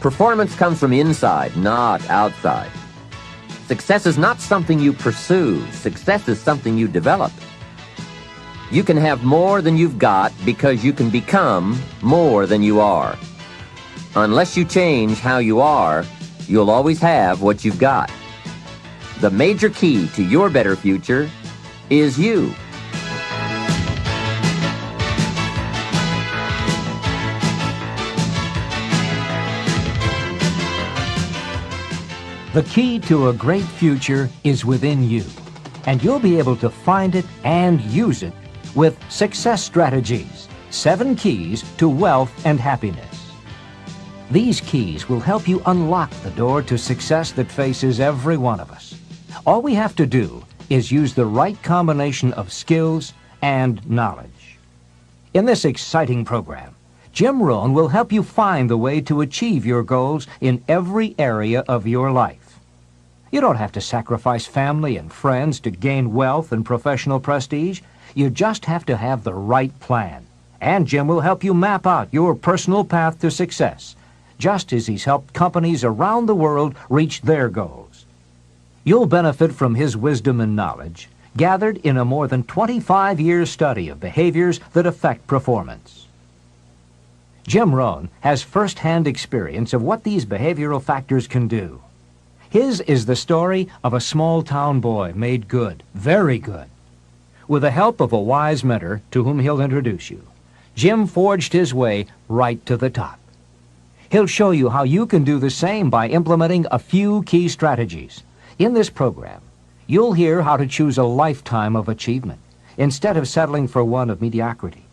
Performance comes from inside, not outside. Success is not something you pursue. Success is something you develop. You can have more than you've got because you can become more than you are. Unless you change how you are, you'll always have what you've got. The major key to your better future is you. The key to a great future is within you, and you'll be able to find it and use it with Success Strategies, 7 Keys to Wealth and Happiness. These keys will help you unlock the door to success that faces every one of us. All we have to do is use the right combination of skills and knowledge. In this exciting program, Jim Rohn will help you find the way to achieve your goals in every area of your life. You don't have to sacrifice family and friends to gain wealth and professional prestige. You just have to have the right plan. And Jim will help you map out your personal path to success, just as he's helped companies around the world reach their goals. You'll benefit from his wisdom and knowledge, gathered in a more than 25-year study of behaviors that affect performance. Jim Rohn has first-hand experience of what these behavioral factors can do. His is the story of a small-town boy made good, very good. With the help of a wise mentor to whom he'll introduce you, Jim forged his way right to the top. He'll show you how you can do the same by implementing a few key strategies. In this program, you'll hear how to choose a lifetime of achievement instead of settling for one of mediocrity.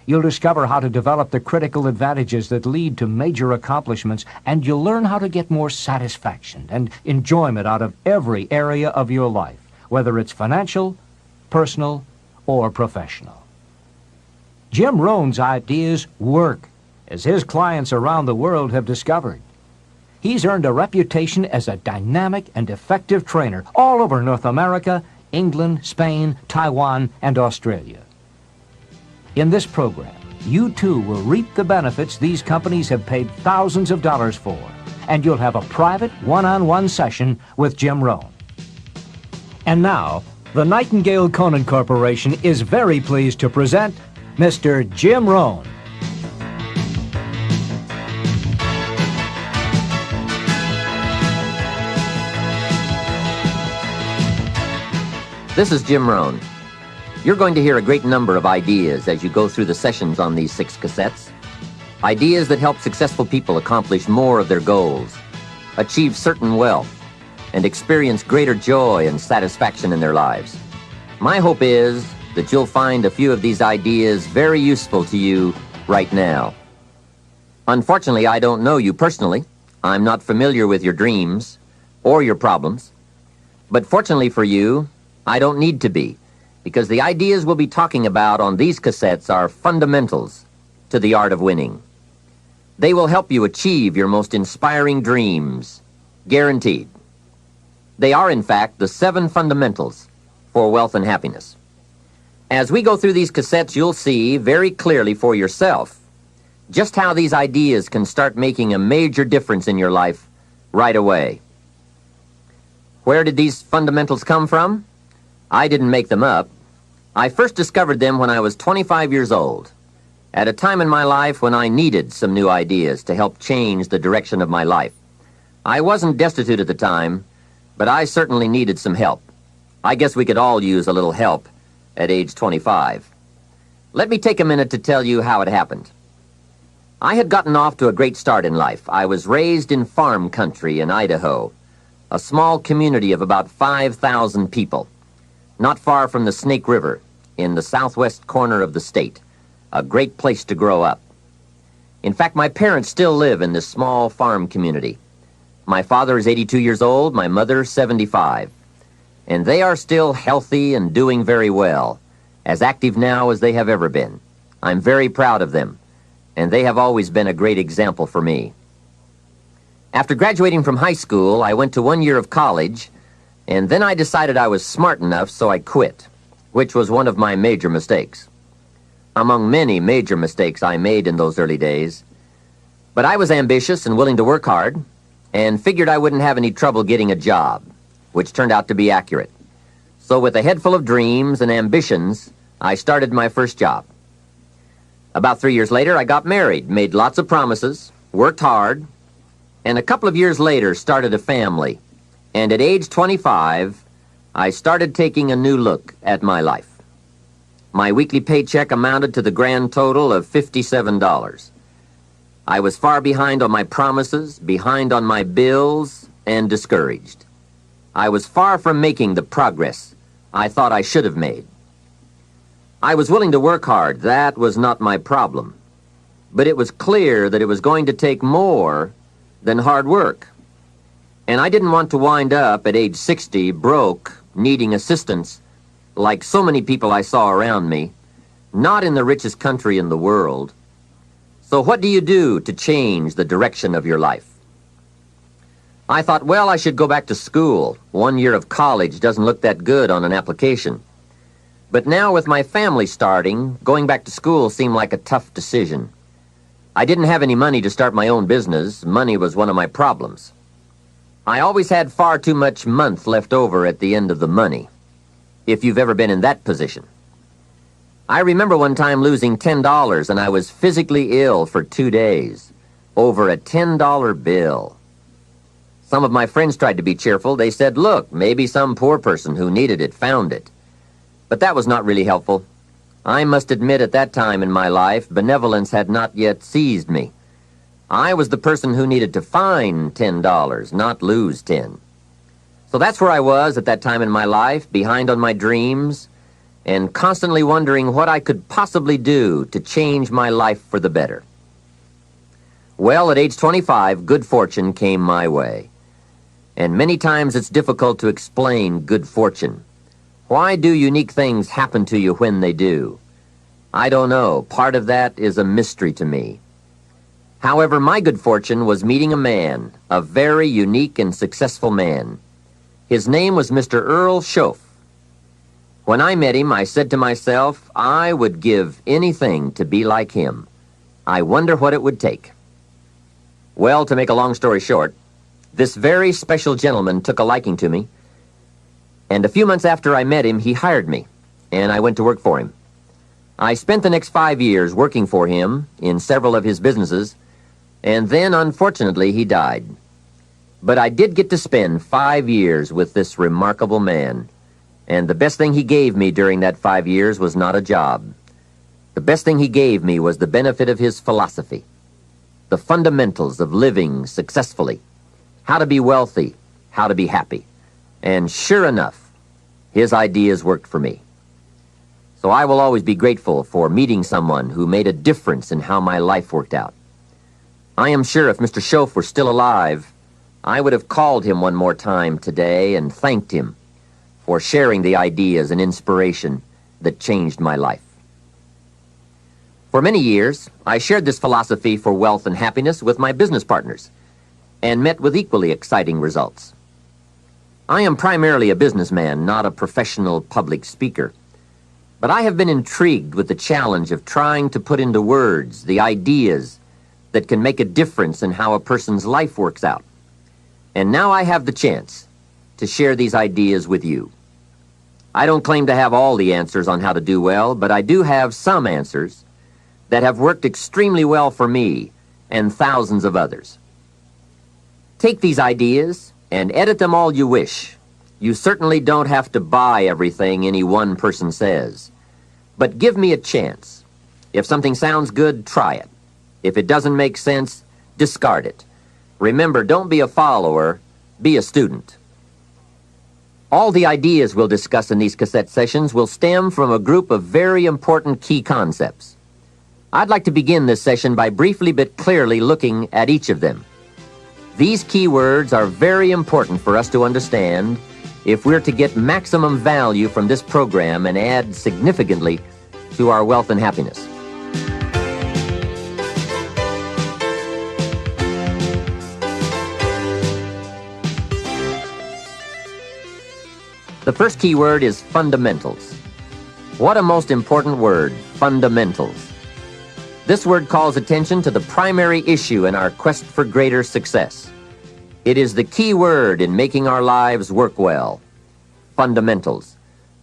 You'll discover how to develop the critical advantages that lead to major accomplishments, and you'll learn how to get more satisfaction and enjoyment out of every area of your life, whether it's financial, personal, or professional. Jim Rohn's ideas work, as his clients around the world have discovered. He's earned a reputation as a dynamic and effective trainer all over North America, England, Spain, Taiwan, and Australia. In this program, you too will reap the benefits these companies have paid thousands of dollars for, and you'll have a private one-on-one session with Jim Rohn. And now, the Nightingale Conant Corporation is very pleased to present Mr. Jim Rohn. This is Jim Rohn. You're going to hear a great number of ideas as you go through the sessions on these 6 cassettes. Ideas that help successful people accomplish more of their goals, achieve certain wealth, and experience greater joy and satisfaction in their lives. My hope is that you'll find a few of these ideas very useful to you right now. Unfortunately, I don't know you personally. I'm not familiar with your dreams or your problems. But fortunately for you, I don't need to be, because the ideas we'll be talking about on these cassettes are fundamentals to the art of winning. They will help you achieve your most inspiring dreams, guaranteed. They are, in fact, the 7 fundamentals for wealth and happiness. As we go through these cassettes, you'll see very clearly for yourself just how these ideas can start making a major difference in your life right away. Where did these fundamentals come from? I didn't make them up. I first discovered them when I was 25 years old, at a time in my life when I needed some new ideas to help change the direction of my life. I wasn't destitute at the time, but I certainly needed some help. I guess we could all use a little help at age 25. Let me take a minute to tell you how it happened. I had gotten off to a great start in life. I was raised in farm country in Idaho, a small community of about 5,000 people, not far from the Snake River, in the southwest corner of the state, a great place to grow up. In fact, my parents still live in this small farm community. My father is 82 years old, my mother 75, and they are still healthy and doing very well, as active now as they have ever been. I'm very proud of them, and they have always been a great example for me. After graduating from high school, I went to 1 year of college, and then I decided I was smart enough, so I quit, which was one of my major mistakes. Among many major mistakes I made in those early days, But I was ambitious and willing to work hard, and figured I wouldn't have any trouble getting a job, which turned out to be accurate. So with a head full of dreams and ambitions, I started my first job. About 3 years later, I got married, made lots of promises, worked hard, and a couple of years later started a family. And at age 25, I started taking a new look at my life. My weekly paycheck amounted to the grand total of $57. I was far behind on my promises, behind on my bills, and discouraged. I was far from making the progress I thought I should have made. I was willing to work hard. That was not my problem. But it was clear that it was going to take more than hard work. And I didn't want to wind up at age 60 broke, needing assistance, like so many people I saw around me, not in the richest country in the world. So what do you do to change the direction of your life? I thought, well, I should go back to school. 1 year of college doesn't look that good on an application. But now with my family starting, going back to school seemed like a tough decision. I didn't have any money to start my own business. Money was one of my problems. I always had far too much month left over at the end of the money, if you've ever been in that position. I remember one time losing $10, and I was physically ill for 2 days over a $10 bill. Some of my friends tried to be cheerful. They said, look, maybe some poor person who needed it found it. But that was not really helpful. I must admit at that time in my life, benevolence had not yet seized me. I was the person who needed to find $10, not lose 10. So that's where I was at that time in my life, behind on my dreams, and constantly wondering what I could possibly do to change my life for the better. Well, at age 25, good fortune came my way. And many times it's difficult to explain good fortune. Why do unique things happen to you when they do? I don't know. Part of that is a mystery to me. However, my good fortune was meeting a man, a very unique and successful man. His name was Mr. Earl Schoaf. When I met him, I said to myself, I would give anything to be like him. I wonder what it would take. Well, to make a long story short, this very special gentleman took a liking to me, and a few months after I met him, he hired me, and I went to work for him. I spent the next 5 years working for him in several of his businesses, and then, unfortunately, he died. But I did get to spend 5 years with this remarkable man, and the best thing he gave me during that 5 years was not a job. The best thing he gave me was the benefit of his philosophy, the fundamentals of living successfully, how to be wealthy, how to be happy. And sure enough, his ideas worked for me. So I will always be grateful for meeting someone who made a difference in how my life worked out. I am sure if Mr. Schoaf were still alive, I would have called him one more time today and thanked him for sharing the ideas and inspiration that changed my life. For many years, I shared this philosophy for wealth and happiness with my business partners and met with equally exciting results. I am primarily a businessman, not a professional public speaker. But I have been intrigued with the challenge of trying to put into words the ideas that can make a difference in how a person's life works out. And now I have the chance to share these ideas with you. I don't claim to have all the answers on how to do well, but I do have some answers that have worked extremely well for me and thousands of others. Take these ideas and edit them all you wish. You certainly don't have to buy everything any one person says. But give me a chance. If something sounds good, try it. If it doesn't make sense, discard it. Remember, don't be a follower, be a student. All the ideas we'll discuss in these cassette sessions will stem from a group of very important key concepts. I'd like to begin this session by briefly but clearly looking at each of them. These key words are very important for us to understand if we're to get maximum value from this program and add significantly to our wealth and happiness. The first key word is fundamentals. What a most important word, fundamentals. This word calls attention to the primary issue in our quest for greater success. It is the key word in making our lives work well. Fundamentals.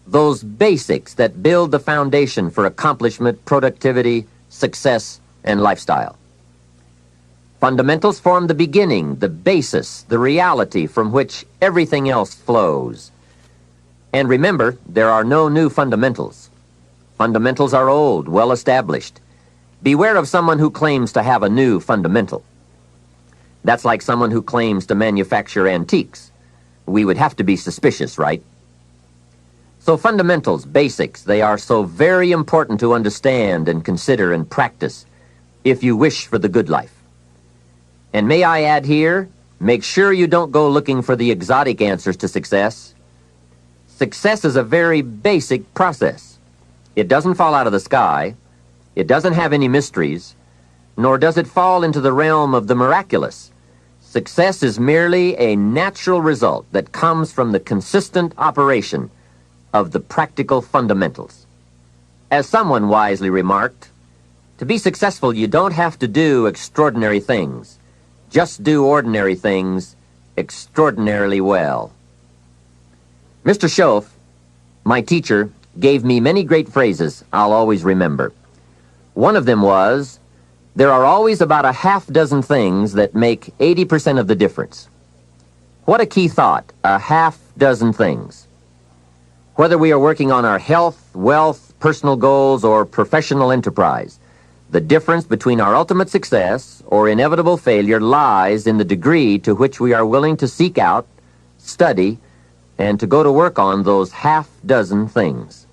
Those basics that build the foundation for accomplishment, productivity, success, and lifestyle. Fundamentals form the beginning, the basis, the reality from which everything else flows. And remember, there are no new fundamentals. Fundamentals are old, well established. Beware of someone who claims to have a new fundamental. That's like someone who claims to manufacture antiques. We would have to be suspicious, right? So fundamentals, basics, they are so very important to understand and consider and practice if you wish for the good life. And may I add here, make sure you don't go looking for the exotic answers to success. Success is a very basic process. It doesn't fall out of the sky. It doesn't have any mysteries, nor does it fall into the realm of the miraculous. Success is merely a natural result that comes from the consistent operation of the practical fundamentals. As someone wisely remarked, to be successful, you don't have to do extraordinary things. Just do ordinary things extraordinarily well. Mr. Schoaf, my teacher, gave me many great phrases I'll always remember. One of them was, there are always about a half dozen things that make 80% of the difference. What a key thought, a half dozen things. Whether we are working on our health, wealth, personal goals, or professional enterprise, the difference between our ultimate success or inevitable failure lies in the degree to which we are willing to seek out, study, and to go to work on those half dozen things.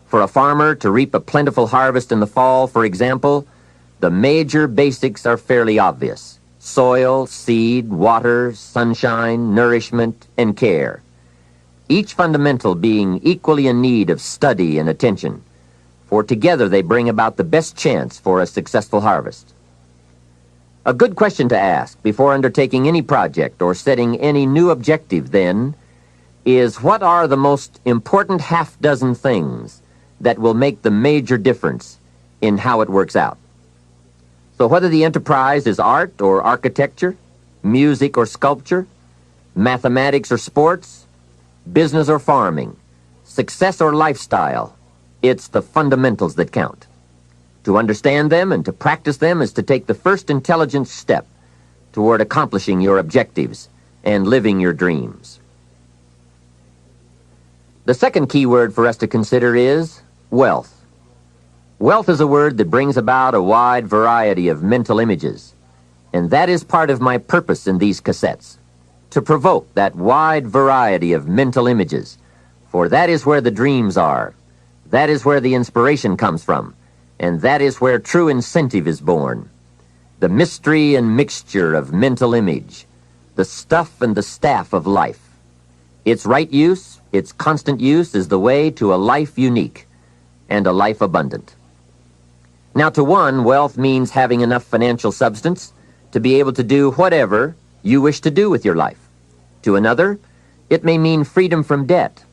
For a farmer to reap a plentiful harvest in the fall, for example, the major basics are fairly obvious. Soil, seed, water, sunshine, nourishment, and care. Each fundamental being equally in need of study and attention, for together they bring about the best chance for a successful harvest. A good question to ask before undertaking any project or setting any new objective, then, is what are the most important half dozen things that will make the major difference in how it works out? So whether the enterprise is art or architecture, music or sculpture, mathematics or sports, business or farming, success or lifestyle, it's the fundamentals that count. To understand them and to practice them is to take the first intelligent step toward accomplishing your objectives and living your dreams. The second key word for us to consider is wealth. Wealth is a word that brings about a wide variety of mental images, and that is part of my purpose in these cassettes, to provoke that wide variety of mental images, for that is where the dreams are, that is where the inspiration comes from, and that is where true incentive is born. The mystery and mixture of mental image, the stuff and the staff of life. Its right use, its constant use is the way to a life unique and a life abundant. Now, to one, wealth means having enough financial substance to be able to do whatever you wish to do with your life. To another, it may mean freedom from debt,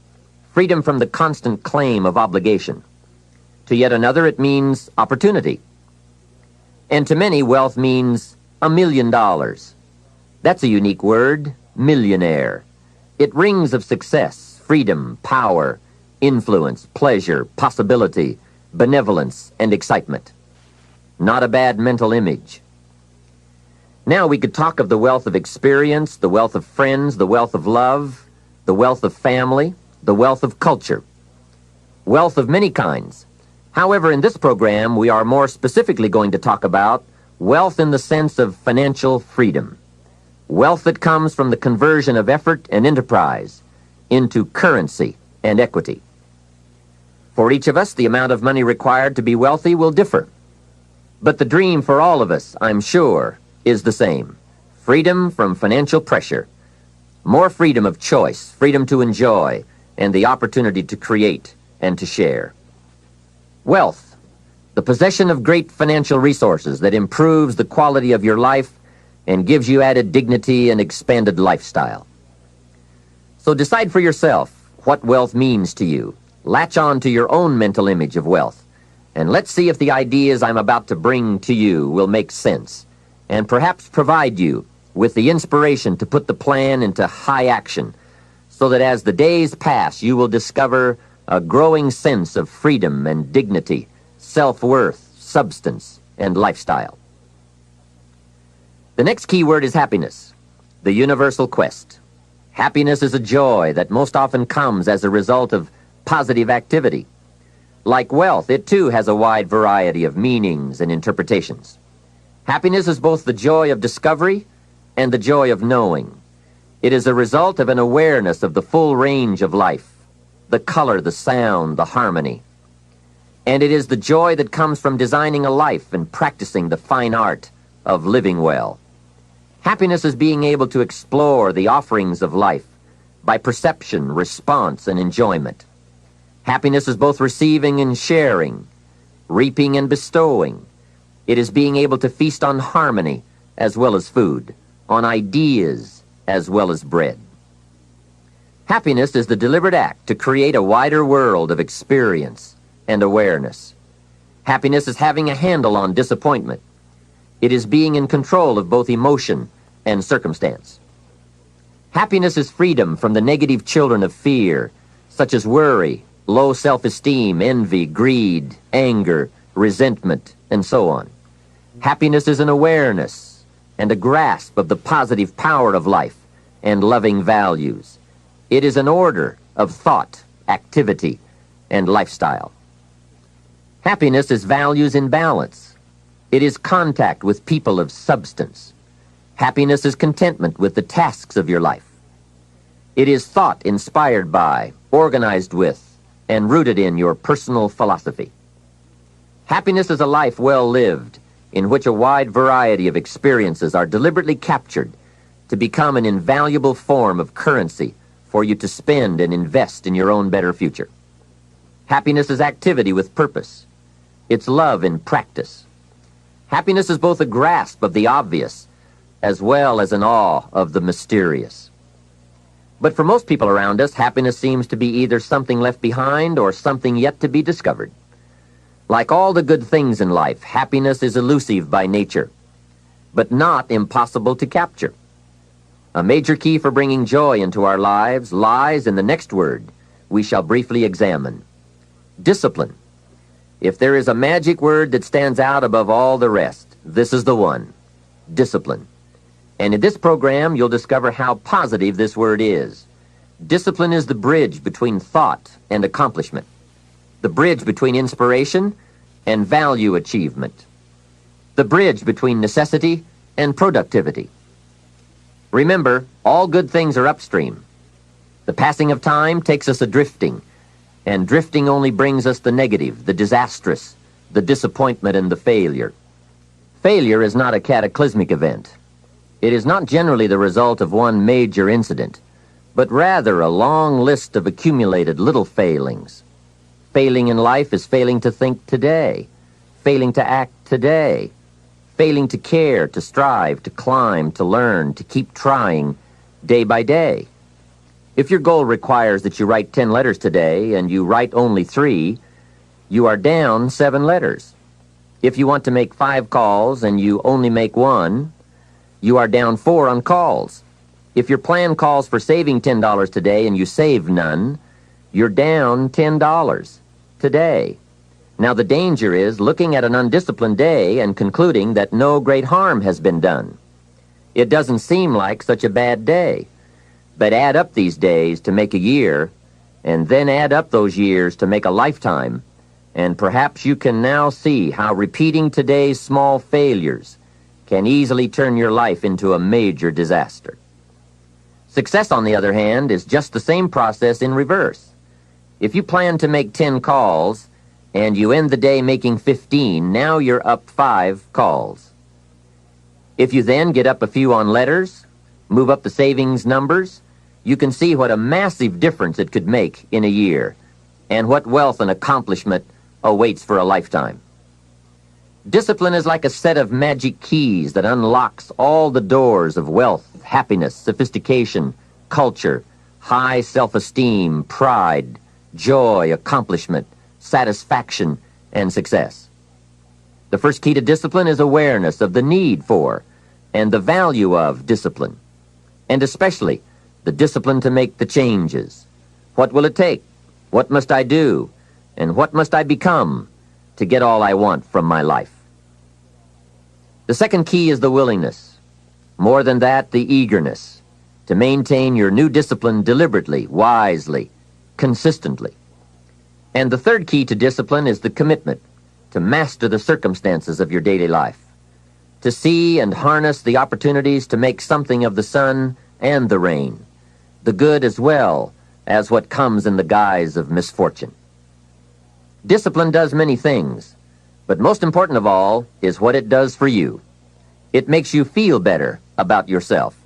freedom from the constant claim of obligation. To yet another, it means opportunity. And to many, wealth means $1 million. That's a unique word, millionaire. It rings of success, freedom, power, influence, pleasure, possibility, benevolence, and excitement. Not a bad mental image. Now we could talk of the wealth of experience, the wealth of friends, the wealth of love, the wealth of family, the wealth of culture. Wealth of many kinds. However, in this program, we are more specifically going to talk about wealth in the sense of financial freedom. Wealth that comes from the conversion of effort and enterprise into currency and equity. For each of us, the amount of money required to be wealthy will differ. But the dream for all of us, I'm sure, is the same. Freedom from financial pressure. More freedom of choice, freedom to enjoy, and the opportunity to create and to share. Wealth, the possession of great financial resources that improves the quality of your life and gives you added dignity and expanded lifestyle. So decide for yourself what wealth means to you. Latch on to your own mental image of wealth And let's see if the ideas I'm about to bring to you will make sense and perhaps provide you with the inspiration to put the plan into high action so that as the days pass, you will discover a growing sense of freedom and dignity, self-worth, substance, and lifestyle. The next key word is happiness, the universal quest. Happiness is a joy that most often comes as a result of positive activity. Like wealth, it too has a wide variety of meanings and interpretations. Happiness is both the joy of discovery and the joy of knowing. It is a result of an awareness of the full range of life, the color, the sound, the harmony. And it is the joy that comes from designing a life and practicing the fine art of living well. Happiness is being able to explore the offerings of life by perception, response, and enjoyment. Happiness is both receiving and sharing, reaping and bestowing. It is being able to feast on harmony as well as food, on ideas as well as bread. Happiness is the deliberate act to create a wider world of experience and awareness. Happiness is having a handle on disappointment. It is being in control of both emotion and circumstance. Happiness is freedom from the negative children of fear, such as worry, low self-esteem, envy, greed, anger, resentment, and so on. Happiness is an awareness and a grasp of the positive power of life and loving values. It is an order of thought, activity, and lifestyle. Happiness is values in balance. It is contact with people of substance. Happiness is contentment with the tasks of your life. It is thought inspired by, organized with, and rooted in your personal philosophy. Happiness is a life well lived, in which a wide variety of experiences are deliberately captured to become an invaluable form of currency for you to spend and invest in your own better future. Happiness is activity with purpose. It's love in practice. Happiness is both a grasp of the obvious as well as an awe of the mysterious. But for most people around us, happiness seems to be either something left behind or something yet to be discovered. Like all the good things in life, happiness is elusive by nature, but not impossible to capture. A major key for bringing joy into our lives lies in the next word we shall briefly examine: discipline. If there is a magic word that stands out above all the rest, this is the one: discipline. And in this program, you'll discover how positive this word is. Discipline is the bridge between thought and accomplishment, the bridge between inspiration and value achievement, the bridge between necessity and productivity. Remember, all good things are upstream. The passing of time takes us a-drifting, and drifting only brings us the negative, the disastrous, the disappointment, and the failure. Failure is not a cataclysmic event. It is not generally the result of one major incident, but rather a long list of accumulated little failings. Failing in life is failing to think today, failing to act today, failing to care, to strive, to climb, to learn, to keep trying day by day. If your goal requires that you write 10 letters today and you write only 3, you are down 7 letters. If you want to make 5 calls and you only make 1, you are down 4 on calls. If your plan calls for saving $10 today and you save none, you're down $10 today. Now the danger is looking at an undisciplined day and concluding that no great harm has been done. It doesn't seem like such a bad day. But add up these days to make a year, and then add up those years to make a lifetime, and perhaps you can now see how repeating today's small failures can easily turn your life into a major disaster. Success, on the other hand, is just the same process in reverse. If you plan to make 10 calls, and you end the day making 15, now you're up 5 calls. If you then get up a few on letters, move up the savings numbers, you can see what a massive difference it could make in a year, and what wealth and accomplishment awaits for a lifetime. Discipline is like a set of magic keys that unlocks all the doors of wealth, happiness, sophistication, culture, high self-esteem, pride, joy, accomplishment, satisfaction, and success. The first key to discipline is awareness of the need for and the value of discipline, and especially the discipline to make the changes. What will it take? What must I do? And what must I become to get all I want from my life? The second key is the willingness. More than that, the eagerness to maintain your new discipline deliberately, wisely, consistently. And the third key to discipline is the commitment to master the circumstances of your daily life, to see and harness the opportunities to make something of the sun and the rain, the good as well as what comes in the guise of misfortune. Discipline does many things, but most important of all is what it does for you. It makes you feel better about yourself.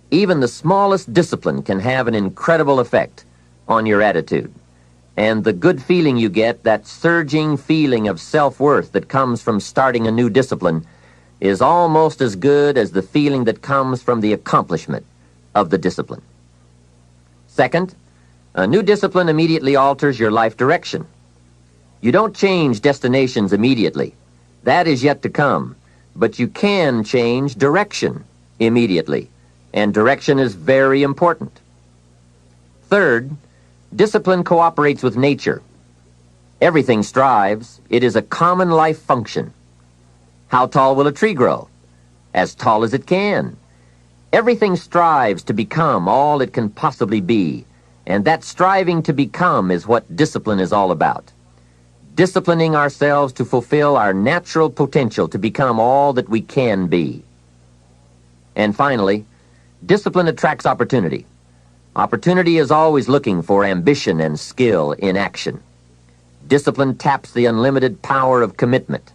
Even the smallest discipline can have an incredible effect on your attitude. And the good feeling you get, that surging feeling of self-worth that comes from starting a new discipline, is almost as good as the feeling that comes from the accomplishment of the discipline. Second, a new discipline immediately alters your life direction. You don't change destinations immediately. That is yet to come. But you can change direction immediately, and direction is very important. Third, discipline cooperates with nature. Everything strives. It is a common life function. How tall will a tree grow? As tall as it can. Everything strives to become all it can possibly be, and that striving to become is what discipline is all about. Disciplining ourselves to fulfill our natural potential to become all that we can be. And finally, discipline attracts opportunity. Opportunity is always looking for ambition and skill in action. Discipline taps the unlimited power of commitment.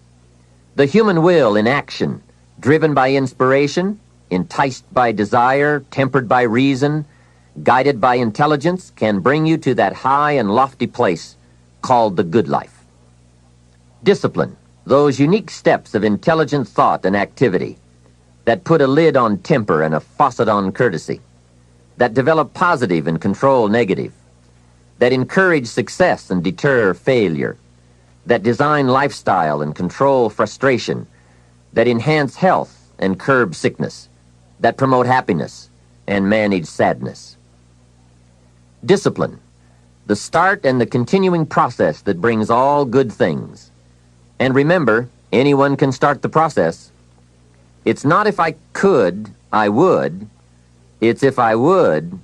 The human will in action, driven by inspiration, enticed by desire, tempered by reason, guided by intelligence, can bring you to that high and lofty place called the good life. Discipline, those unique steps of intelligent thought and activity that put a lid on temper and a faucet on courtesy, that develop positive and control negative, that encourage success and deter failure, that design lifestyle and control frustration, that enhance health and curb sickness, that promote happiness and manage sadness. Discipline, the start and the continuing process that brings all good things. And remember, anyone can start the process. It's not if I could, I would. It's if I would,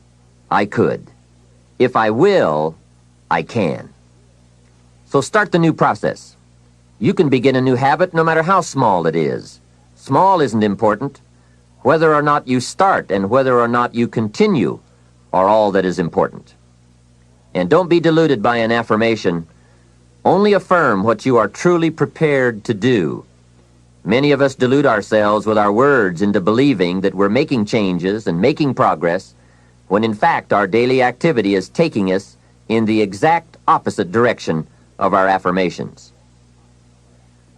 I could. If I will, I can. So start the new process. You can begin a new habit no matter how small it is. Small isn't important. Whether or not you start and whether or not you continue are all that is important. And don't be deluded by an affirmation. Only affirm what you are truly prepared to do. Many of us delude ourselves with our words into believing that we're making changes and making progress, when in fact our daily activity is taking us in the exact opposite direction of our affirmations.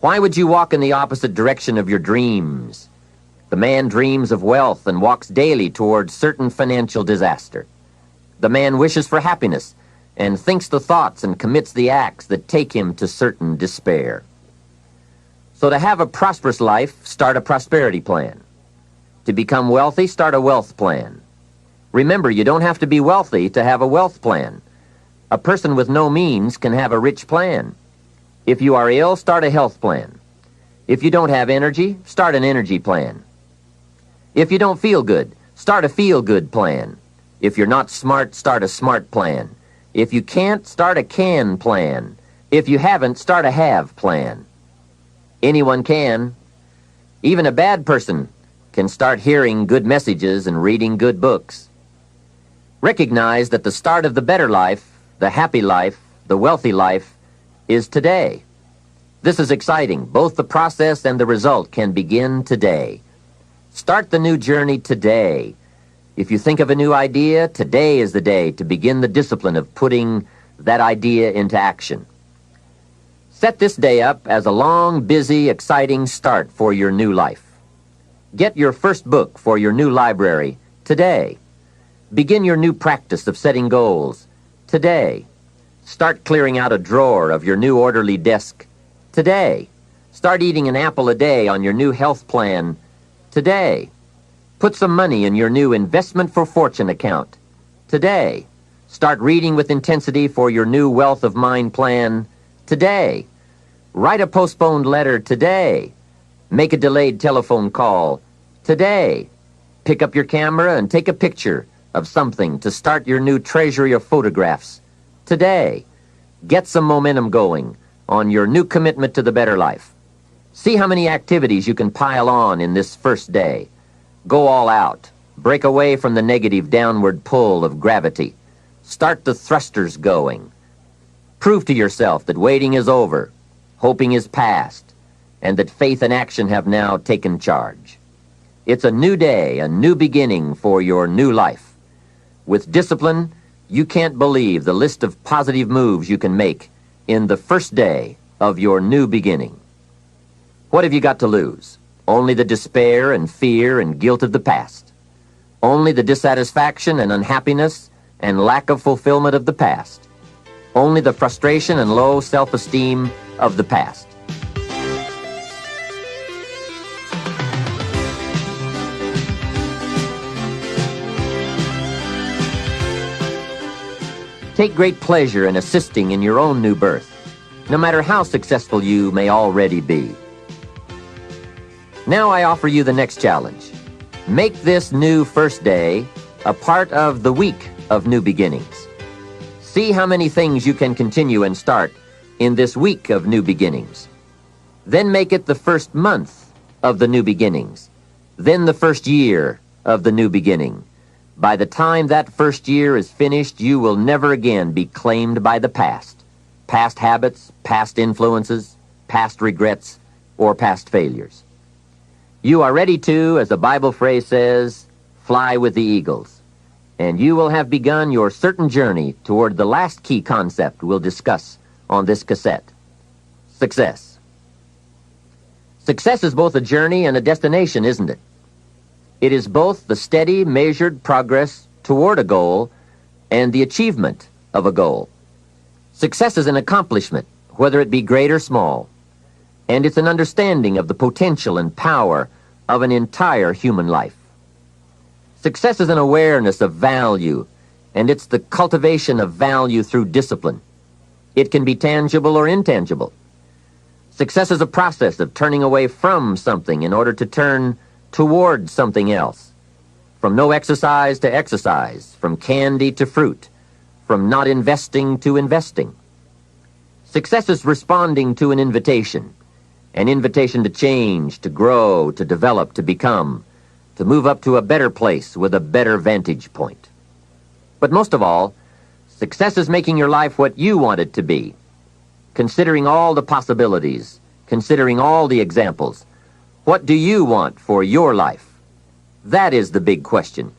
Why would you walk in the opposite direction of your dreams? The man dreams of wealth and walks daily towards certain financial disaster. The man wishes for happiness and thinks the thoughts and commits the acts that take him to certain despair. So to have a prosperous life, start a prosperity plan. To become wealthy, start a wealth plan. Remember, you don't have to be wealthy to have a wealth plan. A person with no means can have a rich plan. If you are ill, start a health plan. If you don't have energy, start an energy plan. If you don't feel good, start a feel-good plan. If you're not smart, start a smart plan. If you can't, start a can plan. If you haven't, start a have plan. Anyone can. Even a bad person can start hearing good messages and reading good books. Recognize that the start of the better life, the happy life, the wealthy life, is today. This is exciting. Both the process and the result can begin today. Start the new journey today. If you think of a new idea, today is the day to begin the discipline of putting that idea into action. Set this day up as a long, busy, exciting start for your new life. Get your first book for your new library today. Begin your new practice of setting goals today. Start clearing out a drawer of your new orderly desk Today. Start eating an apple a day on your new health plan. Today. Put some money in your new investment for fortune account. Today. Start reading with intensity for your new wealth of mind plan. Today. Write a postponed letter today. Make a delayed telephone call today. Pick up your camera and take a picture of something to start your new treasury of photographs today. Get some momentum going on your new commitment to the better life. See how many activities you can pile on in this first day. Go all out. Break away from the negative downward pull of gravity. Start the thrusters going. Prove to yourself that waiting is over, hoping is past, and that faith and action have now taken charge. It's a new day, a new beginning for your new life. With discipline, you can't believe the list of positive moves you can make in the first day of your new beginning. What have you got to lose? Only the despair and fear and guilt of the past. Only the dissatisfaction and unhappiness and lack of fulfillment of the past. Only the frustration and low self-esteem of the past. Take great pleasure in assisting in your own new birth, no matter how successful you may already be. Now I offer you the next challenge. Make this new first day a part of the week of new beginnings. See how many things you can continue and start in this week of new beginnings. Then make it the first month of the new beginnings. Then the first year of the new beginning. By the time that first year is finished, you will never again be claimed by the past. Past habits, past influences, past regrets, or past failures. You are ready to, as the Bible phrase says, fly with the eagles. And you will have begun your certain journey toward the last key concept we'll discuss on this cassette. Success. Success is both a journey and a destination, isn't it? It is both the steady, measured progress toward a goal and the achievement of a goal. Success is an accomplishment, whether it be great or small, and it's an understanding of the potential and power of an entire human life. Success is an awareness of value, and it's the cultivation of value through discipline. It can be tangible or intangible. Success is a process of turning away from something in order to turn toward something else. From no exercise to exercise, from candy to fruit, from not investing to investing. Success is responding to an invitation to change, to grow, to develop, to become, to move up to a better place with a better vantage point. But most of all, success is making your life what you want it to be, considering all the possibilities, considering all the examples. What do you want for your life? That is the big question.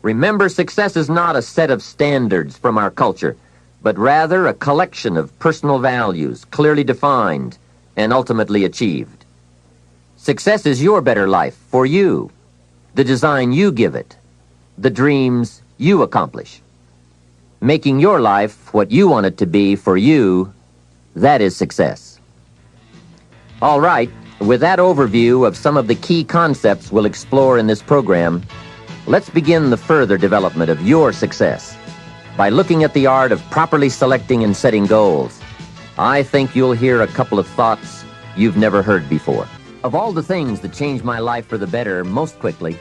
Remember, success is not a set of standards from our culture, but rather a collection of personal values, clearly defined and ultimately achieved. Success is your better life for you, the design you give it, the dreams you accomplish. Making your life what you want it to be for you, that is success. All right. With that overview of some of the key concepts we'll explore in this program, let's begin the further development of your success by looking at the art of properly selecting and setting goals. I think you'll hear a couple of thoughts you've never heard before. Of all the things that changed my life for the better most quickly,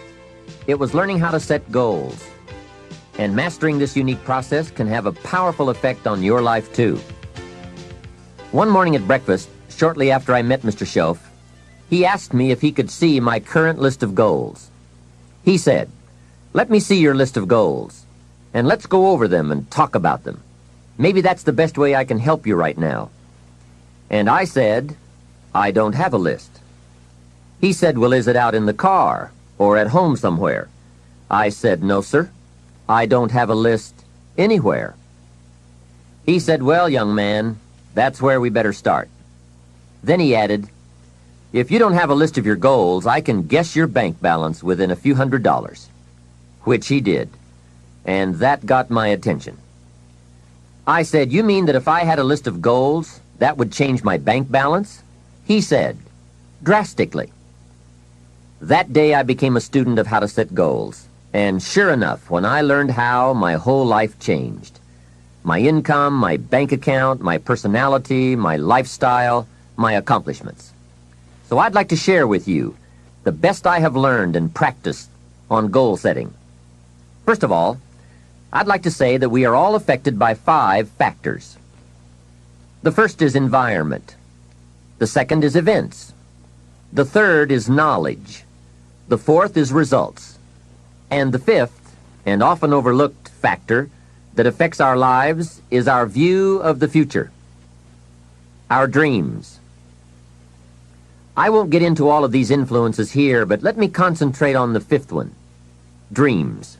it was learning how to set goals. And mastering this unique process can have a powerful effect on your life too. One morning at breakfast, shortly after I met Mr. Schoaf, he asked me if he could see my current list of goals. He said, "Let me see your list of goals, and let's go over them and talk about them. Maybe that's the best way I can help you right now." And I said, "I don't have a list." He said, "Well, is it out in the car or at home somewhere?" I said, "No, sir. I don't have a list anywhere." He said, "Well, young man, that's where we better start." Then he added, "If you don't have a list of your goals, I can guess your bank balance within a few $100s. Which he did, and that got my attention. I said, "You mean that if I had a list of goals, that would change my bank balance?" He said, drastically. That day I became a student of how to set goals, and sure enough, when I learned how, my whole life changed. My income, my bank account, my personality, my lifestyle, my accomplishments. So I'd like to share with you the best I have learned and practiced on goal setting. First of all, I'd like to say that we are all affected by 5 factors. The first is environment. The second is events. The third is knowledge. The fourth is results. And the fifth, and often overlooked factor that affects our lives is our view of the future. Our dreams. I won't get into all of these influences here, but let me concentrate on the fifth one. Dreams.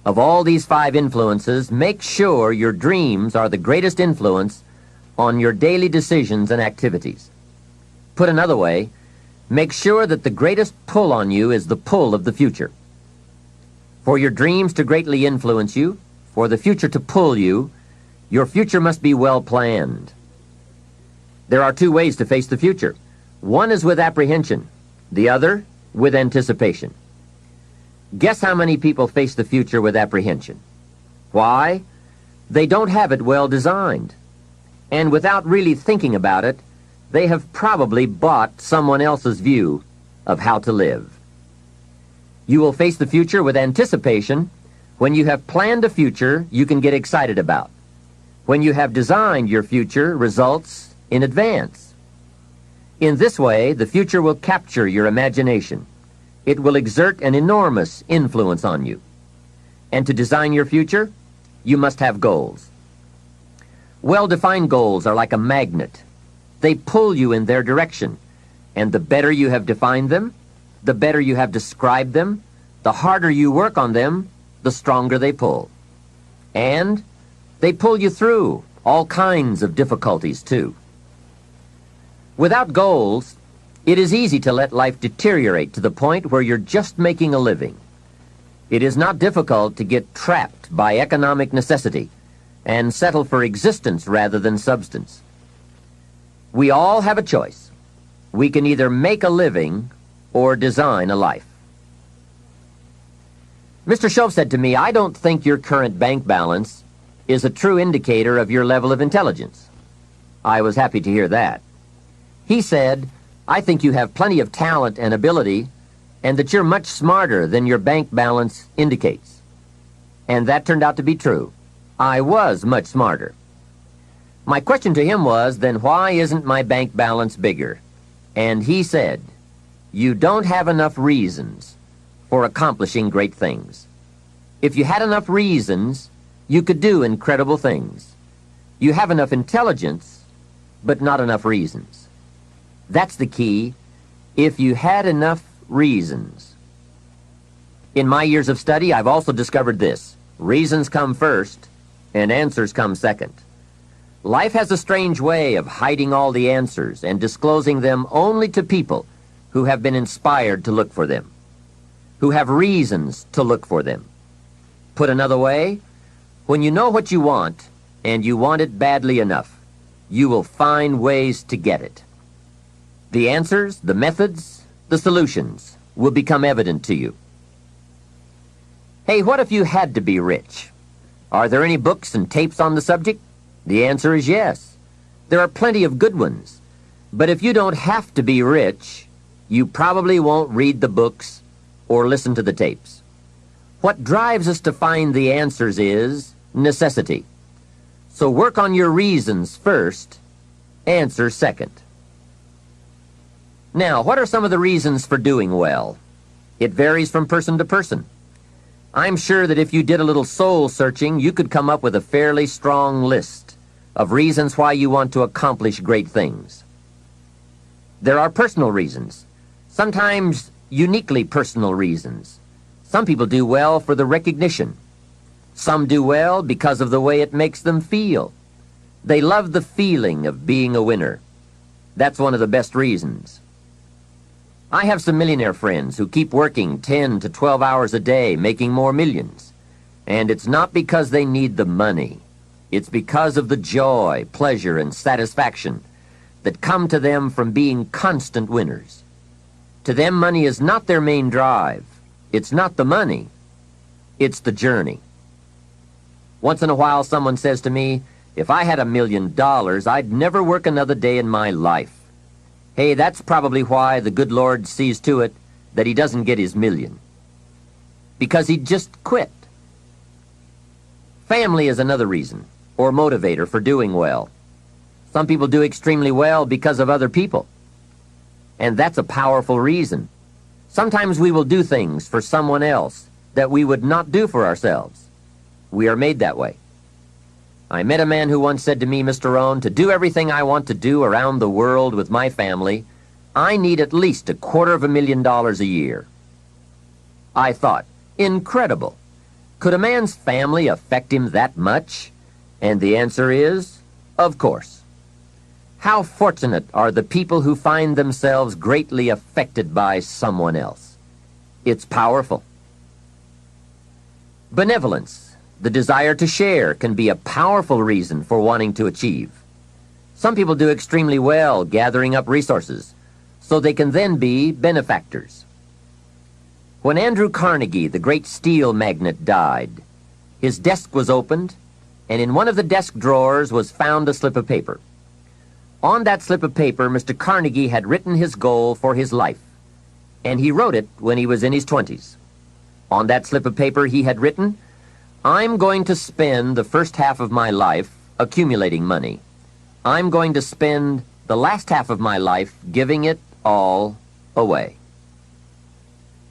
Of all these 5 influences, make sure your dreams are the greatest influence on your daily decisions and activities. Put another way, make sure that the greatest pull on you is the pull of the future. For your dreams to greatly influence you, for the future to pull you, your future must be well planned. There are 2 ways to face the future. One is with apprehension, the other with anticipation. Guess how many people face the future with apprehension? Why? They don't have it well designed. And without really thinking about it, they have probably bought someone else's view of how to live. You will face the future with anticipation when you have planned a future you can get excited about, when you have designed your future results in advance. In this way, the future will capture your imagination. It will exert an enormous influence on you. And to design your future, you must have goals. Well-defined goals are like a magnet. They pull you in their direction, and the better you have defined them, the better you have described them, the harder you work on them, the stronger they pull. And they pull you through all kinds of difficulties, too. Without goals, it is easy to let life deteriorate to the point where you're just making a living. It is not difficult to get trapped by economic necessity and settle for existence rather than substance. We all have a choice. We can either make a living or design a life. Mr. Shove said to me, I don't think your current bank balance is a true indicator of your level of intelligence. I was happy to hear that. He said, I think you have plenty of talent and ability, and that you're much smarter than your bank balance indicates. And that turned out to be true. I was much smarter. My question to him was, then why isn't my bank balance bigger? And he said, you don't have enough reasons for accomplishing great things. If you had enough reasons, you could do incredible things. You have enough intelligence, but not enough reasons. That's the key. If you had enough reasons. In my years of study, I've also discovered this. Reasons come first, and answers come second. Life has a strange way of hiding all the answers and disclosing them only to people who have been inspired to look for them, who have reasons to look for them. Put another way, when you know what you want, and you want it badly enough, you will find ways to get it. The answers, the methods, the solutions will become evident to you. Hey, what if you had to be rich? Are there any books and tapes on the subject? The answer is yes. There are plenty of good ones. But if you don't have to be rich, you probably won't read the books or listen to the tapes. What drives us to find the answers is necessity. So work on your reasons first, answer second. Now, what are some of the reasons for doing well? It varies from person to person. I'm sure that if you did a little soul searching, you could come up with a fairly strong list of reasons why you want to accomplish great things. There are personal reasons, sometimes uniquely personal reasons. Some people do well for the recognition. Some do well because of the way it makes them feel. They love the feeling of being a winner. That's one of the best reasons. I have some millionaire friends who keep working 10 to 12 hours a day, making more millions. And it's not because they need the money. It's because of the joy, pleasure, and satisfaction that come to them from being constant winners. To them, money is not their main drive. It's not the money. It's the journey. Once in a while, someone says to me, if I had $1 million, I'd never work another day in my life. Hey, that's probably why the good Lord sees to it that he doesn't get his million. Because he'd just quit. Family is another reason, or motivator for doing well. Some people do extremely well because of other people. And that's a powerful reason. Sometimes we will do things for someone else that we would not do for ourselves. We are made that way. I met a man who once said to me, Mr. Rohn, to do everything I want to do around the world with my family, I need at least $250,000 a year. I thought, incredible. Could a man's family affect him that much? And the answer is, of course. How fortunate are the people who find themselves greatly affected by someone else. It's powerful. Benevolence, the desire to share, can be a powerful reason for wanting to achieve. Some people do extremely well gathering up resources, so they can then be benefactors. When Andrew Carnegie, the great steel magnate, died, his desk was opened, and in one of the desk drawers was found a slip of paper. On that slip of paper, Mr. Carnegie had written his goal for his life, and he wrote it when he was in his 20s. On that slip of paper he had written, I'm going to spend the first half of my life accumulating money. I'm going to spend the last half of my life giving it all away.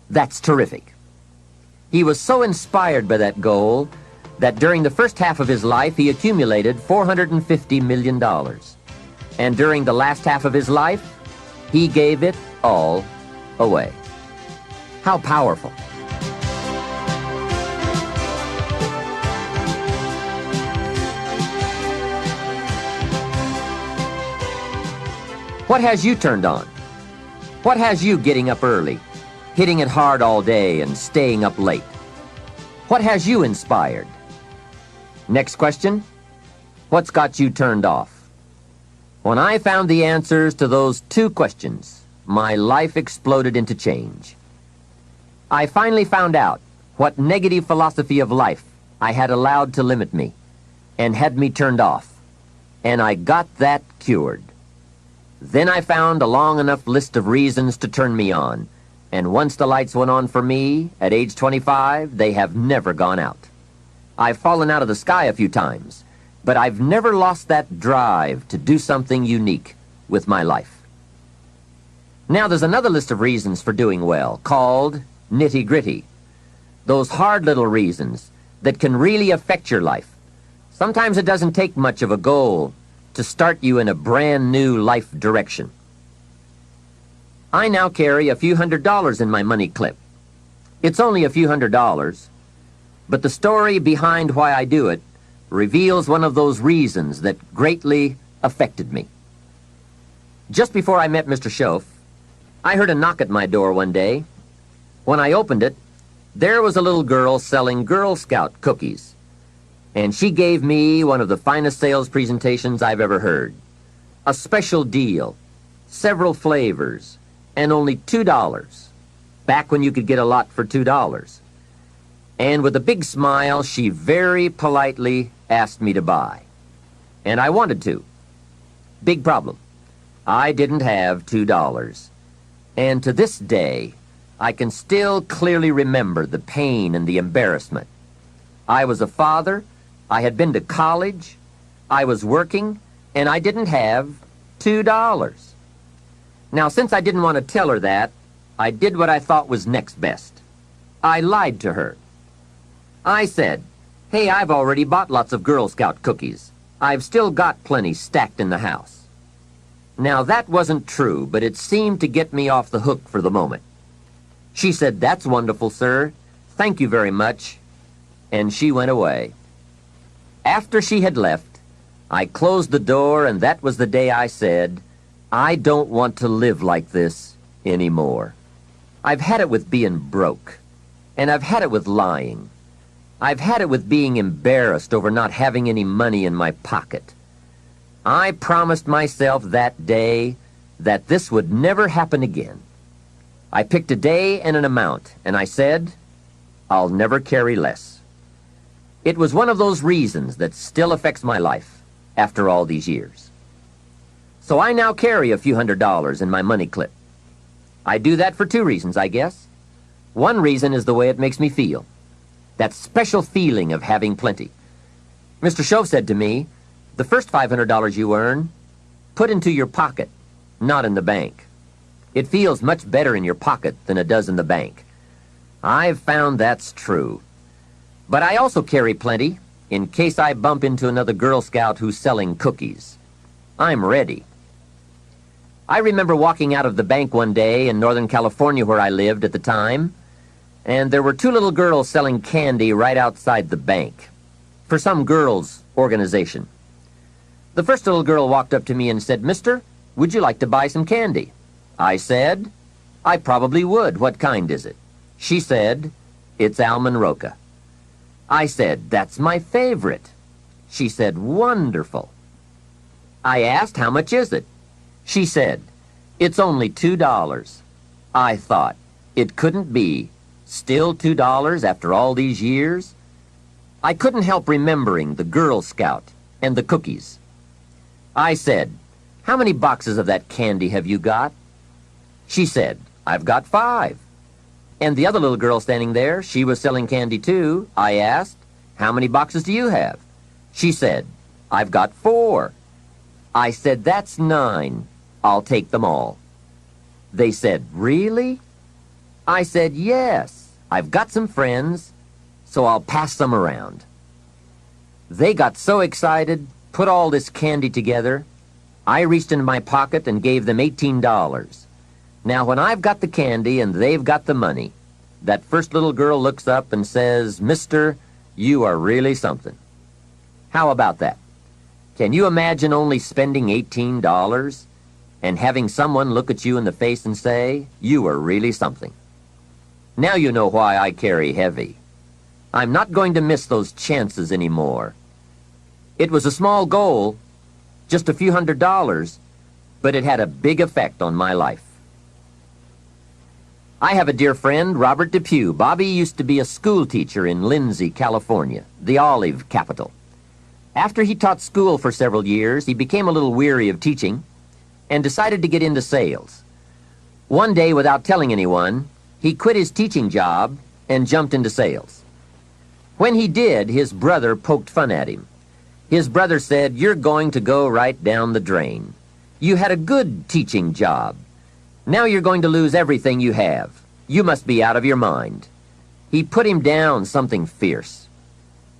That's terrific. He was so inspired by that goal that during the first half of his life he accumulated $450 million. And during the last half of his life, he gave it all away. How powerful. What has you turned on? What has you getting up early, hitting it hard all day and staying up late? What has you inspired? Next question, what's got you turned off? When I found the answers to those two questions, my life exploded into change. I finally found out what negative philosophy of life I had allowed to limit me and had me turned off, and I got that cured. Then I found a long enough list of reasons to turn me on, and once the lights went on for me, at age 25, they have never gone out. I've fallen out of the sky a few times, but I've never lost that drive to do something unique with my life. Now there's another list of reasons for doing well, called nitty-gritty. Those hard little reasons that can really affect your life. Sometimes it doesn't take much of a goal to start you in a brand new life direction. I now carry a few $100s in my money clip. It's only a few $100s, but the story behind why I do it reveals one of those reasons that greatly affected me. Just before I met Mr. Schoaf, I heard a knock at my door one day. When I opened it, there was a little girl selling Girl Scout cookies, and she gave me one of the finest sales presentations I've ever heard. A special deal, several flavors, and only $2, back when you could get a lot for $2. And with a big smile, she very politely asked me to buy. And I wanted to. Big problem. I didn't have $2. And to this day, I can still clearly remember the pain and the embarrassment. I was a father, I had been to college, I was working, and I didn't have $2. Now, since I didn't want to tell her that, I did what I thought was next best. I lied to her. I said, hey, I've already bought lots of Girl Scout cookies. I've still got plenty stacked in the house. Now, that wasn't true, but it seemed to get me off the hook for the moment. She said, that's wonderful, sir. Thank you very much. And she went away. After she had left, I closed the door, and that was the day I said, I don't want to live like this anymore. I've had it with being broke, and I've had it with lying. I've had it with being embarrassed over not having any money in my pocket. I promised myself that day that this would never happen again. I picked a day and an amount, and I said, I'll never carry less. It was one of those reasons that still affects my life after all these years. So I now carry a few $100s in my money clip. I do that for two reasons, I guess. One reason is the way it makes me feel. That special feeling of having plenty. Mr. Shove said to me, the first $500 you earn, put into your pocket, not in the bank. It feels much better in your pocket than it does in the bank. I've found that's true. But I also carry plenty in case I bump into another Girl Scout who's selling cookies. I'm ready. I remember walking out of the bank one day in Northern California where I lived at the time, and there were two little girls selling candy right outside the bank for some girls' organization. The first little girl walked up to me and said, Mister, would you like to buy some candy? I said, I probably would. What kind is it? She said, it's almond roca. I said, that's my favorite. She said, wonderful. I asked, how much is it? She said, it's only $2. I thought, it couldn't be. Still $2 after all these years? I couldn't help remembering the Girl Scout and the cookies. I said, how many boxes of that candy have you got? She said, I've got 5. And the other little girl standing there, she was selling candy too. I asked, how many boxes do you have? She said, I've got 4. I said, that's 9. I'll take them all. They said, really? I said, yes. I've got some friends, so I'll pass some around. They got so excited, put all this candy together. I reached into my pocket and gave them $18. Now, when I've got the candy and they've got the money, that first little girl looks up and says, Mister, you are really something. How about that? Can you imagine only spending $18 and having someone look at you in the face and say, you are really something? Now you know why I carry heavy. I'm not going to miss those chances anymore. It was a small goal, just a few $100s, but it had a big effect on my life. I have a dear friend, Robert Depew. Bobby used to be a school teacher in Lindsay, California, the olive capital. After he taught school for several years, he became a little weary of teaching and decided to get into sales. One day, without telling anyone, he quit his teaching job and jumped into sales. When he did, his brother poked fun at him. His brother said, you're going to go right down the drain. You had a good teaching job. Now you're going to lose everything you have. You must be out of your mind. He put him down something fierce.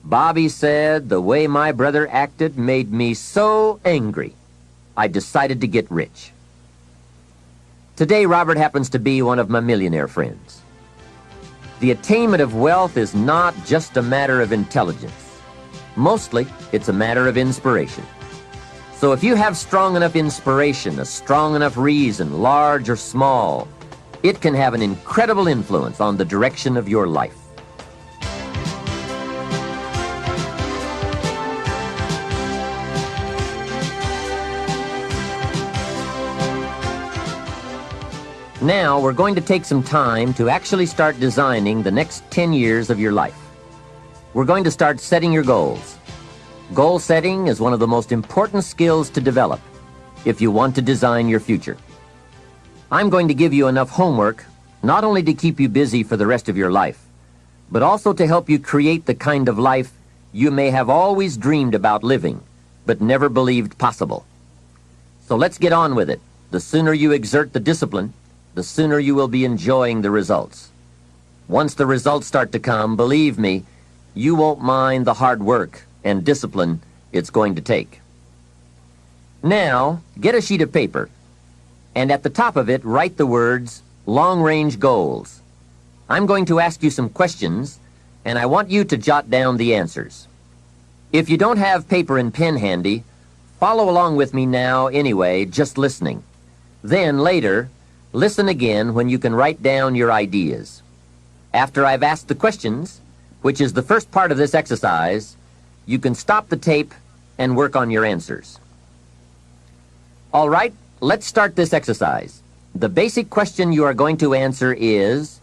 Bobby said, the way my brother acted made me so angry, I decided to get rich. Today, Robert happens to be one of my millionaire friends. The attainment of wealth is not just a matter of intelligence. Mostly, it's a matter of inspiration. So if you have strong enough inspiration, a strong enough reason, large or small, it can have an incredible influence on the direction of your life. Now, we're going to take some time to actually start designing the next 10 years of your life. We're going to start setting your goals. Goal setting is one of the most important skills to develop if you want to design your future. I'm going to give you enough homework not only to keep you busy for the rest of your life, but also to help you create the kind of life you may have always dreamed about living, but never believed possible. So let's get on with it. The sooner you exert the discipline, the sooner you will be enjoying the results. Once the results start to come, believe me, you won't mind the hard work and discipline it's going to take. Now, get a sheet of paper, and at the top of it, write the words, long-range goals. I'm going to ask you some questions, and I want you to jot down the answers. If you don't have paper and pen handy, follow along with me now anyway, just listening. Then, later, listen again when you can write down your ideas. After I've asked the questions, which is the first part of this exercise, you can stop the tape and work on your answers. All right, let's start this exercise. The basic question you are going to answer is,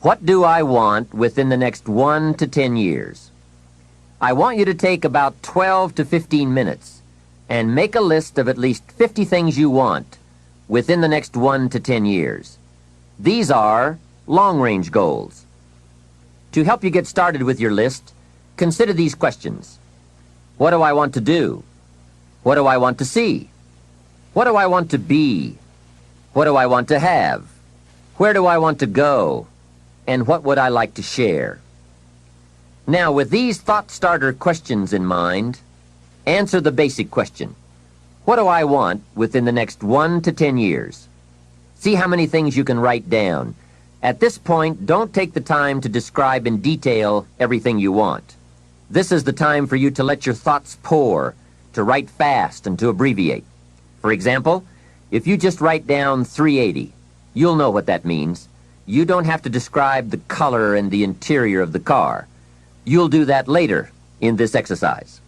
what do I want within the next 1 to 10 years? I want you to take about 12 to 15 minutes and make a list of at least 50 things you want within the next 1 to 10 years. These are long-range goals. To help you get started with your list, consider these questions. What do I want to do? What do I want to see? What do I want to be? What do I want to have? Where do I want to go? And what would I like to share? Now, with these thought-starter questions in mind, answer the basic question. What do I want within the next 1 to 10 years? See how many things you can write down. At this point, don't take the time to describe in detail everything you want. This is the time for you to let your thoughts pour, to write fast and to abbreviate. For example, if you just write down 380, you'll know what that means. You don't have to describe the color and the interior of the car. You'll do that later in this exercise.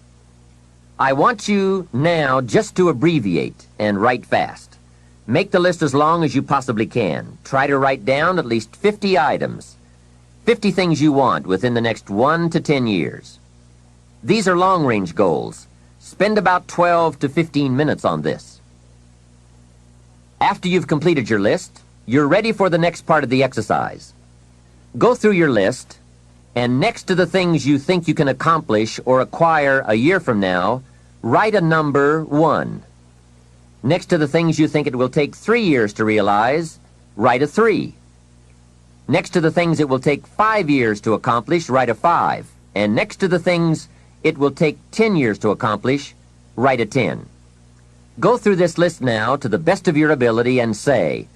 I want you now just to abbreviate and write fast. Make the list as long as you possibly can. Try to write down at least 50 items, 50 things you want within the next 1 to 10 years. These are long-range goals. Spend about 12 to 15 minutes on this. After you've completed your list, you're ready for the next part of the exercise. Go through your list, and next to the things you think you can accomplish or acquire a year from now, write a number 1. Next to the things you think it will take 3 years to realize, write a 3. Next to the things it will take 5 years to accomplish, write a 5. And next to the things it will take 10 years to accomplish, write a 10. Go through this list now to the best of your ability and say,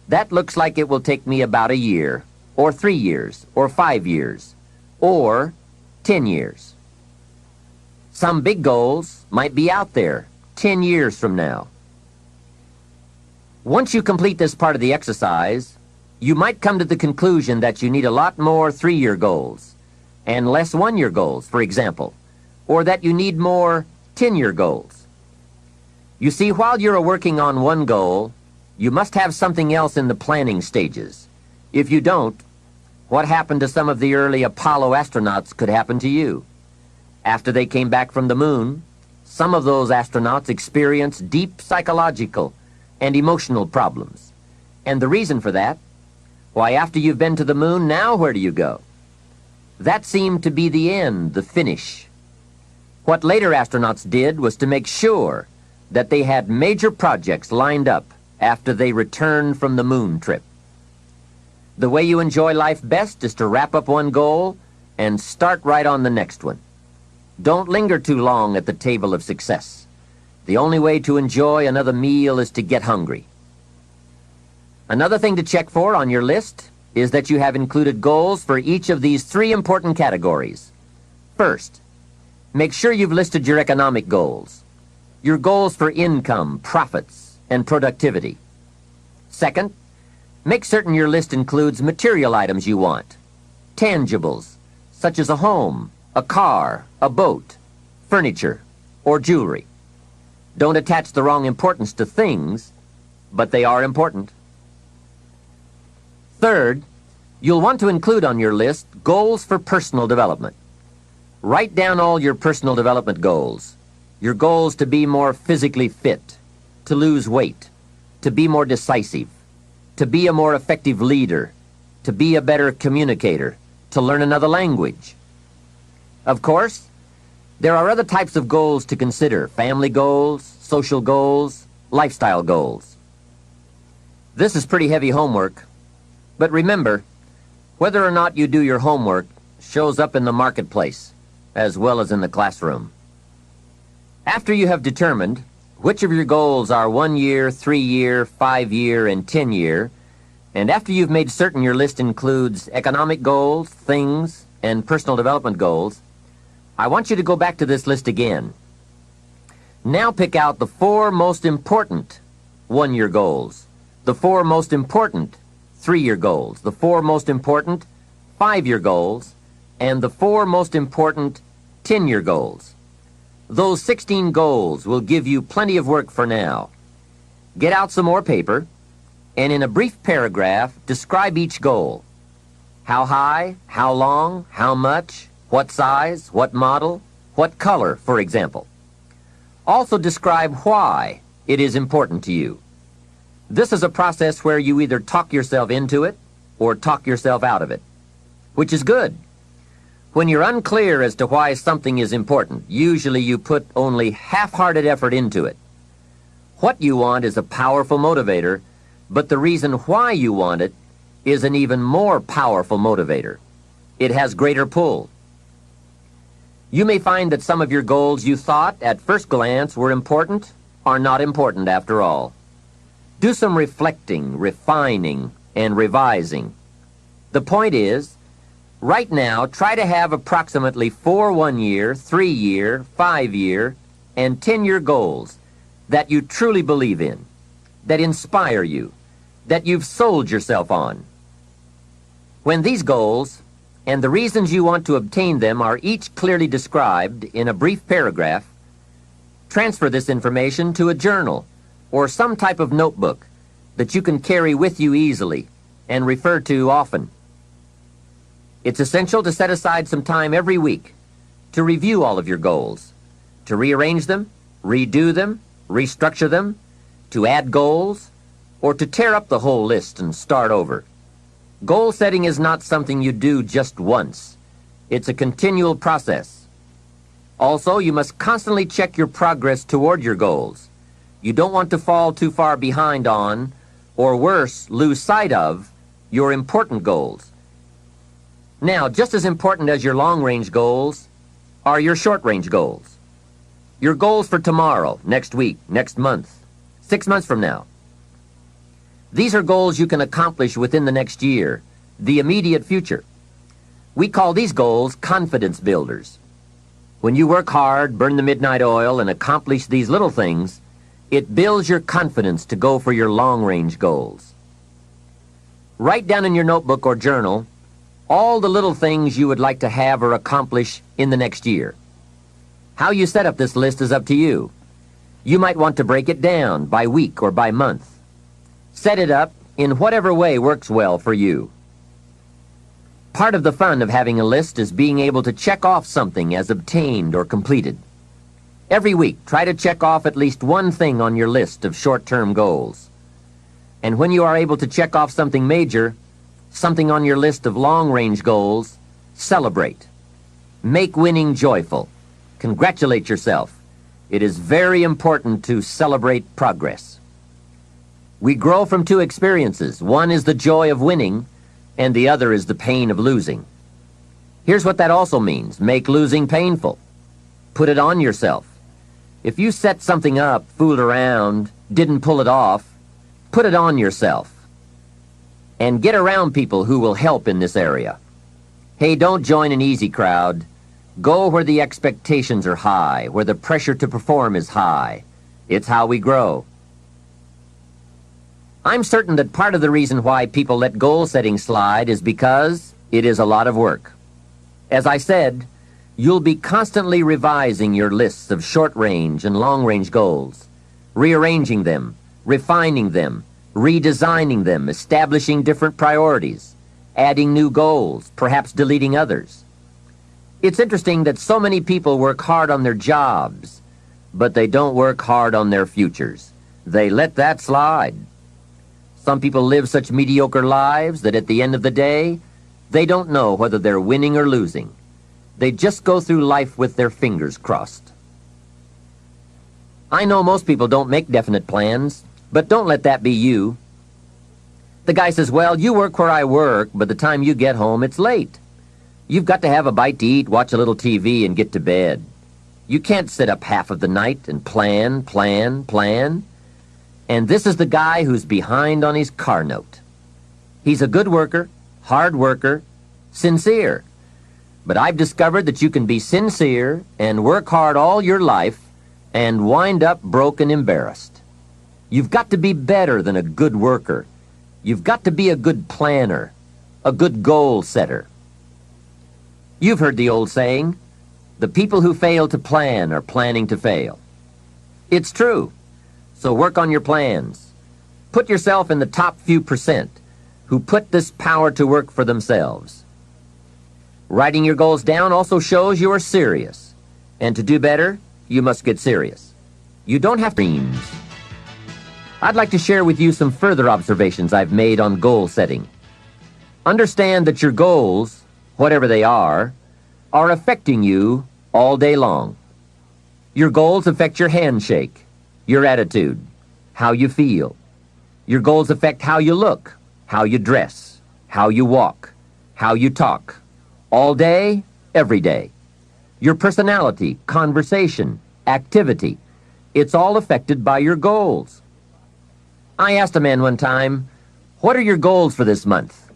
that looks like it will take me about a year, or 3 years, or 5 years, or 10 years. Some big goals might be out there 10 years from now. Once you complete this part of the exercise, you might come to the conclusion that you need a lot more 3-year goals and less 1-year goals, for example, or that you need more 10-year goals. You see, while you're working on one goal, you must have something else in the planning stages. If you don't, what happened to some of the early Apollo astronauts could happen to you. After they came back from the moon, some of those astronauts experienced deep psychological and emotional problems. And the reason for that? Why, after you've been to the moon, now where do you go? That seemed to be the end, the finish. What later astronauts did was to make sure that they had major projects lined up after they returned from the moon trip. The way you enjoy life best is to wrap up one goal and start right on the next one. Don't linger too long at the table of success. The only way to enjoy another meal is to get hungry. Another thing to check for on your list is that you have included goals for each of these 3 important categories. First, make sure you've listed your economic goals. Your goals for income, profits, and productivity. Second, make certain your list includes material items you want. Tangibles, such as a home, a car, a boat, furniture, or jewelry. Don't attach the wrong importance to things, but they are important. Third, you'll want to include on your list goals for personal development. Write down all your personal development goals. Your goals to be more physically fit, to lose weight, to be more decisive, to be a more effective leader, to be a better communicator, to learn another language. Of course, there are other types of goals to consider: family goals, social goals, lifestyle goals. This is pretty heavy homework, but remember, whether or not you do your homework shows up in the marketplace as well as in the classroom. After you have determined which of your goals are 1 year, 3 year, 5 year, and 10 year, and after you've made certain your list includes economic goals, things, and personal development goals, I want you to go back to this list again. Now pick out the 4 most important 1-year goals, the 4 most important 3-year goals, the 4 most important 5-year goals, and the 4 most important 10-year goals. Those 16 goals will give you plenty of work for now. Get out some more paper, and in a brief paragraph, describe each goal. How high, how long, how much, what size, what model, what color, for example. Also describe why it is important to you. This is a process where you either talk yourself into it or talk yourself out of it, which is good. When you're unclear as to why something is important, usually you put only half-hearted effort into it. What you want is a powerful motivator, but the reason why you want it is an even more powerful motivator. It has greater pull. You may find that some of your goals you thought at first glance were important are not important after all. Do some reflecting, refining, and revising. The point is, right now, try to have approximately 4 one-year, 3-year, 5-year, and 10-year goals that you truly believe in, that inspire you, that you've sold yourself on. When these goals and the reasons you want to obtain them are each clearly described in a brief paragraph, transfer this information to a journal or some type of notebook that you can carry with you easily and refer to often. It's essential to set aside some time every week to review all of your goals, to rearrange them, redo them, restructure them, to add goals, or to tear up the whole list and start over. Goal setting is not something you do just once. It's a continual process. Also, you must constantly check your progress toward your goals. You don't want to fall too far behind on, or worse, lose sight of, your important goals. Now, just as important as your long-range goals are your short-range goals. Your goals for tomorrow, next week, next month, 6 months from now. These are goals you can accomplish within the next year, the immediate future. We call these goals confidence builders. When you work hard, burn the midnight oil, and accomplish these little things, it builds your confidence to go for your long-range goals. Write down in your notebook or journal all the little things you would like to have or accomplish in the next year. How you set up this list is up to you. You might want to break it down by week or by month. Set it up in whatever way works well for you. Part of the fun of having a list is being able to check off something as obtained or completed. Every week, try to check off at least one thing on your list of short-term goals. And when you are able to check off something major, something on your list of long-range goals, celebrate. Make winning joyful. Congratulate yourself. It is very important to celebrate progress. We grow from two experiences. One is the joy of winning, and the other is the pain of losing. Here's what that also means. Make losing painful. Put it on yourself. If you set something up, fooled around, didn't pull it off, put it on yourself. And get around people who will help in this area. Hey, don't join an easy crowd. Go where the expectations are high, where the pressure to perform is high. It's how we grow. I'm certain that part of the reason why people let goal setting slide is because it is a lot of work. As I said, you'll be constantly revising your lists of short-range and long-range goals, rearranging them, refining them, redesigning them, establishing different priorities, adding new goals, perhaps deleting others. It's interesting that so many people work hard on their jobs, but they don't work hard on their futures. They let that slide. Some people live such mediocre lives that at the end of the day, they don't know whether they're winning or losing. They just go through life with their fingers crossed. I know most people don't make definite plans, but don't let that be you. The guy says, well, you work where I work, but the time you get home, it's late. You've got to have a bite to eat, watch a little TV, and get to bed. You can't sit up half of the night and plan. And this is the guy who's behind on his car note. He's a good worker, hard worker, sincere. But I've discovered that you can be sincere and work hard all your life and wind up broke and embarrassed. You've got to be better than a good worker. You've got to be a good planner, a good goal setter. You've heard the old saying, the people who fail to plan are planning to fail. It's true. So work on your plans. Put yourself in the top few percent who put this power to work for themselves. Writing your goals down also shows you are serious. And to do better, you must get serious. You don't have dreams. I'd like to share with you some further observations I've made on goal setting. Understand that your goals, whatever they are affecting you all day long. Your goals affect your handshake, your attitude, how you feel. Your goals affect how you look, how you dress, how you walk, how you talk, all day, every day. Your personality, conversation, activity, it's all affected by your goals. I asked a man one time, "What are your goals for this month?"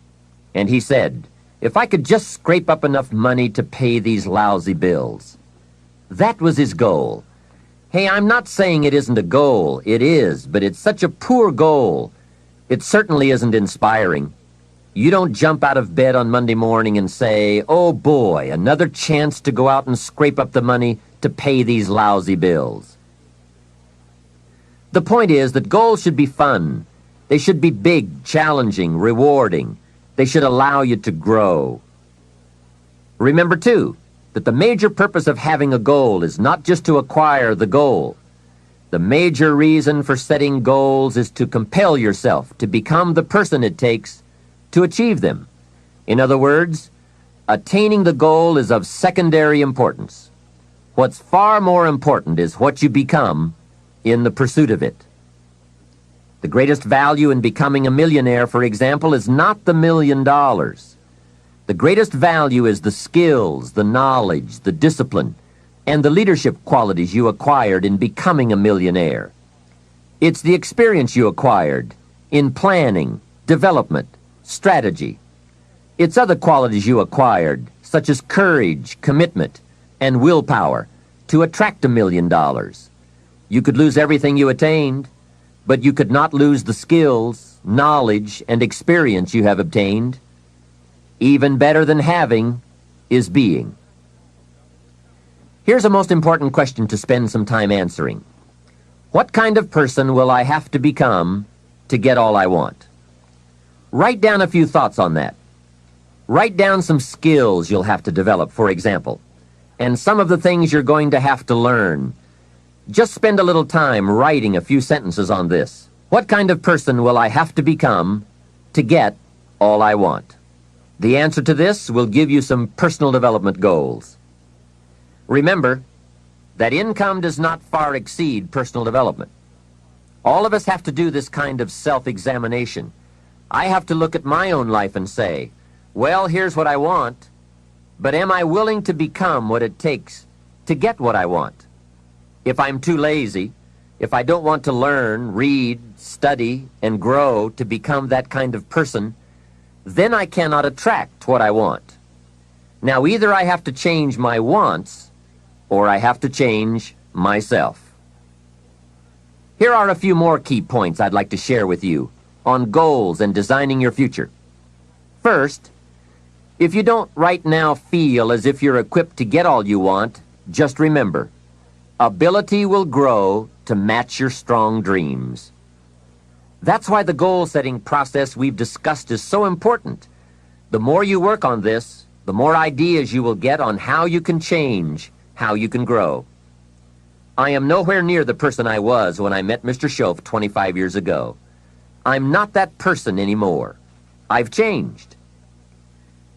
And he said, "If I could just scrape up enough money to pay these lousy bills." That was his goal. Hey, I'm not saying it isn't a goal. It is, but it's such a poor goal. It certainly isn't inspiring. You don't jump out of bed on Monday morning and say, "Oh boy, another chance to go out and scrape up the money to pay these lousy bills." The point is that goals should be fun. They should be big, challenging, rewarding. They should allow you to grow. Remember, too, that the major purpose of having a goal is not just to acquire the goal. The major reason for setting goals is to compel yourself to become the person it takes to achieve them. In other words, attaining the goal is of secondary importance. What's far more important is what you become in the pursuit of it. The greatest value in becoming a millionaire, for example, is not the $1 million. The greatest value is the skills, the knowledge, the discipline, and the leadership qualities you acquired in becoming a millionaire. It's the experience you acquired in planning, development, strategy. It's other qualities you acquired, such as courage, commitment, and willpower, to attract $1 million. You could lose everything you attained, but you could not lose the skills, knowledge, and experience you have obtained. Even better than having is being. Here's a most important question to spend some time answering. What kind of person will I have to become to get all I want? Write down a few thoughts on that. Write down some skills you'll have to develop, for example, and some of the things you're going to have to learn. Just spend a little time writing a few sentences on this. What kind of person will I have to become to get all I want? The answer to this will give you some personal development goals. Remember that income does not far exceed personal development. All of us have to do this kind of self-examination. I have to look at my own life and say, well, here's what I want, but am I willing to become what it takes to get what I want? If I'm too lazy, if I don't want to learn, read, study, and grow to become that kind of person, then I cannot attract what I want. Now, either I have to change my wants, or I have to change myself. Here are a few more key points I'd like to share with you on goals and designing your future. First, if you don't right now feel as if you're equipped to get all you want, just remember, ability will grow to match your strong dreams. That's why the goal-setting process we've discussed is so important. The more you work on this, the more ideas you will get on how you can change, how you can grow. I am nowhere near the person I was when I met Mr. Schoaf 25 years ago. I'm not that person anymore. I've changed.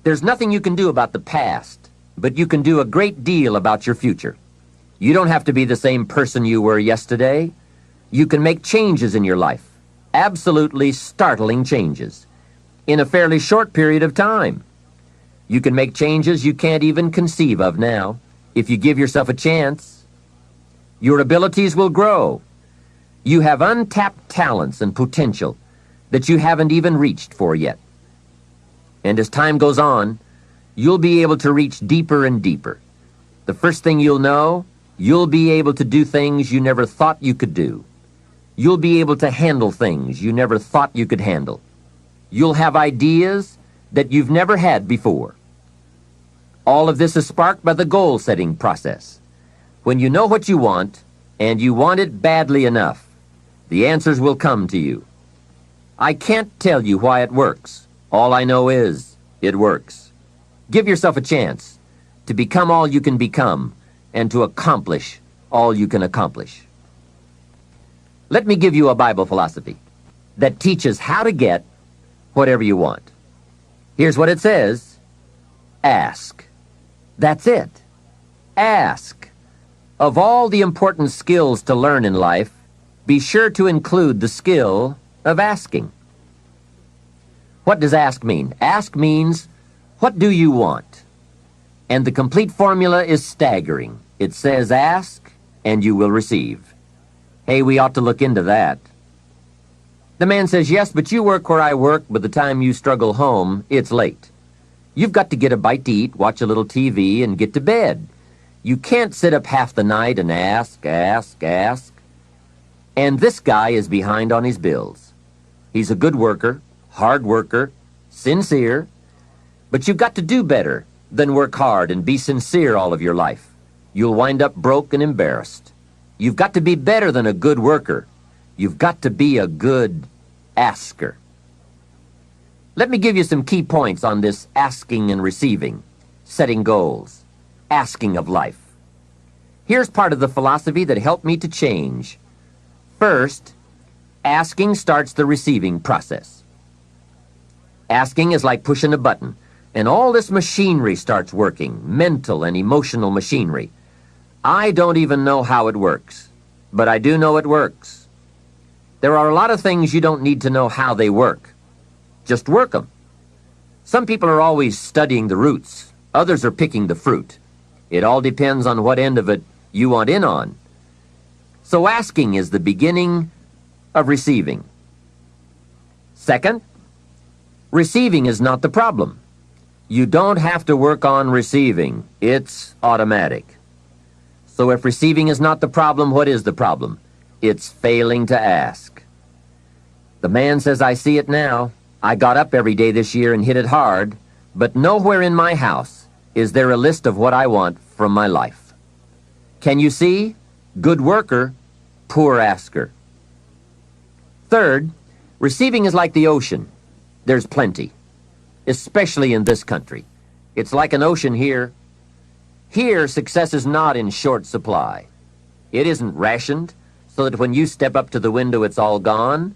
There's nothing you can do about the past, but you can do a great deal about your future. You don't have to be the same person you were yesterday. You can make changes in your life, absolutely startling changes, in a fairly short period of time. You can make changes you can't even conceive of now, if you give yourself a chance. Your abilities will grow. You have untapped talents and potential that you haven't even reached for yet. And as time goes on, you'll be able to reach deeper and deeper. The first thing you'll know, you'll be able to do things you never thought you could do. You'll be able to handle things you never thought you could handle. You'll have ideas that you've never had before. All of this is sparked by the goal-setting process. When you know what you want, and you want it badly enough, the answers will come to you. I can't tell you why it works. All I know is it works. Give yourself a chance to become all you can become and to accomplish all you can accomplish. Let me give you a Bible philosophy that teaches how to get whatever you want. Here's what it says. Ask. That's it. Ask. Of all the important skills to learn in life, be sure to include the skill of asking. What does ask mean? Ask means, what do you want? And the complete formula is staggering. It says ask, and you will receive. Hey, we ought to look into that. The man says, yes, but you work where I work. By the time you struggle home, it's late. You've got to get a bite to eat, watch a little TV, and get to bed. You can't sit up half the night and ask. And this guy is behind on his bills. He's a good worker, hard worker, sincere, but you've got to do better than work hard and be sincere all of your life. You'll wind up broke and embarrassed. You've got to be better than a good worker. You've got to be a good asker. Let me give you some key points on this asking and receiving, setting goals, asking of life. Here's part of the philosophy that helped me to change. First, asking starts the receiving process. Asking is like pushing a button, and all this machinery starts working, mental and emotional machinery. I don't even know how it works, but I do know it works. There are a lot of things you don't need to know how they work. Just work them. Some people are always studying the roots. Others are picking the fruit. It all depends on what end of it you want in on. So asking is the beginning of receiving. Second, receiving is not the problem. You don't have to work on receiving. It's automatic. So if receiving is not the problem, what is the problem? It's failing to ask. The man says, I see it now. I got up every day this year and hit it hard, but nowhere in my house is there a list of what I want from my life. Can you see? Good worker, poor asker. Third, receiving is like the ocean. There's plenty, especially in this country. It's like an ocean here. Here, success is not in short supply. It isn't rationed so that when you step up to the window, it's all gone.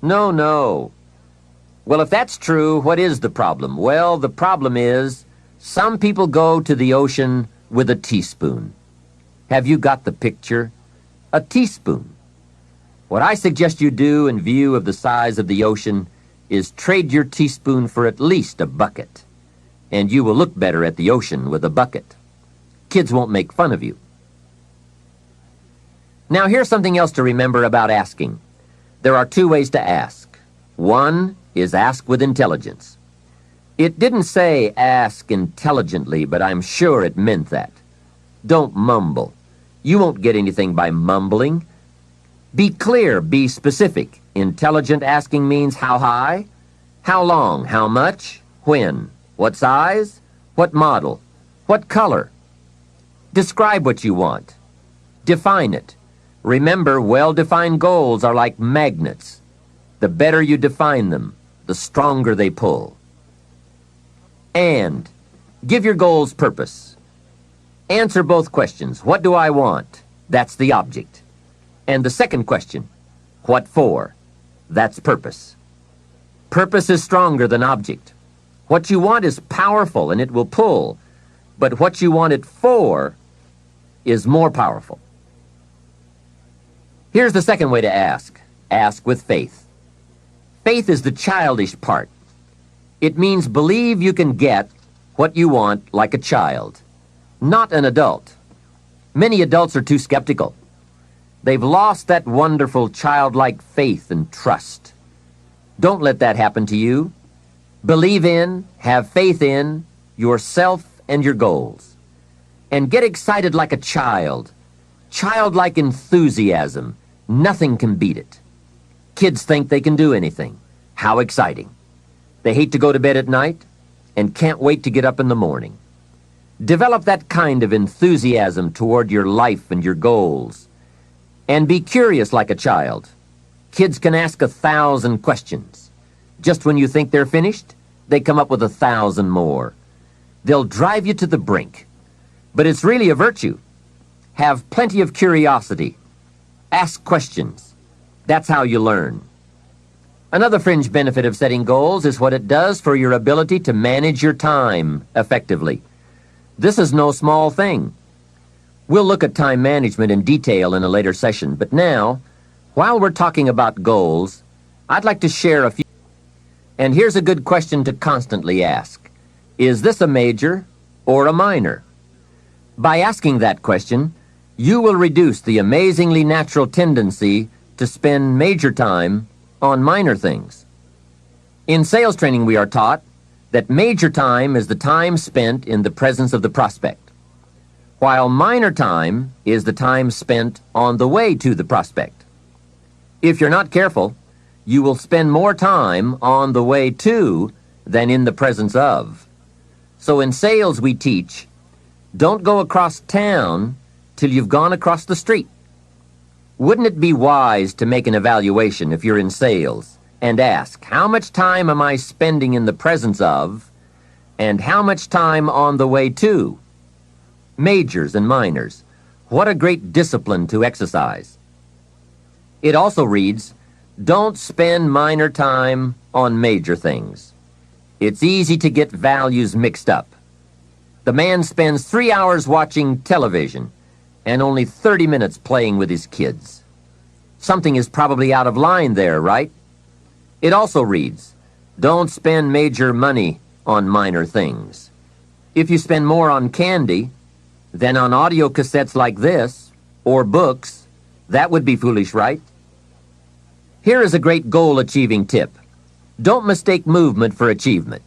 No. Well, if that's true, what is the problem? Well, the problem is some people go to the ocean with a teaspoon. Have you got the picture? A teaspoon. What I suggest you do in view of the size of the ocean is trade your teaspoon for at least a bucket, and you will look better at the ocean with a bucket. Kids won't make fun of you. Now, here's something else to remember about asking. There are two ways to ask. One is ask with intelligence. It didn't say ask intelligently, but I'm sure it meant that. Don't mumble. You won't get anything by mumbling. Be clear, be specific. Intelligent asking means how high, how long, how much, when, what size, what model, what color. Describe what you want. Define it. Remember, well-defined goals are like magnets. The better you define them, the stronger they pull. And give your goals purpose. Answer both questions. What do I want? That's the object. And the second question, what for? That's purpose. Purpose is stronger than object. What you want is powerful and it will pull, but what you want it for is more powerful. Here's the second way to ask. Ask with faith. Faith is the childish part. It means believe you can get what you want like a child, not an adult. Many adults are too skeptical. They've lost that wonderful childlike faith and trust. Don't let that happen to you. Believe in, have faith in yourself and your goals. And get excited like a child. Childlike enthusiasm. Nothing can beat it. Kids think they can do anything. How exciting. They hate to go to bed at night and can't wait to get up in the morning. Develop that kind of enthusiasm toward your life and your goals. And be curious like a child. Kids can ask 1,000 questions. Just when you think they're finished, they come up with 1,000 more. They'll drive you to the brink. But it's really a virtue. Have plenty of curiosity. Ask questions. That's how you learn. Another fringe benefit of setting goals is what it does for your ability to manage your time effectively. This is no small thing. We'll look at time management in detail in a later session, but now, while we're talking about goals, I'd like to share a few. And here's a good question to constantly ask. Is this a major or a minor? By asking that question, you will reduce the amazingly natural tendency to spend major time on minor things. In sales training, we are taught that major time is the time spent in the presence of the prospect, while minor time is the time spent on the way to the prospect. If you're not careful, you will spend more time on the way to than in the presence of. So in sales we teach, don't go across town till you've gone across the street. Wouldn't it be wise to make an evaluation if you're in sales and ask, how much time am I spending in the presence of, and how much time on the way to? Majors and minors. What a great discipline to exercise. It also reads, don't spend minor time on major things. It's easy to get values mixed up. The man spends 3 hours watching television and only 30 minutes playing with his kids. Something is probably out of line there, right? It also reads, don't spend major money on minor things. If you spend more on candy than on audio cassettes like this, or books, that would be foolish, right? Here is a great goal-achieving tip. Don't mistake movement for achievement.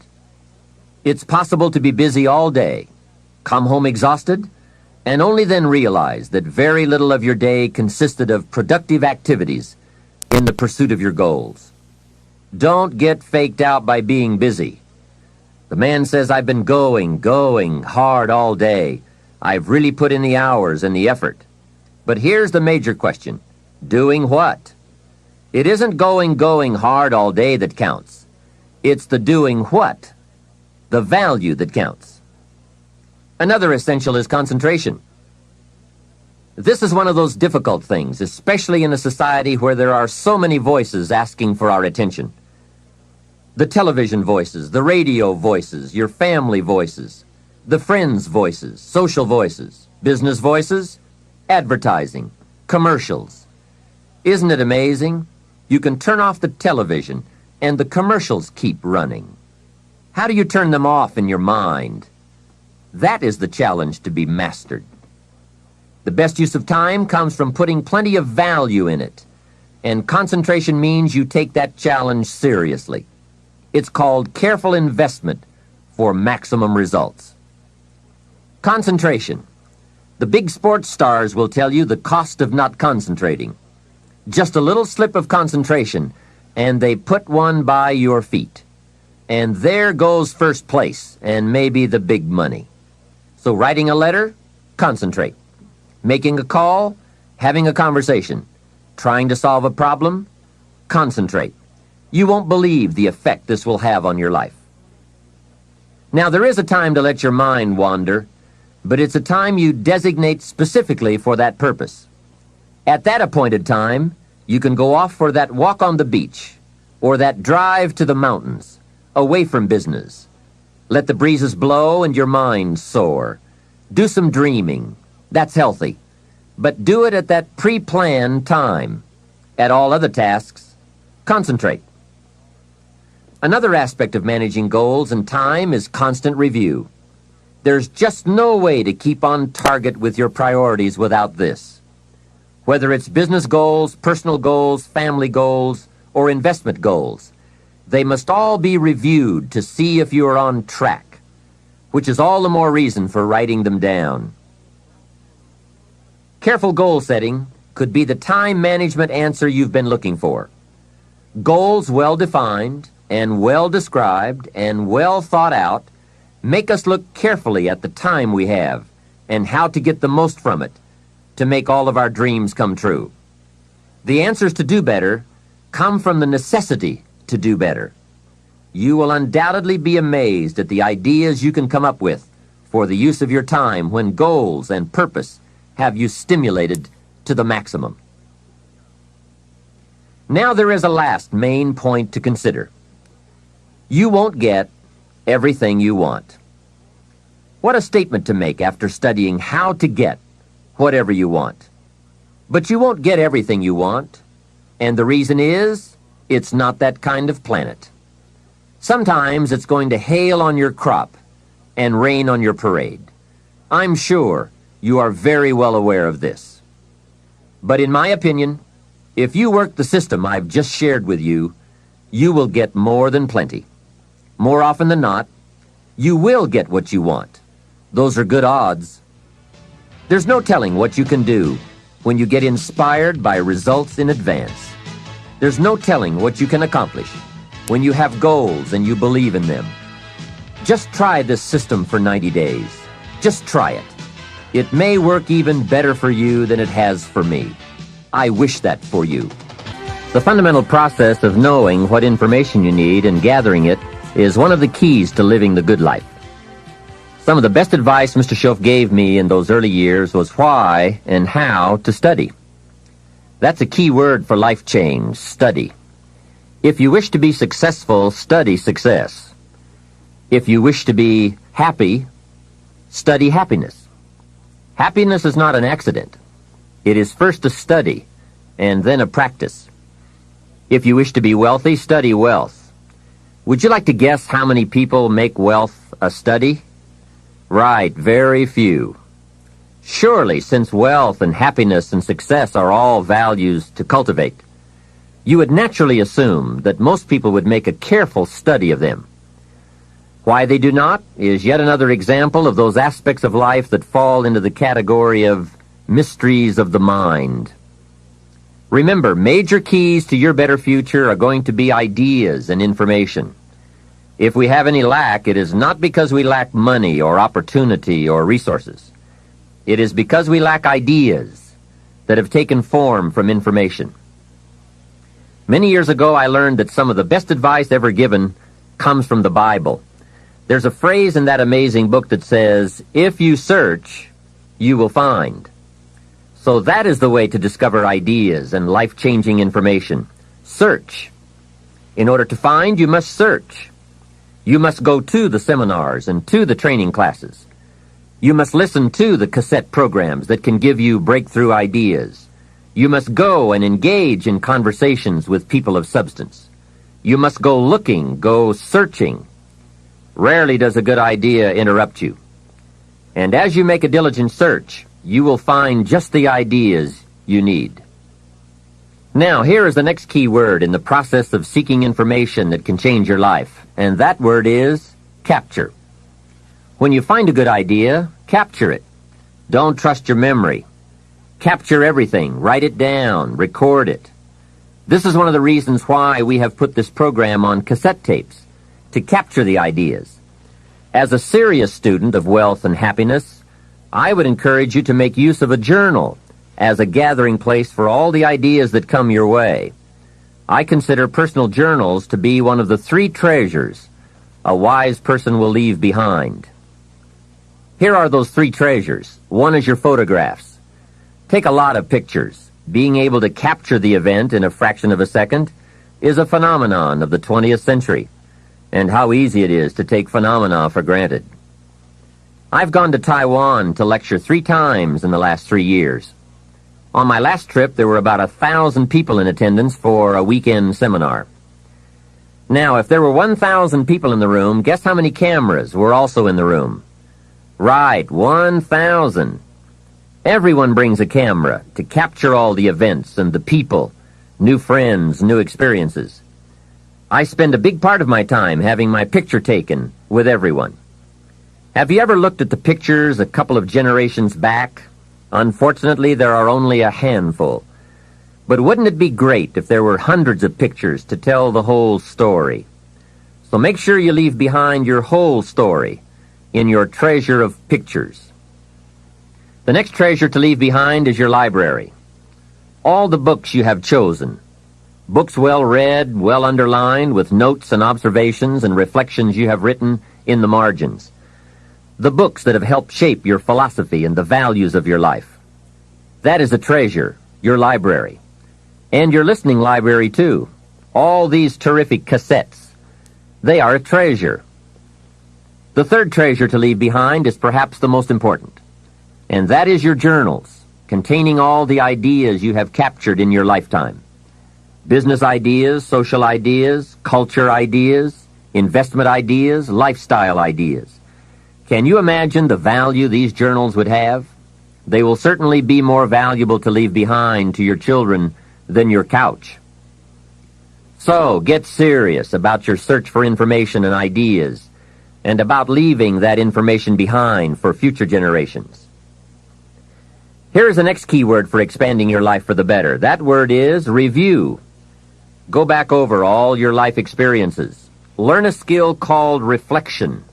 It's possible to be busy all day, come home exhausted, and only then realize that very little of your day consisted of productive activities in the pursuit of your goals. Don't get faked out by being busy. The man says, I've been going hard all day. I've really put in the hours and the effort. But here's the major question. Doing what? It isn't going hard all day that counts. It's the doing what, the value that counts. Another essential is concentration. This is one of those difficult things, especially in a society where there are so many voices asking for our attention. The television voices, the radio voices, your family voices, the friends' voices, social voices, business voices, advertising, commercials. Isn't it amazing? You can turn off the television and the commercials keep running. How do you turn them off in your mind? That is the challenge to be mastered. The best use of time comes from putting plenty of value in it, and concentration means you take that challenge seriously. It's called careful investment for maximum results. Concentration. The big sports stars will tell you the cost of not concentrating. Just a little slip of concentration, and they put one by your feet. And there goes first place, and maybe the big money. So writing a letter, concentrate. Making a call, having a conversation. Trying to solve a problem, concentrate. You won't believe the effect this will have on your life. Now, there is a time to let your mind wander, but it's a time you designate specifically for that purpose. At that appointed time, you can go off for that walk on the beach or that drive to the mountains, away from business. Let the breezes blow and your mind soar. Do some dreaming. That's healthy. But do it at that pre-planned time. At all other tasks, concentrate. Another aspect of managing goals and time is constant review. There's just no way to keep on target with your priorities without this. Whether it's business goals, personal goals, family goals, or investment goals, they must all be reviewed to see if you are on track, which is all the more reason for writing them down. Careful goal setting could be the time management answer you've been looking for. Goals well defined and well described and well thought out make us look carefully at the time we have and how to get the most from it to make all of our dreams come true. The answers to do better come from the necessity to do better. You will undoubtedly be amazed at the ideas you can come up with for the use of your time when goals and purpose have you stimulated to the maximum. Now there is a last main point to consider. You won't get everything you want. What a statement to make after studying how to get whatever you want. But you won't get everything you want, and the reason is, it's not that kind of planet. Sometimes it's going to hail on your crop and rain on your parade. I'm sure you are very well aware of this. But in my opinion, if you work the system I've just shared with you, you will get more than plenty. More often than not, you will get what you want. Those are good odds. There's no telling what you can do when you get inspired by results in advance. There's no telling what you can accomplish when you have goals and you believe in them. Just try this system for 90 days. Just try it. It may work even better for you than it has for me. I wish that for you. The fundamental process of knowing what information you need and gathering it is one of the keys to living the good life. Some of the best advice Mr. Schoaf gave me in those early years was why and how to study. That's a key word for life change, study. If you wish to be successful, study success. If you wish to be happy, study happiness. Happiness is not an accident. It is first a study and then a practice. If you wish to be wealthy, study wealth. Would you like to guess how many people make wealth a study? Right, very few. Surely, since wealth and happiness and success are all values to cultivate, you would naturally assume that most people would make a careful study of them. Why they do not is yet another example of those aspects of life that fall into the category of mysteries of the mind. Remember, major keys to your better future are going to be ideas and information. If we have any lack, it is not because we lack money or opportunity or resources. It is because we lack ideas that have taken form from information. Many years ago, I learned that some of the best advice ever given comes from the Bible. There's a phrase in that amazing book that says, "If you search, you will find." So that is the way to discover ideas and life-changing information. Search. In order to find, you must search. You must go to the seminars and to the training classes. You must listen to the cassette programs that can give you breakthrough ideas. You must go and engage in conversations with people of substance. You must go looking, go searching. Rarely does a good idea interrupt you. And as you make a diligent search, you will find just the ideas you need. Now, here is the next key word in the process of seeking information that can change your life, and that word is capture. When you find a good idea, capture it. Don't trust your memory. Capture everything. Write it down. Record it. This is one of the reasons why we have put this program on cassette tapes, to capture the ideas. As a serious student of wealth and happiness, I would encourage you to make use of a journal as a gathering place for all the ideas that come your way. I consider personal journals to be one of the 3 treasures a wise person will leave behind. Here are those 3 treasures. One is your photographs. Take a lot of pictures. Being able to capture the event in a fraction of a second is a phenomenon of the 20th century, and how easy it is to take phenomena for granted. I've gone to Taiwan to lecture 3 times in the last 3 years. On my last trip, there were about 1,000 people in attendance for a weekend seminar. Now, if there were 1,000 people in the room, guess how many cameras were also in the room? Right, 1,000. Everyone brings a camera to capture all the events and the people, new friends, new experiences. I spend a big part of my time having my picture taken with everyone. Have you ever looked at the pictures a couple of generations back? Unfortunately, there are only a handful. But wouldn't it be great if there were hundreds of pictures to tell the whole story? So make sure you leave behind your whole story in your treasure of pictures. The next treasure to leave behind is your library. All the books you have chosen, Books well read, well underlined, with notes and observations and reflections you have written in the margins. The books that have helped shape your philosophy and the values of your life. That is a treasure, your library. And your listening library, too. All these terrific cassettes. They are a treasure. The third treasure to leave behind is perhaps the most important. And that is your journals, containing all the ideas you have captured in your lifetime. Business ideas, social ideas, culture ideas, investment ideas, lifestyle ideas. Can you imagine the value these journals would have? They will certainly be more valuable to leave behind to your children than your couch. So, get serious about your search for information and ideas, and about leaving that information behind for future generations. Here is the next key word for expanding your life for the better. That word is review. Go back over all your life experiences. Learn a skill called reflection,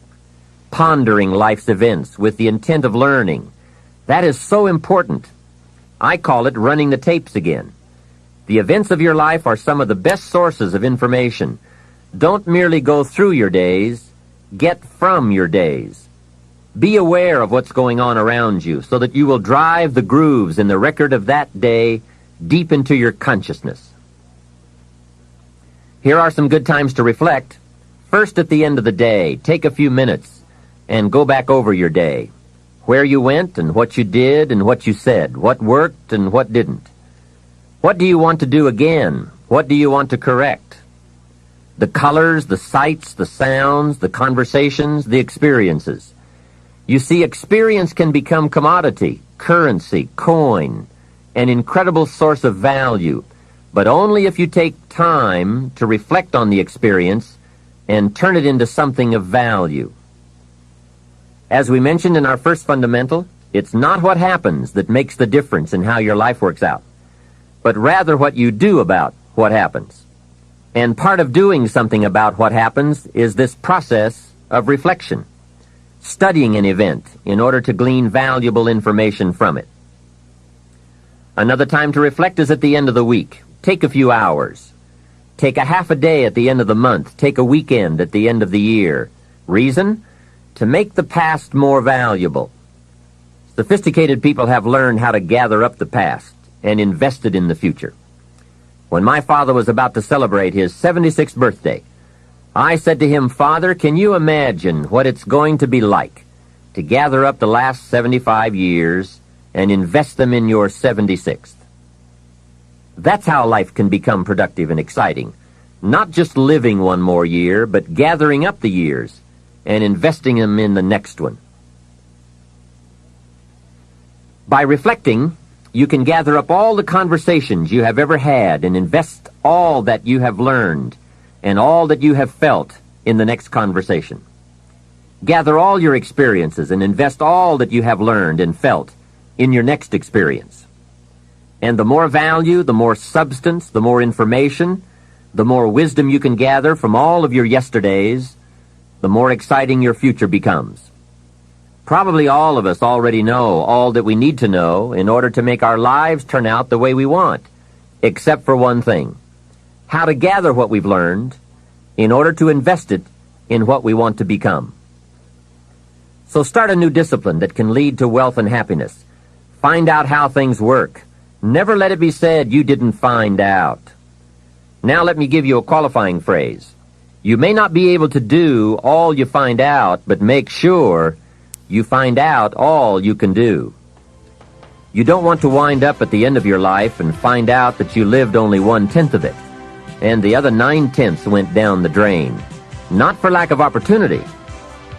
pondering life's events with the intent of learning. That is so important. I call it running the tapes again. The events of your life are some of the best sources of information. Don't merely go through your days, get from your days. Be aware of what's going on around you so that you will drive the grooves in the record of that day deep into your consciousness. Here are some good times to reflect. First, at the end of the day, take a few minutes and go back over your day. Where you went and what you did and what you said, what worked and what didn't. What do you want to do again? What do you want to correct? The colors, the sights, the sounds, the conversations, the experiences. You see, experience can become commodity, currency, coin, an incredible source of value, but only if you take time to reflect on the experience and turn it into something of value. As we mentioned in our first fundamental, it's not what happens that makes the difference in how your life works out, but rather what you do about what happens. And part of doing something about what happens is this process of reflection, studying an event in order to glean valuable information from it. Another time to reflect is at the end of the week. Take a few hours. Take a half a day at the end of the month. Take a weekend at the end of the year. Reason? To make the past more valuable. Sophisticated people have learned how to gather up the past and invest it in the future. When my father was about to celebrate his 76th birthday, I said to him, "Father, can you imagine what it's going to be like to gather up the last 75 years and invest them in your 76th? That's how life can become productive and exciting. Not just living one more year, but gathering up the years and investing them in the next one." By reflecting, you can gather up all the conversations you have ever had and invest all that you have learned and all that you have felt in the next conversation. Gather all your experiences and invest all that you have learned and felt in your next experience. And the more value, the more substance, the more information, the more wisdom you can gather from all of your yesterdays, the more exciting your future becomes. Probably all of us already know all that we need to know in order to make our lives turn out the way we want, except for one thing: how to gather what we've learned in order to invest it in what we want to become. So start a new discipline that can lead to wealth and happiness. Find out how things work. Never let it be said you didn't find out. Now let me give you a qualifying phrase. You may not be able to do all you find out, but make sure you find out all you can do. You don't want to wind up at the end of your life and find out that you lived only 1/10 of it, and the other 9/10 went down the drain. Not for lack of opportunity,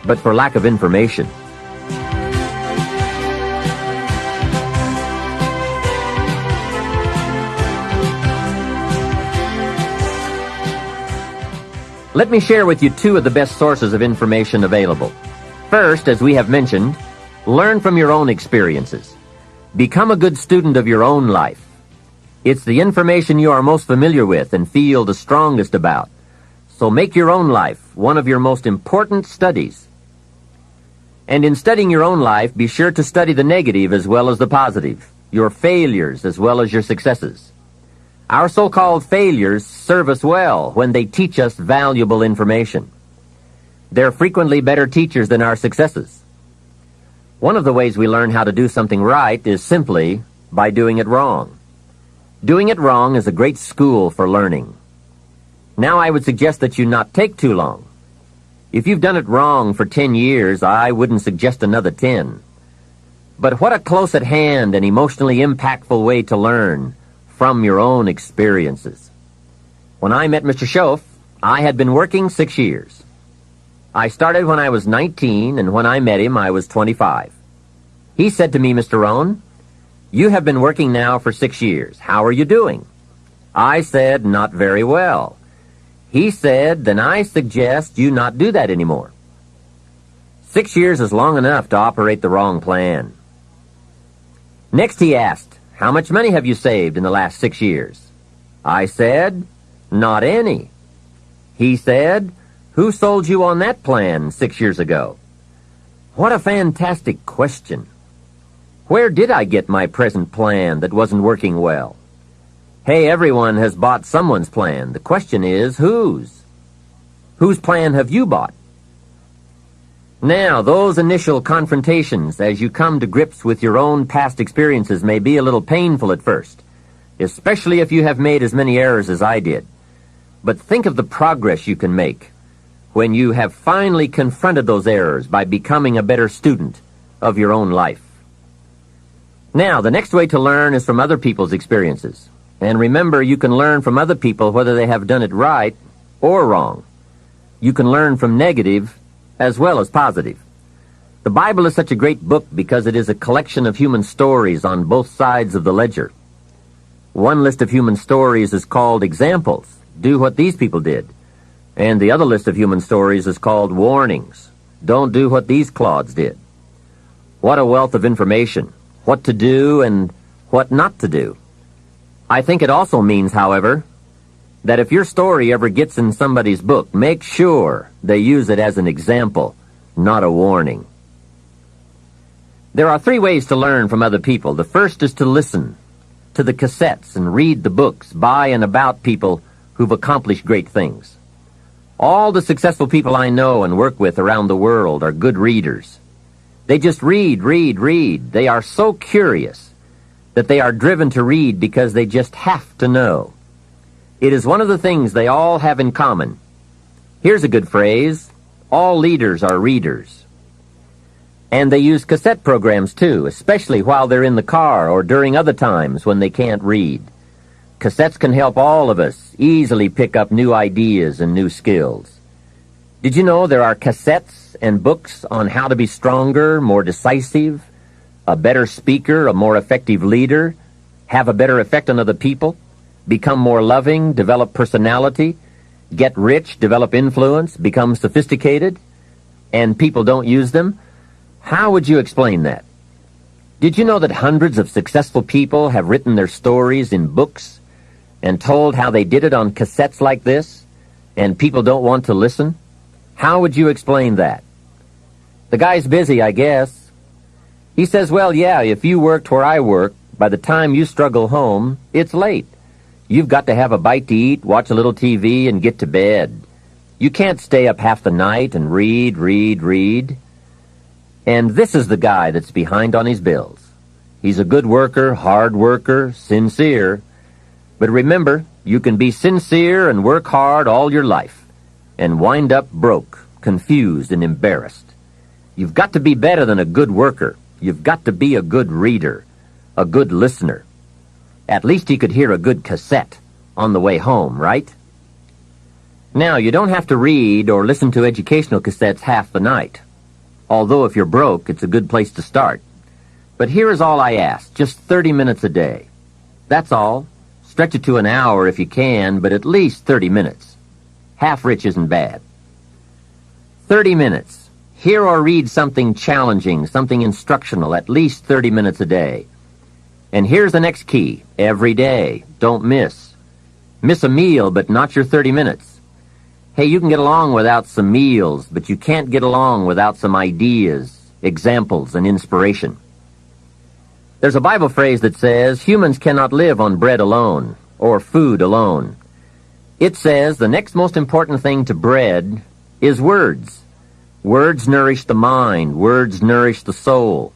but for lack of information. Let me share with you two of the best sources of information available. First, as we have mentioned, learn from your own experiences. Become a good student of your own life. It's the information you are most familiar with and feel the strongest about. So make your own life one of your most important studies. And in studying your own life, be sure to study the negative as well as the positive, your failures as well as your successes. Our so-called failures serve us well when they teach us valuable information. They're frequently better teachers than our successes. One of the ways we learn how to do something right is simply by doing it wrong. Doing it wrong is a great school for learning. Now I would suggest that you not take too long. If you've done it wrong for 10 years, I wouldn't suggest another 10. But what a close at hand and emotionally impactful way to learn from your own experiences. When I met Mr. Schoaf, I had been working 6 years. I started when I was 19, and when I met him, I was 25. He said to me, "Mr. Rohn, you have been working now for 6 years. How are you doing?" I said, "Not very well." He said, "Then I suggest you not do that anymore." 6 years is long enough to operate the wrong plan. Next he asked, "How much money have you saved in the last 6 years?" I said, "Not any." He said, "Who sold you on that plan 6 years ago?" What a fantastic question. Where did I get my present plan that wasn't working well? Hey, everyone has bought someone's plan. The question is, whose? Whose plan have you bought? Now, those initial confrontations as you come to grips with your own past experiences may be a little painful at first, especially if you have made as many errors as I did. But think of the progress you can make when you have finally confronted those errors by becoming a better student of your own life. Now, the next way to learn is from other people's experiences. And remember, you can learn from other people whether they have done it right or wrong. You can learn from negative as well as positive. The Bible is such a great book because it is a collection of human stories on both sides of the ledger. One list of human stories is called examples. Do what these people did. And the other list of human stories is called warnings. Don't do what these clods did. What a wealth of information. What to do and what not to do. I think it also means, however, that if your story ever gets in somebody's book, make sure they use it as an example, not a warning. There are 3 ways to learn from other people. The first is to listen to the cassettes and read the books by and about people who've accomplished great things. All the successful people I know and work with around the world are good readers. They just read. They are so curious that they are driven to read because they just have to know. It is one of the things they all have in common. Here's a good phrase: all leaders are readers. And they use cassette programs too, especially while they're in the car or during other times when they can't read. Cassettes can help all of us easily pick up new ideas and new skills. Did you know there are cassettes and books on how to be stronger, more decisive, a better speaker, a more effective leader, have a better effect on other people, become more loving, develop personality, get rich, develop influence, become sophisticated, and people don't use them? How would you explain that? Did you know that hundreds of successful people have written their stories in books and told how they did it on cassettes like this, and people don't want to listen? How would you explain that? The guy's busy, I guess. He says, well, yeah, if you worked where I work, by the time you struggle home, it's late. You've got to have a bite to eat, watch a little TV, and get to bed. You can't stay up half the night and read. And this is the guy that's behind on his bills. He's a good worker, hard worker, sincere. But remember, you can be sincere and work hard all your life and wind up broke, confused, and embarrassed. You've got to be better than a good worker. You've got to be a good reader, a good listener. At least he could hear a good cassette on the way home, right? Now, you don't have to read or listen to educational cassettes half the night. Although if you're broke, it's a good place to start. But here is all I ask, just 30 minutes a day. That's all. Stretch it to an hour if you can, but at least 30 minutes. Half rich isn't bad. 30 minutes. Hear or read something challenging, something instructional, at least 30 minutes a day. And here's the next key. Every day. Don't miss. Miss a meal, but not your 30 minutes. Hey, you can get along without some meals, but you can't get along without some ideas, examples, and inspiration. There's a Bible phrase that says, humans cannot live on bread alone, or food alone. It says the next most important thing to bread is words. Words nourish the mind. Words nourish the soul.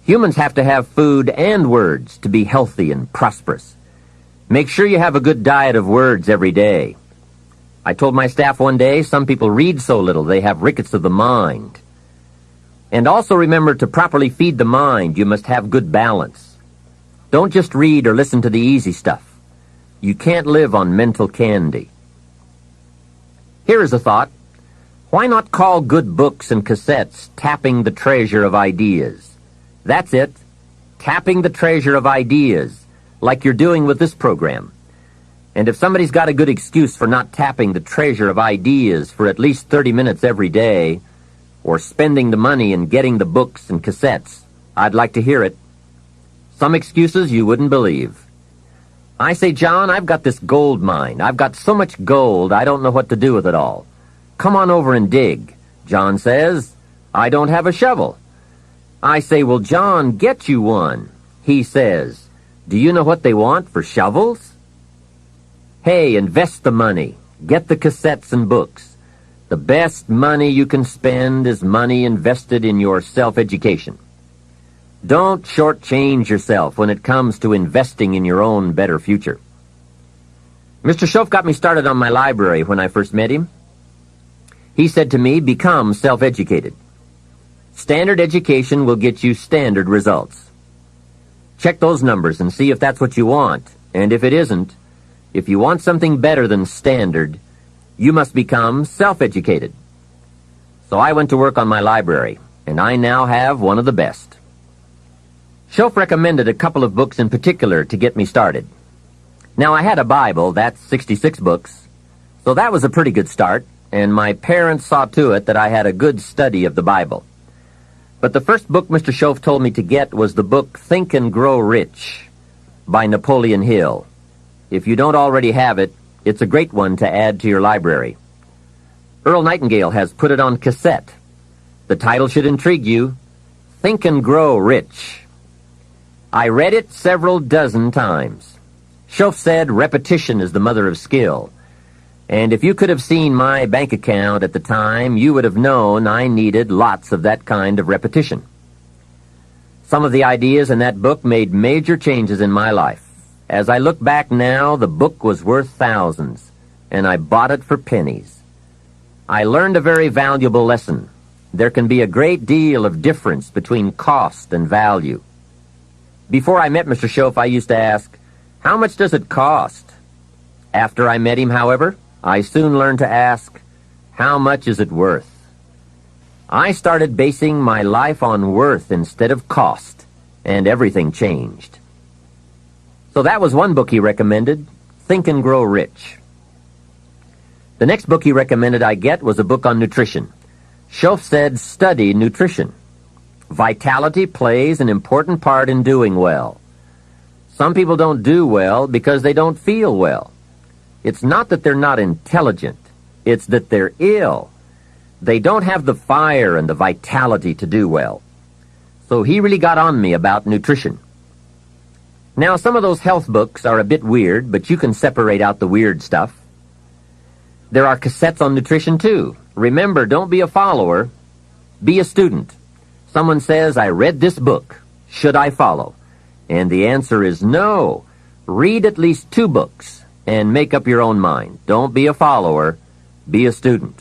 Humans have to have food and words to be healthy and prosperous. Make sure you have a good diet of words every day. I told my staff one day, some people read so little they have rickets of the mind. And also remember to properly feed the mind, you must have good balance. Don't just read or listen to the easy stuff. You can't live on mental candy. Here is a thought. Why not call good books and cassettes tapping the treasure of ideas? That's it. Tapping the treasure of ideas, like you're doing with this program. And if somebody's got a good excuse for not tapping the treasure of ideas for at least 30 minutes every day, or spending the money and getting the books and cassettes, I'd like to hear it. Some excuses you wouldn't believe. I say, John, I've got this gold mine. I've got so much gold, I don't know what to do with it all. Come on over and dig. John says, I don't have a shovel. I say, well, John, get you one. He says, do you know what they want for shovels? Hey, invest the money. Get the cassettes and books. The best money you can spend is money invested in your self-education. Don't shortchange yourself when it comes to investing in your own better future. Mr. Schoaf got me started on my library when I first met him. He said to me, become self-educated. Standard education will get you standard results. Check those numbers and see if that's what you want. And if it isn't, if you want something better than standard, you must become self-educated. So I went to work on my library, and I now have one of the best. Schoaf recommended a couple of books in particular to get me started. Now, I had a Bible, that's 66 books, so that was a pretty good start, and my parents saw to it that I had a good study of the Bible. But the first book Mr. Schoaf told me to get was the book Think and Grow Rich by Napoleon Hill. If you don't already have it, it's a great one to add to your library. Earl Nightingale has put it on cassette. The title should intrigue you, Think and Grow Rich. I read it several dozen times. Schoaf said repetition is the mother of skill. And if you could have seen my bank account at the time, you would have known I needed lots of that kind of repetition. Some of the ideas in that book made major changes in my life. As I look back now, the book was worth thousands, and I bought it for pennies. I learned a very valuable lesson. There can be a great deal of difference between cost and value. Before I met Mr. Schoaf, I used to ask, how much does it cost? After I met him, however, I soon learned to ask, how much is it worth? I started basing my life on worth instead of cost, and everything changed. So that was one book he recommended, Think and Grow Rich. The next book he recommended I get was a book on nutrition. Schoaf said, study nutrition. Vitality plays an important part in doing well. Some people don't do well because they don't feel well. It's not that they're not intelligent. It's that they're ill. They don't have the fire and the vitality to do well. So he really got on me about nutrition. Now, some of those health books are a bit weird, but you can separate out the weird stuff. There are cassettes on nutrition, too. Remember, don't be a follower. Be a student. Someone says, I read this book. Should I follow? And the answer is no. Read at least 2 books and make up your own mind. Don't be a follower. Be a student.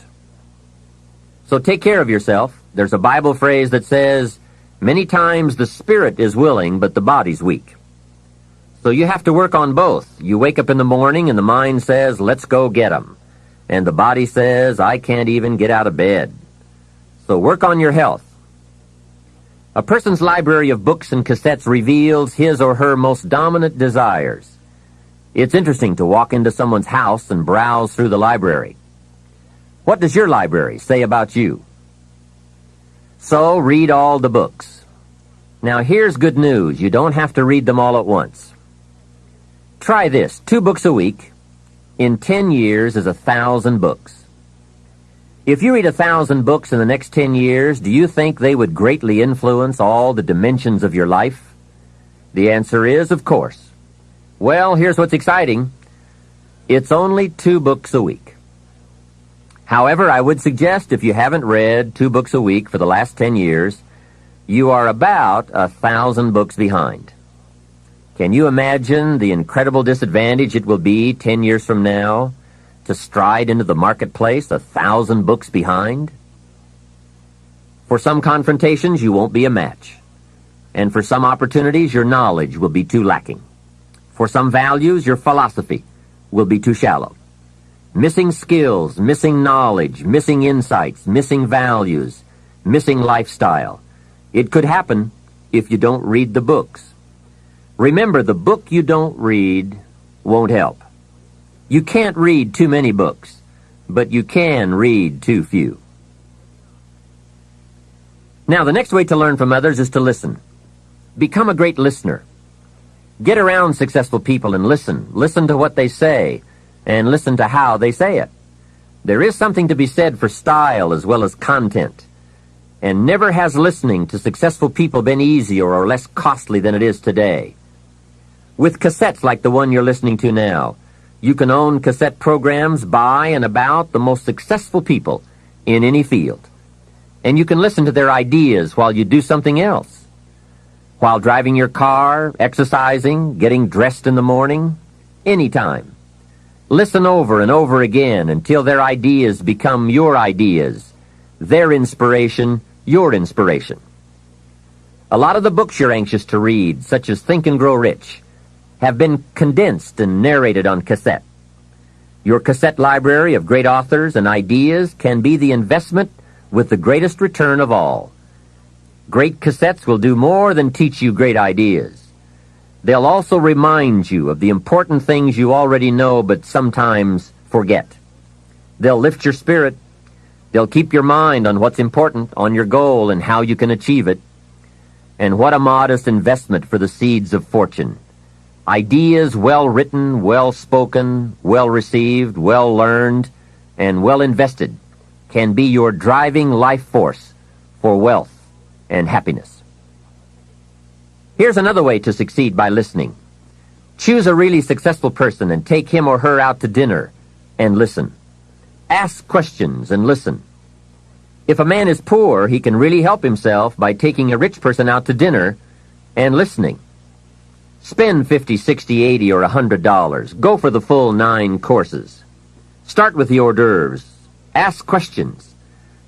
So take care of yourself. There's a Bible phrase that says, many times the spirit is willing, but the body's weak. So you have to work on both. You wake up in the morning and the mind says, let's go get 'em. And the body says, I can't even get out of bed. So work on your health. A person's library of books and cassettes reveals his or her most dominant desires. It's interesting to walk into someone's house and browse through the library. What does your library say about you? So read all the books. Now here's good news. You don't have to read them all at once. Try this, 2 books a week. In 10 years is 1,000 books. If you read 1,000 books in the next 10 years, do you think they would greatly influence all the dimensions of your life? The answer is, of course. Well, here's what's exciting. It's only 2 books a week. However, I would suggest if you haven't read 2 books a week for the last 10 years, you are about 1,000 books behind. Can you imagine the incredible disadvantage it will be 10 years from now to stride into the marketplace 1,000 books behind? For some confrontations, you won't be a match. And for some opportunities, your knowledge will be too lacking. For some values, your philosophy will be too shallow. Missing skills, missing knowledge, missing insights, missing values, missing lifestyle. It could happen if you don't read the books. Remember, the book you don't read won't help. You can't read too many books, but you can read too few. Now, the next way to learn from others is to listen. Become a great listener. Get around successful people and listen. Listen to what they say, and listen to how they say it. There is something to be said for style as well as content. And never has listening to successful people been easier or less costly than it is today. With cassettes like the one you're listening to now, you can own cassette programs by and about the most successful people in any field. And you can listen to their ideas while you do something else. While driving your car, exercising, getting dressed in the morning, anytime. Listen over and over again until their ideas become your ideas, their inspiration, your inspiration. A lot of the books you're anxious to read, such as Think and Grow Rich, have been condensed and narrated on cassette. Your cassette library of great authors and ideas can be the investment with the greatest return of all. Great cassettes will do more than teach you great ideas. They'll also remind you of the important things you already know but sometimes forget. They'll lift your spirit. They'll keep your mind on what's important, on your goal and how you can achieve it. And what a modest investment for the seeds of fortune. Ideas well written, well spoken, well received, well learned, and well invested can be your driving life force for wealth and happiness. Here's another way to succeed by listening. Choose a really successful person and take him or her out to dinner and listen. Ask questions and listen. If a man is poor, he can really help himself by taking a rich person out to dinner and listening. Spend $50, $60, $80, or $100. Go for the full 9 courses. Start with the hors d'oeuvres. Ask questions.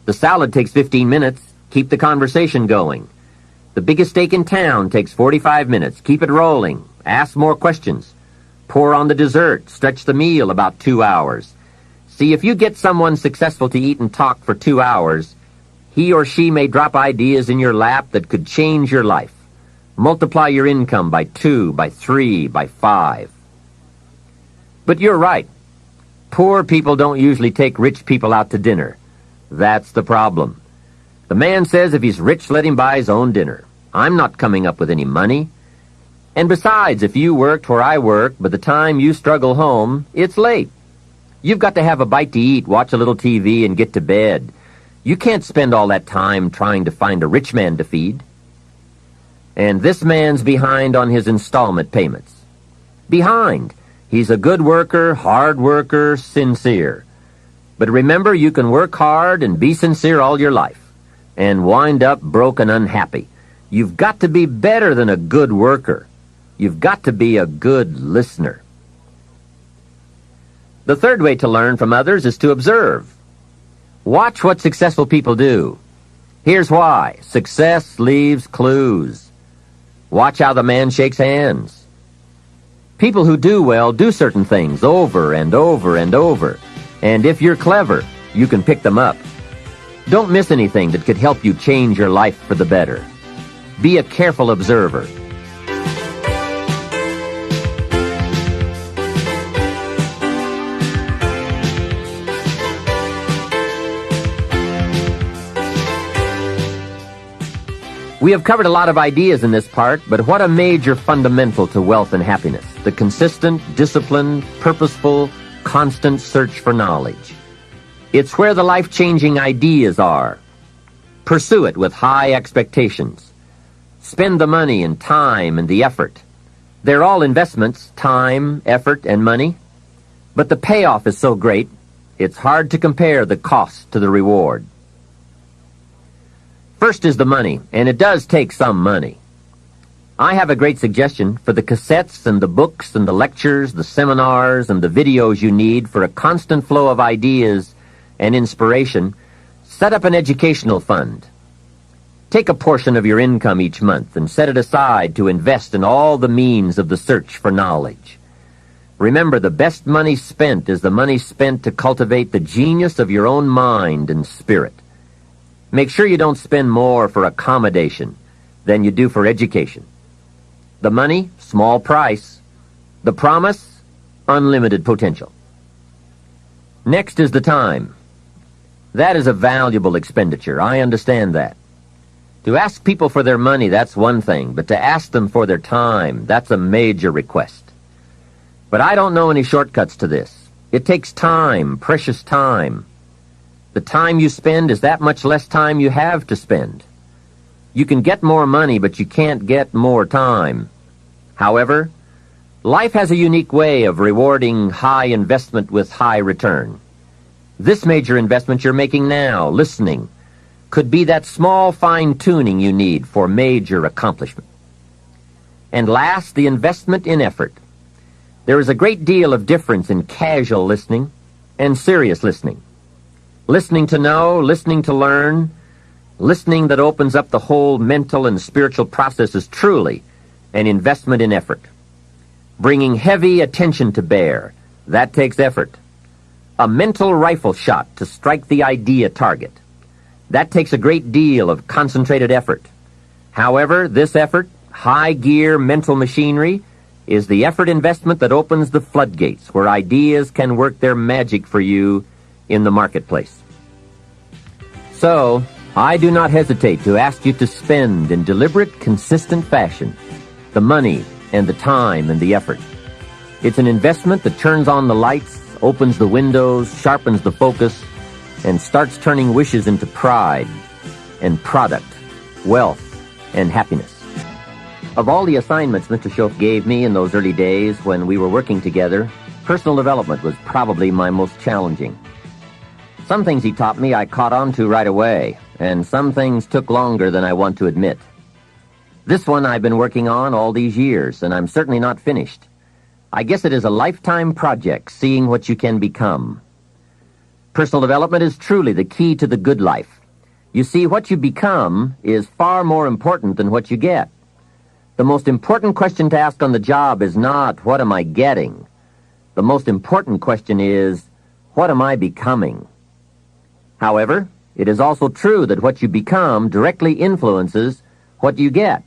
The salad takes 15 minutes. Keep the conversation going. The biggest steak in town takes 45 minutes. Keep it rolling. Ask more questions. Pour on the dessert. Stretch the meal about 2 hours. See, if you get someone successful to eat and talk for 2 hours, he or she may drop ideas in your lap that could change your life. Multiply your income by 2, by 3, by 5. But you're right. Poor people don't usually take rich people out to dinner. That's the problem. The man says if he's rich, let him buy his own dinner. I'm not coming up with any money. And besides, if you worked where I work, by the time you struggle home, it's late. You've got to have a bite to eat, watch a little TV, and get to bed. You can't spend all that time trying to find a rich man to feed. And this man's behind on his installment payments. Behind. He's a good worker, hard worker, sincere. But remember, you can work hard and be sincere all your life and wind up broke and unhappy. You've got to be better than a good worker. You've got to be a good listener. The third way to learn from others is to observe. Watch what successful people do. Here's why. Success leaves clues. Watch how the man shakes hands. People who do well do certain things over and over and over. And if you're clever, you can pick them up. Don't miss anything that could help you change your life for the better. Be a careful observer. We have covered a lot of ideas in this part, but what a major fundamental to wealth and happiness. The consistent, disciplined, purposeful, constant search for knowledge. It's where the life-changing ideas are. Pursue it with high expectations. Spend the money and time and the effort. They're all investments, time, effort, and money, but the payoff is so great, it's hard to compare the cost to the reward. First is the money, and it does take some money. I have a great suggestion for the cassettes and the books and the lectures, the seminars, and the videos you need for a constant flow of ideas and inspiration. Set up an educational fund. Take a portion of your income each month and set it aside to invest in all the means of the search for knowledge. Remember, the best money spent is the money spent to cultivate the genius of your own mind and spirit. Make sure you don't spend more for accommodation than you do for education. The money, small price. The promise, unlimited potential. Next is the time. That is a valuable expenditure. I understand that. To ask people for their money, that's one thing, but to ask them for their time, that's a major request. But I don't know any shortcuts to this. It takes time, precious time. The time you spend is that much less time you have to spend. You can get more money, but you can't get more time. However, life has a unique way of rewarding high investment with high return. This major investment you're making now, listening, could be that small fine-tuning you need for major accomplishment. And last, the investment in effort. There is a great deal of difference in casual listening and serious listening. Listening to know, listening to learn, listening that opens up the whole mental and spiritual process is truly an investment in effort. Bringing heavy attention to bear, that takes effort. A mental rifle shot to strike the idea target. That takes a great deal of concentrated effort. However, this effort, high-gear mental machinery, is the effort investment that opens the floodgates where ideas can work their magic for you in the marketplace. So, I do not hesitate to ask you to spend in deliberate, consistent fashion the money and the time and the effort. It's an investment that turns on the lights, opens the windows, sharpens the focus, and starts turning wishes into pride and product, wealth, and happiness. Of all the assignments Mr. Schoaf gave me in those early days when we were working together, personal development was probably my most challenging. Some things he taught me I caught on to right away, and some things took longer than I want to admit. This one I've been working on all these years, and I'm certainly not finished. I guess it is a lifetime project, seeing what you can become. Personal development is truly the key to the good life. You see, what you become is far more important than what you get. The most important question to ask on the job is not, what am I getting? The most important question is, what am I becoming? However, it is also true that what you become directly influences what you get.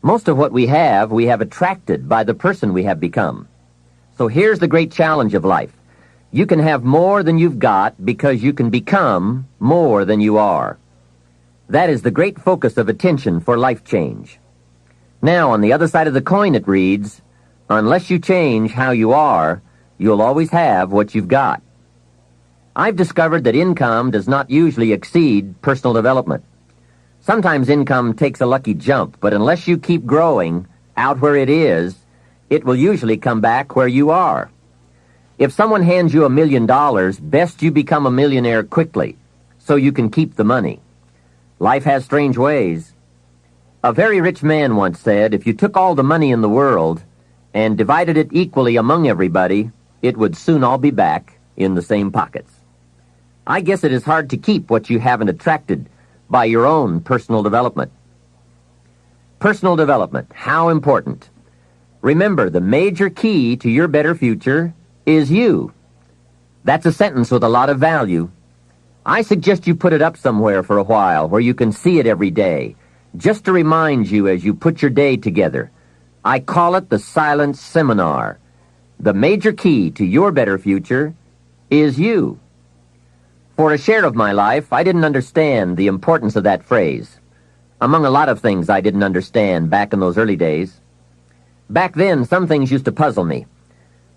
Most of what we have attracted by the person we have become. So here's the great challenge of life. You can have more than you've got because you can become more than you are. That is the great focus of attention for life change. Now, on the other side of the coin it reads, unless you change how you are, you'll always have what you've got. I've discovered that income does not usually exceed personal development. Sometimes income takes a lucky jump, but unless you keep growing out where it is, it will usually come back where you are. If someone hands you $1 million, best you become a millionaire quickly, so you can keep the money. Life has strange ways. A very rich man once said, if you took all the money in the world and divided it equally among everybody, it would soon all be back in the same pockets. I guess it is hard to keep what you haven't attracted by your own personal development. Personal development, how important. Remember, the major key to your better future is you. That's a sentence with a lot of value. I suggest you put it up somewhere for a while where you can see it every day, just to remind you as you put your day together. I call it the silent seminar. The major key to your better future is you. For a share of my life, I didn't understand the importance of that phrase. Among a lot of things I didn't understand back in those early days. Back then, some things used to puzzle me.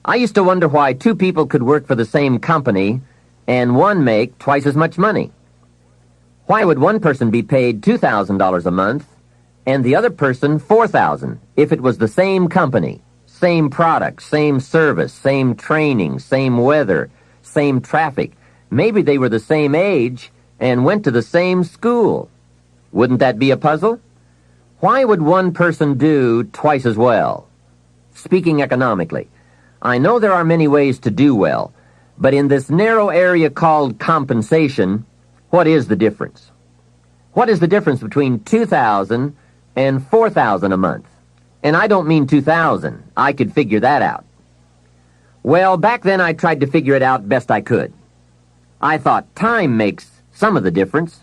I used to wonder why two people could work for the same company and one make twice as much money. Why would one person be paid $2,000 a month and the other person $4,000 if it was the same company, same product, same service, same training, same weather, same traffic. Maybe they were the same age and went to the same school. Wouldn't that be a puzzle? Why would one person do twice as well? Speaking economically, I know there are many ways to do well, but in this narrow area called compensation, what is the difference? What is the difference between $2,000 and $4,000 a month? And I don't mean 2,000. I could figure that out. Well, back then I tried to figure it out best I could. I thought time makes some of the difference.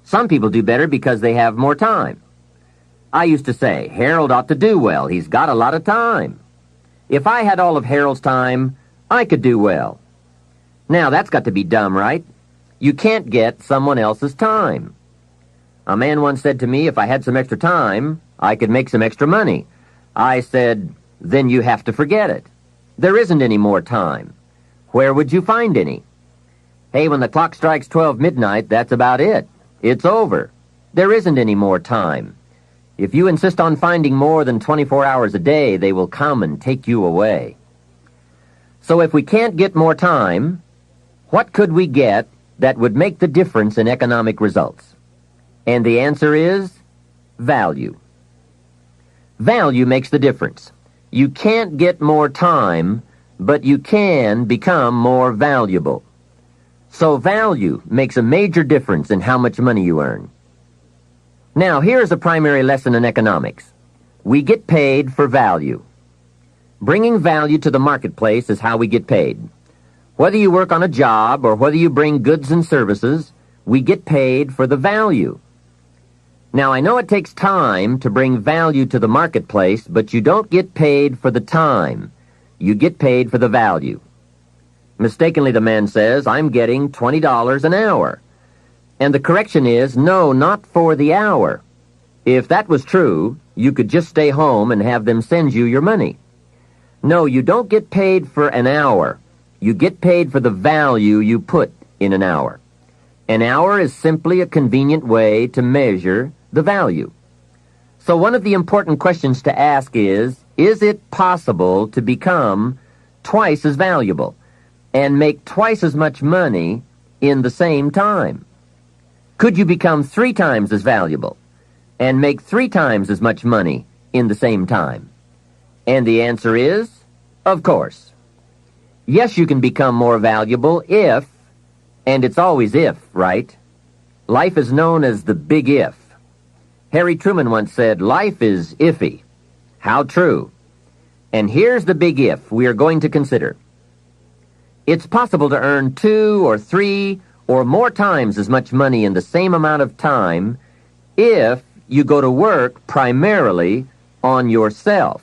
Some people do better because they have more time. I used to say, Harold ought to do well. He's got a lot of time. If I had all of Harold's time, I could do well. Now, that's got to be dumb, right? You can't get someone else's time. A man once said to me, if I had some extra time, I could make some extra money. I said, then you have to forget it. There isn't any more time. Where would you find any? Hey, when the clock strikes 12 midnight, that's about it. It's over. There isn't any more time. If you insist on finding more than 24 hours a day, they will come and take you away. So if we can't get more time, what could we get that would make the difference in economic results? And the answer is value. Value makes the difference. You can't get more time, but you can become more valuable. So value makes a major difference in how much money you earn. Now, here's a primary lesson in economics. We get paid for value. Bringing value to the marketplace is how we get paid. Whether you work on a job or whether you bring goods and services, we get paid for the value. Now, I know it takes time to bring value to the marketplace, but you don't get paid for the time. You get paid for the value. Mistakenly, the man says, I'm getting $20 an hour. And the correction is, no, not for the hour. If that was true, you could just stay home and have them send you your money. No, you don't get paid for an hour. You get paid for the value you put in an hour. An hour is simply a convenient way to measure the value. So one of the important questions to ask is it possible to become twice as valuable and make twice as much money in the same time? Could you become 3 times as valuable and make 3 times as much money in the same time? And the answer is, of course. Yes, you can become more valuable if, and it's always if, right? Life is known as the big if. Harry Truman once said, life is iffy. How true. And here's the big if we are going to consider. It's possible to earn 2 or 3 or more times as much money in the same amount of time if you go to work primarily on yourself.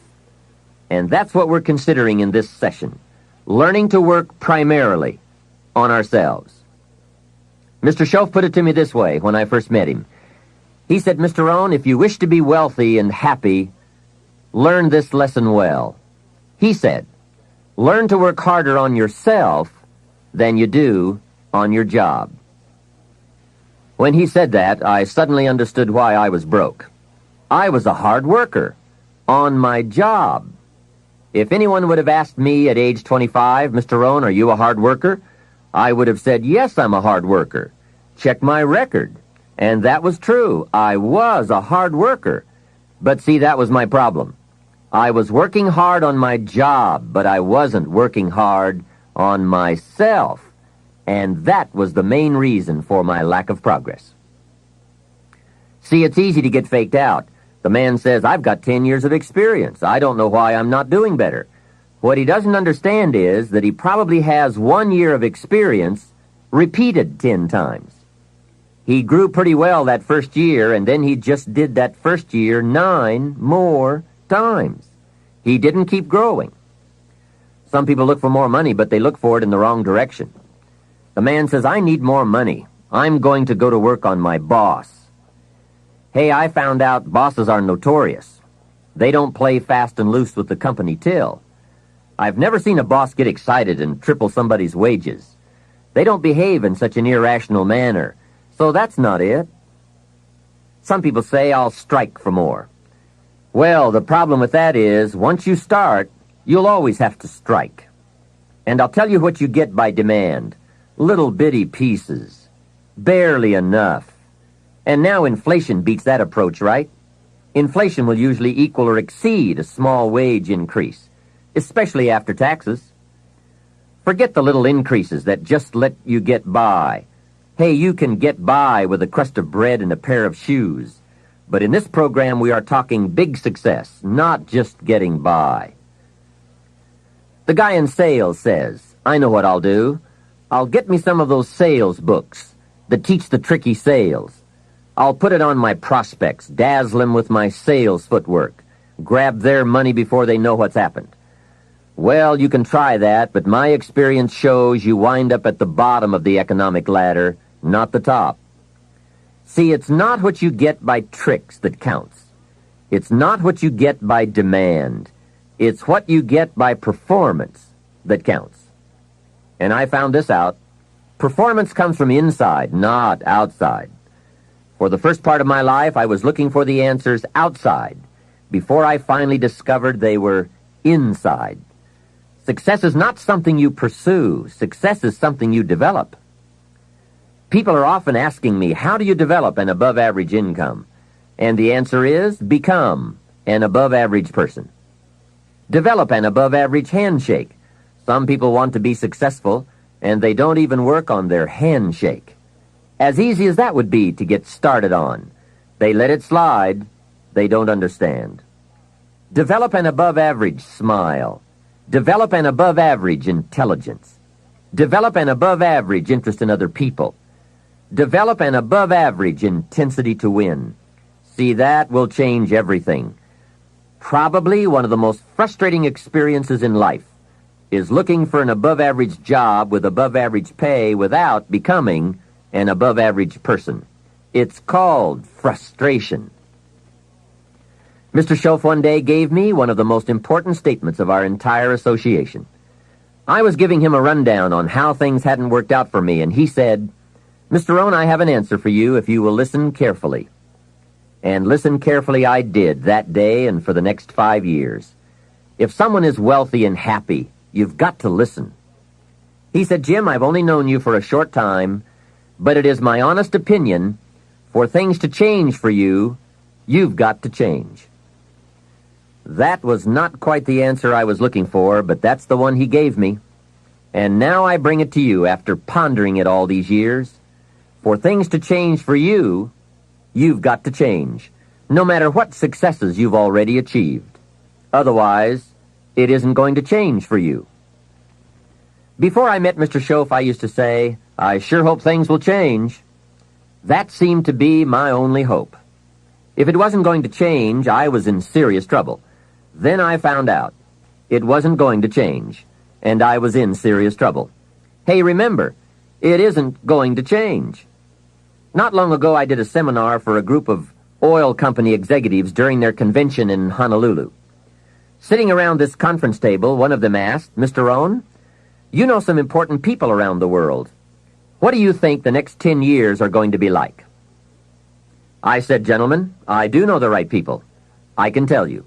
And that's what we're considering in this session, learning to work primarily on ourselves. Mr. Schoaf put it to me this way when I first met him. He said, Mr. Rohn, if you wish to be wealthy and happy, learn this lesson well. He said, learn to work harder on yourself than you do on your job. When he said that, I suddenly understood why I was broke. I was a hard worker on my job. If anyone would have asked me at age 25, Mr. Rohn, are you a hard worker? I would have said, yes, I'm a hard worker. Check my record. And that was true. I was a hard worker. But see, that was my problem. I was working hard on my job, but I wasn't working hard on myself. And that was the main reason for my lack of progress. See, it's easy to get faked out. The man says, I've got 10 years of experience. I don't know why I'm not doing better. What he doesn't understand is that he probably has 1 year of experience repeated 10 times. He grew pretty well that first year, and then he just did that first year 9 more times. He didn't keep growing. Some people look for more money, but they look for it in the wrong direction. The man says, I need more money. I'm going to go to work on my boss. Hey, I found out bosses are notorious. They don't play fast and loose with the company till. I've never seen a boss get excited and triple somebody's wages. They don't behave in such an irrational manner. So that's not it. Some people say I'll strike for more. Well, the problem with that is, once you start, you'll always have to strike. And I'll tell you what you get by demand. Little bitty pieces. Barely enough. And now inflation beats that approach, right? Inflation will usually equal or exceed a small wage increase, especially after taxes. Forget the little increases that just let you get by. Hey, you can get by with a crust of bread and a pair of shoes. But in this program, we are talking big success, not just getting by. The guy in sales says, I know what I'll do. I'll get me some of those sales books that teach the tricky sales. I'll put it on my prospects, dazzle them with my sales footwork, grab their money before they know what's happened. Well, you can try that, but my experience shows you wind up at the bottom of the economic ladder, not the top. See, it's not what you get by tricks that counts. It's not what you get by demand. It's what you get by performance that counts. And I found this out. Performance comes from inside, not outside. For the first part of my life, I was looking for the answers outside before I finally discovered they were inside. Success is not something you pursue. Success is something you develop. People are often asking me, how do you develop an above-average income? And the answer is, become an above-average person. Develop an above-average handshake. Some people want to be successful, and they don't even work on their handshake. As easy as that would be to get started on. They let it slide. They don't understand. Develop an above-average smile. Develop an above-average intelligence. Develop an above-average interest in other people. Develop an above-average intensity to win. See, that will change everything. Probably one of the most frustrating experiences in life is looking for an above-average job with above-average pay without becoming an above-average person. It's called frustration. Mr. Schoaf one day gave me one of the most important statements of our entire association. I was giving him a rundown on how things hadn't worked out for me, and he said, Mr. Rohn, I have an answer for you if you will listen carefully. And listen carefully I did that day and for the next 5 years. If someone is wealthy and happy, you've got to listen. He said, Jim, I've only known you for a short time, but it is my honest opinion, for things to change for you, you've got to change. That was not quite the answer I was looking for, but that's the one he gave me. And now I bring it to you after pondering it all these years. For things to change for you, you've got to change, no matter what successes you've already achieved. Otherwise, it isn't going to change for you. Before I met Mr. Schoaf, I used to say, I sure hope things will change. That seemed to be my only hope. If it wasn't going to change, I was in serious trouble. Then I found out it wasn't going to change, and I was in serious trouble. Hey, remember, it isn't going to change. Not long ago, I did a seminar for a group of oil company executives during their convention in Honolulu. Sitting around this conference table, one of them asked, Mr. Rohn, you know some important people around the world. What do you think the next 10 years are going to be like? I said, gentlemen, I do know the right people. I can tell you.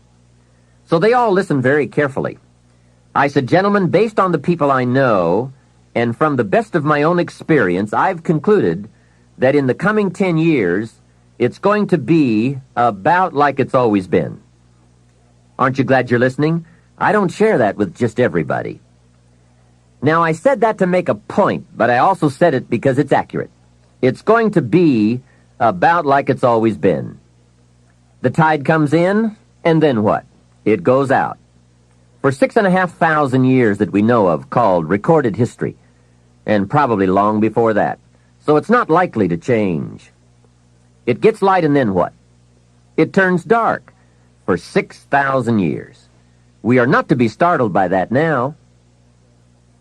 So they all listened very carefully. I said, gentlemen, based on the people I know, and from the best of my own experience, I've concluded that in the coming 10 years, it's going to be about like it's always been. Aren't you glad you're listening? I don't share that with just everybody. Now, I said that to make a point, but I also said it because it's accurate. It's going to be about like it's always been. The tide comes in, and then what? It goes out. For 6,500 years that we know of, called recorded history, and probably long before that. So it's not likely to change. It gets light, and then what? It turns dark for 6,000 years. We are not to be startled by that now.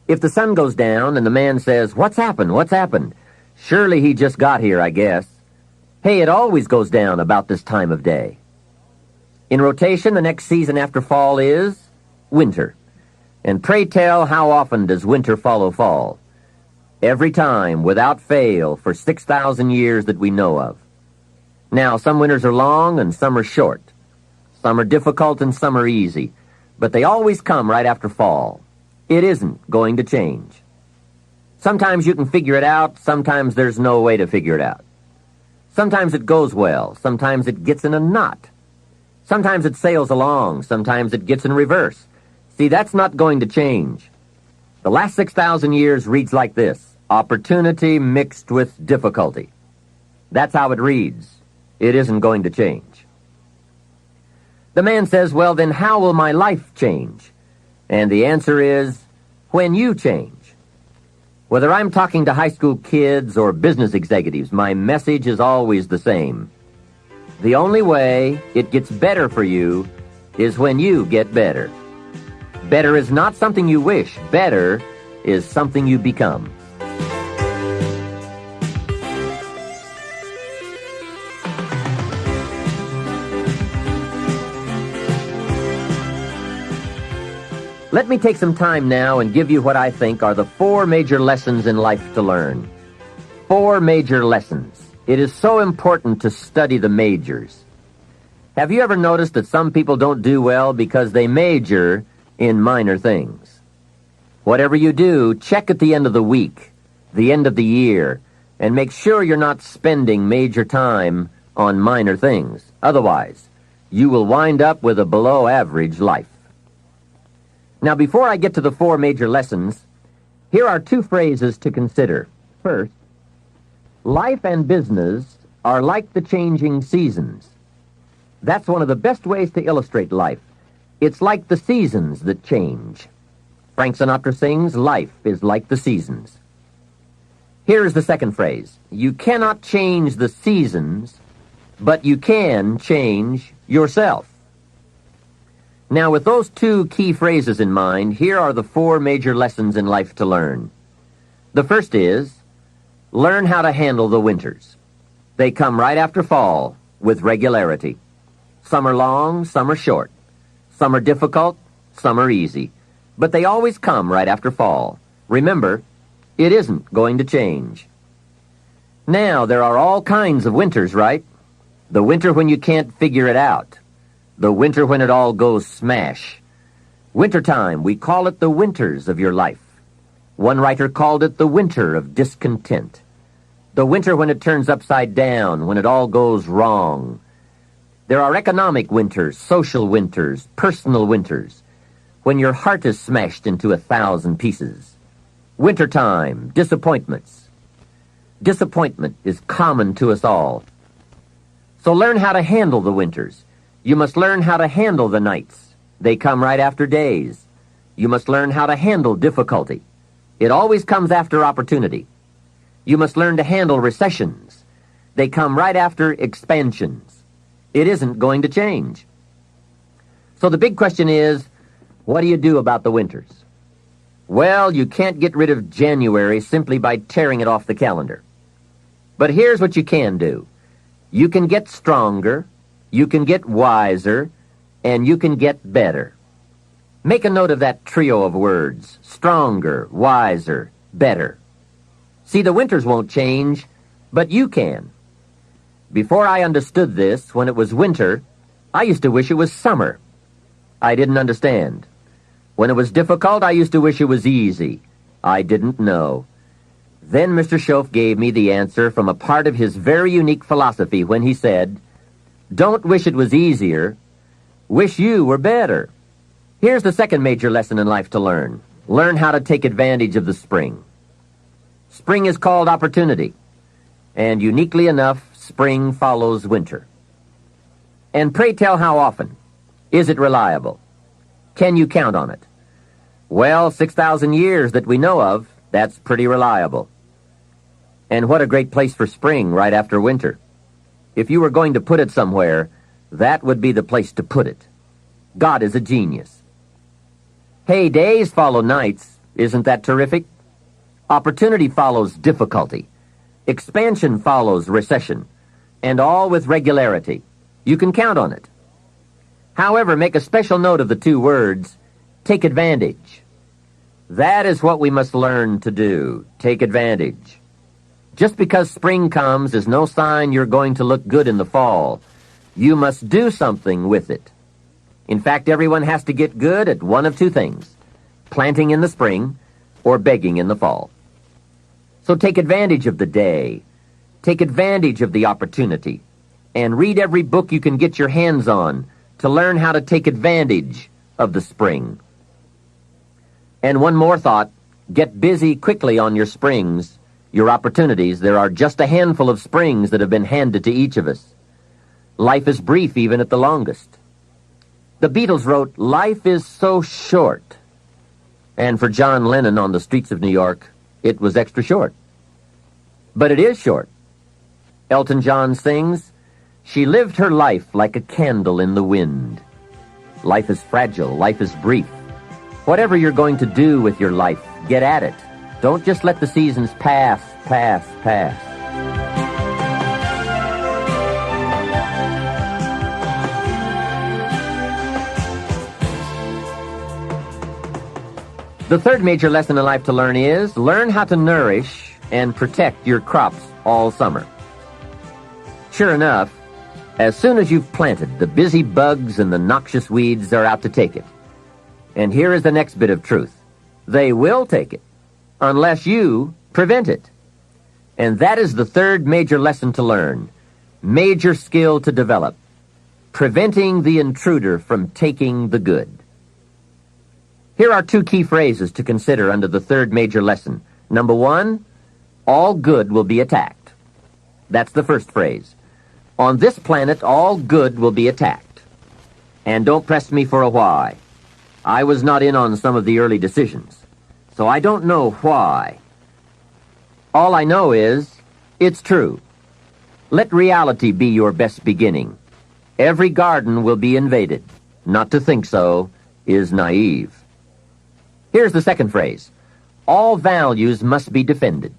If the sun goes down and the man says, what's happened? What's happened? Surely he just got here, I guess. Hey, it always goes down about this time of day. In rotation, the next season after fall is winter. And pray tell, how often does winter follow fall? Every time, without fail, for 6,000 years that we know of. Now, some winters are long and some are short. Some are difficult and some are easy. But they always come right after fall. It isn't going to change. Sometimes you can figure it out. Sometimes there's no way to figure it out. Sometimes it goes well. Sometimes it gets in a knot. Sometimes it sails along. Sometimes it gets in reverse. See, that's not going to change. The last 6,000 years reads like this: opportunity mixed with difficulty. That's how it reads. It isn't going to change. The man says, well, then how will my life change? And the answer is, when you change. Whether I'm talking to high school kids or business executives, my message is always the same. The only way it gets better for you is when you get better. Better is not something you wish. Better is something you become. Let me take some time now and give you what I think are the 4 major lessons in life to learn. 4 major lessons. It is so important to study the majors. Have you ever noticed that some people don't do well because they major in minor things? Whatever you do, check at the end of the week, the end of the year, and make sure you're not spending major time on minor things. Otherwise, you will wind up with a below-average life. Now, before I get to the 4 major lessons, here are 2 phrases to consider. First, life and business are like the changing seasons. That's one of the best ways to illustrate life. It's like the seasons that change. Frank Sinatra sings, life is like the seasons. Here's the second phrase. You cannot change the seasons, but you can change yourself. Now, with those 2 key phrases in mind, here are the 4 major lessons in life to learn. The first is, learn how to handle the winters. They come right after fall, with regularity. Some are long, some are short. Some are difficult, some are easy. But they always come right after fall. Remember, it isn't going to change. Now, there are all kinds of winters, right? The winter when you can't figure it out. The winter when it all goes smash. Wintertime, we call it the winters of your life. One writer called it the winter of discontent. The winter when it turns upside down, when it all goes wrong. There are economic winters, social winters, personal winters, when your heart is smashed into 1,000 pieces. Wintertime, disappointments. Disappointment is common to us all. So learn how to handle the winters. You must learn how to handle the nights. They come right after days. You must learn how to handle difficulty. It always comes after opportunity. You must learn to handle recessions. They come right after expansions. It isn't going to change. So the big question is, what do you do about the winters? Well, you can't get rid of January simply by tearing it off the calendar. But here's what you can do. You can get stronger, you can get wiser, and you can get better. Make a note of that trio of words: stronger, wiser, better. See, the winters won't change, but you can. Before I understood this, when it was winter, I used to wish it was summer. I didn't understand. When it was difficult, I used to wish it was easy. I didn't know. Then Mr. Schoaf gave me the answer from a part of his very unique philosophy when he said, don't wish it was easier, wish you were better. Here's the second major lesson in life to learn. Learn how to take advantage of the spring. Spring is called opportunity, and uniquely enough, spring follows winter. And pray tell how often? Is it reliable? Can you count on it? Well, 6,000 years that we know of, that's pretty reliable. And what a great place for spring right after winter. If you were going to put it somewhere, that would be the place to put it. God is a genius. Hey, days follow nights. Isn't that terrific? Opportunity follows difficulty. Expansion follows recession. And all with regularity. You can count on it. However, make a special note of the 2 words, take advantage. That is what we must learn to do, take advantage. Just because spring comes is no sign you're going to look good in the fall. You must do something with it. In fact, everyone has to get good at one of two things: planting in the spring or begging in the fall. So take advantage of the day. Take advantage of the opportunity. And read every book you can get your hands on to learn how to take advantage of the spring. And one more thought: get busy quickly on your springs, your opportunities. There are just a handful of springs that have been handed to each of us. Life is brief even at the longest. The Beatles wrote, "Life is so short." And for John Lennon on the streets of New York, it was extra short. But it is short. Elton John sings, "She lived her life like a candle in the wind." Life is fragile. Life is brief. Whatever you're going to do with your life, get at it. Don't just let the seasons pass. The third major lesson in life to learn is learn how to nourish and protect your crops all summer. Sure enough, as soon as you've planted, the busy bugs and the noxious weeds are out to take it. And here is the next bit of truth. They will take it, unless you prevent it. And that is the third major lesson to learn, major skill to develop, preventing the intruder from taking the good. Here are two key phrases to consider under the third major lesson. Number one, all good will be attacked. That's the first phrase. On this planet, all good will be attacked. And don't press me for a why. I was not in on some of the early decisions, so I don't know why. All I know is, it's true. Let reality be your best beginning. Every garden will be invaded. Not to think so is naive. Here's the second phrase. All values must be defended.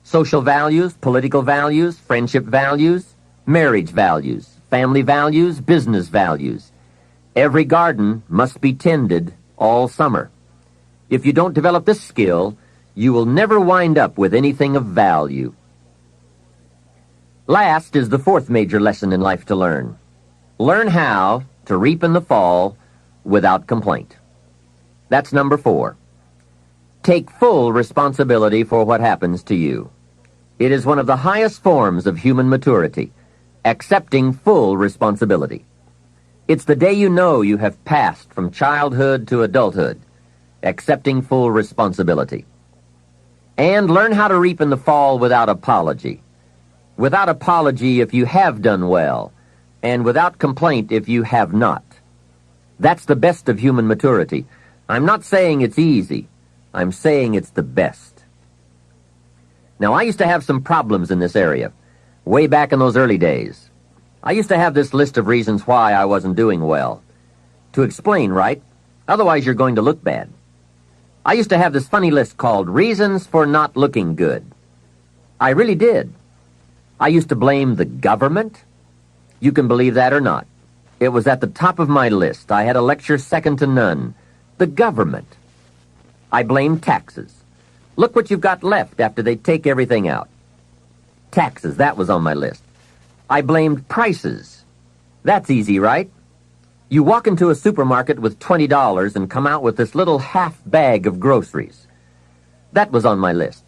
Social values, political values, friendship values, marriage values, family values, business values. Every garden must be tended all summer. If you don't develop this skill, you will never wind up with anything of value. Last is the fourth major lesson in life to learn. Learn how to reap in the fall without complaint. That's number 4. Take full responsibility for what happens to you. It is one of the highest forms of human maturity, accepting full responsibility. It's the day you know you have passed from childhood to adulthood, accepting full responsibility. And learn how to reap in the fall without apology. Without apology if you have done well, and without complaint if you have not. That's the best of human maturity. I'm not saying it's easy. I'm saying it's the best. Now, I used to have some problems in this area, way back in those early days. I used to have this list of reasons why I wasn't doing well. To explain, right? Otherwise, you're going to look bad. I used to have this funny list called Reasons for Not Looking Good. I really did. I used to blame the government. You can believe that or not. It was at the top of my list. I had a lecture second to none. The government. I blamed taxes. Look what you've got left after they take everything out. Taxes, that was on my list. I blamed prices. That's easy, right? You walk into a supermarket with $20 and come out with this little half bag of groceries. That was on my list.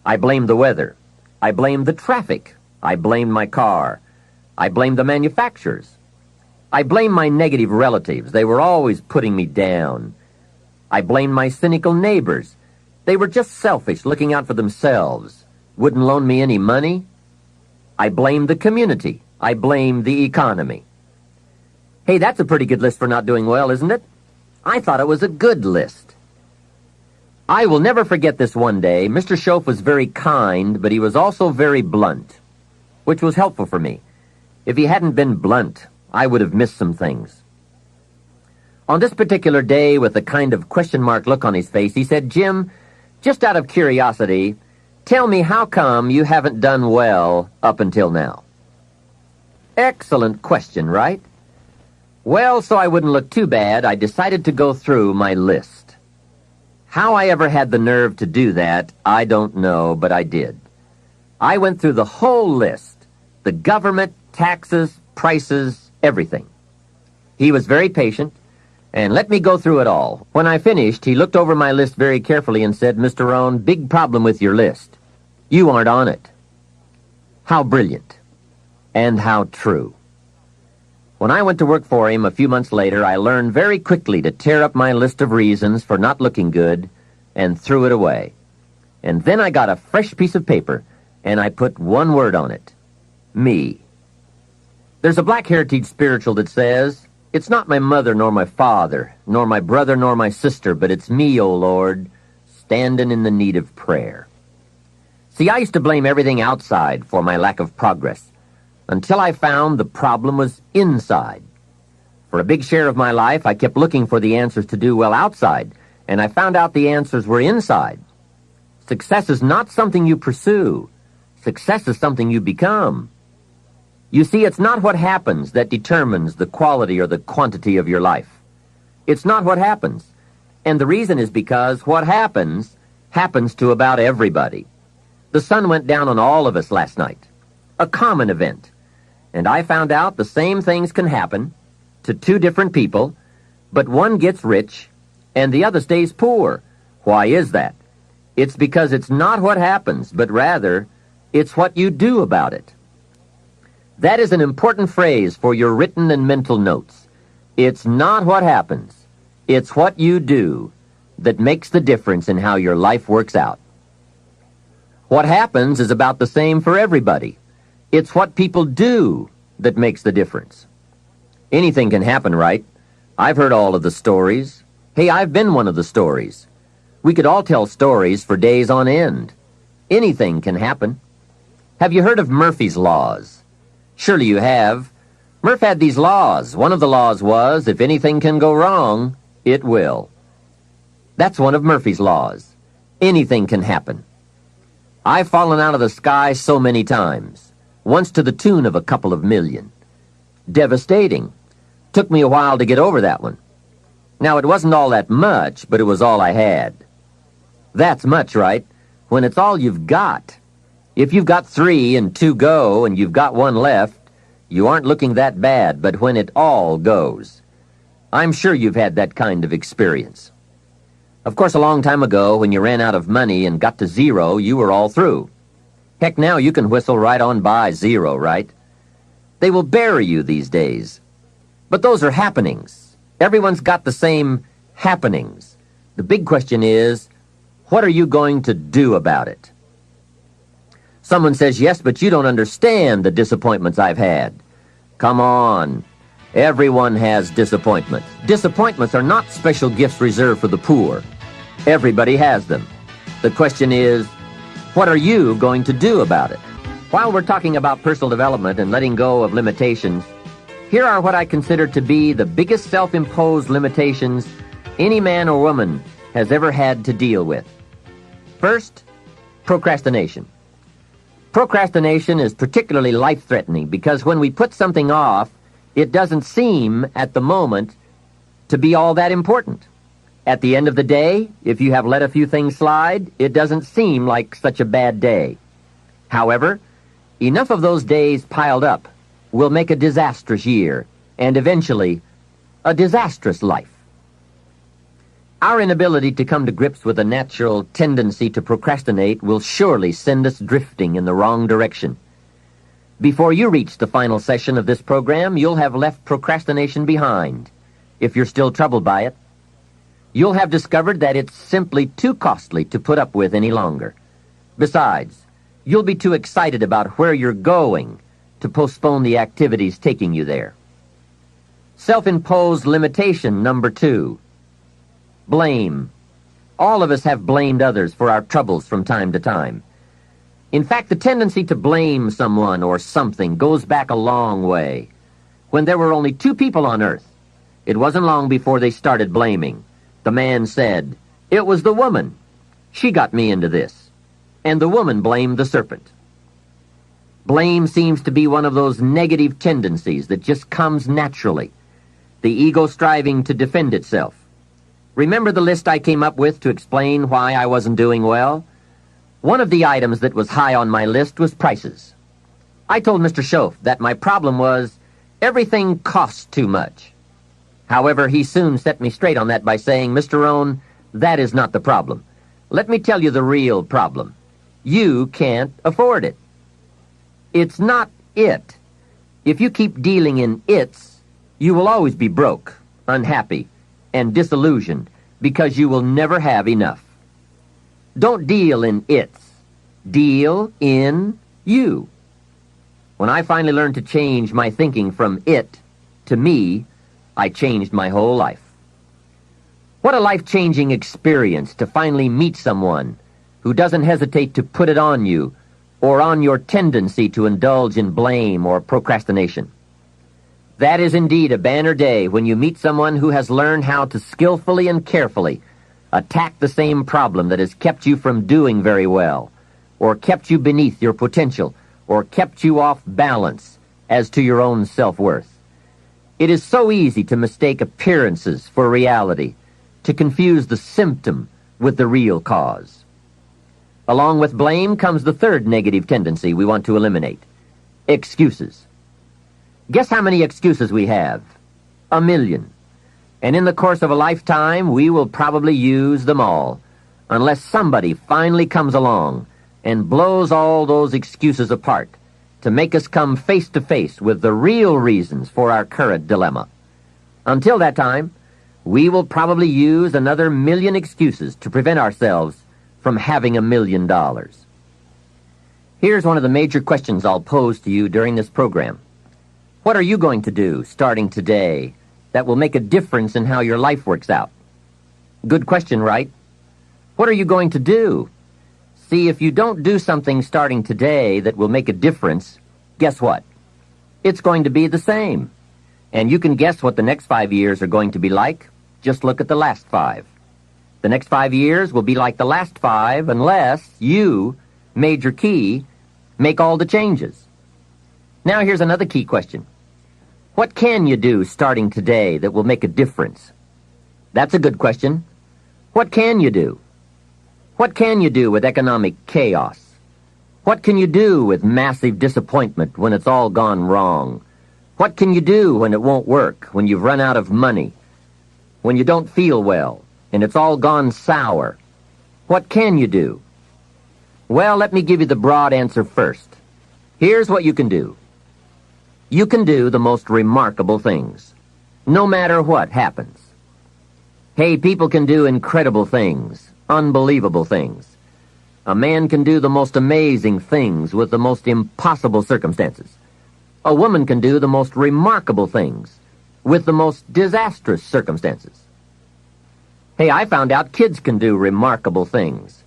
I blamed the weather. I blamed the traffic. I blamed my car. I blamed the manufacturers. I blamed my negative relatives. They were always putting me down. I blamed my cynical neighbors. They were just selfish, looking out for themselves. Wouldn't loan me any money. I blamed the community. I blamed the economy. Hey, that's a pretty good list for not doing well, isn't it? I thought it was a good list. I will never forget this one day. Mr. Schoaf was very kind, but he was also very blunt, which was helpful for me. If he hadn't been blunt, I would have missed some things. On this particular day, with a kind of question mark look on his face, he said, "Jim, just out of curiosity, tell me how come you haven't done well up until now?" Excellent question, right? Well, so I wouldn't look too bad, I decided to go through my list. How I ever had the nerve to do that, I don't know, but I did. I went through the whole list, the government, taxes, prices, everything. He was very patient and let me go through it all. When I finished, he looked over my list very carefully and said, "Mr. Rohn, big problem with your list. You aren't on it." How brilliant and how true. When I went to work for him a few months later, I learned very quickly to tear up my list of reasons for not looking good and threw it away. And then I got a fresh piece of paper and I put one word on it: me. There's a Black Heritage spiritual that says, "It's not my mother nor my father, nor my brother nor my sister, but it's me, O Lord, standing in the need of prayer." See, I used to blame everything outside for my lack of progress, until I found the problem was inside. For a big share of my life, I kept looking for the answers to do well outside, and I found out the answers were inside. Success is not something you pursue. Success is something you become. You see, it's not what happens that determines the quality or the quantity of your life. It's not what happens. And the reason is because what happens to about everybody. The sun went down on all of us last night. A common event. And I found out the same things can happen to two different people, but one gets rich and the other stays poor. Why is that? It's because it's not what happens, but rather it's what you do about it. That is an important phrase for your written and mental notes. It's not what happens. It's what you do that makes the difference in how your life works out. What happens is about the same for everybody. It's what people do that makes the difference. Anything can happen, right? I've heard all of the stories. Hey, I've been one of the stories. We could all tell stories for days on end. Anything can happen. Have you heard of Murphy's Laws? Surely you have. Murph had these laws. One of the laws was, if anything can go wrong, it will. That's one of Murphy's laws. Anything can happen. I've fallen out of the sky so many times, once to the tune of a couple of million. Devastating. Took me a while to get over that one. Now, it wasn't all that much, but it was all I had. That's much, right? When it's all you've got. If you've got 3 and 2 go and you've got 1 left, you aren't looking that bad, but when it all goes. I'm sure you've had that kind of experience. Of course, a long time ago, when you ran out of money and got to 0, you were all through. Heck, now you can whistle right on by 0, right? They will bury you these days. But those are happenings. Everyone's got the same happenings. The big question is, what are you going to do about it? Someone says, "Yes, but you don't understand the disappointments I've had." Come on. Everyone has disappointments. Disappointments are not special gifts reserved for the poor. Everybody has them. The question is, what are you going to do about it? While we're talking about personal development and letting go of limitations, here are what I consider to be the biggest self-imposed limitations any man or woman has ever had to deal with. First, procrastination. Procrastination is particularly life-threatening because when we put something off, it doesn't seem at the moment to be all that important. At the end of the day, if you have let a few things slide, it doesn't seem like such a bad day. However, enough of those days piled up will make a disastrous year and eventually a disastrous life. Our inability to come to grips with a natural tendency to procrastinate will surely send us drifting in the wrong direction. Before you reach the final session of this program, you'll have left procrastination behind, if you're still troubled by it. You'll have discovered that it's simply too costly to put up with any longer. Besides, you'll be too excited about where you're going to postpone the activities taking you there. Self-imposed limitation number 2. Blame. All of us have blamed others for our troubles from time to time. In fact, the tendency to blame someone or something goes back a long way. When there were only 2 people on earth, it wasn't long before they started blaming. The man said, "It was the woman. She got me into this." And the woman blamed the serpent. Blame seems to be one of those negative tendencies that just comes naturally. The ego striving to defend itself. Remember the list I came up with to explain why I wasn't doing well? One of the items that was high on my list was prices. I told Mr. Schoaf that my problem was everything costs too much. However, he soon set me straight on that by saying, "Mr. Rohn, that is not the problem. Let me tell you the real problem. You can't afford it. It's not it. If you keep dealing in its, you will always be broke, unhappy, and disillusioned because you will never have enough. Don't deal in its. Deal in you." When I finally learned to change my thinking from it to me, I changed my whole life. What a life-changing experience to finally meet someone who doesn't hesitate to put it on you or on your tendency to indulge in blame or procrastination. That is indeed a banner day when you meet someone who has learned how to skillfully and carefully attack the same problem that has kept you from doing very well, or kept you beneath your potential, or kept you off balance as to your own self-worth. It is so easy to mistake appearances for reality, to confuse the symptom with the real cause. Along with blame comes the third negative tendency we want to eliminate: excuses. Guess how many excuses we have? 1,000,000. And in the course of a lifetime, we will probably use them all, unless somebody finally comes along and blows all those excuses apart to make us come face to face with the real reasons for our current dilemma. Until that time, we will probably use another 1,000,000 excuses to prevent ourselves from having $1 million. Here's one of the major questions I'll pose to you during this program. What are you going to do starting today that will make a difference in how your life works out? Good question, right? What are you going to do? See, if you don't do something starting today that will make a difference, guess what? It's going to be the same. And you can guess what the next 5 years are going to be like. Just look at the last 5. The next 5 years will be like the last 5 unless you, Major Key, make all the changes. Now here's another key question. What can you do starting today that will make a difference? That's a good question. What can you do? What can you do with economic chaos? What can you do with massive disappointment when it's all gone wrong? What can you do when it won't work, when you've run out of money, when you don't feel well, and it's all gone sour? What can you do? Well, let me give you the broad answer first. Here's what you can do. You can do the most remarkable things, no matter what happens. Hey, people can do incredible things, unbelievable things. A man can do the most amazing things with the most impossible circumstances. A woman can do the most remarkable things with the most disastrous circumstances. Hey, I found out kids can do remarkable things.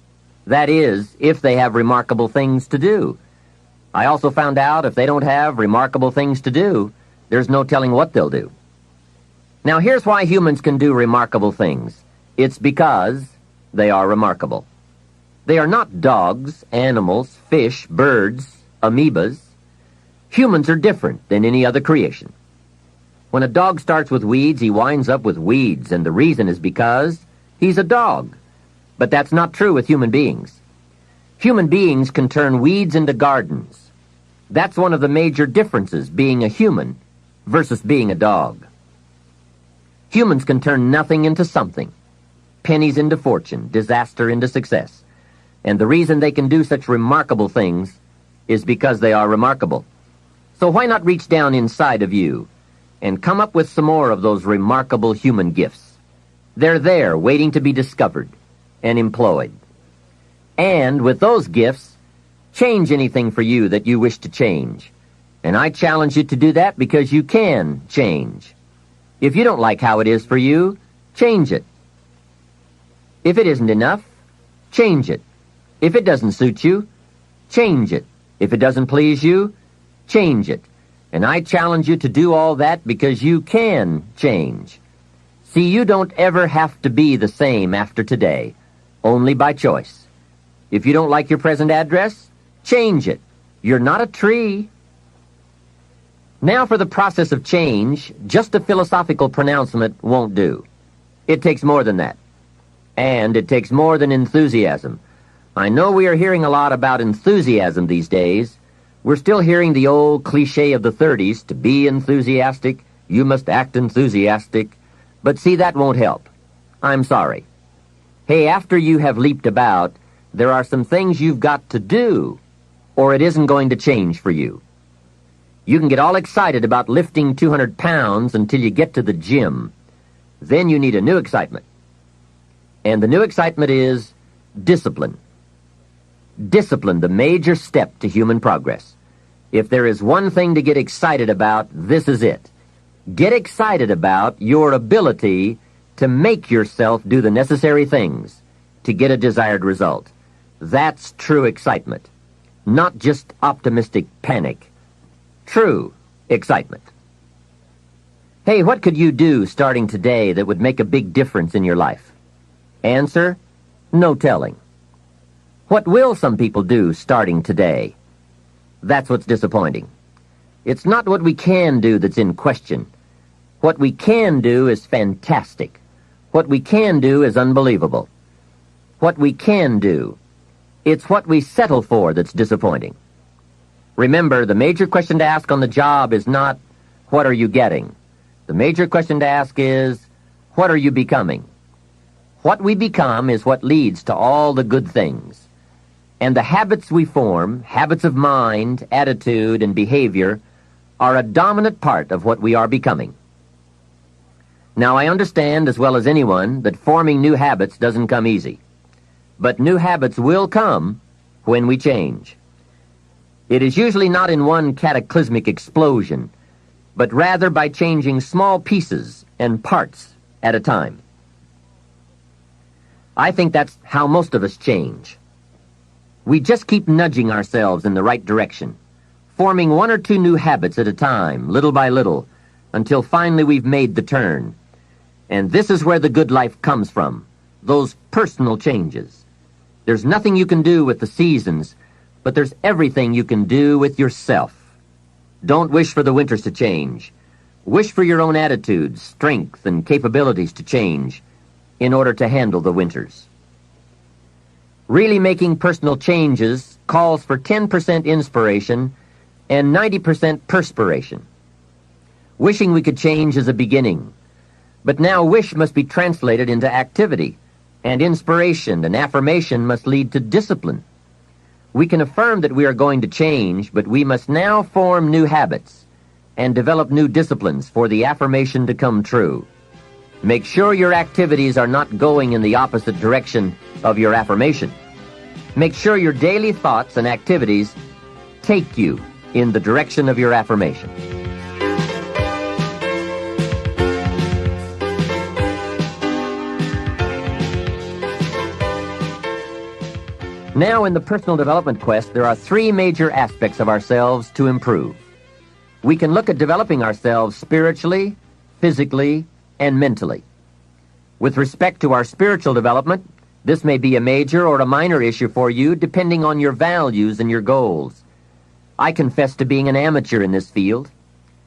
That is, if they have remarkable things to do. I also found out if they don't have remarkable things to do, there's no telling what they'll do. Now, here's why humans can do remarkable things. It's because they are remarkable. They are not dogs, animals, fish, birds, amoebas. Humans are different than any other creation. When a dog starts with weeds, he winds up with weeds, and the reason is because he's a dog. But that's not true with human beings. Human beings can turn weeds into gardens. That's one of the major differences, being a human versus being a dog. Humans can turn nothing into something, pennies into fortune, disaster into success. And the reason they can do such remarkable things is because they are remarkable. So why not reach down inside of you and come up with some more of those remarkable human gifts? They're there, waiting to be discovered and employed. And with those gifts, change anything for you that you wish to change. And I challenge you to do that because you can change. If you don't like how it is for you, change it. If it isn't enough, change it. If it doesn't suit you, change it. If it doesn't please you, change it. And I challenge you to do all that because you can change. See, you don't ever have to be the same after today, only by choice. If you don't like your present address, change it. You're not a tree. Now for the process of change, just a philosophical pronouncement won't do. It takes more than that. And it takes more than enthusiasm. I know we are hearing a lot about enthusiasm these days. We're still hearing the old cliche of the 30s, to be enthusiastic, you must act enthusiastic. But see, that won't help. I'm sorry. Hey, after you have leaped about, there are some things you've got to do, or it isn't going to change for you. You can get all excited about lifting 200 pounds until you get to the gym. Then you need a new excitement. And the new excitement is discipline. Discipline, the major step to human progress. If there is one thing to get excited about, this is it. Get excited about your ability to make yourself do the necessary things to get a desired result. That's true excitement, not just optimistic panic. True excitement. Hey, what could you do starting today that would make a big difference in your life? Answer, no telling. What will some people do starting today? That's what's disappointing. It's not what we can do that's in question. What we can do is fantastic. What we can do is unbelievable. What we can do, it's what we settle for that's disappointing. Remember, the major question to ask on the job is not, what are you getting? The major question to ask is, what are you becoming? What we become is what leads to all the good things. And the habits we form, habits of mind, attitude, and behavior, are a dominant part of what we are becoming. Now, I understand as well as anyone that forming new habits doesn't come easy. But new habits will come when we change. It is usually not in one cataclysmic explosion, but rather by changing small pieces and parts at a time. I think that's how most of us change. We just keep nudging ourselves in the right direction, forming one or two new habits at a time, little by little, until finally we've made the turn. And this is where the good life comes from, those personal changes. There's nothing you can do with the seasons, but there's everything you can do with yourself. Don't wish for the winters to change. Wish for your own attitudes, strength, and capabilities to change in order to handle the winters. Really making personal changes calls for 10% inspiration and 90% perspiration. Wishing we could change is a beginning, but now wish must be translated into activity, and inspiration and affirmation must lead to discipline. We can affirm that we are going to change, but we must now form new habits and develop new disciplines for the affirmation to come true. Make sure your activities are not going in the opposite direction of your affirmation. Make sure your daily thoughts and activities take you in the direction of your affirmation. Now, in the personal development quest, there are three major aspects of ourselves to improve. We can look at developing ourselves spiritually, physically, and mentally. With respect to our spiritual development, this may be a major or a minor issue for you, depending on your values and your goals. I confess to being an amateur in this field,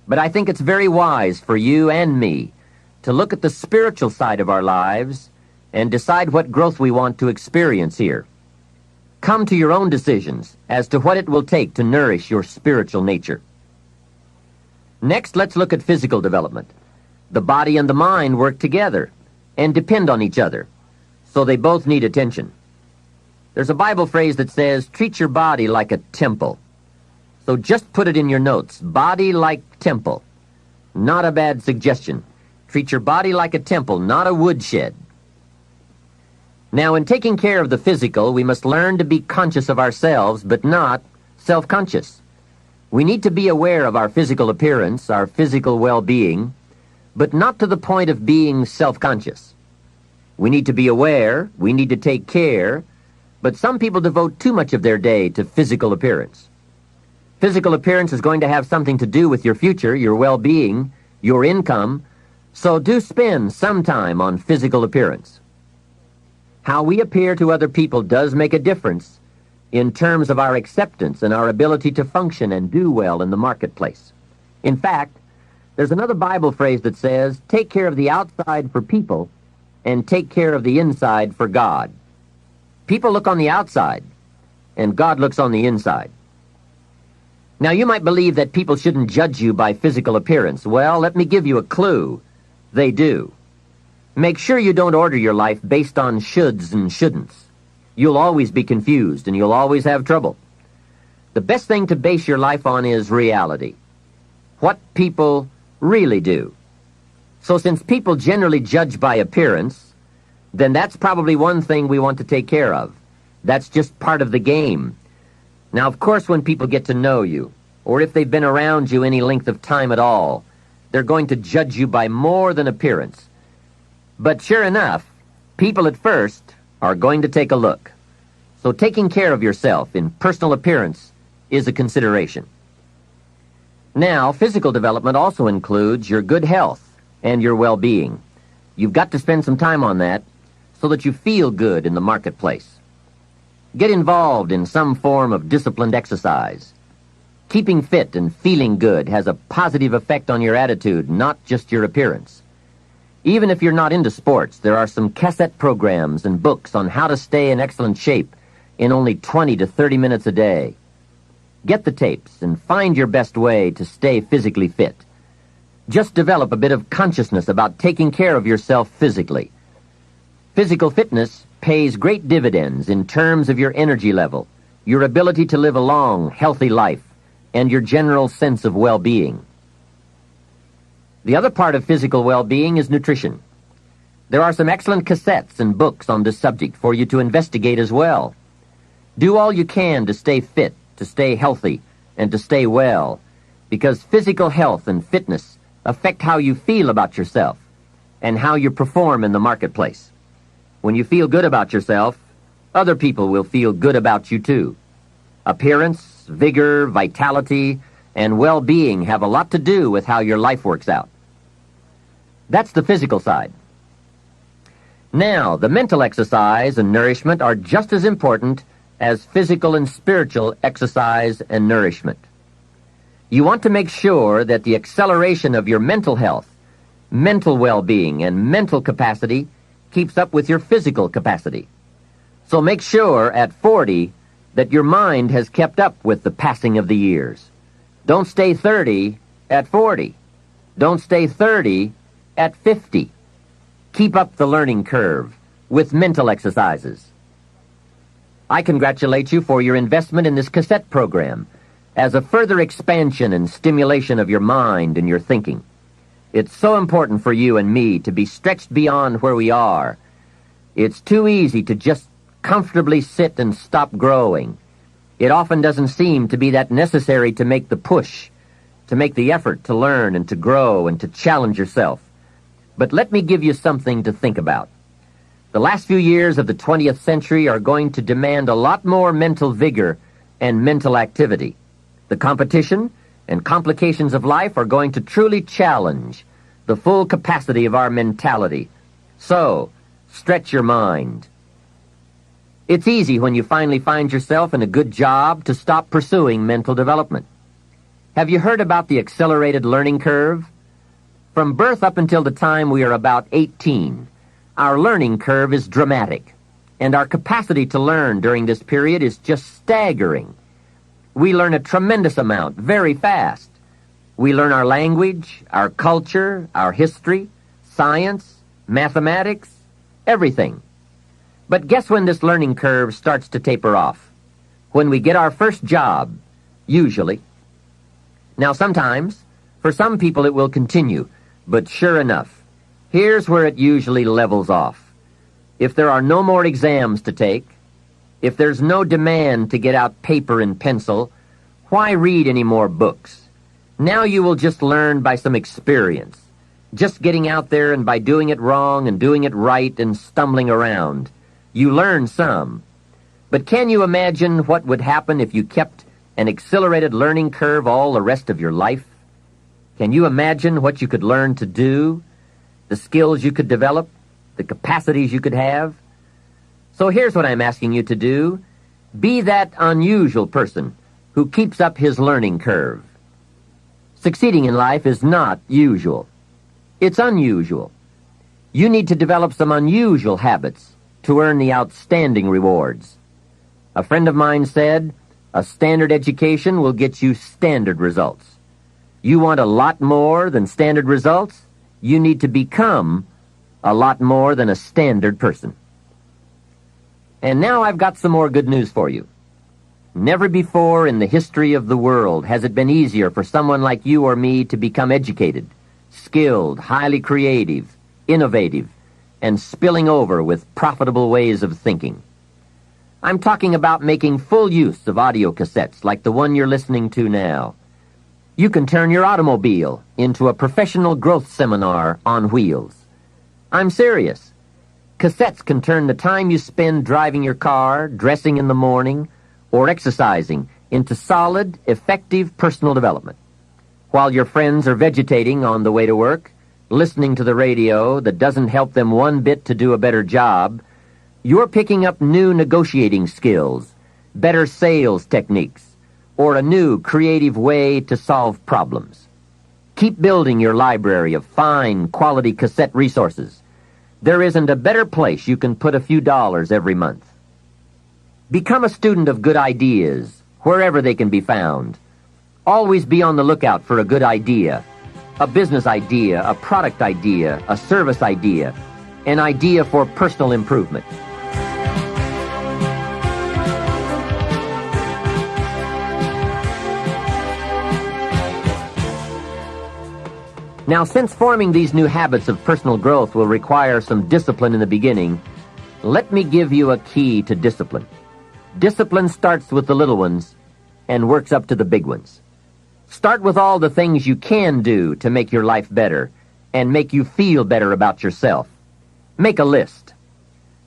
but I think it's very wise for you and me to look at the spiritual side of our lives and decide what growth we want to experience here. Come to your own decisions as to what it will take to nourish your spiritual nature. Next, let's look at physical development. The body and the mind work together and depend on each other, so they both need attention. There's a Bible phrase that says, treat your body like a temple. So just put it in your notes, body like temple. Not a bad suggestion. Treat your body like a temple, not a woodshed. Now, in taking care of the physical, we must learn to be conscious of ourselves, but not self-conscious. We need to be aware of our physical appearance, our physical well-being, but not to the point of being self-conscious. We need to be aware, we need to take care, but some people devote too much of their day to physical appearance. Physical appearance is going to have something to do with your future, your well-being, your income, so do spend some time on physical appearance. How we appear to other people does make a difference in terms of our acceptance and our ability to function and do well in the marketplace. In fact, there's another Bible phrase that says, take care of the outside for people and take care of the inside for God. People look on the outside, and God looks on the inside. Now, you might believe that people shouldn't judge you by physical appearance. Well, let me give you a clue. They do. Make sure you don't order your life based on shoulds and shouldn'ts. You'll always be confused, and you'll always have trouble. The best thing to base your life on is reality. What people really do. So since people generally judge by appearance, then that's probably one thing we want to take care of. That's just part of the game. Now, of course, when people get to know you, or if they've been around you any length of time at all, they're going to judge you by more than appearance. But sure enough, people at first are going to take a look. So taking care of yourself in personal appearance is a consideration. Now, physical development also includes your good health and your well-being. You've got to spend some time on that so that you feel good in the marketplace. Get involved in some form of disciplined exercise. Keeping fit and feeling good has a positive effect on your attitude, not just your appearance. Even if you're not into sports, there are some cassette programs and books on how to stay in excellent shape in only 20 to 30 minutes a day. Get the tapes and find your best way to stay physically fit. Just develop a bit of consciousness about taking care of yourself physically. Physical fitness pays great dividends in terms of your energy level, your ability to live a long, healthy life, and your general sense of well-being. The other part of physical well-being is nutrition. There are some excellent cassettes and books on this subject for you to investigate as well. Do all you can to stay fit, to stay healthy, and to stay well, because physical health and fitness affect how you feel about yourself and how you perform in the marketplace. When you feel good about yourself, other people will feel good about you too. Appearance, vigor, vitality, and well-being have a lot to do with how your life works out. That's the physical side. Now, the mental exercise and nourishment are just as important as physical and spiritual exercise and nourishment. You want to make sure that the acceleration of your mental health, mental well-being, and mental capacity keeps up with your physical capacity. So make sure at 40 that your mind has kept up with the passing of the years. Don't stay 30 at 40. Don't stay 30 at 50. Keep up the learning curve with mental exercises. I congratulate you for your investment in this cassette program as a further expansion and stimulation of your mind and your thinking. It's so important for you and me to be stretched beyond where we are. It's too easy to just comfortably sit and stop growing. It often doesn't seem to be that necessary to make the push, to make the effort to learn and to grow and to challenge yourself. But let me give you something to think about. The last few years of the 20th century are going to demand a lot more mental vigor and mental activity. The competition and complications of life are going to truly challenge the full capacity of our mentality. So, stretch your mind. It's easy when you finally find yourself in a good job to stop pursuing mental development. Have you heard about the accelerated learning curve? From birth up until the time we are about 18, our learning curve is dramatic, and our capacity to learn during this period is just staggering. We learn a tremendous amount very fast. We learn our language, our culture, our history, science, mathematics, everything. But guess when this learning curve starts to taper off? When we get our first job, usually. Now sometimes, for some people it will continue, but sure enough, here's where it usually levels off. If there are no more exams to take, if there's no demand to get out paper and pencil, why read any more books? Now you will just learn by some experience, just getting out there and by doing it wrong and doing it right and stumbling around. You learn some. But can you imagine what would happen if you kept an accelerated learning curve all the rest of your life? Can you imagine what you could learn to do, the skills you could develop, the capacities you could have? So here's what I'm asking you to do. Be that unusual person who keeps up his learning curve. Succeeding in life is not usual. It's unusual. You need to develop some unusual habits to earn the outstanding rewards. A friend of mine said, a standard education will get you standard results. You want a lot more than standard results? You need to become a lot more than a standard person. And now I've got some more good news for you. Never before in the history of the world has it been easier for someone like you or me to become educated, skilled, highly creative, innovative, and spilling over with profitable ways of thinking. I'm talking about making full use of audio cassettes like the one you're listening to now. You can turn your automobile into a professional growth seminar on wheels. I'm serious. Cassettes can turn the time you spend driving your car, dressing in the morning, or exercising into solid, effective personal development. While your friends are vegetating on the way to work, listening to the radio that doesn't help them one bit to do a better job, you're picking up new negotiating skills, better sales techniques, or a new creative way to solve problems. Keep building your library of fine, quality cassette resources. There isn't a better place you can put a few dollars every month. Become a student of good ideas, wherever they can be found. Always be on the lookout for a good idea, a business idea, a product idea, a service idea, an idea for personal improvement. Now, since forming these new habits of personal growth will require some discipline in the beginning, let me give you a key to discipline. Discipline starts with the little ones and works up to the big ones. Start with all the things you can do to make your life better and make you feel better about yourself. Make a list.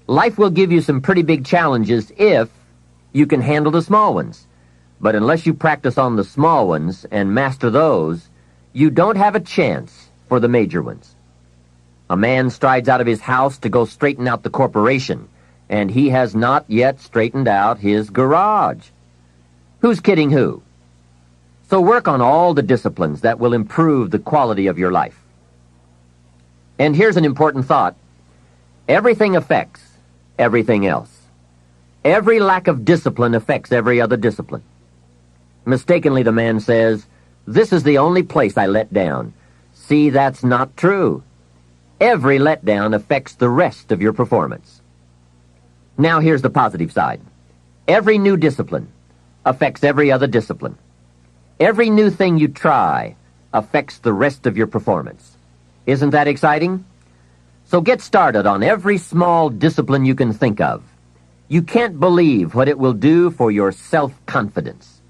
Life will give you some pretty big challenges if you can handle the small ones. But unless you practice on the small ones and master those, you don't have a chance for the major ones. A man strides out of his house to go straighten out the corporation, and he has not yet straightened out his garage. Who's kidding who? So work on all the disciplines that will improve the quality of your life. And here's an important thought. Everything affects everything else. Every lack of discipline affects every other discipline. Mistakenly, the man says, "This is the only place I let down." See, that's not true. Every letdown affects the rest of your performance. Now here's the positive side. Every new discipline affects every other discipline. Every new thing you try affects the rest of your performance. Isn't that exciting? So get started on every small discipline you can think of. You can't believe what it will do for your self-confidence.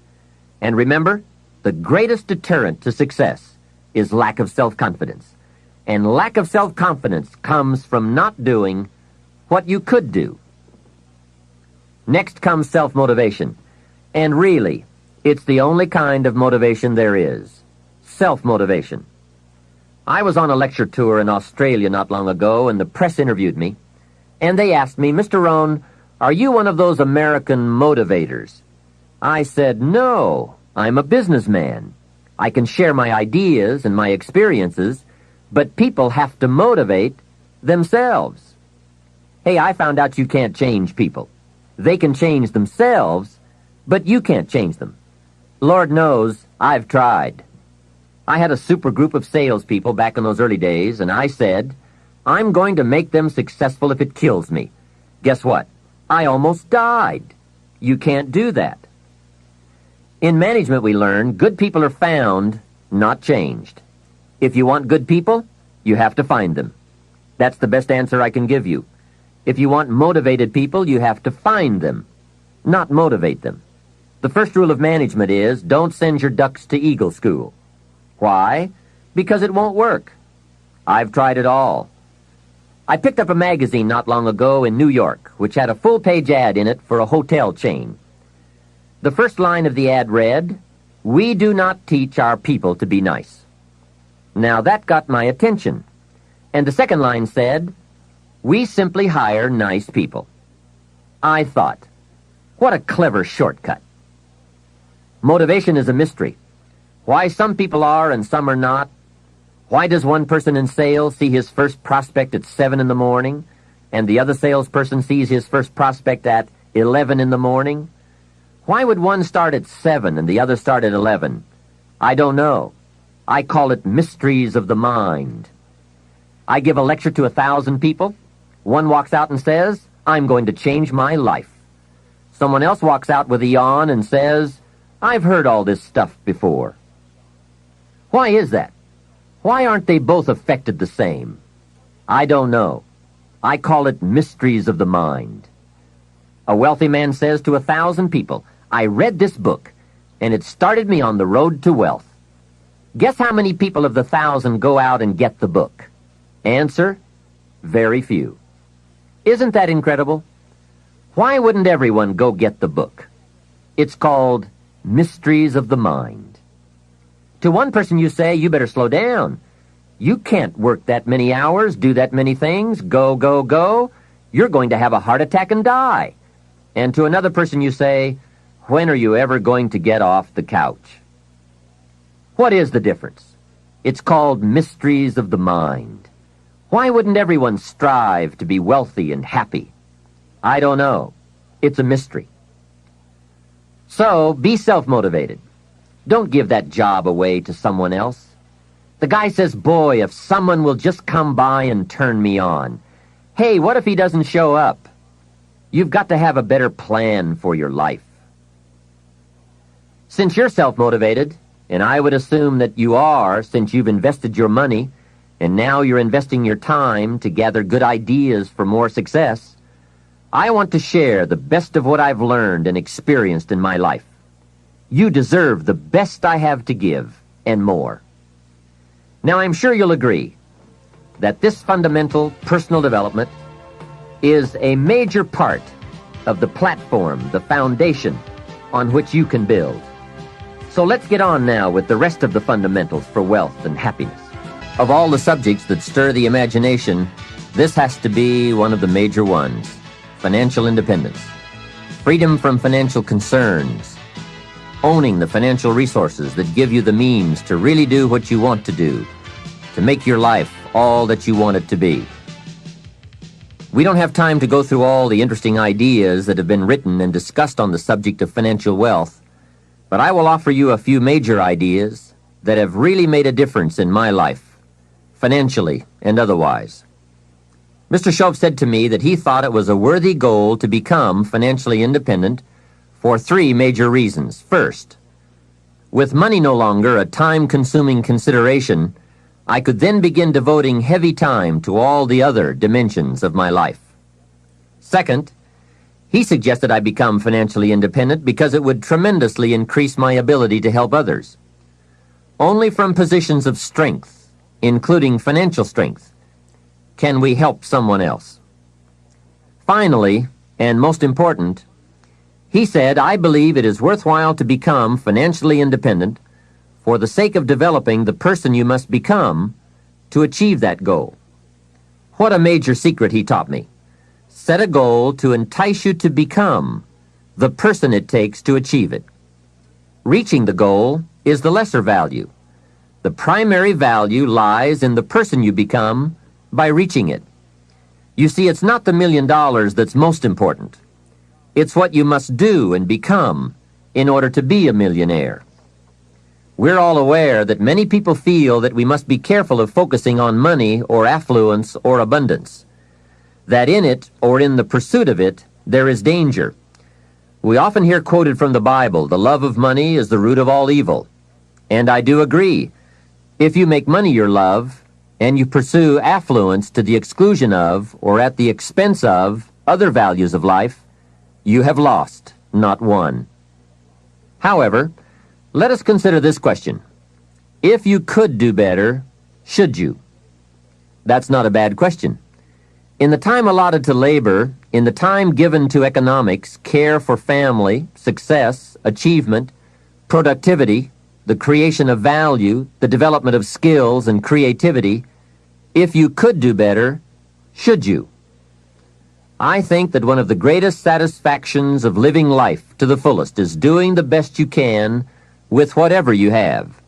And remember, the greatest deterrent to success is lack of self-confidence. And lack of self-confidence comes from not doing what you could do. Next comes self-motivation. And really, it's the only kind of motivation there is. Self-motivation. I was on a lecture tour in Australia not long ago, and the press interviewed me. And they asked me, "Mr. Rohn, are you one of those American motivators?" I said, "No. I'm a businessman. I can share my ideas and my experiences, but people have to motivate themselves." Hey, I found out you can't change people. They can change themselves, but you can't change them. Lord knows, I've tried. I had a super group of salespeople back in those early days, and I said, "I'm going to make them successful if it kills me." Guess what? I almost died. You can't do that. In management, we learn good people are found, not changed. If you want good people, you have to find them. That's the best answer I can give you. If you want motivated people, you have to find them, not motivate them. The first rule of management is don't send your ducks to Eagle School. Why? Because it won't work. I've tried it all. I picked up a magazine not long ago in New York, which had a full-page ad in it for a hotel chain. The first line of the ad read, "We do not teach our people to be nice." Now that got my attention. And the second line said, "We simply hire nice people." I thought, what a clever shortcut. Motivation is a mystery. Why some people are and some are not. Why does one person in sales see his first prospect at 7 in the morning and the other salesperson sees his first prospect at 11 in the morning? Why would one start at 7 and the other start at 11? I don't know. I call it mysteries of the mind. I give a lecture to 1,000 people. One walks out and says, I'm going to change my life. Someone else walks out with a yawn and says, I've heard all this stuff before. Why is that? Why aren't they both affected the same? I don't know. I call it mysteries of the mind. A wealthy man says to 1,000 people, I read this book, and it started me on the road to wealth. Guess how many people of the 1,000 go out and get the book? Answer, very few. Isn't that incredible? Why wouldn't everyone go get the book? It's called Mysteries of the Mind. To one person you say, you better slow down. You can't work that many hours, do that many things, go, go, go. You're going to have a heart attack and die. And to another person you say, when are you ever going to get off the couch? What is the difference? It's called mysteries of the mind. Why wouldn't everyone strive to be wealthy and happy? I don't know. It's a mystery. So, be self-motivated. Don't give that job away to someone else. The guy says, boy, if someone will just come by and turn me on. Hey, what if he doesn't show up? You've got to have a better plan for your life. Since you're self-motivated, and I would assume that you are since you've invested your money, and now you're investing your time to gather good ideas for more success, I want to share the best of what I've learned and experienced in my life. You deserve the best I have to give, and more. Now, I'm sure you'll agree that this fundamental personal development is a major part of the platform, the foundation on which you can build. So let's get on now with the rest of the fundamentals for wealth and happiness. Of all the subjects that stir the imagination, this has to be one of the major ones: financial independence, freedom from financial concerns, owning the financial resources that give you the means to really do what you want to do, to make your life all that you want it to be. We don't have time to go through all the interesting ideas that have been written and discussed on the subject of financial wealth, but I will offer you a few major ideas that have really made a difference in my life, financially and otherwise. Mr. Shove said to me that he thought it was a worthy goal to become financially independent for 3 major reasons. First, with money no longer a time-consuming consideration, I could then begin devoting heavy time to all the other dimensions of my life. Second, he suggested I become financially independent because it would tremendously increase my ability to help others. Only from positions of strength, including financial strength, can we help someone else. Finally, and most important, he said, I believe it is worthwhile to become financially independent for the sake of developing the person you must become to achieve that goal. What a major secret he taught me. Set a goal to entice you to become the person it takes to achieve it. Reaching the goal is the lesser value. The primary value lies in the person you become by reaching it. You see, it's not the $1 million that's most important. It's what you must do and become in order to be a millionaire. We're all aware that many people feel that we must be careful of focusing on money or affluence or abundance, that in it or in the pursuit of it there is danger. We often hear quoted from the Bible, the love of money is the root of all evil. And I do agree. If you make money your love, and you pursue affluence to the exclusion of or at the expense of other values of life, you have lost, not won. However, let us consider this question. If you could do better, should you? That's not a bad question. In the time allotted to labor, in the time given to economics, care for family, success, achievement, productivity, the creation of value, the development of skills and creativity, if you could do better, should you? I think that one of the greatest satisfactions of living life to the fullest is doing the best you can with whatever you have.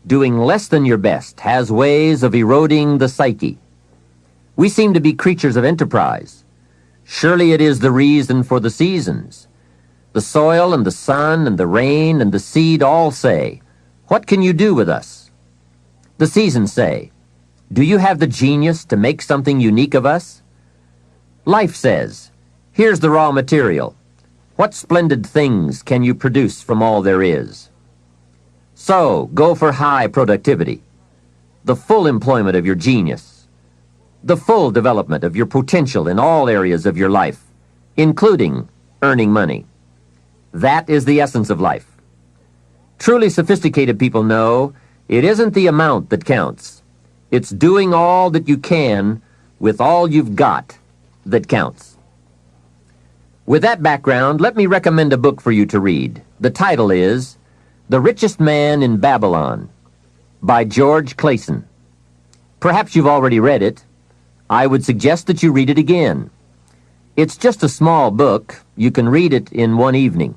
Doing less than your best has ways of eroding the psyche. We seem to be creatures of enterprise. Surely it is the reason for the seasons. The soil and the sun and the rain and the seed all say, "What can you do with us?" The seasons say, "Do you have the genius to make something unique of us?" Life says, "Here's the raw material. What splendid things can you produce from all there is?" So, go for high productivity, the full employment of your genius, the full development of your potential in all areas of your life, including earning money. That is the essence of life. Truly sophisticated people know it isn't the amount that counts. It's doing all that you can with all you've got that counts. With that background, let me recommend a book for you to read. The title is The Richest Man in Babylon by George Clason. Perhaps you've already read it. I would suggest that you read it again. It's just a small book. You can read it in one evening.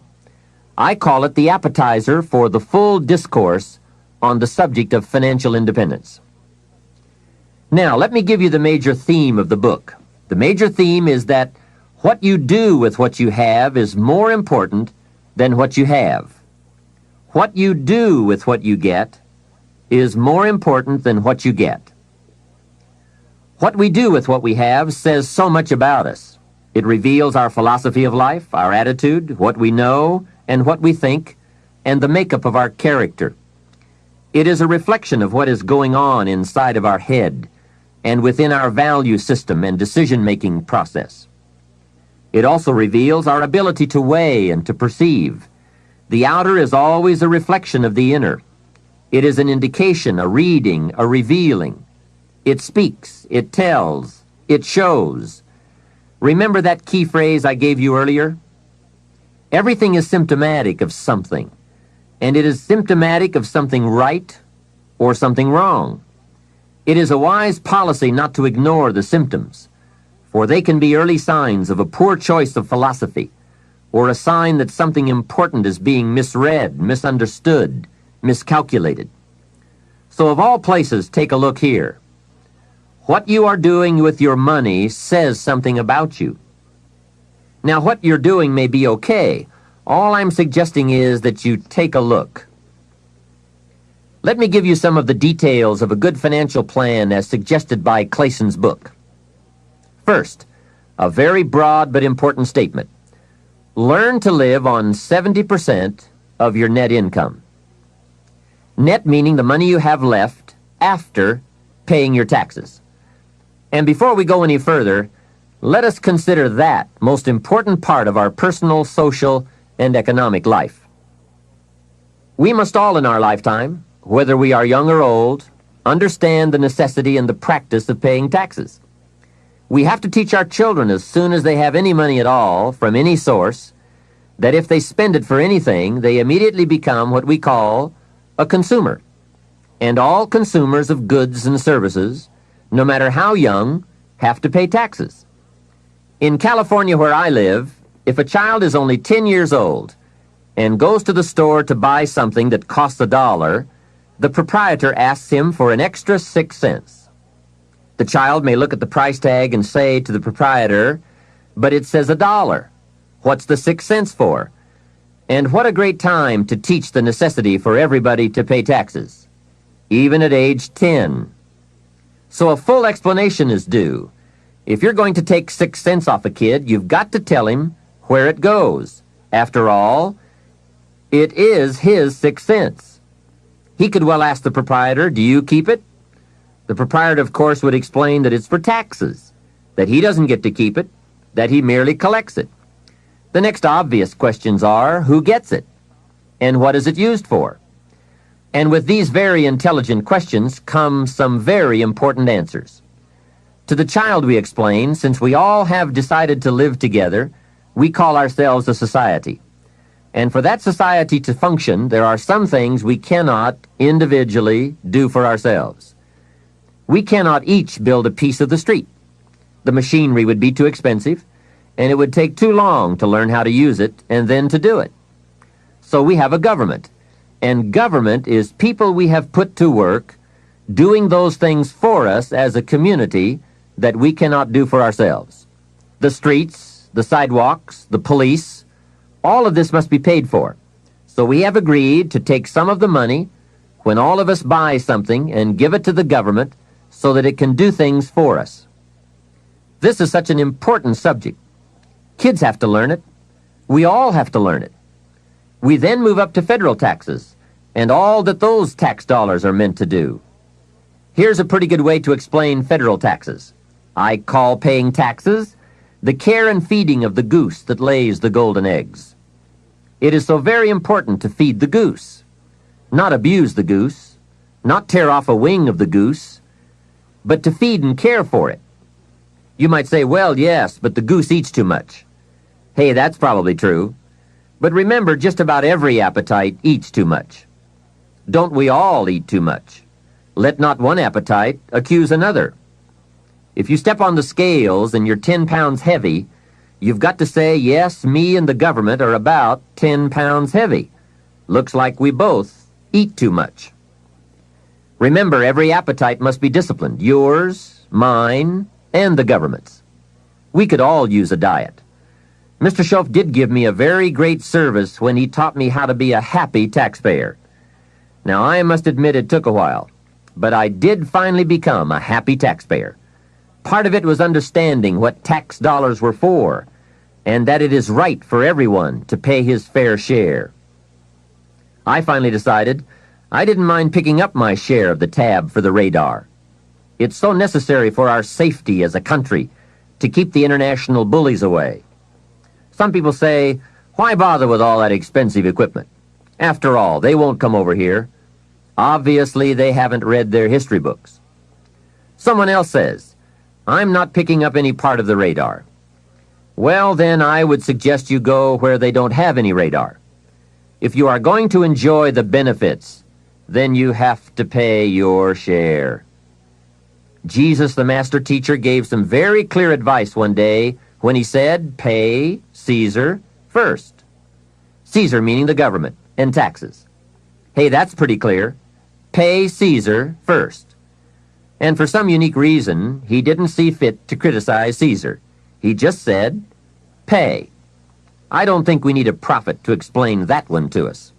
I call it the appetizer for the full discourse on the subject of financial independence. Now, let me give you the major theme of the book. The major theme is that what you do with what you have is more important than what you have. What you do with what you get is more important than what you get. What we do with what we have says so much about us. It reveals our philosophy of life, our attitude, what we know, and what we think, and the makeup of our character. It is a reflection of what is going on inside of our head and within our value system and decision-making process. It also reveals our ability to weigh and to perceive. The outer is always a reflection of the inner. It is an indication, a reading, a revealing. It speaks, it tells, it shows. Remember that key phrase I gave you earlier? Everything is symptomatic of something, and it is symptomatic of something right or something wrong. It is a wise policy not to ignore the symptoms, for they can be early signs of a poor choice of philosophy, or a sign that something important is being misread, misunderstood, miscalculated. So of all places, take a look here. What you are doing with your money says something about you. Now, what you're doing may be okay. All I'm suggesting is that you take a look. Let me give you some of the details of a good financial plan as suggested by Clason's book. First, a very broad but important statement. Learn to live on 70% of your net income. Net meaning the money you have left after paying your taxes. And before we go any further, let us consider that most important part of our personal, social, and economic life. We must all in our lifetime, whether we are young or old, understand the necessity and the practice of paying taxes. We have to teach our children as soon as they have any money at all from any source that if they spend it for anything, they immediately become what we call a consumer. And all consumers of goods and services, no matter how young, have to pay taxes. In California, where I live, if a child is only 10 years old and goes to the store to buy something that costs $1, the proprietor asks him for an extra 6 cents. The child may look at the price tag and say to the proprietor, "But it says $1. What's the 6 cents for?" And what a great time to teach the necessity for everybody to pay taxes, even at age 10. So a full explanation is due. If you're going to take 6 cents off a kid, you've got to tell him where it goes. After all, it is his 6 cents. He could well ask the proprietor, "Do you keep it?" The proprietor, of course, would explain that it's for taxes, that he doesn't get to keep it, that he merely collects it. The next obvious questions are, who gets it? And what is it used for? And with these very intelligent questions come some very important answers. To the child we explain, since we all have decided to live together, we call ourselves a society. And for that society to function, there are some things we cannot individually do for ourselves. We cannot each build a piece of the street. The machinery would be too expensive, and it would take too long to learn how to use it and then to do it. So we have a government, and government is people we have put to work doing those things for us as a community that we cannot do for ourselves. The streets, the sidewalks, the police, all of this must be paid for. So we have agreed to take some of the money when all of us buy something and give it to the government so that it can do things for us. This is such an important subject. Kids have to learn it. We all have to learn it. We then move up to federal taxes and all that those tax dollars are meant to do. Here's a pretty good way to explain federal taxes. I call paying taxes the care and feeding of the goose that lays the golden eggs. It is so very important to feed the goose, not abuse the goose, not tear off a wing of the goose, but to feed and care for it. You might say, well, yes, but the goose eats too much. Hey, that's probably true. But remember, just about every appetite eats too much. Don't we all eat too much? Let not one appetite accuse another. If you step on the scales and you're 10 pounds heavy, you've got to say, yes, me and the government are about 10 pounds heavy. Looks like we both eat too much. Remember, every appetite must be disciplined. Yours, mine, and the government's. We could all use a diet. Mr. Schoaf did give me a very great service when he taught me how to be a happy taxpayer. Now, I must admit it took a while, but I did finally become a happy taxpayer. Part of it was understanding what tax dollars were for, and that it is right for everyone to pay his fair share. I finally decided I didn't mind picking up my share of the tab for the radar. It's so necessary for our safety as a country to keep the international bullies away. Some people say, why bother with all that expensive equipment? After all, they won't come over here. Obviously, they haven't read their history books. Someone else says, I'm not picking up any part of the radar. Well, then I would suggest you go where they don't have any radar. If you are going to enjoy the benefits, then you have to pay your share. Jesus, the master teacher, gave some very clear advice one day when he said, pay Caesar first. Caesar meaning the government and taxes. Hey, that's pretty clear. Pay Caesar first. And for some unique reason, he didn't see fit to criticize Caesar. He just said, pay. I don't think we need a prophet to explain that one to us.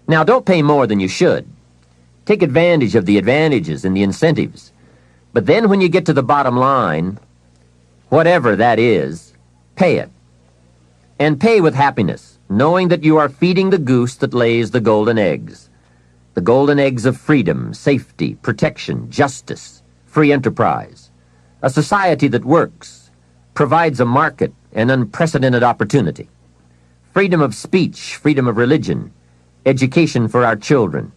Now, don't pay more than you should. Take advantage of the advantages and the incentives. But then when you get to the bottom line, whatever that is, pay it. And pay with happiness, knowing that you are feeding the goose that lays the golden eggs. The golden eggs of freedom, safety, protection, justice, free enterprise. A society that works, provides a market and unprecedented opportunity. Freedom of speech, freedom of religion, education for our children.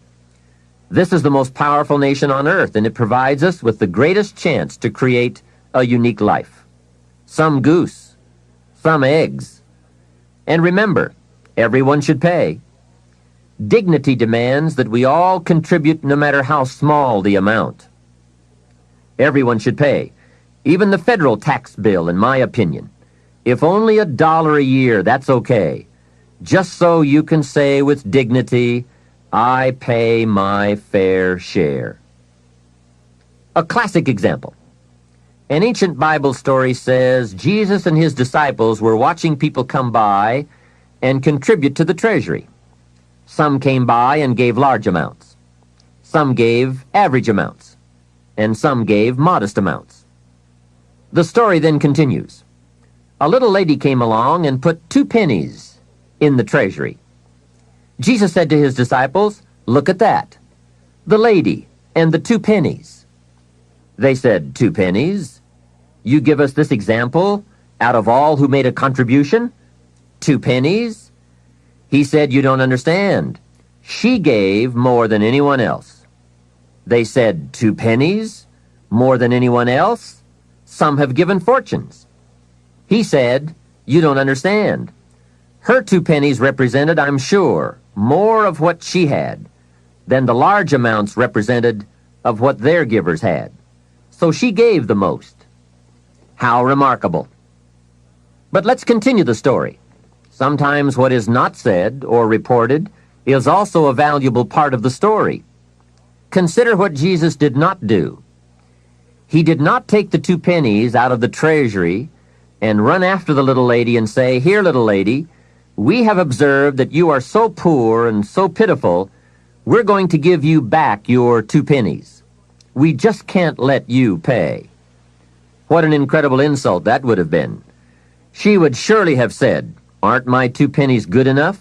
This is the most powerful nation on earth, and it provides us with the greatest chance to create a unique life. Some goose, some eggs. And remember, everyone should pay. Dignity demands that we all contribute no matter how small the amount. Everyone should pay. Even the federal tax bill, in my opinion. If only $1 a year, that's okay. Just so you can say with dignity, I pay my fair share. A classic example. An ancient Bible story says Jesus and his disciples were watching people come by and contribute to the treasury. Some came by and gave large amounts. Some gave average amounts. And some gave modest amounts. The story then continues. A little lady came along and put 2 pennies in the treasury. Jesus said to his disciples, look at that. The lady and the 2 pennies. They said, 2 pennies? You give us this example out of all who made a contribution? 2 pennies? He said, you don't understand. She gave more than anyone else. They said, 2 pennies? More than anyone else? Some have given fortunes. He said, you don't understand. Her 2 pennies represented, I'm sure, more of what she had than the large amounts represented of what their givers had. So she gave the most. How remarkable. But let's continue the story. Sometimes what is not said or reported is also a valuable part of the story. Consider what Jesus did not do. He did not take the 2 pennies out of the treasury and run after the little lady and say, "Here, little lady, we have observed that you are so poor and so pitiful, we're going to give you back your 2 pennies. We just can't let you pay." What an incredible insult that would have been. She would surely have said, "Aren't my 2 pennies good enough?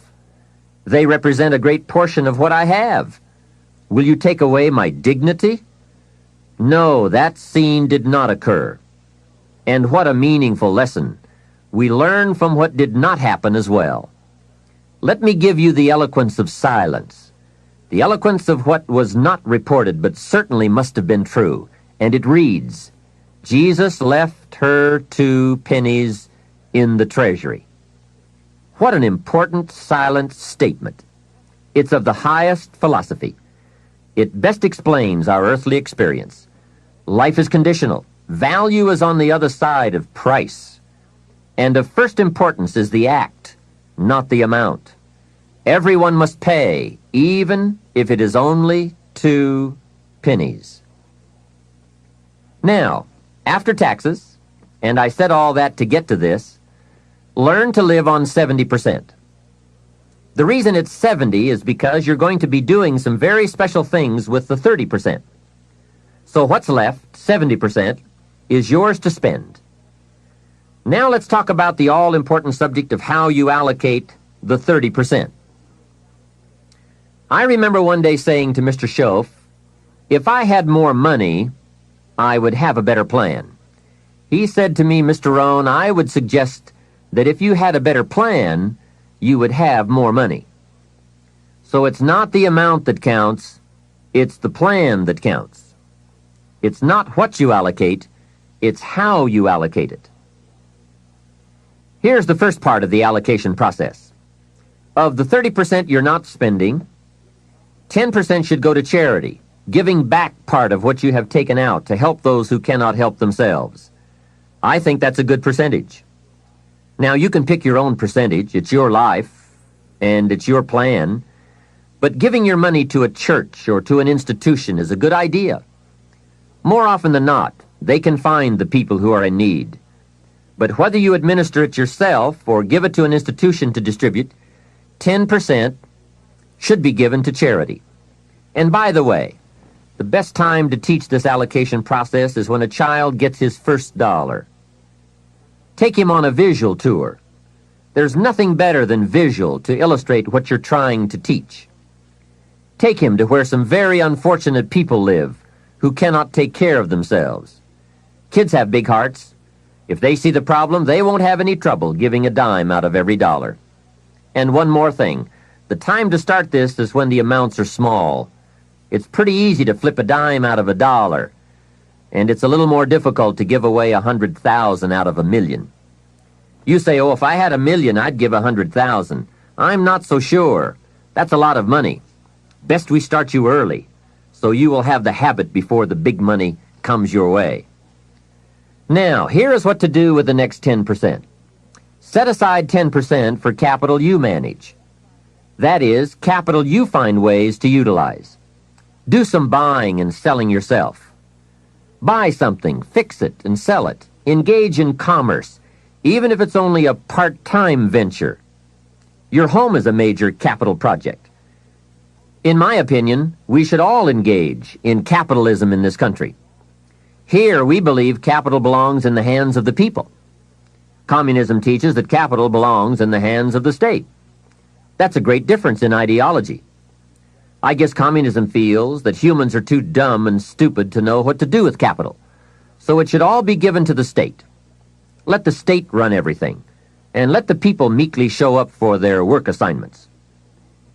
They represent a great portion of what I have. Will you take away my dignity?" No, that scene did not occur. And what a meaningful lesson. We learn from what did not happen as well. Let me give you the eloquence of silence, the eloquence of what was not reported but certainly must have been true. And it reads, "Jesus left her 2 pennies in the treasury." What an important silent statement. It's of the highest philosophy. It best explains our earthly experience. Life is conditional. Value is on the other side of price. And of first importance is the act, not the amount. Everyone must pay, even if it is only 2 pennies. Now, after taxes, and I said all that to get to this, learn to live on 70%. The reason it's 70 is because you're going to be doing some very special things with the 30%. So what's left, 70%, is yours to spend. Now let's talk about the all-important subject of how you allocate the 30%. I remember one day saying to Mr. Schoaf, "If I had more money, I would have a better plan." He said to me, "Mr. Rohn, I would suggest that if you had a better plan, you would have more money." So it's not the amount that counts, it's the plan that counts. It's not what you allocate, it's how you allocate it. Here's the first part of the allocation process. Of the 30% you're not spending, 10% should go to charity, giving back part of what you have taken out to help those who cannot help themselves. I think that's a good percentage. Now, you can pick your own percentage. It's your life, and it's your plan. But giving your money to a church or to an institution is a good idea. More often than not, they can find the people who are in need. But whether you administer it yourself or give it to an institution to distribute, 10% should be given to charity. And by the way, the best time to teach this allocation process is when a child gets his first dollar. Take him on a visual tour. There's nothing better than visual to illustrate what you're trying to teach. Take him to where some very unfortunate people live who cannot take care of themselves. Kids have big hearts. If they see the problem, they won't have any trouble giving a dime out of every dollar. And one more thing. The time to start this is when the amounts are small. It's pretty easy to flip a dime out of a dollar, and it's a little more difficult to give away 100,000 out of 1,000,000. You say, "Oh, if I had 1,000,000, I'd give 100,000. I'm not so sure. That's a lot of money. Best we start you early, so you will have the habit before the big money comes your way. Now, here is what to do with the next 10%. Set aside 10% for capital you manage. That is, capital you find ways to utilize. Do some buying and selling yourself. Buy something, fix it, and sell it. Engage in commerce, even if it's only a part-time venture. Your home is a major capital project. In my opinion, we should all engage in capitalism in this country. Here, we believe capital belongs in the hands of the people. Communism teaches that capital belongs in the hands of the state. That's a great difference in ideology. I guess communism feels that humans are too dumb and stupid to know what to do with capital, so it should all be given to the state. Let the state run everything, and let the people meekly show up for their work assignments.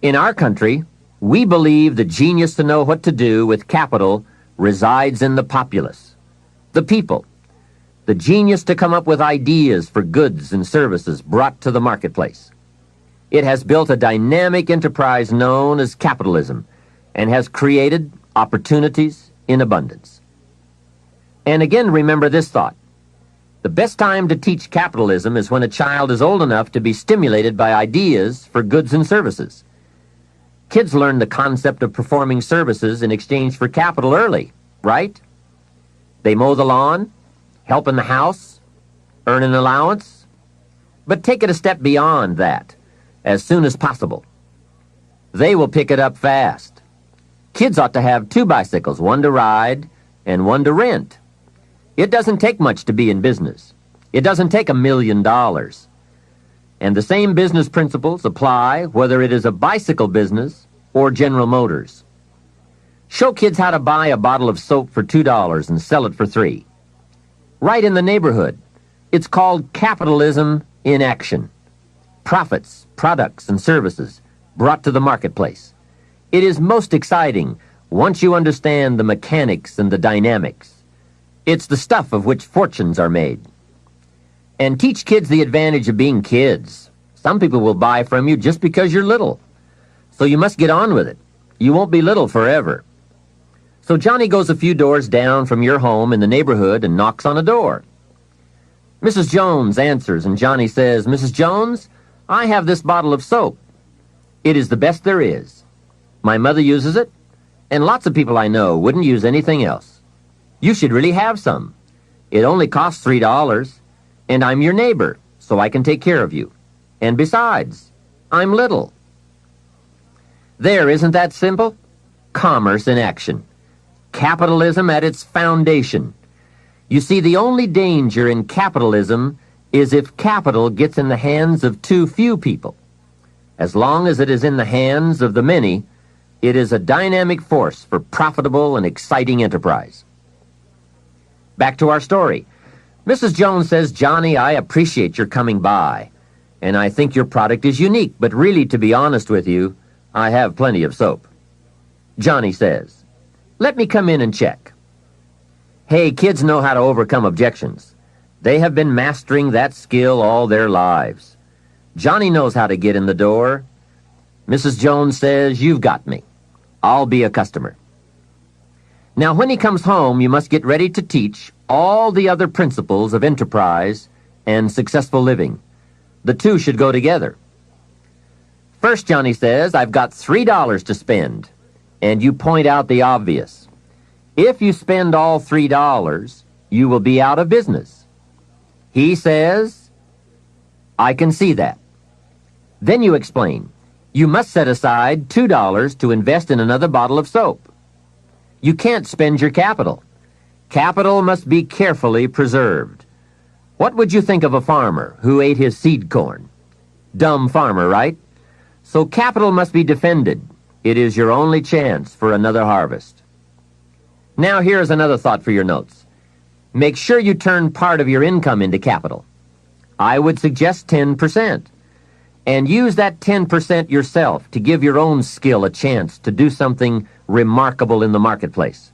In our country, we believe the genius to know what to do with capital resides in the populace, the people, the genius to come up with ideas for goods and services brought to the marketplace. It has built a dynamic enterprise known as capitalism and has created opportunities in abundance. And again, remember this thought. The best time to teach capitalism is when a child is old enough to be stimulated by ideas for goods and services. Kids learn the concept of performing services in exchange for capital early, right? They mow the lawn, help in the house, Earn an allowance? But take it a step beyond that, as soon as possible. They will pick it up fast. Kids ought to have 2 bicycles, one to ride and one to rent. It doesn't take much to be in business. It doesn't take $1 million. And the same business principles apply whether it is a bicycle business or General Motors. Show kids how to buy a bottle of soap for $2 and sell it for $3. Right in the neighborhood. It's called capitalism in action. Profits, products, and services brought to the marketplace. It is most exciting once you understand the mechanics and the dynamics. It's the stuff of which fortunes are made. And teach kids the advantage of being kids. Some people will buy from you just because you're little. So you must get on with it. You won't be little forever. So Johnny goes a few doors down from your home in the neighborhood and knocks on a door. Mrs. Jones answers, and Johnny says, "Mrs. Jones, I have this bottle of soap. It is the best there is. My mother uses it, and lots of people I know wouldn't use anything else. You should really have some. It only costs $3, and I'm your neighbor, so I can take care of you. And besides, I'm little." There, isn't that simple? Commerce in action. Capitalism at its foundation. You see, the only danger in capitalism is if capital gets in the hands of too few people. As long as it is in the hands of the many, it is a dynamic force for profitable and exciting enterprise. Back to our story. Mrs. Jones says, "Johnny, I appreciate your coming by, and I think your product is unique, but really, to be honest with you, I have plenty of soap." Johnny says, "Let me come in and check." Hey, kids know how to overcome objections. They have been mastering that skill all their lives. Johnny knows how to get in the door. Mrs. Jones says, "You've got me. I'll be a customer." Now, when he comes home, you must get ready to teach all the other principles of enterprise and successful living. The two should go together. First, Johnny says, "I've got $3 to spend," and you point out the obvious. If you spend all $3, you will be out of business. He says, "I can see that." Then you explain, you must set aside $2 to invest in another bottle of soap. You can't spend your capital. Capital must be carefully preserved. What would you think of a farmer who ate his seed corn? Dumb farmer, right? So capital must be defended. It is your only chance for another harvest. Now here's another thought for your notes. Make sure you turn part of your income into capital. I would suggest 10%. And use that 10% yourself to give your own skill a chance to do something remarkable in the marketplace.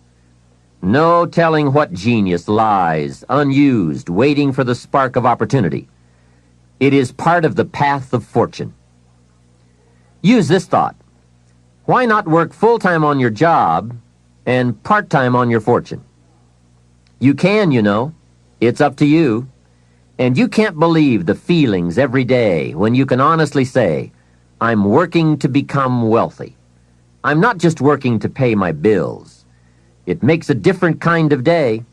No telling what genius lies, unused, waiting for the spark of opportunity. It is part of the path of fortune. Use this thought. Why not work full-time on your job and part-time on your fortune? You can, you know. It's up to you. And you can't believe the feelings every day when you can honestly say, "I'm working to become wealthy. I'm not just working to pay my bills." It makes a different kind of day.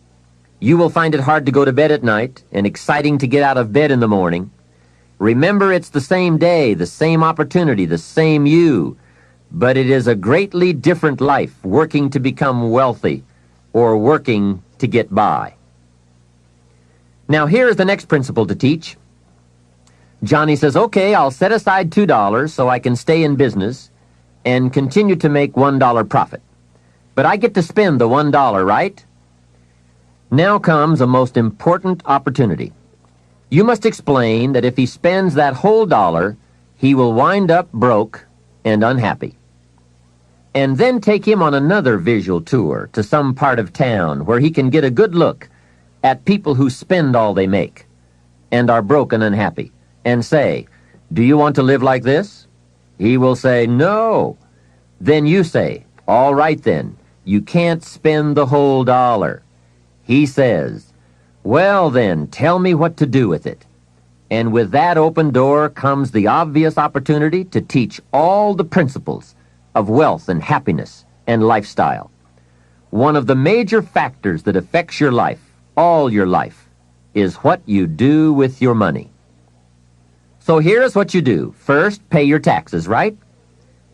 You will find it hard to go to bed at night and exciting to get out of bed in the morning. Remember, it's the same day, the same opportunity, the same you. But it is a greatly different life working to become wealthy or working to get by. Now here is the next principle to teach. Johnny says, "Okay, I'll set aside $2 so I can stay in business and continue to make $1 profit. But I get to spend the $1, right?" Now comes a most important opportunity. You must explain that if he spends that whole dollar, he will wind up broke and unhappy. And then take him on another visual tour to some part of town where he can get a good look at people who spend all they make and are broke and unhappy, and say, "Do you want to live like this?" He will say, "No." Then you say, "All right then, you can't spend the whole dollar." He says, "Well then, tell me what to do with it." And with that open door comes the obvious opportunity to teach all the principles of wealth and happiness and lifestyle. One of the major factors that affects your life, all your life, is what you do with your money. So here's what you do. First, pay your taxes, right?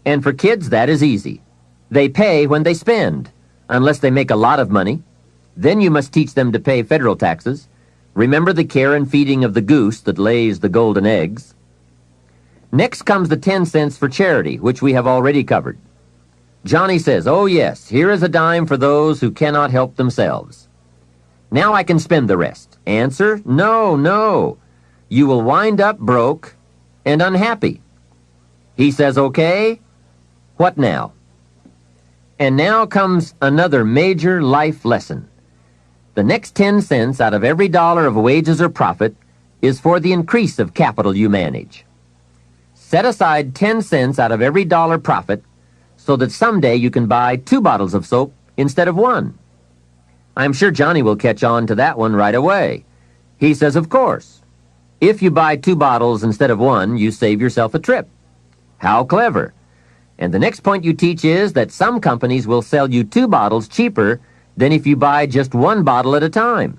And for kids, that is easy. They pay when they spend, unless they make a lot of money. Then you must teach them to pay federal taxes. Remember the care and feeding of the goose that lays the golden eggs. Next comes the 10 cents for charity, which we have already covered. Johnny says, "Oh yes, here is a dime for those who cannot help themselves. Now I can spend the rest." Answer, no. You will wind up broke and unhappy. He says, "Okay, what now?" And now comes another major life lesson. The next 10 cents out of every dollar of wages or profit is for the increase of capital you manage. Set aside 10 cents out of every dollar profit so that someday you can buy 2 bottles of soap instead of 1. I'm sure Johnny will catch on to that one right away. He says, "Of course. If you buy 2 bottles instead of 1, you save yourself a trip." How clever. And the next point you teach is that some companies will sell you 2 bottles cheaper than if you buy just 1 bottle at a time.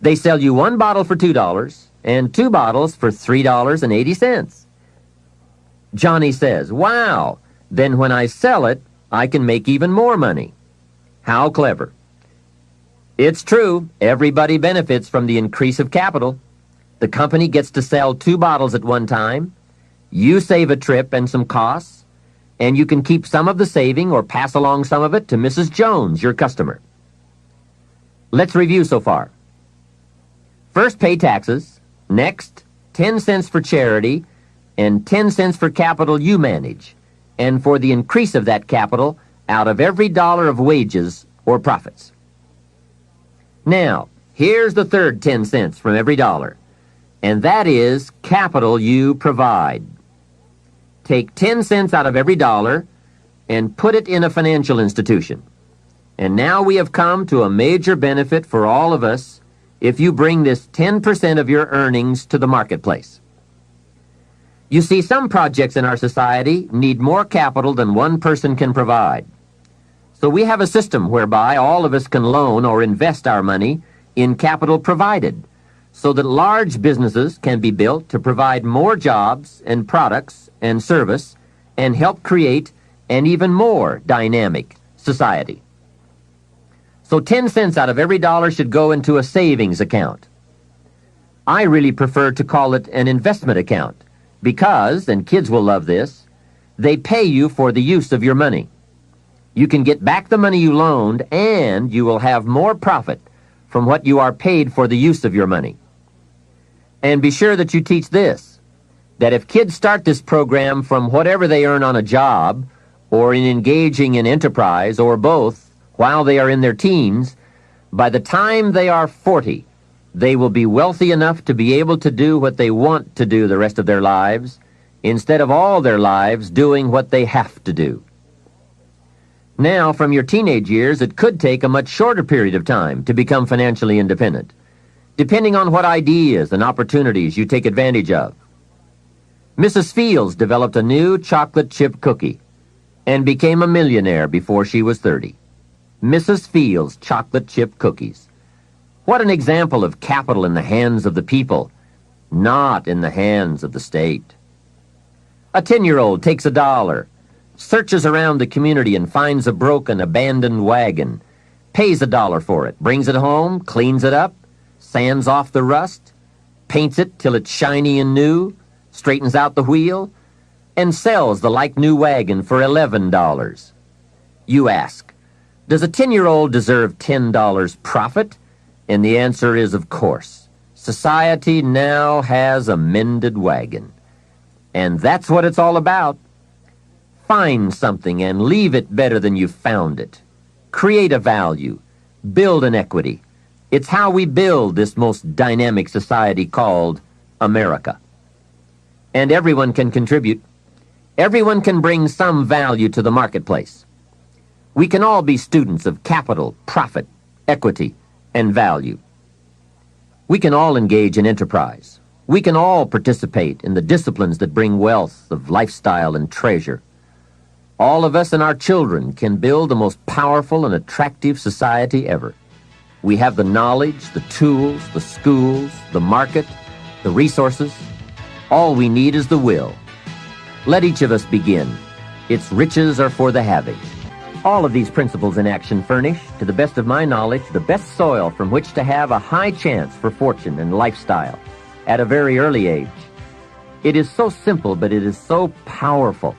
They sell you 1 bottle for $2 and 2 bottles for $3.80. Johnny says, "Wow, then when I sell it, I can make even more money." How clever. It's true, everybody benefits from the increase of capital. The company gets to sell 2 bottles at one time. You save a trip and some costs, and you can keep some of the saving or pass along some of it to Mrs. Jones, your customer. Let's review so far. First, pay taxes. Next, 10 cents for charity and 10 cents for capital you manage, and for the increase of that capital out of every dollar of wages or profits. Now, here's the third 10 cents from every dollar, and that is capital you provide. Take 10 cents out of every dollar and put it in a financial institution. And now we have come to a major benefit for all of us if you bring this 10% of your earnings to the marketplace. You see, some projects in our society need more capital than one person can provide. So we have a system whereby all of us can loan or invest our money in capital provided, so that large businesses can be built to provide more jobs and products and service and help create an even more dynamic society. So 10 cents out of every dollar should go into a savings account. I really prefer to call it an investment account because, and kids will love this, they pay you for the use of your money. You can get back the money you loaned, and you will have more profit from what you are paid for the use of your money. And be sure that you teach this, that if kids start this program from whatever they earn on a job or in engaging in enterprise or both while they are in their teens, by the time they are 40, they will be wealthy enough to be able to do what they want to do the rest of their lives, instead of all their lives doing what they have to do. Now, from your teenage years, it could take a much shorter period of time to become financially independent, depending on what ideas and opportunities you take advantage of. Mrs. Fields developed a new chocolate chip cookie and became a millionaire before she was 30. Mrs. Fields chocolate chip cookies. What an example of capital in the hands of the people, not in the hands of the state. A 10-year-old takes $1, searches around the community and finds a broken, abandoned wagon, pays $1 for it, brings it home, cleans it up, sands off the rust, paints it till it's shiny and new, straightens out the wheel, and sells the like-new wagon for $11. You ask, does a 10-year-old deserve $10 profit? And the answer is, of course. Society now has a mended wagon. And that's what it's all about. Find something and leave it better than you found it. Create a value. Build an equity. It's how we build this most dynamic society called America. And everyone can contribute. Everyone can bring some value to the marketplace. We can all be students of capital, profit, equity, and value. We can all engage in enterprise. We can all participate in the disciplines that bring wealth of lifestyle and treasure. All of us and our children can build the most powerful and attractive society ever. We have the knowledge, the tools, the schools, the market, the resources. All we need is the will. Let each of us begin. Its riches are for the having. All of these principles in action furnish, to the best of my knowledge, the best soil from which to have a high chance for fortune and lifestyle at a very early age. It is so simple, but it is so powerful.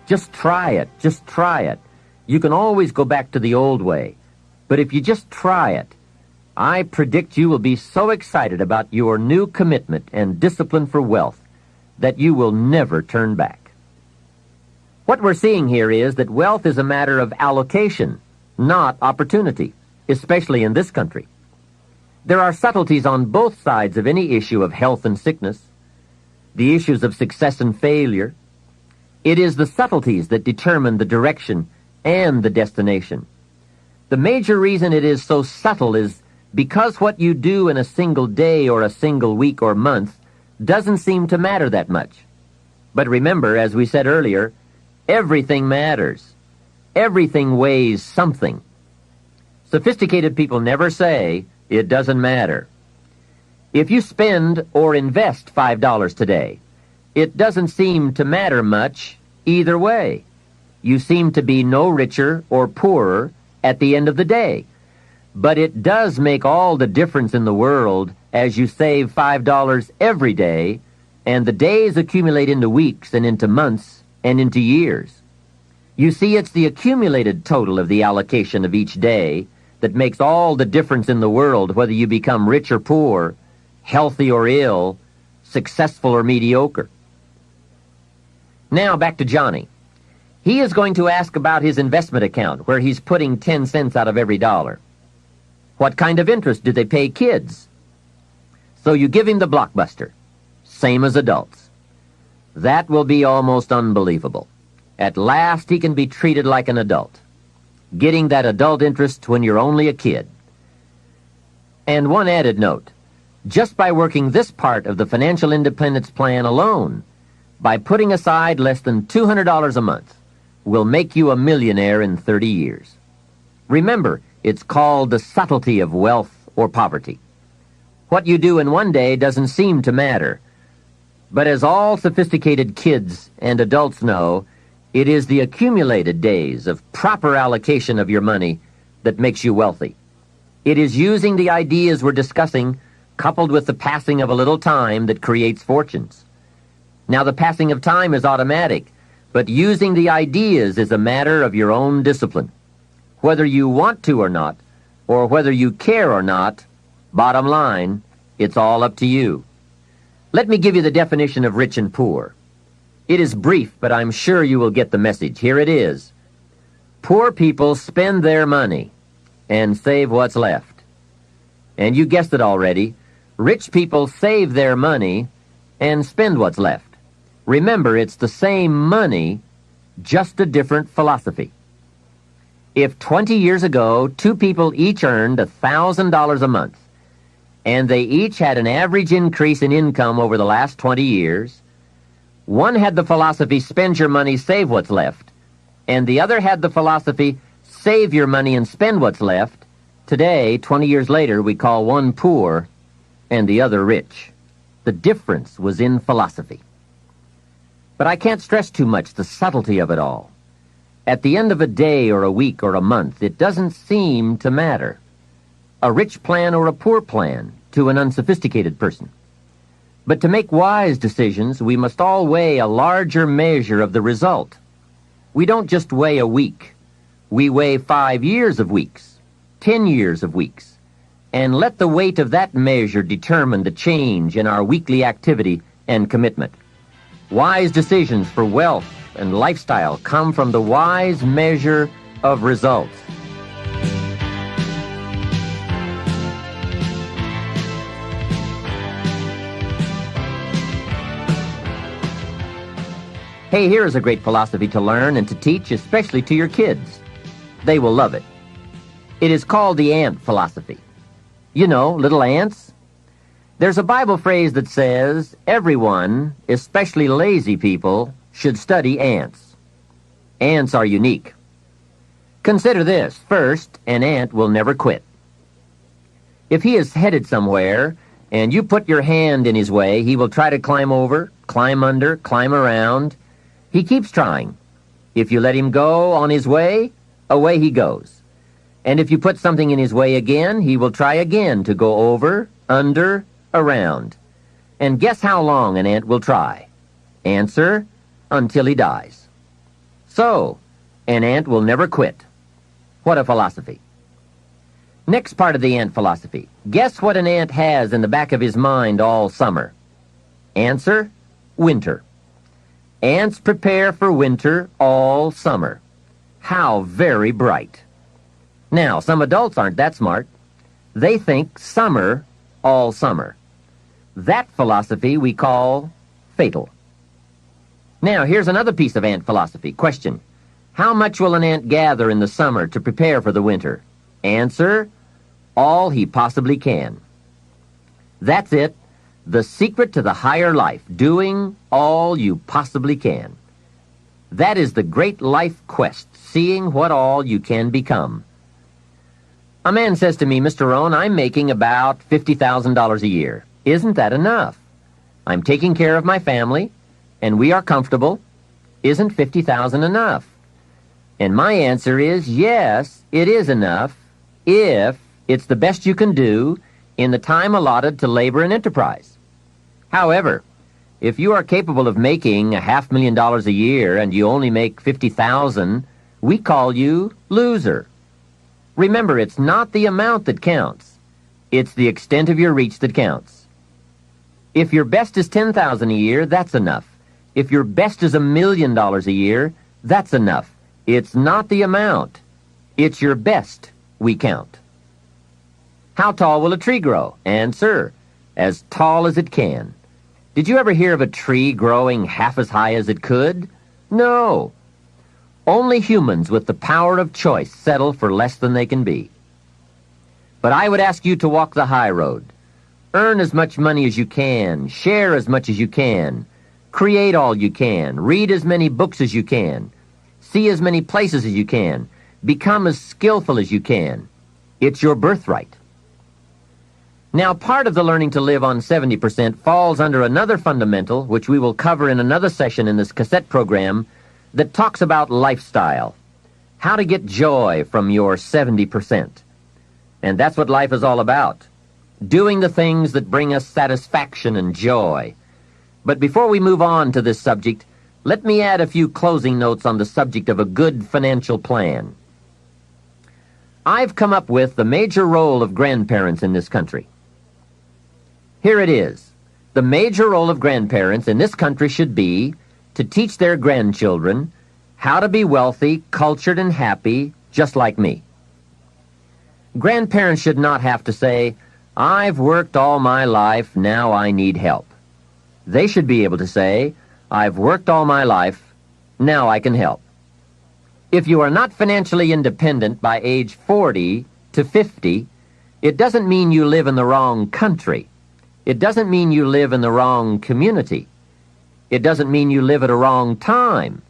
Just try it. Just try it. You can always go back to the old way. But if you just try it, I predict you will be so excited about your new commitment and discipline for wealth that you will never turn back. What we're seeing here is that wealth is a matter of allocation, not opportunity, especially in this country. There are subtleties on both sides of any issue of health and sickness, the issues of success and failure. It is the subtleties that determine the direction and the destination. The major reason it is so subtle is because what you do in a single day or a single week or month doesn't seem to matter that much. But remember, as we said earlier, everything matters. Everything weighs something. Sophisticated people never say, it doesn't matter. If you spend or invest $5 today, it doesn't seem to matter much either way. You seem to be no richer or poorer at the end of the day. But it does make all the difference in the world as you save $5 every day, and the days accumulate into weeks and into months and into years. You see, it's the accumulated total of the allocation of each day that makes all the difference in the world, whether you become rich or poor, healthy or ill, successful or mediocre. Now back to Johnny. He is going to ask about his investment account, where he's putting 10 cents out of every dollar. What kind of interest do they pay kids? So you give him the blockbuster, same as adults. That will be almost unbelievable. At last he can be treated like an adult, getting that adult interest when you're only a kid. And one added note, just by working this part of the financial independence plan alone, by putting aside less than $200 a month, will make you a millionaire in 30 years. Remember, it's called the subtlety of wealth or poverty. What you do in one day doesn't seem to matter. But as all sophisticated kids and adults know, it is the accumulated days of proper allocation of your money that makes you wealthy. It is using the ideas we're discussing, coupled with the passing of a little time, that creates fortunes. Now, the passing of time is automatic, but using the ideas is a matter of your own discipline. Whether you want to or not, or whether you care or not, bottom line, it's all up to you. Let me give you the definition of rich and poor. It is brief, but I'm sure you will get the message. Here it is. Poor people spend their money and save what's left. And you guessed it already. Rich people save their money and spend what's left. Remember, it's the same money, just a different philosophy. If 20 years ago, two people each earned $1,000 a month, and they each had an average increase in income over the last 20 years, one had the philosophy, spend your money, save what's left, and the other had the philosophy, save your money and spend what's left, today, 20 years later, we call one poor and the other rich. The difference was in philosophy. But I can't stress too much the subtlety of it all. At the end of a day or a week or a month, it doesn't seem to matter. A rich plan or a poor plan to an unsophisticated person. But to make wise decisions, we must all weigh a larger measure of the result. We don't just weigh a week. We weigh 5 years of weeks, 10 years of weeks, and let the weight of that measure determine the change in our weekly activity and commitment. Wise decisions for wealth and lifestyle come from the wise measure of results. Hey, here is a great philosophy to learn and to teach, especially to your kids. They will love it. It is called the ant philosophy. You know, little ants. There's a Bible phrase that says, everyone, especially lazy people, should study ants. Ants are unique. Consider this. First, an ant will never quit. If he is headed somewhere, and you put your hand in his way, he will try to climb over, climb under, climb around. He keeps trying. If you let him go on his way, away he goes. And if you put something in his way again, he will try again to go over, under, around. And guess how long an ant will try? Answer, until he dies. So, an ant will never quit. What a philosophy. Next part of the ant philosophy. Guess what an ant has in the back of his mind all summer? Answer, winter. Ants prepare for winter all summer. How very bright. Now, some adults aren't that smart. They think summer all summer. That philosophy we call fatal. Now, here's another piece of ant philosophy. Question. How much will an ant gather in the summer to prepare for the winter? Answer, all he possibly can. That's it. The secret to the higher life, doing all you possibly can. That is the great life quest, seeing what all you can become. A man says to me, Mr. Rohn, I'm making about $50,000 a year. Isn't that enough? I'm taking care of my family, and we are comfortable. Isn't $50,000 enough? And my answer is, yes, it is enough, if it's the best you can do in the time allotted to labor and enterprise. However, if you are capable of making $500,000 a year and you only make $50,000, we call you loser. Remember, it's not the amount that counts. It's the extent of your reach that counts. If your best is $10,000 a year, that's enough. If your best is $1 million a year, that's enough. It's not the amount. It's your best we count. How tall will a tree grow? Answer, as tall as it can. Did you ever hear of a tree growing half as high as it could? No. Only humans with the power of choice settle for less than they can be. But I would ask you to walk the high road. Earn as much money as you can. Share as much as you can. Create all you can. Read as many books as you can. See as many places as you can. Become as skillful as you can. It's your birthright. Now, part of the learning to live on 70% falls under another fundamental, which we will cover in another session in this cassette program, that talks about lifestyle. How to get joy from your 70%. And that's what life is all about. Doing the things that bring us satisfaction and joy. But before we move on to this subject, let me add a few closing notes on the subject of a good financial plan. I've come up with the major role of grandparents in this country. Here it is. The major role of grandparents in this country should be to teach their grandchildren how to be wealthy, cultured, and happy, just like me. Grandparents should not have to say, I've worked all my life, now I need help. They should be able to say, I've worked all my life, now I can help. If you are not financially independent by age 40 to 50, it doesn't mean you live in the wrong country. It doesn't mean you live in the wrong community. It doesn't mean you live at a wrong time.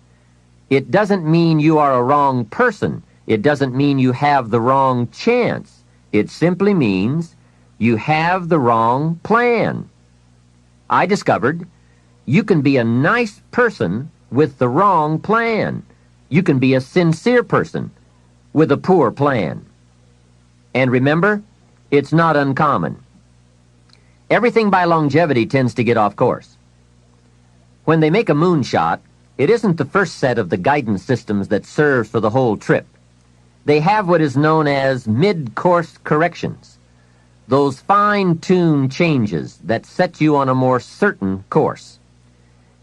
It doesn't mean you are a wrong person. It doesn't mean you have the wrong chance. It simply means you have the wrong plan. I discovered you can be a nice person with the wrong plan. You can be a sincere person with a poor plan. And remember, it's not uncommon. Everything by longevity tends to get off course. When they make a moonshot, it isn't the first set of the guidance systems that serves for the whole trip. They have what is known as mid-course corrections, those fine-tuned changes that set you on a more certain course.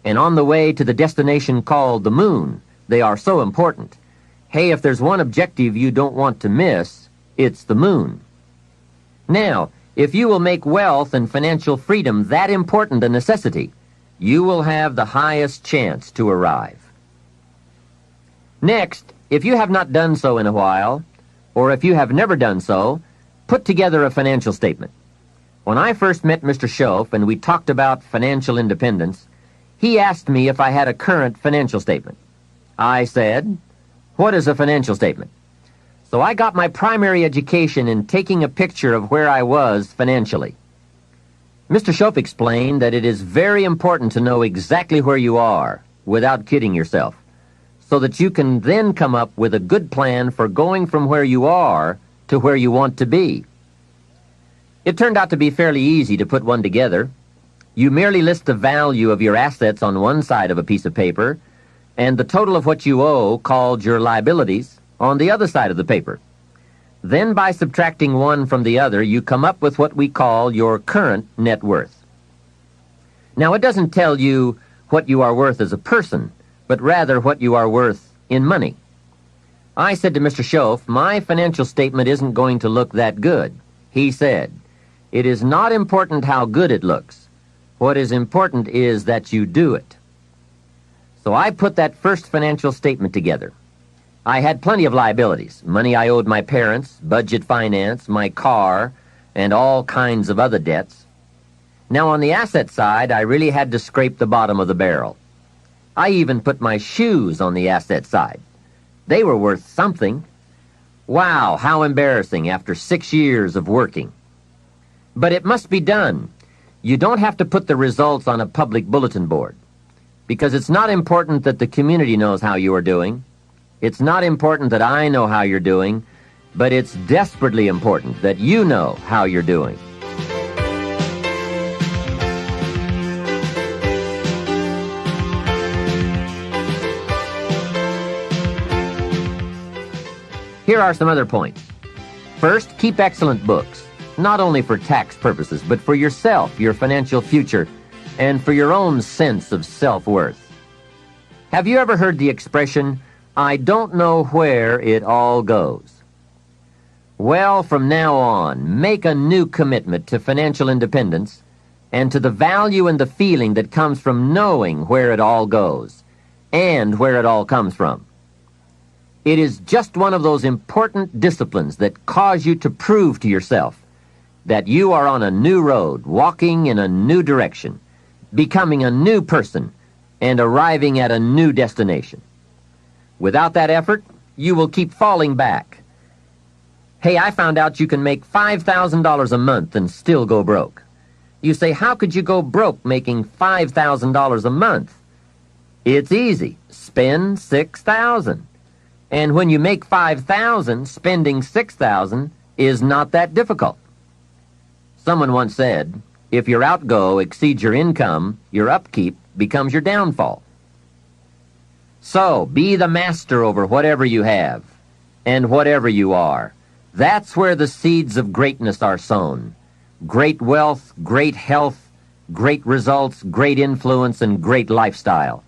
And on the way to the destination called the moon, they are so important. Hey, if there's one objective you don't want to miss, it's the moon. Now, if you will make wealth and financial freedom that important a necessity, you will have the highest chance to arrive. Next, if you have not done so in a while, or if you have never done so, put together a financial statement. When I first met Mr. Schoaf and we talked about financial independence, he asked me if I had a current financial statement. I said, "What is a financial statement?" So I got my primary education in taking a picture of where I was financially. Mr. Shope explained that it is very important to know exactly where you are without kidding yourself, so that you can then come up with a good plan for going from where you are to where you want to be. It turned out to be fairly easy to put one together. You merely list the value of your assets on one side of a piece of paper and the total of what you owe, called your liabilities, on the other side of the paper. Then by subtracting one from the other, you come up with what we call your current net worth. Now, it doesn't tell you what you are worth as a person, but rather what you are worth in money. I said to Mr. Shope, my financial statement isn't going to look that good. He said, it is not important how good it looks. What is important is that you do it. So I put that first financial statement together. I had plenty of liabilities, money I owed my parents, budget finance, my car, and all kinds of other debts. Now on the asset side, I really had to scrape the bottom of the barrel. I even put my shoes on the asset side. They were worth something. Wow, how embarrassing after 6 years of working. But it must be done. You don't have to put the results on a public bulletin board, because it's not important that the community knows how you are doing. It's not important that I know how you're doing, but it's desperately important that you know how you're doing. Here are some other points. First, keep excellent books, not only for tax purposes, but for yourself, your financial future, and for your own sense of self-worth. Have you ever heard the expression, I don't know where it all goes? Well, from now on, make a new commitment to financial independence and to the value and the feeling that comes from knowing where it all goes and where it all comes from. It is just one of those important disciplines that cause you to prove to yourself that you are on a new road, walking in a new direction, becoming a new person, and arriving at a new destination. Without that effort, you will keep falling back. Hey, I found out you can make $5,000 a month and still go broke. You say, how could you go broke making $5,000 a month? It's easy. Spend $6,000. And when you make $5,000, spending $6,000 is not that difficult. Someone once said, if your outgo exceeds your income, your upkeep becomes your downfall. So, be the master over whatever you have and whatever you are. That's where the seeds of greatness are sown. Great wealth, great health, great results, great influence, and great lifestyle.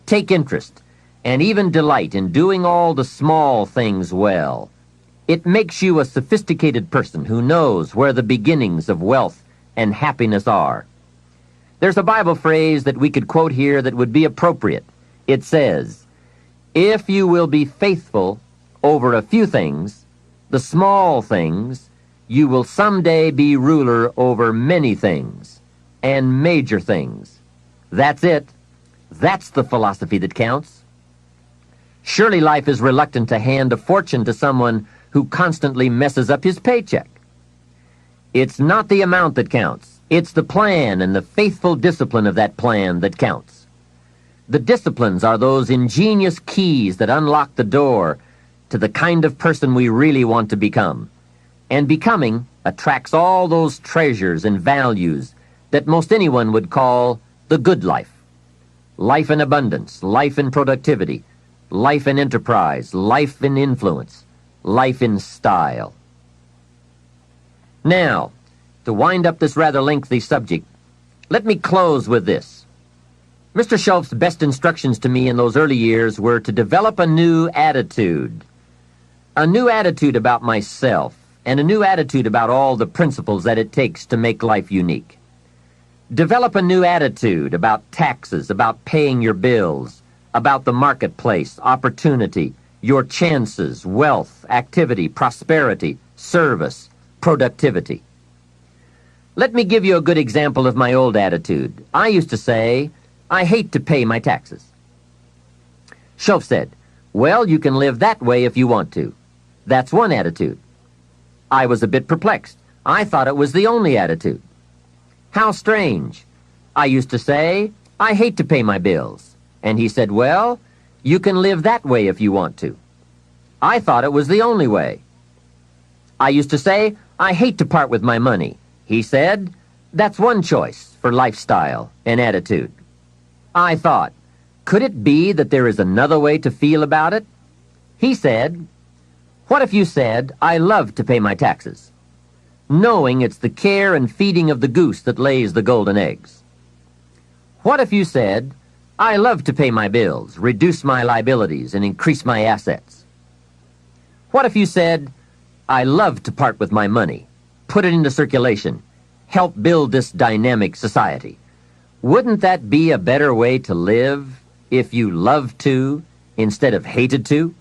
Take interest and even delight in doing all the small things well. It makes you a sophisticated person who knows where the beginnings of wealth and happiness are. There's a Bible phrase that we could quote here that would be appropriate. It says, if you will be faithful over a few things, the small things, you will someday be ruler over many things and major things. That's it. That's the philosophy that counts. Surely life is reluctant to hand a fortune to someone who constantly messes up his paycheck. It's not the amount that counts. It's the plan and the faithful discipline of that plan that counts. The disciplines are those ingenious keys that unlock the door to the kind of person we really want to become. And becoming attracts all those treasures and values that most anyone would call the good life. Life in abundance, life in productivity, life in enterprise, life in influence, life in style. Now, to wind up this rather lengthy subject, let me close with this. Mr. Shope's best instructions to me in those early years were to develop a new attitude about myself, and a new attitude about all the principles that it takes to make life unique. Develop a new attitude about taxes, about paying your bills, about the marketplace, opportunity, your chances, wealth, activity, prosperity, service, productivity. Let me give you a good example of my old attitude. I used to say, I hate to pay my taxes. Shope said, well, you can live that way if you want to. That's one attitude. I was a bit perplexed. I thought it was the only attitude. How strange. I used to say, I hate to pay my bills. And he said, well, you can live that way if you want to. I thought it was the only way. I used to say, I hate to part with my money. He said, that's one choice for lifestyle and attitude. I thought, could it be that there is another way to feel about it? He said, what if you said, I love to pay my taxes, knowing it's the care and feeding of the goose that lays the golden eggs? What if you said, I love to pay my bills, reduce my liabilities, and increase my assets? What if you said, I love to part with my money, put it into circulation, help build this dynamic society? Wouldn't that be a better way to live if you loved to instead of hated to?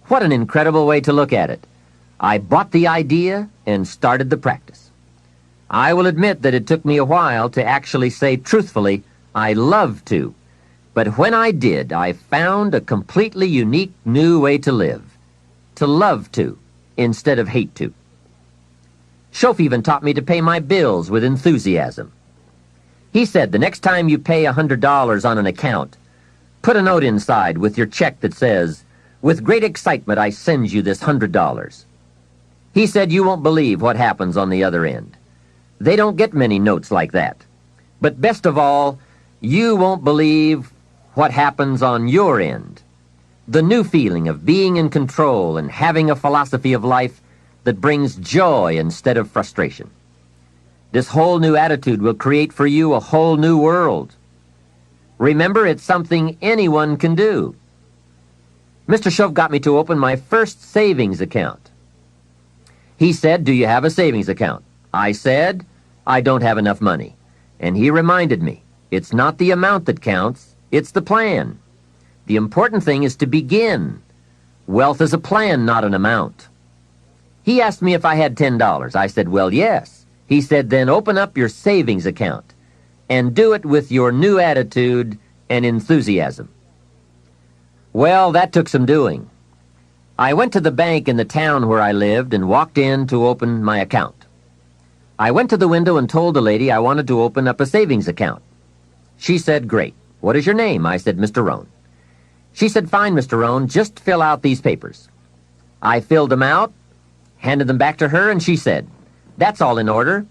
What an incredible way to look at it. I bought the idea and started the practice. I will admit that it took me a while to actually say truthfully, I love to. But when I did, I found a completely unique new way to live. To love to instead of hate to. Shof even taught me to pay my bills with enthusiasm. He said, the next time you pay $100 on an account, put a note inside with your check that says, with great excitement, I send you this $100. He said you won't believe what happens on the other end. They don't get many notes like that. But best of all, you won't believe what happens on your end. The new feeling of being in control and having a philosophy of life that brings joy instead of frustration. This whole new attitude will create for you a whole new world. Remember, it's something anyone can do. Mr. Shof got me to open my first savings account. He said, do you have a savings account? I said, I don't have enough money. And he reminded me, it's not the amount that counts, it's the plan. The important thing is to begin. Wealth is a plan, not an amount. He asked me if I had $10. I said, well, yes. He said, then open up your savings account and do it with your new attitude and enthusiasm. Well, that took some doing. I went to the bank in the town where I lived and walked in to open my account. I went to the window and told the lady I wanted to open up a savings account. She said, great. What is your name? I said, Mr. Rohn. She said, fine, Mr. Rohn, just fill out these papers. I filled them out, handed them back to her, and she said, that's all in order.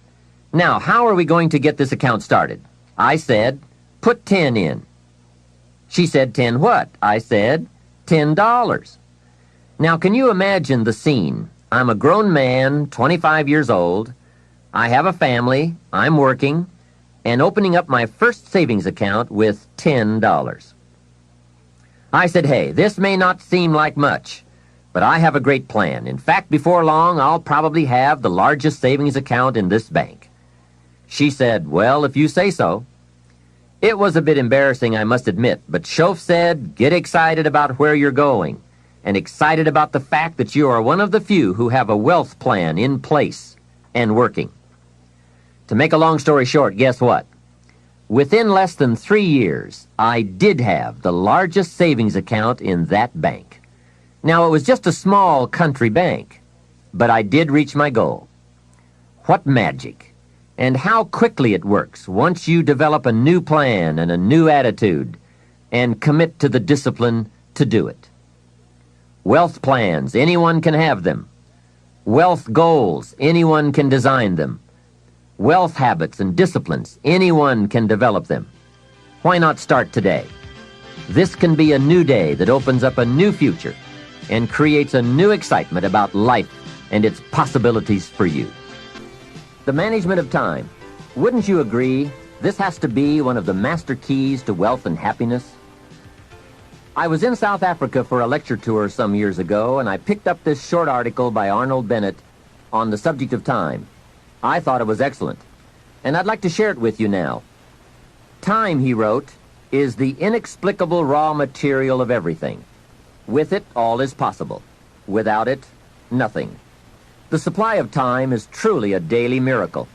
Now, how are we going to get this account started? I said, put 10 in. She said, 10 what? I said, $10. Now, can you imagine the scene? I'm a grown man, 25 years old. I have a family. I'm working. And opening up my first savings account with $10. I said, hey, this may not seem like much, but I have a great plan. In fact, before long, I'll probably have the largest savings account in this bank. She said, well, if you say so. It was a bit embarrassing, I must admit, but Shof said, get excited about where you're going, and excited about the fact that you are one of the few who have a wealth plan in place and working. To make a long story short, guess what? Within less than 3 years, I did have the largest savings account in that bank. Now, it was just a small country bank, but I did reach my goal. What magic! And how quickly it works once you develop a new plan and a new attitude and commit to the discipline to do it. Wealth plans, anyone can have them. Wealth goals, anyone can design them. Wealth habits and disciplines, anyone can develop them. Why not start today? This can be a new day that opens up a new future and creates a new excitement about life and its possibilities for you. The management of time. Wouldn't you agree this has to be one of the master keys to wealth and happiness? I was in South Africa for a lecture tour some years ago, and I picked up this short article by Arnold Bennett on the subject of time. I thought it was excellent, and I'd like to share it with you now. Time, he wrote, is the inexplicable raw material of everything. With it, all is possible. Without it, nothing. The supply of time is truly a daily miracle,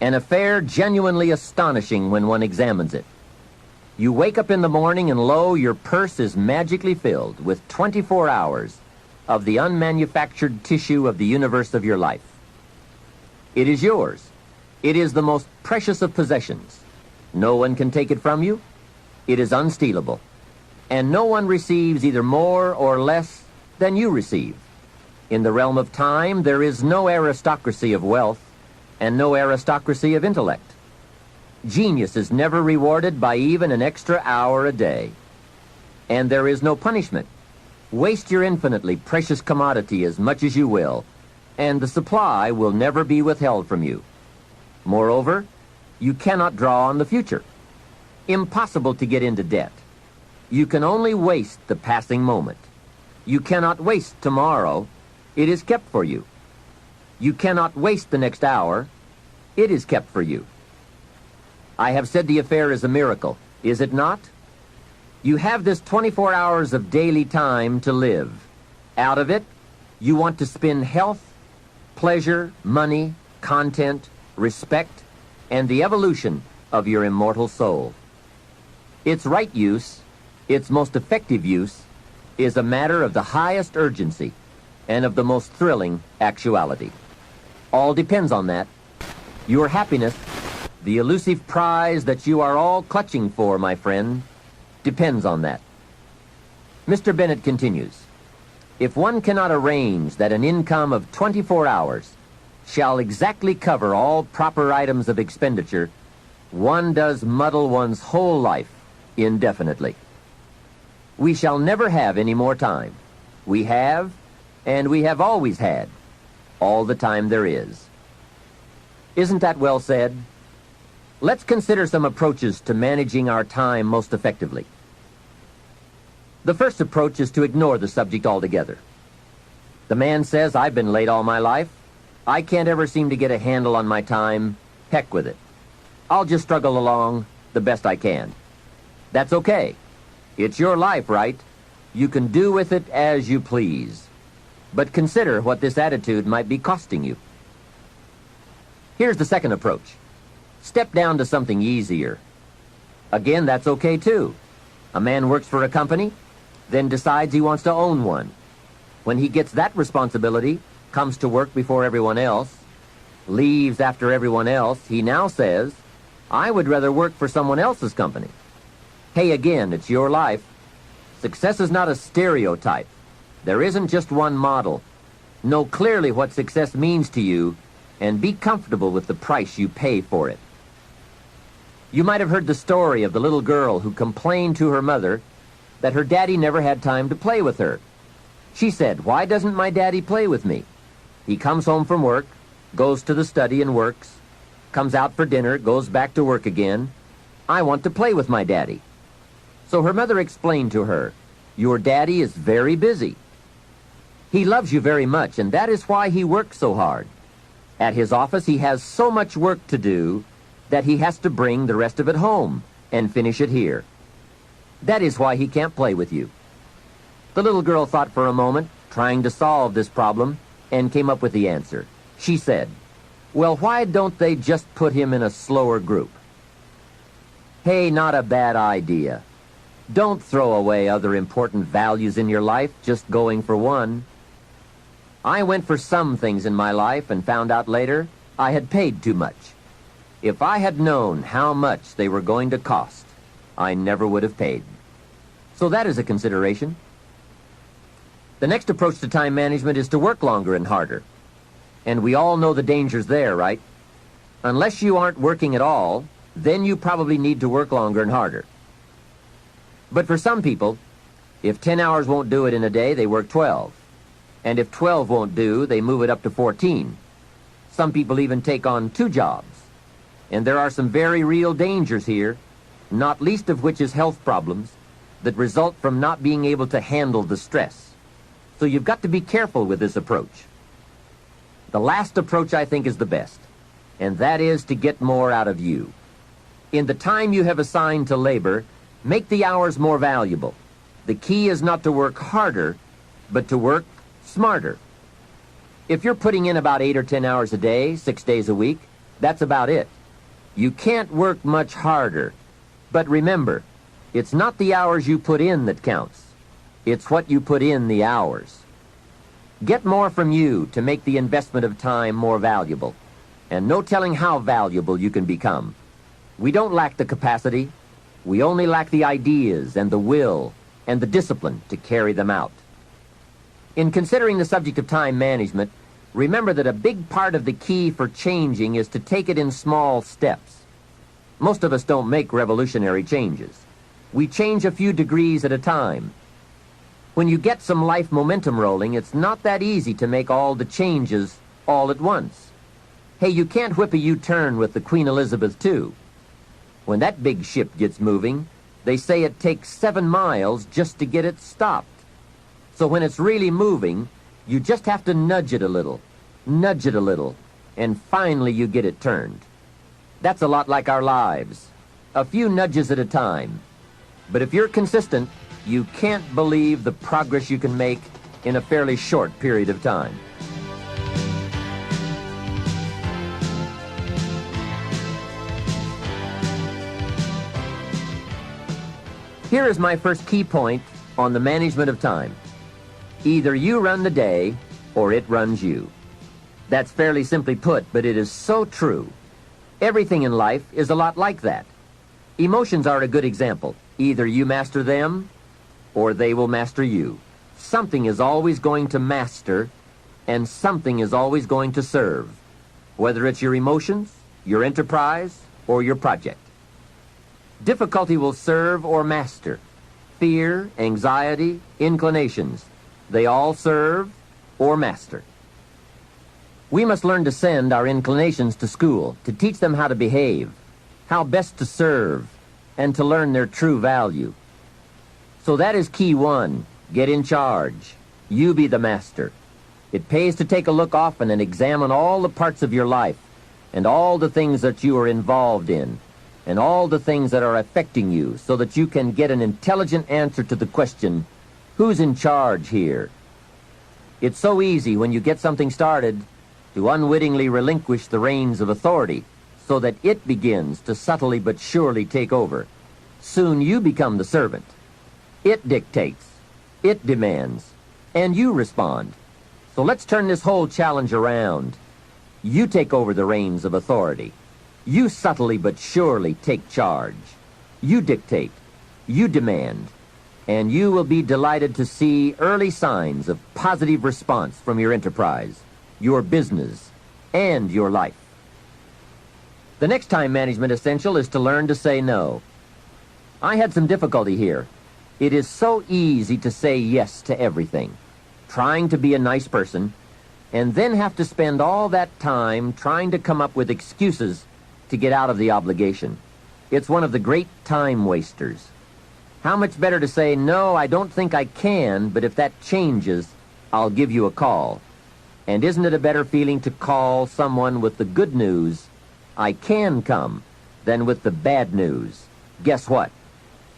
an affair genuinely astonishing when one examines it. You wake up in the morning and lo, your purse is magically filled with 24 hours, of the unmanufactured tissue of the universe of your life. It is yours. It is the most precious of possessions. No one can take it from you. It is unstealable. And no one receives either more or less than you receive. In the realm of time, there is no aristocracy of wealth and no aristocracy of intellect. Genius is never rewarded by even an extra hour a day. And there is no punishment. Waste your infinitely precious commodity as much as you will, and the supply will never be withheld from you. Moreover, you cannot draw on the future. Impossible to get into debt. You can only waste the passing moment. You cannot waste tomorrow. It is kept for you. You cannot waste the next hour. It is kept for you. I have said the affair is a miracle, is it not? You have this 24 hours of daily time to live. Out of it, you want to spend health, pleasure, money, content, respect, and the evolution of your immortal soul. Its right use, its most effective use, is a matter of the highest urgency and of the most thrilling actuality. All depends on that. Your happiness, the elusive prize that you are all clutching for, my friend, depends on that. Mr. Bennett continues, if one cannot arrange that an income of 24 hours shall exactly cover all proper items of expenditure, one does muddle one's whole life indefinitely. We shall never have any more time. We have, and we have always had, all the time there is. Isn't that well said? Let's consider some approaches to managing our time most effectively. The first approach is to ignore the subject altogether. The man says, I've been late all my life. I can't ever seem to get a handle on my time. Heck with it. I'll just struggle along the best I can. That's okay. It's your life, right? You can do with it as you please. But consider what this attitude might be costing you. Here's the second approach. Step down to something easier. Again, that's okay too. A man works for a company, then decides he wants to own one. When he gets that responsibility, comes to work before everyone else, leaves after everyone else, he now says, I would rather work for someone else's company. Hey, again, it's your life. Success is not a stereotype. There isn't just one model. Know clearly what success means to you and be comfortable with the price you pay for it. You might have heard the story of the little girl who complained to her mother that her daddy never had time to play with her. She said, why doesn't my daddy play with me? He comes home from work, goes to the study and works, comes out for dinner, goes back to work again. I want to play with my daddy. So her mother explained to her, your daddy is very busy. He loves you very much, and that is why he works so hard. At his office, he has so much work to do that he has to bring the rest of it home and finish it here. That is why he can't play with you. The little girl thought for a moment, trying to solve this problem, and came up with the answer. She said, well, why don't they just put him in a slower group? Hey, not a bad idea. Don't throw away other important values in your life just going for one. I went for some things in my life and found out later I had paid too much. If I had known how much they were going to cost, I never would have paid. So that is a consideration. The next approach to time management is to work longer and harder. And we all know the dangers there, right? Unless you aren't working at all, then you probably need to work longer and harder. But for some people, if 10 hours won't do it in a day, they work 12. And if 12 won't do, they move it up to 14. Some people even take on 2 jobs. And there are some very real dangers here, not least of which is health problems that result from not being able to handle the stress. So you've got to be careful with this approach. The last approach, I think, is the best, and that is to get more out of you. In the time you have assigned to labor, make the hours more valuable. The key is not to work harder, but to work smarter. If you're putting in about 8 or 10 hours a day, 6 days a week, that's about it. You can't work much harder. But remember, it's not the hours you put in that counts. It's what you put in the hours. Get more from you to make the investment of time more valuable, and no telling how valuable you can become. We don't lack the capacity. We only lack the ideas and the will and the discipline to carry them out. In considering the subject of time management, remember that a big part of the key for changing is to take it in small steps. Most of us don't make revolutionary changes. We change a few degrees at a time. When you get some life momentum rolling, it's not that easy to make all the changes all at once. Hey, you can't whip a U-turn with the Queen Elizabeth II. When that big ship gets moving, they say it takes 7 miles just to get it stopped. So when it's really moving, you just have to nudge it a little, and finally you get it turned. That's a lot like our lives. A few nudges at a time. But if you're consistent, you can't believe the progress you can make in a fairly short period of time. Here is my first key point on the management of time. Either you run the day, or it runs you. That's fairly simply put, but it is so true. Everything in life is a lot like that. Emotions are a good example. Either you master them, or they will master you. Something is always going to master, and something is always going to serve, whether it's your emotions, your enterprise, or your project. Difficulty will serve or master. Fear, anxiety, inclinations, they all serve or master. We must learn to send our inclinations to school, to teach them how to behave, how best to serve, and to learn their true value. So that is key 1. Get in charge. You be the master. It pays to take a look often and examine all the parts of your life and all the things that you are involved in and all the things that are affecting you so that you can get an intelligent answer to the question, who's in charge here? It's so easy when you get something started to unwittingly relinquish the reins of authority so that it begins to subtly but surely take over. Soon you become the servant. It dictates, it demands, and you respond. So let's turn this whole challenge around. You take over the reins of authority. You subtly but surely take charge. You dictate, you demand, and you will be delighted to see early signs of positive response from your enterprise, your business, and your life. The next time management essential is to learn to say no. I had some difficulty here. It is so easy to say yes to everything, trying to be a nice person, and then have to spend all that time trying to come up with excuses to get out of the obligation. It's one of the great time wasters. How much better to say, no, I don't think I can, but if that changes, I'll give you a call. And isn't it a better feeling to call someone with the good news, I can come, than with the bad news, guess what?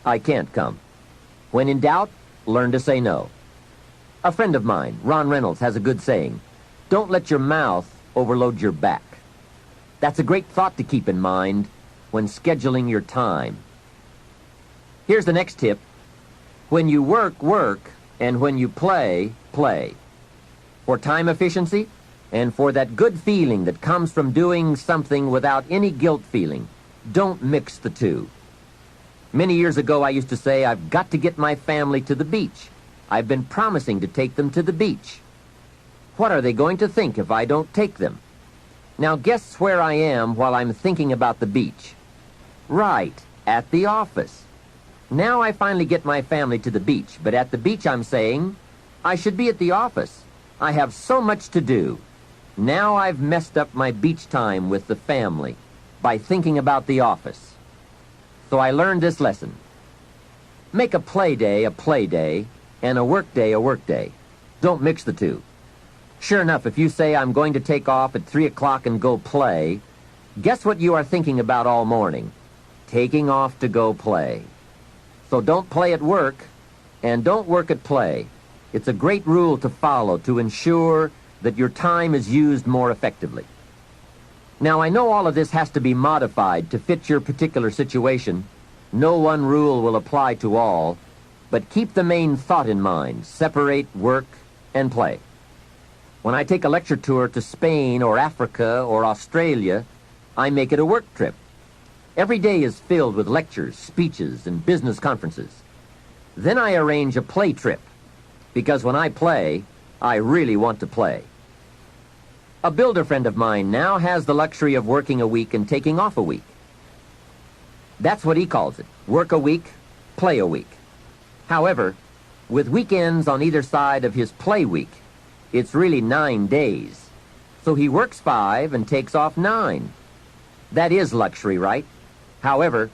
I can't come. When in doubt, learn to say no. A friend of mine, Ron Reynolds, has a good saying, don't let your mouth overload your back. That's a great thought to keep in mind when scheduling your time. Here's the next tip. When you work, work, and when you play, play. For time efficiency, and for that good feeling that comes from doing something without any guilt feeling, don't mix the two. Many years ago, I used to say, I've got to get my family to the beach. I've been promising to take them to the beach. What are they going to think if I don't take them? Now guess where I am while I'm thinking about the beach. Right, at the office. Now I finally get my family to the beach, but at the beach I'm saying, I should be at the office. I have so much to do. Now I've messed up my beach time with the family by thinking about the office. So I learned this lesson. Make a play day, and a work day a work day. Don't mix the two. Sure enough, if you say I'm going to take off at 3 o'clock and go play, guess what you are thinking about all morning? Taking off to go play. So don't play at work, and don't work at play. It's a great rule to follow to ensure that your time is used more effectively. Now, I know all of this has to be modified to fit your particular situation. No one rule will apply to all, but keep the main thought in mind. Separate work and play. When I take a lecture tour to Spain or Africa or Australia, I make it a work trip. Every day is filled with lectures, speeches, and business conferences. Then I arrange a play trip, because when I play, I really want to play. A builder friend of mine now has the luxury of working a week and taking off a week. That's what he calls it, work a week, play a week. However, with weekends on either side of his play week, it's really 9 days. So he works 5 and takes off 9. That is luxury, right? However,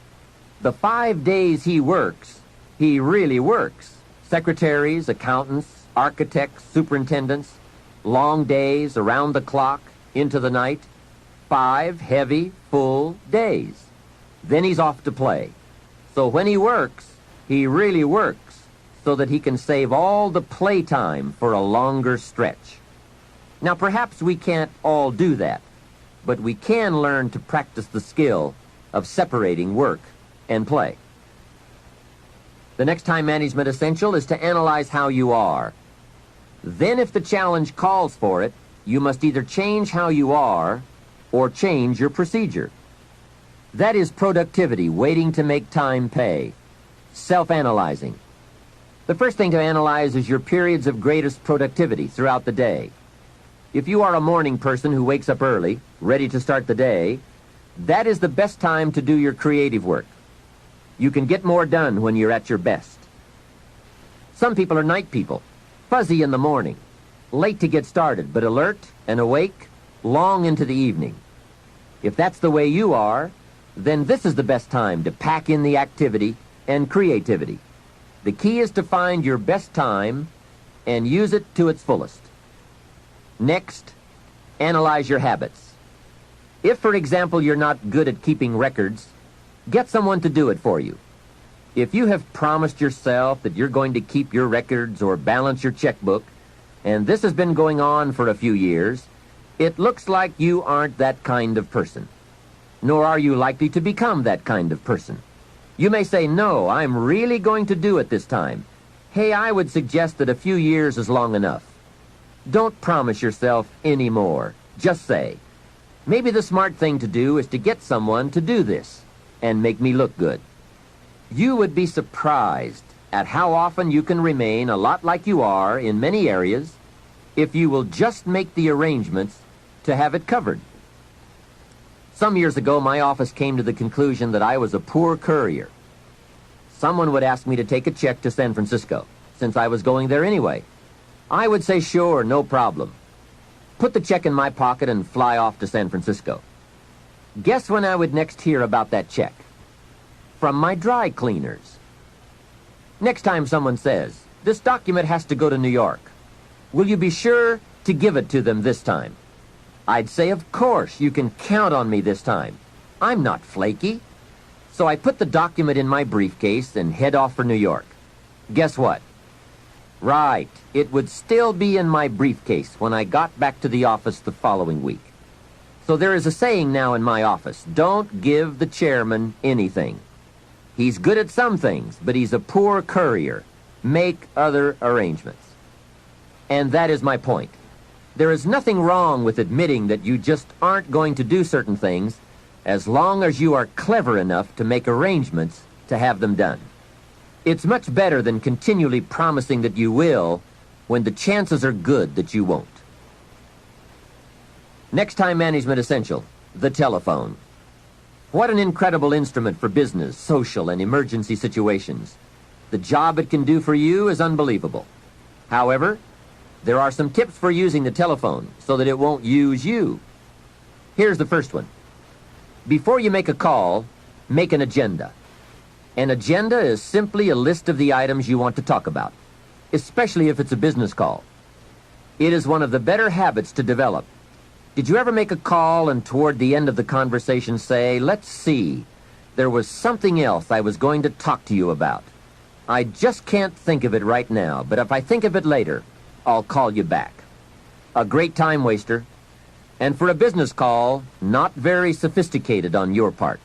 the 5 days he works, he really works. Secretaries, accountants, architects, superintendents, long days, around the clock, into the night. 5 heavy, full days. Then he's off to play. So when he works, he really works, so that he can save all the playtime for a longer stretch. Now, perhaps we can't all do that, but we can learn to practice the skill of separating work and play. The next time management essential is to analyze how you are. Then, if the challenge calls for it, you must either change how you are or change your procedure. That is productivity waiting to make time pay. Self-analyzing. The first thing to analyze is your periods of greatest productivity throughout the day. If you are a morning person who wakes up early, ready to start the day, that is the best time to do your creative work. You can get more done when you're at your best. Some people are night people, fuzzy in the morning, late to get started, but alert and awake long into the evening. If that's the way you are, then this is the best time to pack in the activity and creativity. The key is to find your best time and use it to its fullest. Next, analyze your habits. If, for example, you're not good at keeping records, get someone to do it for you. If you have promised yourself that you're going to keep your records or balance your checkbook, and this has been going on for a few years, it looks like you aren't that kind of person. Nor are you likely to become that kind of person. You may say, no, I'm really going to do it this time. Hey, I would suggest that a few years is long enough. Don't promise yourself any more. Just say, maybe the smart thing to do is to get someone to do this and make me look good. You would be surprised at how often you can remain a lot like you are in many areas if you will just make the arrangements to have it covered. Some years ago, my office came to the conclusion that I was a poor courier. Someone would ask me to take a check to San Francisco, since I was going there anyway. I would say, sure, no problem. Put the check in my pocket and fly off to San Francisco. Guess when I would next hear about that check? From my dry cleaners. Next time someone says, this document has to go to New York, will you be sure to give it to them this time? I'd say, of course, you can count on me this time. I'm not flaky. So I put the document in my briefcase and head off for New York. Guess what? Right, it would still be in my briefcase when I got back to the office the following week. So there is a saying now in my office, don't give the chairman anything. He's good at some things, but he's a poor courier. Make other arrangements. And that is my point. There is nothing wrong with admitting that you just aren't going to do certain things as long as you are clever enough to make arrangements to have them done. It's much better than continually promising that you will when the chances are good that you won't. Next time management essential, the telephone. What an incredible instrument for business, social, and emergency situations. The job it can do for you is unbelievable. However, there are some tips for using the telephone so that it won't use you. Here's the first one. Before you make a call, make an agenda. An agenda is simply a list of the items you want to talk about, especially if it's a business call. It is one of the better habits to develop. Did you ever make a call and toward the end of the conversation say, let's see, there was something else I was going to talk to you about. I just can't think of it right now, but if I think of it later, I'll call you back. A great time waster, and for a business call, not very sophisticated on your part.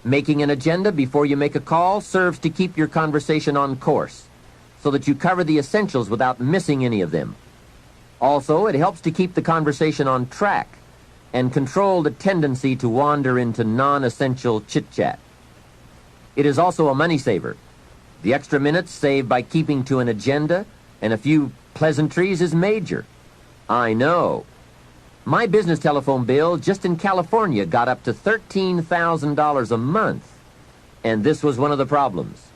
Making an agenda before you make a call serves to keep your conversation on course, so that you cover the essentials without missing any of them. Also, it helps to keep the conversation on track and control the tendency to wander into non-essential chit-chat. It is also a money saver. The extra minutes saved by keeping to an agenda and a few pleasantries is major. I know. My business telephone bill just in California got up to $13,000 a month, and this was one of the problems.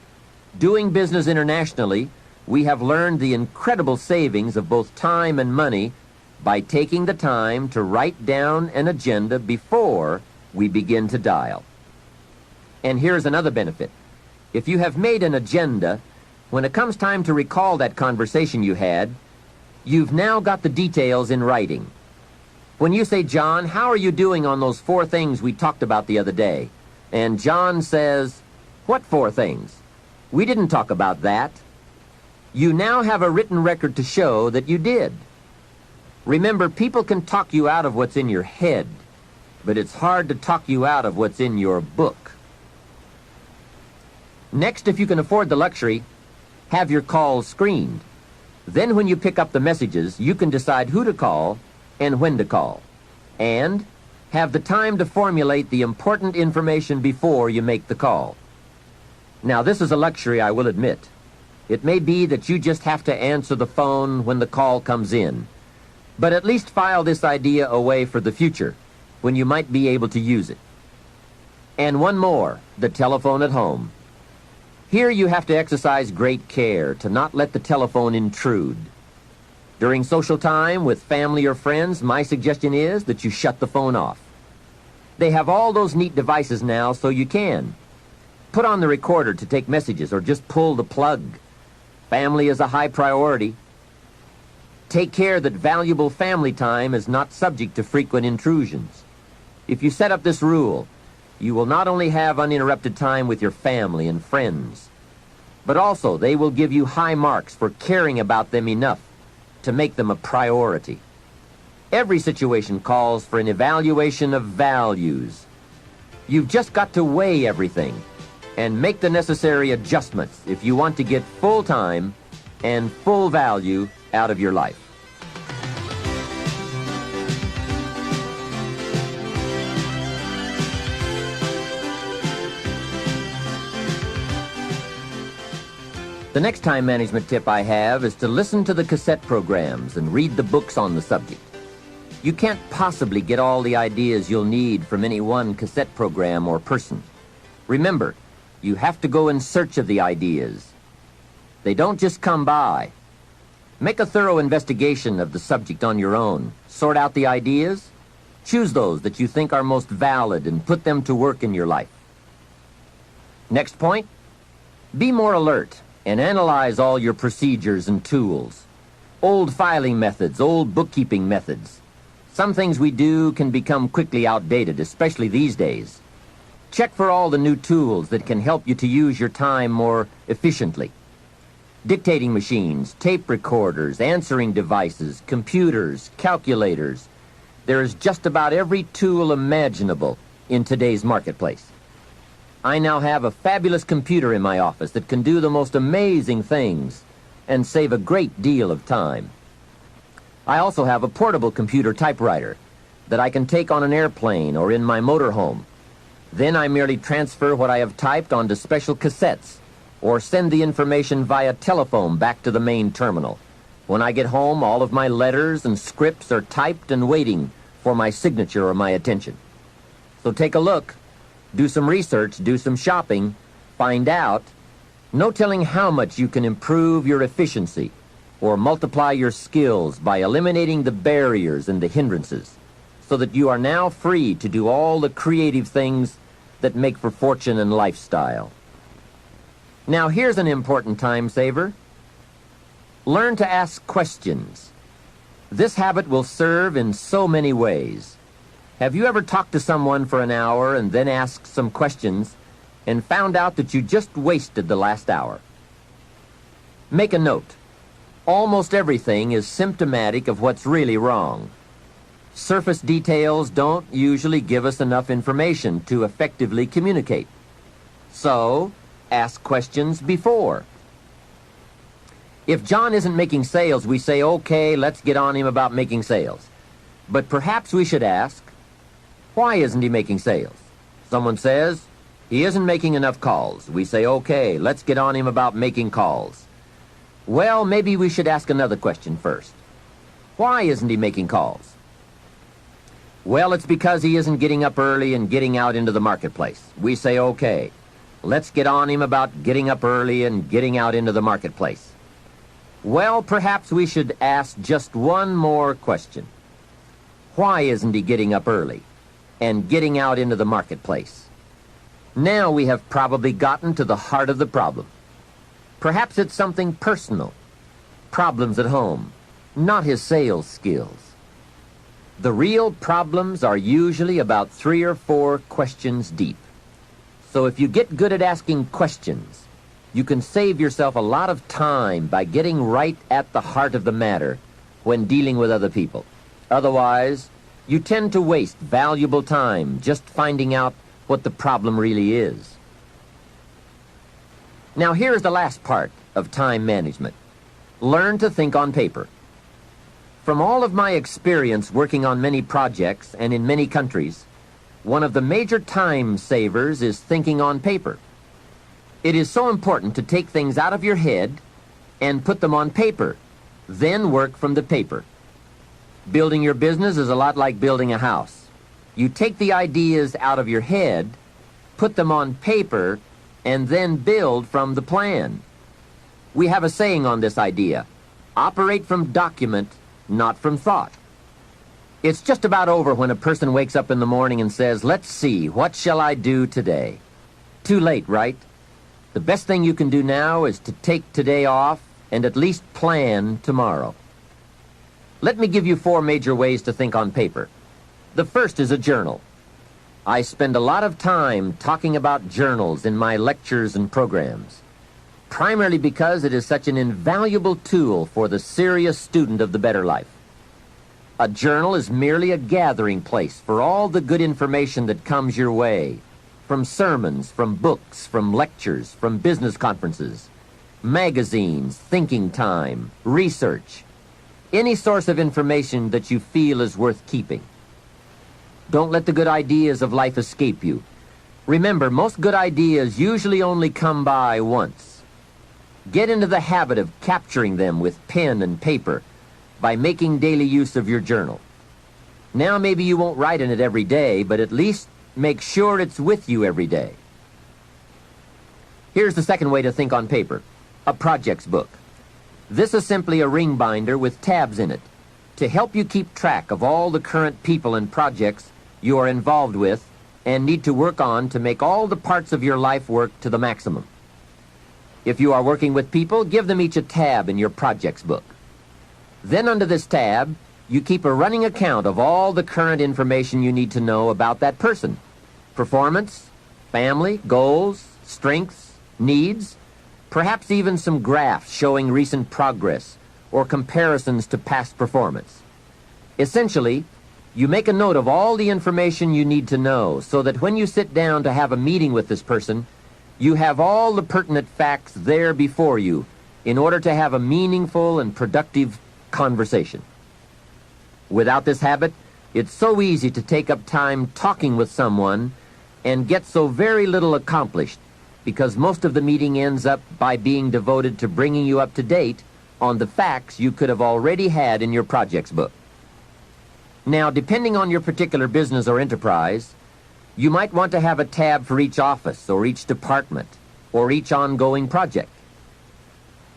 Doing business internationally, we have learned the incredible savings of both time and money by taking the time to write down an agenda before we begin to dial. And here's another benefit. If you have made an agenda, when it comes time to recall that conversation you had, you've now got the details in writing. When you say, John, how are you doing on those 4 things we talked about the other day? And John says, what 4 things? We didn't talk about that. You now have a written record to show that you did. Remember, people can talk you out of what's in your head, but it's hard to talk you out of what's in your book. Next, if you can afford the luxury, have your calls screened. Then when you pick up the messages, you can decide who to call and when to call, and have the time to formulate the important information before you make the call. Now, this is a luxury, I will admit. It may be that you just have to answer the phone when the call comes in, but at least file this idea away for the future, when you might be able to use it. And one more, the telephone at home. Here you have to exercise great care to not let the telephone intrude. During social time with family or friends, my suggestion is that you shut the phone off. They have all those neat devices now, so you can. Put on the recorder to take messages or just pull the plug. Family is a high priority. Take care that valuable family time is not subject to frequent intrusions. If you set up this rule, you will not only have uninterrupted time with your family and friends, but also they will give you high marks for caring about them enough to make them a priority. Every situation calls for an evaluation of values. You've just got to weigh everything and make the necessary adjustments if you want to get full time and full value out of your life. The next time management tip I have is to listen to the cassette programs and read the books on the subject. You can't possibly get all the ideas you'll need from any one cassette program or person. Remember, you have to go in search of the ideas. They don't just come by. Make a thorough investigation of the subject on your own. Sort out the ideas. Choose those that you think are most valid and put them to work in your life. Next point, be more alert and analyze all your procedures and tools. Old filing methods, old bookkeeping methods. Some things we do can become quickly outdated, especially these days. Check for all the new tools that can help you to use your time more efficiently. Dictating machines, tape recorders, answering devices, computers, calculators. There is just about every tool imaginable in today's marketplace. I now have a fabulous computer in my office that can do the most amazing things and save a great deal of time. I also have a portable computer typewriter that I can take on an airplane or in my motorhome. Then I merely transfer what I have typed onto special cassettes or send the information via telephone back to the main terminal. When I get home, all of my letters and scripts are typed and waiting for my signature or my attention. So take a look. Do some research, do some shopping, find out. No telling how much you can improve your efficiency or multiply your skills by eliminating the barriers and the hindrances so that you are now free to do all the creative things that make for fortune and lifestyle. Now here's an important time saver. Learn to ask questions. This habit will serve in so many ways. Have you ever talked to someone for an hour and then asked some questions and found out that you just wasted the last hour? Make a note. Almost everything is symptomatic of what's really wrong. Surface details don't usually give us enough information to effectively communicate. So, ask questions before. If John isn't making sales, we say, okay, let's get on him about making sales. But perhaps we should ask, why isn't he making sales? Someone says, he isn't making enough calls. We say, okay, let's get on him about making calls. Well, maybe we should ask another question first. Why isn't he making calls? Well, it's because he isn't getting up early and getting out into the marketplace. We say, okay, let's get on him about getting up early and getting out into the marketplace. Well, perhaps we should ask just one more question. Why isn't he getting up early and getting out into the marketplace? Now we have probably gotten to the heart of the problem. Perhaps it's something personal, problems at home, not his sales skills. The real problems are usually about 3 or 4 questions deep. So if you get good at asking questions, you can save yourself a lot of time by getting right at the heart of the matter when dealing with other people. Otherwise, you tend to waste valuable time just finding out what the problem really is. Now here's the last part of time management. Learn to think on paper. From all of my experience working on many projects and in many countries, one of the major time savers is thinking on paper. It is so important to take things out of your head and put them on paper, then work from the paper. Building your business is a lot like building a house. You take the ideas out of your head, put them on paper, and then build from the plan. We have a saying on this idea: operate from document, not from thought. It's just about over when a person wakes up in the morning and says, let's see, what shall I do today? Too late, right? The best thing you can do now is to take today off and at least plan tomorrow. Let me give you 4 major ways to think on paper. The first is a journal. I spend a lot of time talking about journals in my lectures and programs, primarily because it is such an invaluable tool for the serious student of the better life. A journal is merely a gathering place for all the good information that comes your way, from sermons, from books, from lectures, from business conferences, magazines, thinking time, research, any source of information that you feel is worth keeping. Don't let the good ideas of life escape you. Remember, most good ideas usually only come by once. Get into the habit of capturing them with pen and paper by making daily use of your journal. Now maybe you won't write in it every day, but at least make sure it's with you every day. Here's the second way to think on paper: a projects book. This is simply a ring binder with tabs in it to help you keep track of all the current people and projects you are involved with and need to work on to make all the parts of your life work to the maximum. If you are working with people, give them each a tab in your projects book. Then under this tab, you keep a running account of all the current information you need to know about that person: performance, family, goals, strengths, needs, perhaps even some graphs showing recent progress or comparisons to past performance. Essentially, you make a note of all the information you need to know so that when you sit down to have a meeting with this person, you have all the pertinent facts there before you in order to have a meaningful and productive conversation. Without this habit, it's so easy to take up time talking with someone and get so very little accomplished, because most of the meeting ends up by being devoted to bringing you up to date on the facts you could have already had in your projects book. Now, depending on your particular business or enterprise, you might want to have a tab for each office or each department or each ongoing project.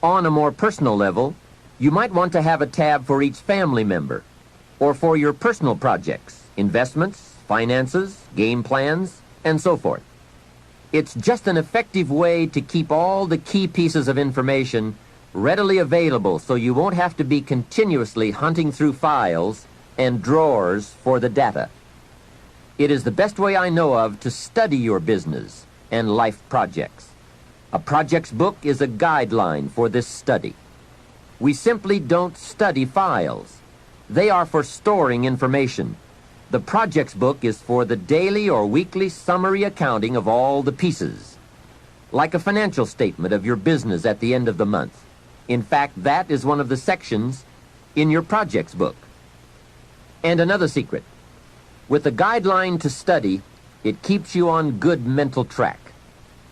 On a more personal level, you might want to have a tab for each family member or for your personal projects, investments, finances, game plans, and so forth. It's just an effective way to keep all the key pieces of information readily available so you won't have to be continuously hunting through files and drawers for the data. It is the best way I know of to study your business and life projects. A projects book is a guideline for this study. We simply don't study files. They are for storing information. The projects book is for the daily or weekly summary accounting of all the pieces, like a financial statement of your business at the end of the month. In fact, that is one of the sections in your projects book. And another secret. With a guideline to study, it keeps you on good mental track.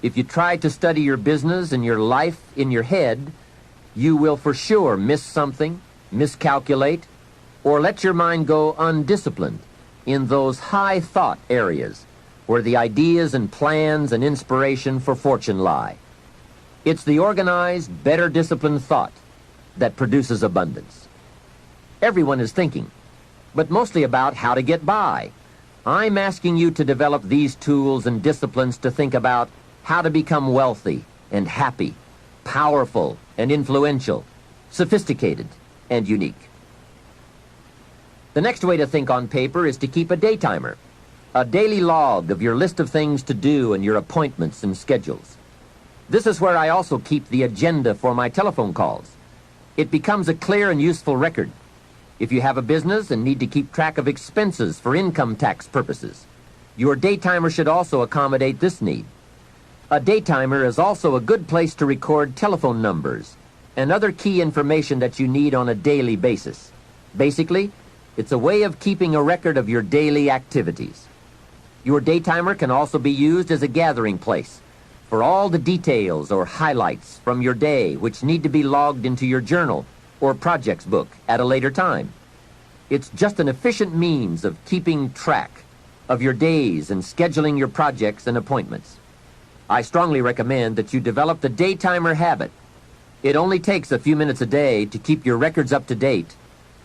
If you try to study your business and your life in your head, you will for sure miss something, miscalculate, or let your mind go undisciplined in those high thought areas where the ideas and plans and inspiration for fortune lie. It's the organized, better disciplined thought that produces abundance. Everyone is thinking, but mostly about how to get by. I'm asking you to develop these tools and disciplines to think about how to become wealthy and happy, powerful and influential, sophisticated and unique. The next way to think on paper is to keep a day timer, a daily log of your list of things to do and your appointments and schedules. This is where I also keep the agenda for my telephone calls. It becomes a clear and useful record. If you have a business and need to keep track of expenses for income tax purposes, your day timer should also accommodate this need. A day timer is also a good place to record telephone numbers and other key information that you need on a daily basis. Basically, it's a way of keeping a record of your daily activities. Your day timer can also be used as a gathering place for all the details or highlights from your day which need to be logged into your journal or projects book at a later time. It's just an efficient means of keeping track of your days and scheduling your projects and appointments. I strongly recommend that you develop the day timer habit. It only takes a few minutes a day to keep your records up to date,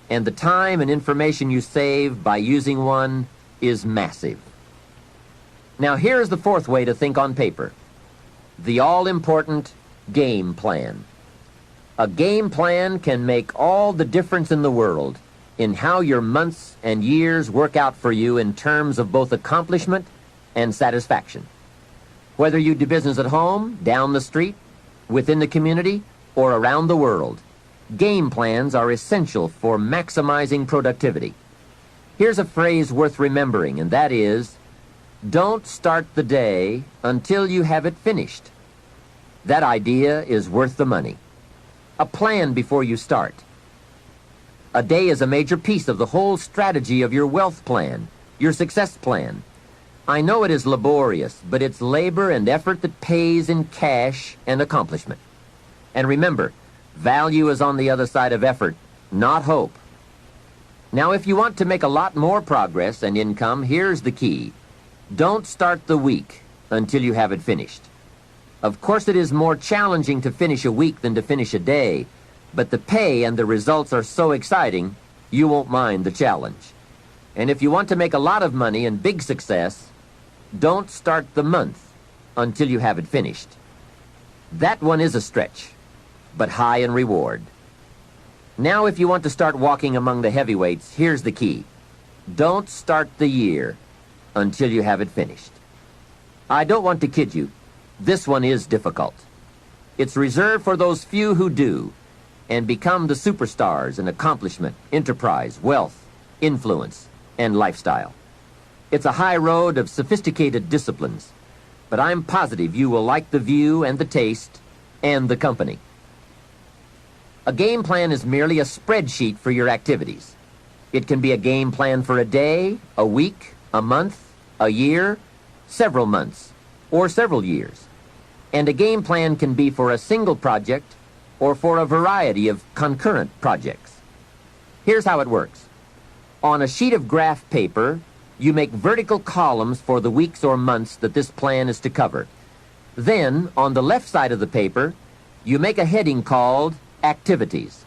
and the time and information you save by using one is massive. Now here's the fourth way to think on paper: the all-important game plan. A game plan can make all the difference in the world in how your months and years work out for you in terms of both accomplishment and satisfaction. Whether you do business at home, down the street, within the community, or around the world, game plans are essential for maximizing productivity. Here's a phrase worth remembering, and that is, don't start the day until you have it finished. That idea is worth the money. A plan before you start. A day is a major piece of the whole strategy of your wealth plan, your success plan. I know it is laborious, but it's labor and effort that pays in cash and accomplishment. And remember, value is on the other side of effort, not hope. Now, if you want to make a lot more progress and income, here's the key. Don't start the week until you have it finished. Of course, it is more challenging to finish a week than to finish a day, but the pay and the results are so exciting, you won't mind the challenge. And if you want to make a lot of money and big success, don't start the month until you have it finished. That one is a stretch, but high in reward. Now, if you want to start walking among the heavyweights, here's the key. Don't start the year until you have it finished. I don't want to kid you. This one is difficult. It's reserved for those few who do and become the superstars in accomplishment, enterprise, wealth, influence, and lifestyle. It's a high road of sophisticated disciplines, but I'm positive you will like the view and the taste and the company. A game plan is merely a spreadsheet for your activities. It can be a game plan for a day, a week, a month, a year, several months, or several years. And a game plan can be for a single project or for a variety of concurrent projects. Here's how it works. On a sheet of graph paper, you make vertical columns for the weeks or months that this plan is to cover. Then, on the left side of the paper, you make a heading called Activities.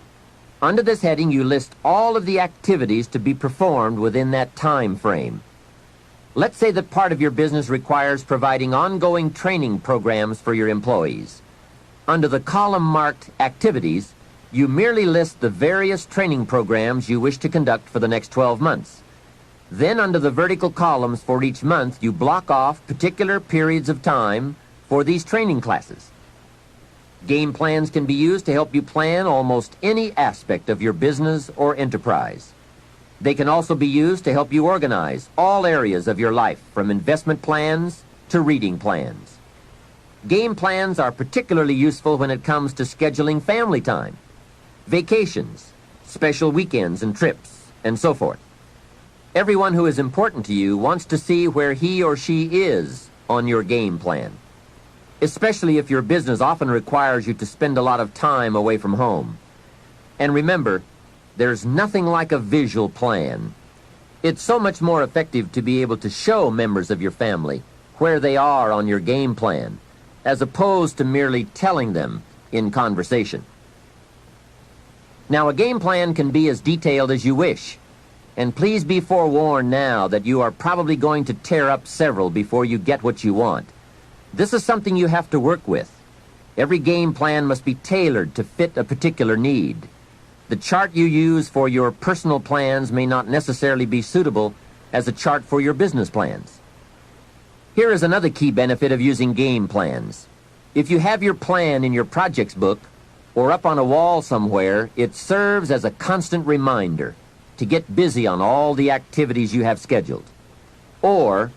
Under this heading, you list all of the activities to be performed within that time frame. Let's say that part of your business requires providing ongoing training programs for your employees. Under the column marked Activities, you merely list the various training programs you wish to conduct for the next 12 months. Then under the vertical columns for each month, you block off particular periods of time for these training classes. Game plans can be used to help you plan almost any aspect of your business or enterprise. They can also be used to help you organize all areas of your life, from investment plans to reading plans. Game plans are particularly useful when it comes to scheduling family time, vacations, special weekends and trips, and so forth. Everyone who is important to you wants to see where he or she is on your game plan, especially if your business often requires you to spend a lot of time away from home. And remember, there's nothing like a visual plan. It's so much more effective to be able to show members of your family where they are on your game plan, as opposed to merely telling them in conversation. Now, a game plan can be as detailed as you wish, and please be forewarned now that you are probably going to tear up several before you get what you want. This is something you have to work with. Every game plan must be tailored to fit a particular need. The chart you use for your personal plans may not necessarily be suitable as a chart for your business plans. Here is another key benefit of using game plans. If you have your plan in your projects book or up on a wall somewhere, it serves as a constant reminder to get busy on all the activities you have scheduled. Or,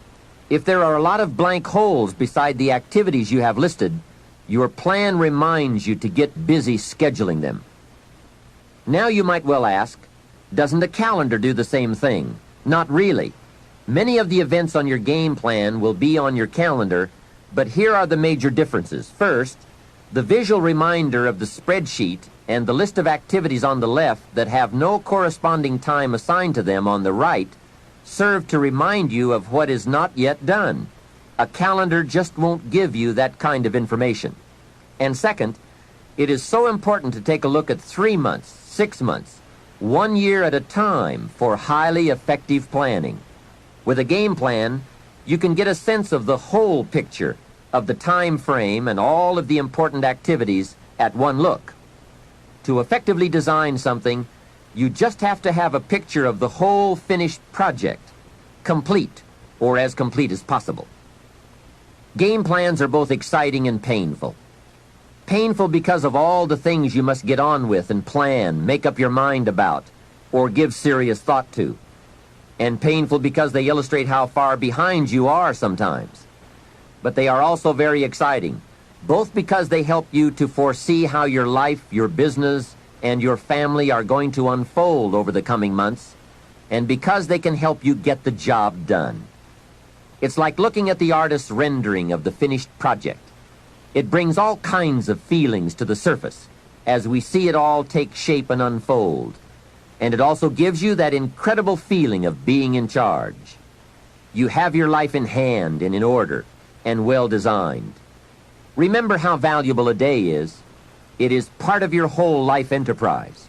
if there are a lot of blank holes beside the activities you have listed, your plan reminds you to get busy scheduling them. Now you might well ask, doesn't a calendar do the same thing? Not really. Many of the events on your game plan will be on your calendar, but here are the major differences. First, the visual reminder of the spreadsheet and the list of activities on the left that have no corresponding time assigned to them on the right serve to remind you of what is not yet done. A calendar just won't give you that kind of information. And second, it is so important to take a look at 3 months, 6 months, 1 year at a time for highly effective planning. With a game plan, you can get a sense of the whole picture of the time frame and all of the important activities at one look. To effectively design something, you just have to have a picture of the whole finished project, complete, or as complete as possible. Game plans are both exciting and painful. Painful because of all the things you must get on with and plan, make up your mind about, or give serious thought to. And painful because they illustrate how far behind you are sometimes. But they are also very exciting, both because they help you to foresee how your life, your business, and your family are going to unfold over the coming months, and because they can help you get the job done. It's like looking at the artist's rendering of the finished project. It brings all kinds of feelings to the surface as we see it all take shape and unfold. And it also gives you that incredible feeling of being in charge. You have your life in hand and in order and well designed. Remember how valuable a day is. It is part of your whole life enterprise.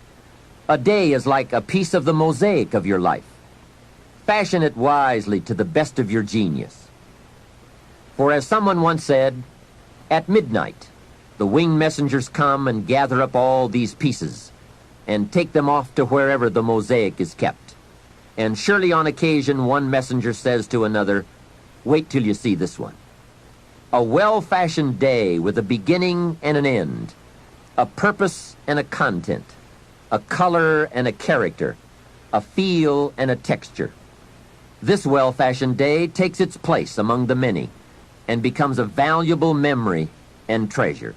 A day is like a piece of the mosaic of your life. Fashion it wisely to the best of your genius. For as someone once said, at midnight, the winged messengers come and gather up all these pieces and take them off to wherever the mosaic is kept. And surely on occasion one messenger says to another, wait till you see this one. A well-fashioned day with a beginning and an end, a purpose and a content, a color and a character, a feel and a texture. This well-fashioned day takes its place among the many and becomes a valuable memory and treasure.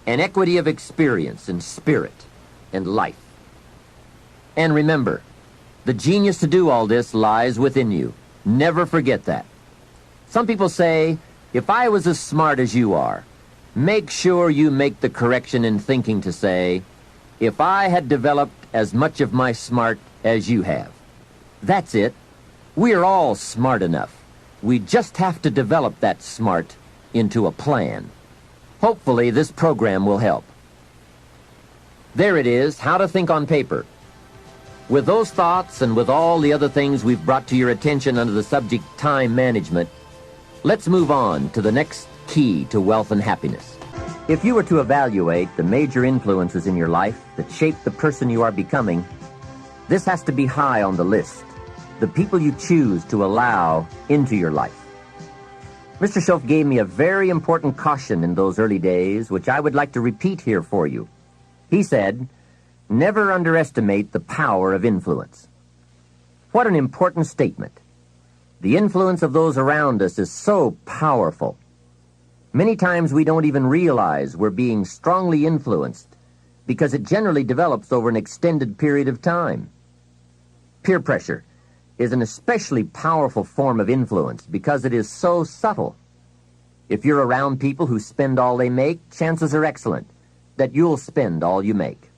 An equity of experience and spirit and life. And remember, the genius to do all this lies within you. Never forget that. Some people say, if I was as smart as you are, make sure you make the correction in thinking to say, if I had developed as much of my smart as you have. That's it. We're all smart enough. We just have to develop that smart into a plan. Hopefully this program will help. There it is, how to think on paper. With those thoughts and with all the other things we've brought to your attention under the subject time management, let's move on to the next key to wealth and happiness. If you were to evaluate the major influences in your life that shape the person you are becoming, this has to be high on the list. The people you choose to allow into your life. Mr. Schoaf gave me a very important caution in those early days, which I would like to repeat here for you. He said, never underestimate the power of influence. What an important statement. The influence of those around us is so powerful. Many times we don't even realize we're being strongly influenced because it generally develops over an extended period of time. Peer pressure is an especially powerful form of influence because it is so subtle. If you're around people who spend all they make, chances are excellent that you'll spend all you make.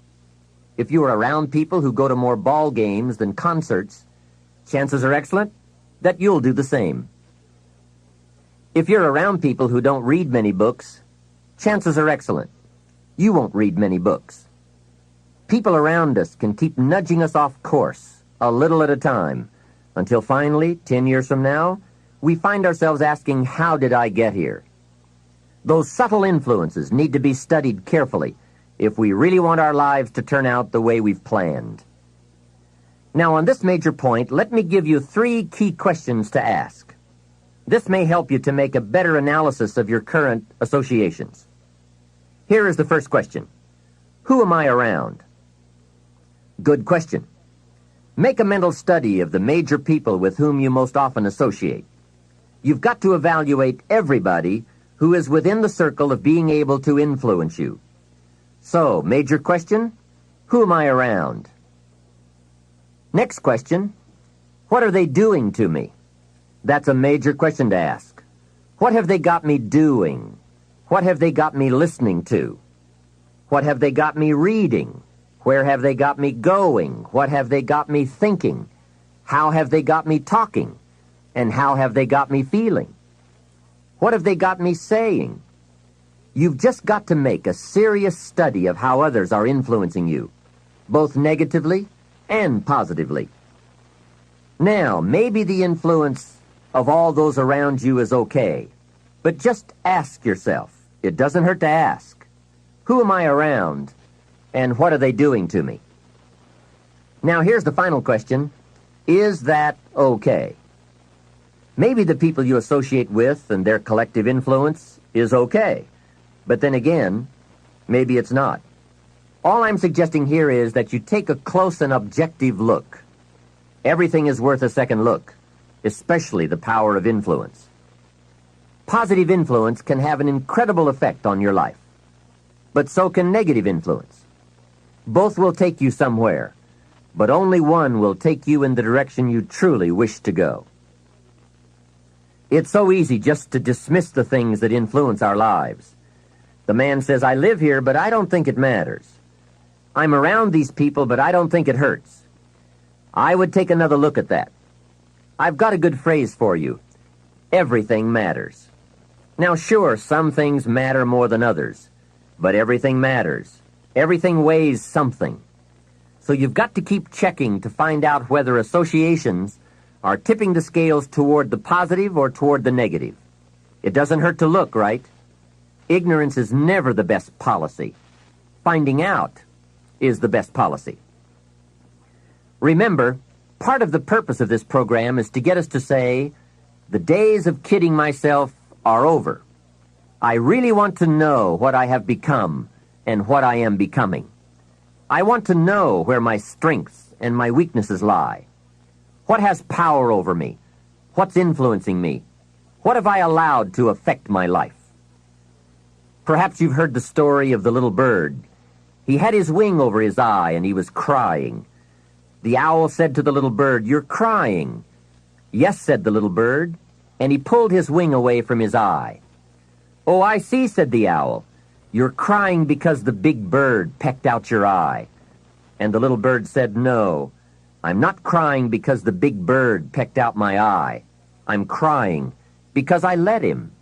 If you are around people who go to more ball games than concerts, chances are excellent that you'll do the same. If you're around people who don't read many books, chances are excellent you won't read many books. People around us can keep nudging us off course, a little at a time, until finally, 10 years from now, we find ourselves asking, how did I get here? Those subtle influences need to be studied carefully if we really want our lives to turn out the way we've planned. Now, on this major point, let me give you 3 key questions to ask. This may help you to make a better analysis of your current associations. Here is the first question. Who am I around? Good question. Make a mental study of the major people with whom you most often associate. You've got to evaluate everybody who is within the circle of being able to influence you. So, major question, who am I around? Next question, what are they doing to me? That's a major question to ask. What have they got me doing? What have they got me listening to? What have they got me reading? Where have they got me going? What have they got me thinking? How have they got me talking? And how have they got me feeling? What have they got me saying? You've just got to make a serious study of how others are influencing you, both negatively and positively. Now, maybe the influence of all those around you is okay, but just ask yourself. It doesn't hurt to ask. Who am I around, and what are they doing to me? Now, here's the final question. Is that okay? Maybe the people you associate with and their collective influence is okay, but then again, maybe it's not. All I'm suggesting here is that you take a close and objective look. Everything is worth a second look, especially the power of influence. Positive influence can have an incredible effect on your life, but so can negative influence. Both will take you somewhere, but only one will take you in the direction you truly wish to go. It's so easy just to dismiss the things that influence our lives. The man says, I live here, but I don't think it matters. I'm around these people, but I don't think it hurts. I would take another look at that. I've got a good phrase for you. Everything matters. Now, sure, some things matter more than others, but everything matters. Everything weighs something. So you've got to keep checking to find out whether associations are tipping the scales toward the positive or toward the negative. It doesn't hurt to look, right? Ignorance is never the best policy. Finding out is the best policy. Remember, part of the purpose of this program is to get us to say, the days of kidding myself are over. I really want to know what I have become and what I am becoming. I want to know where my strengths and my weaknesses lie. What has power over me? What's influencing me? What have I allowed to affect my life? Perhaps you've heard the story of the little bird. He had his wing over his eye and he was crying. The owl said to the little bird, "You're crying." "Yes," said the little bird, and he pulled his wing away from his eye. "Oh, I see," said the owl. "You're crying because the big bird pecked out your eye." And the little bird said, "No, I'm not crying because the big bird pecked out my eye. I'm crying because I let him."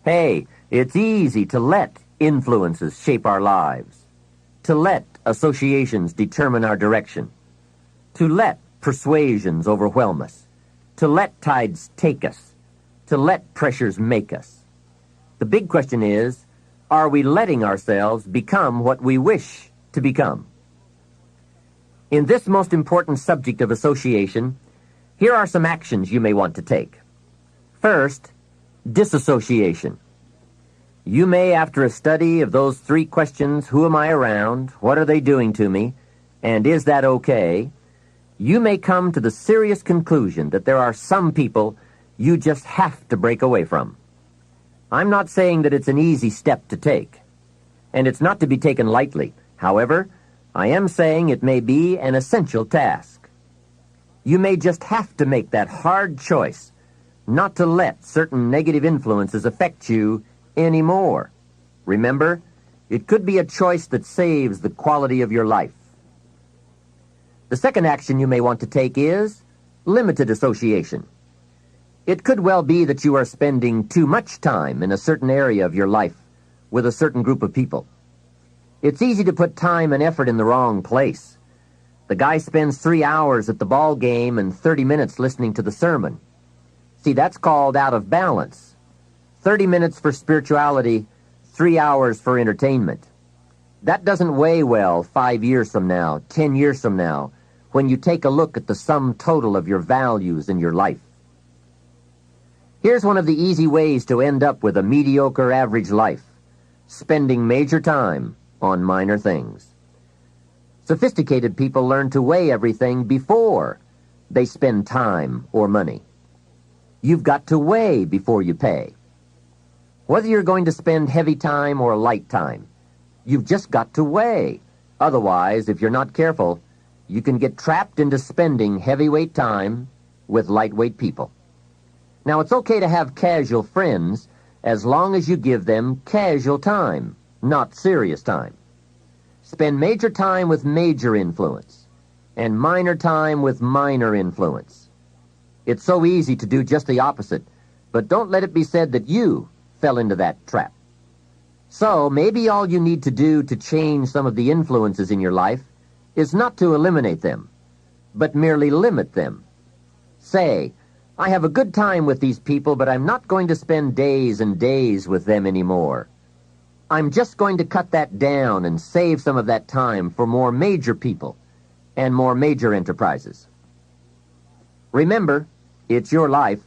Hey, it's easy to let influences shape our lives, to let associations determine our direction, to let persuasions overwhelm us, to let tides take us, to let pressures make us. The big question is, are we letting ourselves become what we wish to become? In this most important subject of association, here are some actions you may want to take. First, disassociation. You may, after a study of those 3 questions, who am I around, what are they doing to me, and is that okay, you may come to the serious conclusion that there are some people you just have to break away from. I'm not saying that it's an easy step to take, and it's not to be taken lightly. However, I am saying it may be an essential task. You may just have to make that hard choice not to let certain negative influences affect you anymore. Remember, it could be a choice that saves the quality of your life. The second action you may want to take is limited association. It could well be that you are spending too much time in a certain area of your life with a certain group of people. It's easy to put time and effort in the wrong place. The guy spends 3 hours at the ball game and 30 minutes listening to the sermon. See, that's called out of balance. 30 minutes for spirituality, 3 hours for entertainment. That doesn't weigh well 5 years from now, 10 years from now, when you take a look at the sum total of your values in your life. Here's one of the easy ways to end up with a mediocre average life: spending major time on minor things. Sophisticated people learn to weigh everything before they spend time or money. You've got to weigh before you pay. Whether you're going to spend heavy time or light time, you've just got to weigh. Otherwise, if you're not careful, you can get trapped into spending heavyweight time with lightweight people. Now, it's okay to have casual friends as long as you give them casual time, not serious time. Spend major time with major influence and minor time with minor influence. It's so easy to do just the opposite, but don't let it be said that you fell into that trap. So maybe all you need to do to change some of the influences in your life is not to eliminate them, but merely limit them. Say, I have a good time with these people, but I'm not going to spend days and days with them anymore. I'm just going to cut that down and save some of that time for more major people and more major enterprises. Remember, it's your life.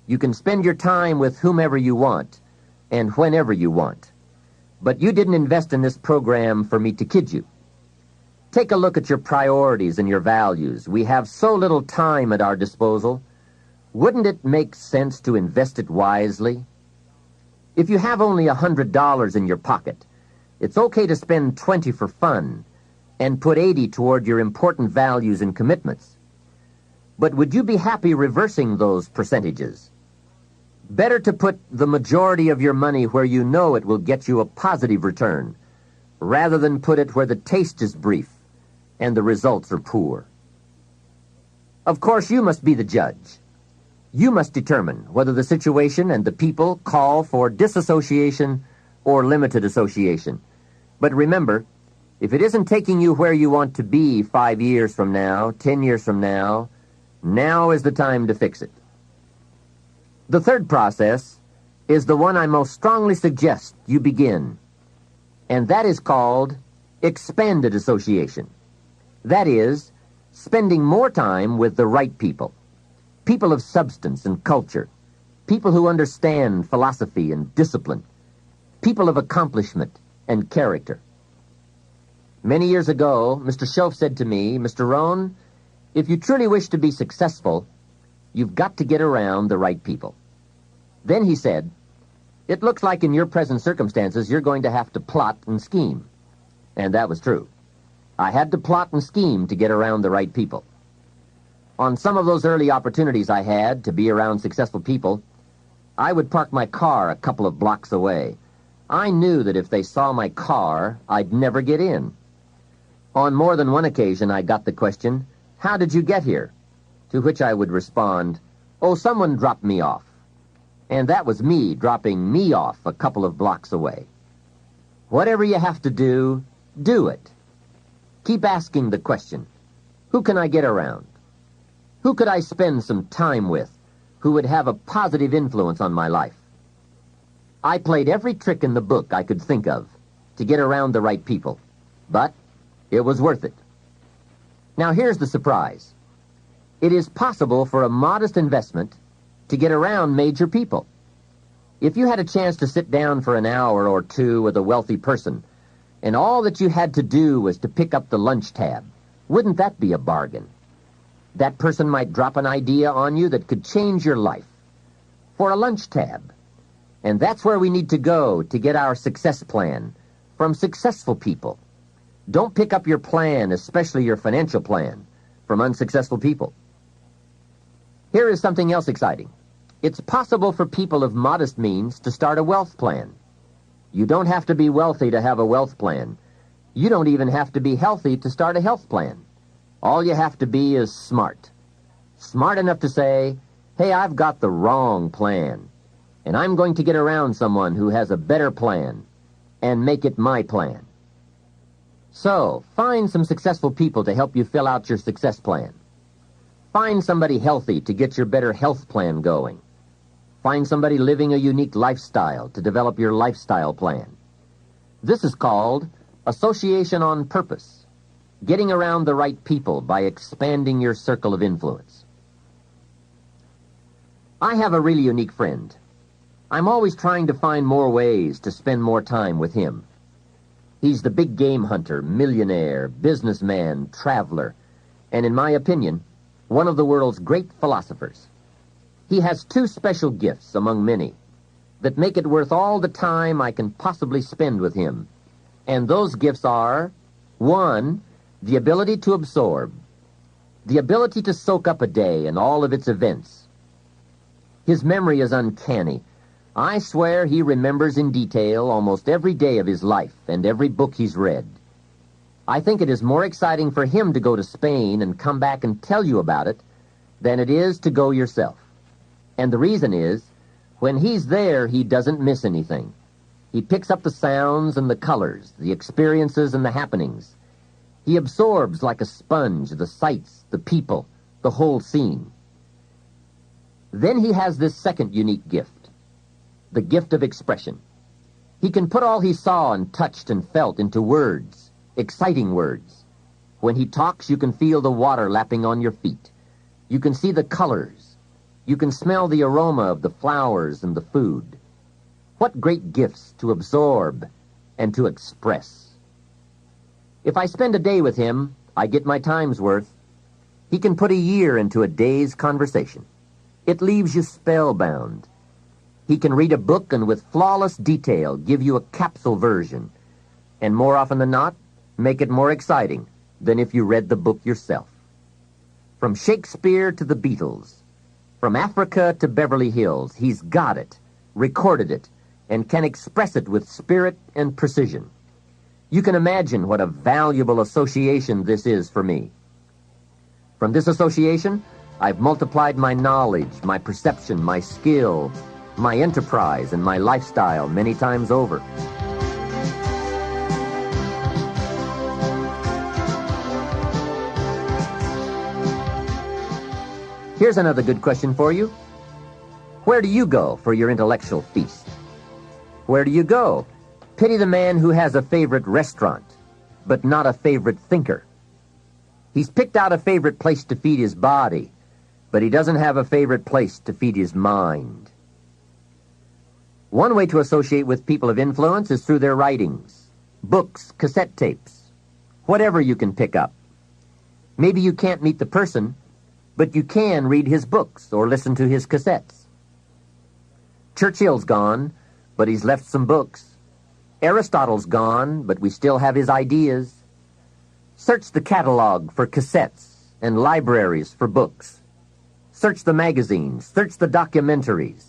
You can spend your time with whomever you want and whenever you want. But you didn't invest in this program for me to kid you. Take a look at your priorities and your values. We have so little time at our disposal. Wouldn't it make sense to invest it wisely? If you have only $100 in your pocket, it's okay to spend 20 for fun and put 80 toward your important values and commitments. But would you be happy reversing those percentages? Better to put the majority of your money where you know it will get you a positive return, rather than put it where the taste is brief and the results are poor. Of course, you must be the judge. You must determine whether the situation and the people call for disassociation or limited association. But remember, if it isn't taking you where you want to be 5 years from now, 10 years from now, now is the time to fix it. The third process is the one I most strongly suggest you begin, and that is called expanded association. That is, spending more time with the right people. People of substance and culture, people who understand philosophy and discipline, people of accomplishment and character. Many years ago, Mr. Schoaf said to me, Mr. Rohn, if you truly wish to be successful, you've got to get around the right people. Then he said, it looks like in your present circumstances you're going to have to plot and scheme. And that was true. I had to plot and scheme to get around the right people. On some of those early opportunities I had to be around successful people, I would park my car a couple of blocks away. I knew that if they saw my car, I'd never get in. On more than one occasion, I got the question, how did you get here? To which I would respond, oh, someone dropped me off. And that was me dropping me off a couple of blocks away. Whatever you have to do it. Keep asking the question, who can I get around? Who could I spend some time with who would have a positive influence on my life? I played every trick in the book I could think of to get around the right people, but it was worth it. Now here's the surprise. It is possible for a modest investment to get around major people. If you had a chance to sit down for an hour or two with a wealthy person, and all that you had to do was to pick up the lunch tab, wouldn't that be a bargain? That person might drop an idea on you that could change your life. For a lunch tab, And that's where we need to go to get our success plan, from successful people. Don't pick up your plan, especially your financial plan, from unsuccessful people. Here is something else exciting. It's possible for people of modest means to start a wealth plan. You don't have to be wealthy to have a wealth plan. You don't even have to be healthy to start a health plan. All you have to be is smart. Smart enough to say, hey, I've got the wrong plan, and I'm going to get around someone who has a better plan and make it my plan. So, find some successful people to help you fill out your success plan. Find somebody healthy to get your better health plan going. Find somebody living a unique lifestyle to develop your lifestyle plan. This is called association on purpose, getting around the right people by expanding your circle of influence. I have a really unique friend. I'm always trying to find more ways to spend more time with him. He's the big game hunter, millionaire, businessman, traveler, and in my opinion, one of the world's great philosophers. He has two special gifts among many that make it worth all the time I can possibly spend with him. And those gifts are, 1, the ability to absorb, the ability to soak up a day and all of its events. His memory is uncanny. I swear he remembers in detail almost every day of his life and every book he's read. I think it is more exciting for him to go to Spain and come back and tell you about it than it is to go yourself. And the reason is, when he's there, he doesn't miss anything. He picks up the sounds and the colors, the experiences and the happenings. He absorbs like a sponge the sights, the people, the whole scene. Then he has this second unique gift, the gift of expression. He can put all he saw and touched and felt into words, exciting words. When he talks, you can feel the water lapping on your feet. You can see the colors. You can smell the aroma of the flowers and the food. What great gifts to absorb and to express. If I spend a day with him, I get my time's worth. He can put a year into a day's conversation. It leaves you spellbound. He can read a book and with flawless detail give you a capsule version, and more often than not, make it more exciting than if you read the book yourself. From Shakespeare to the Beatles, from Africa to Beverly Hills, he's got it, recorded it, and can express it with spirit and precision. You can imagine what a valuable association this is for me. From this association, I've multiplied my knowledge, my perception, my skill, my enterprise, and my lifestyle many times over. Here's another good question for you. Where do you go for your intellectual feast? Where do you go? Pity the man who has a favorite restaurant, but not a favorite thinker. He's picked out a favorite place to feed his body, but he doesn't have a favorite place to feed his mind. One way to associate with people of influence is through their writings, books, cassette tapes, whatever you can pick up. Maybe you can't meet the person, but you can read his books or listen to his cassettes. Churchill's gone, but he's left some books. Aristotle's gone, but we still have his ideas. Search the catalog for cassettes and libraries for books. Search the magazines, search the documentaries.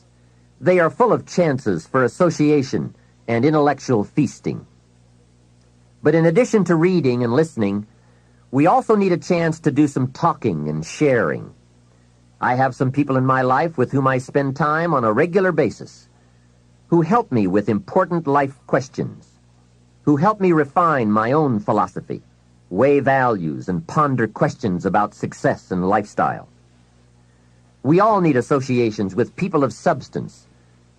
They are full of chances for association and intellectual feasting. But in addition to reading and listening, we also need a chance to do some talking and sharing. I have some people in my life with whom I spend time on a regular basis, who help me with important life questions, who help me refine my own philosophy, weigh values, and ponder questions about success and lifestyle. We all need associations with people of substance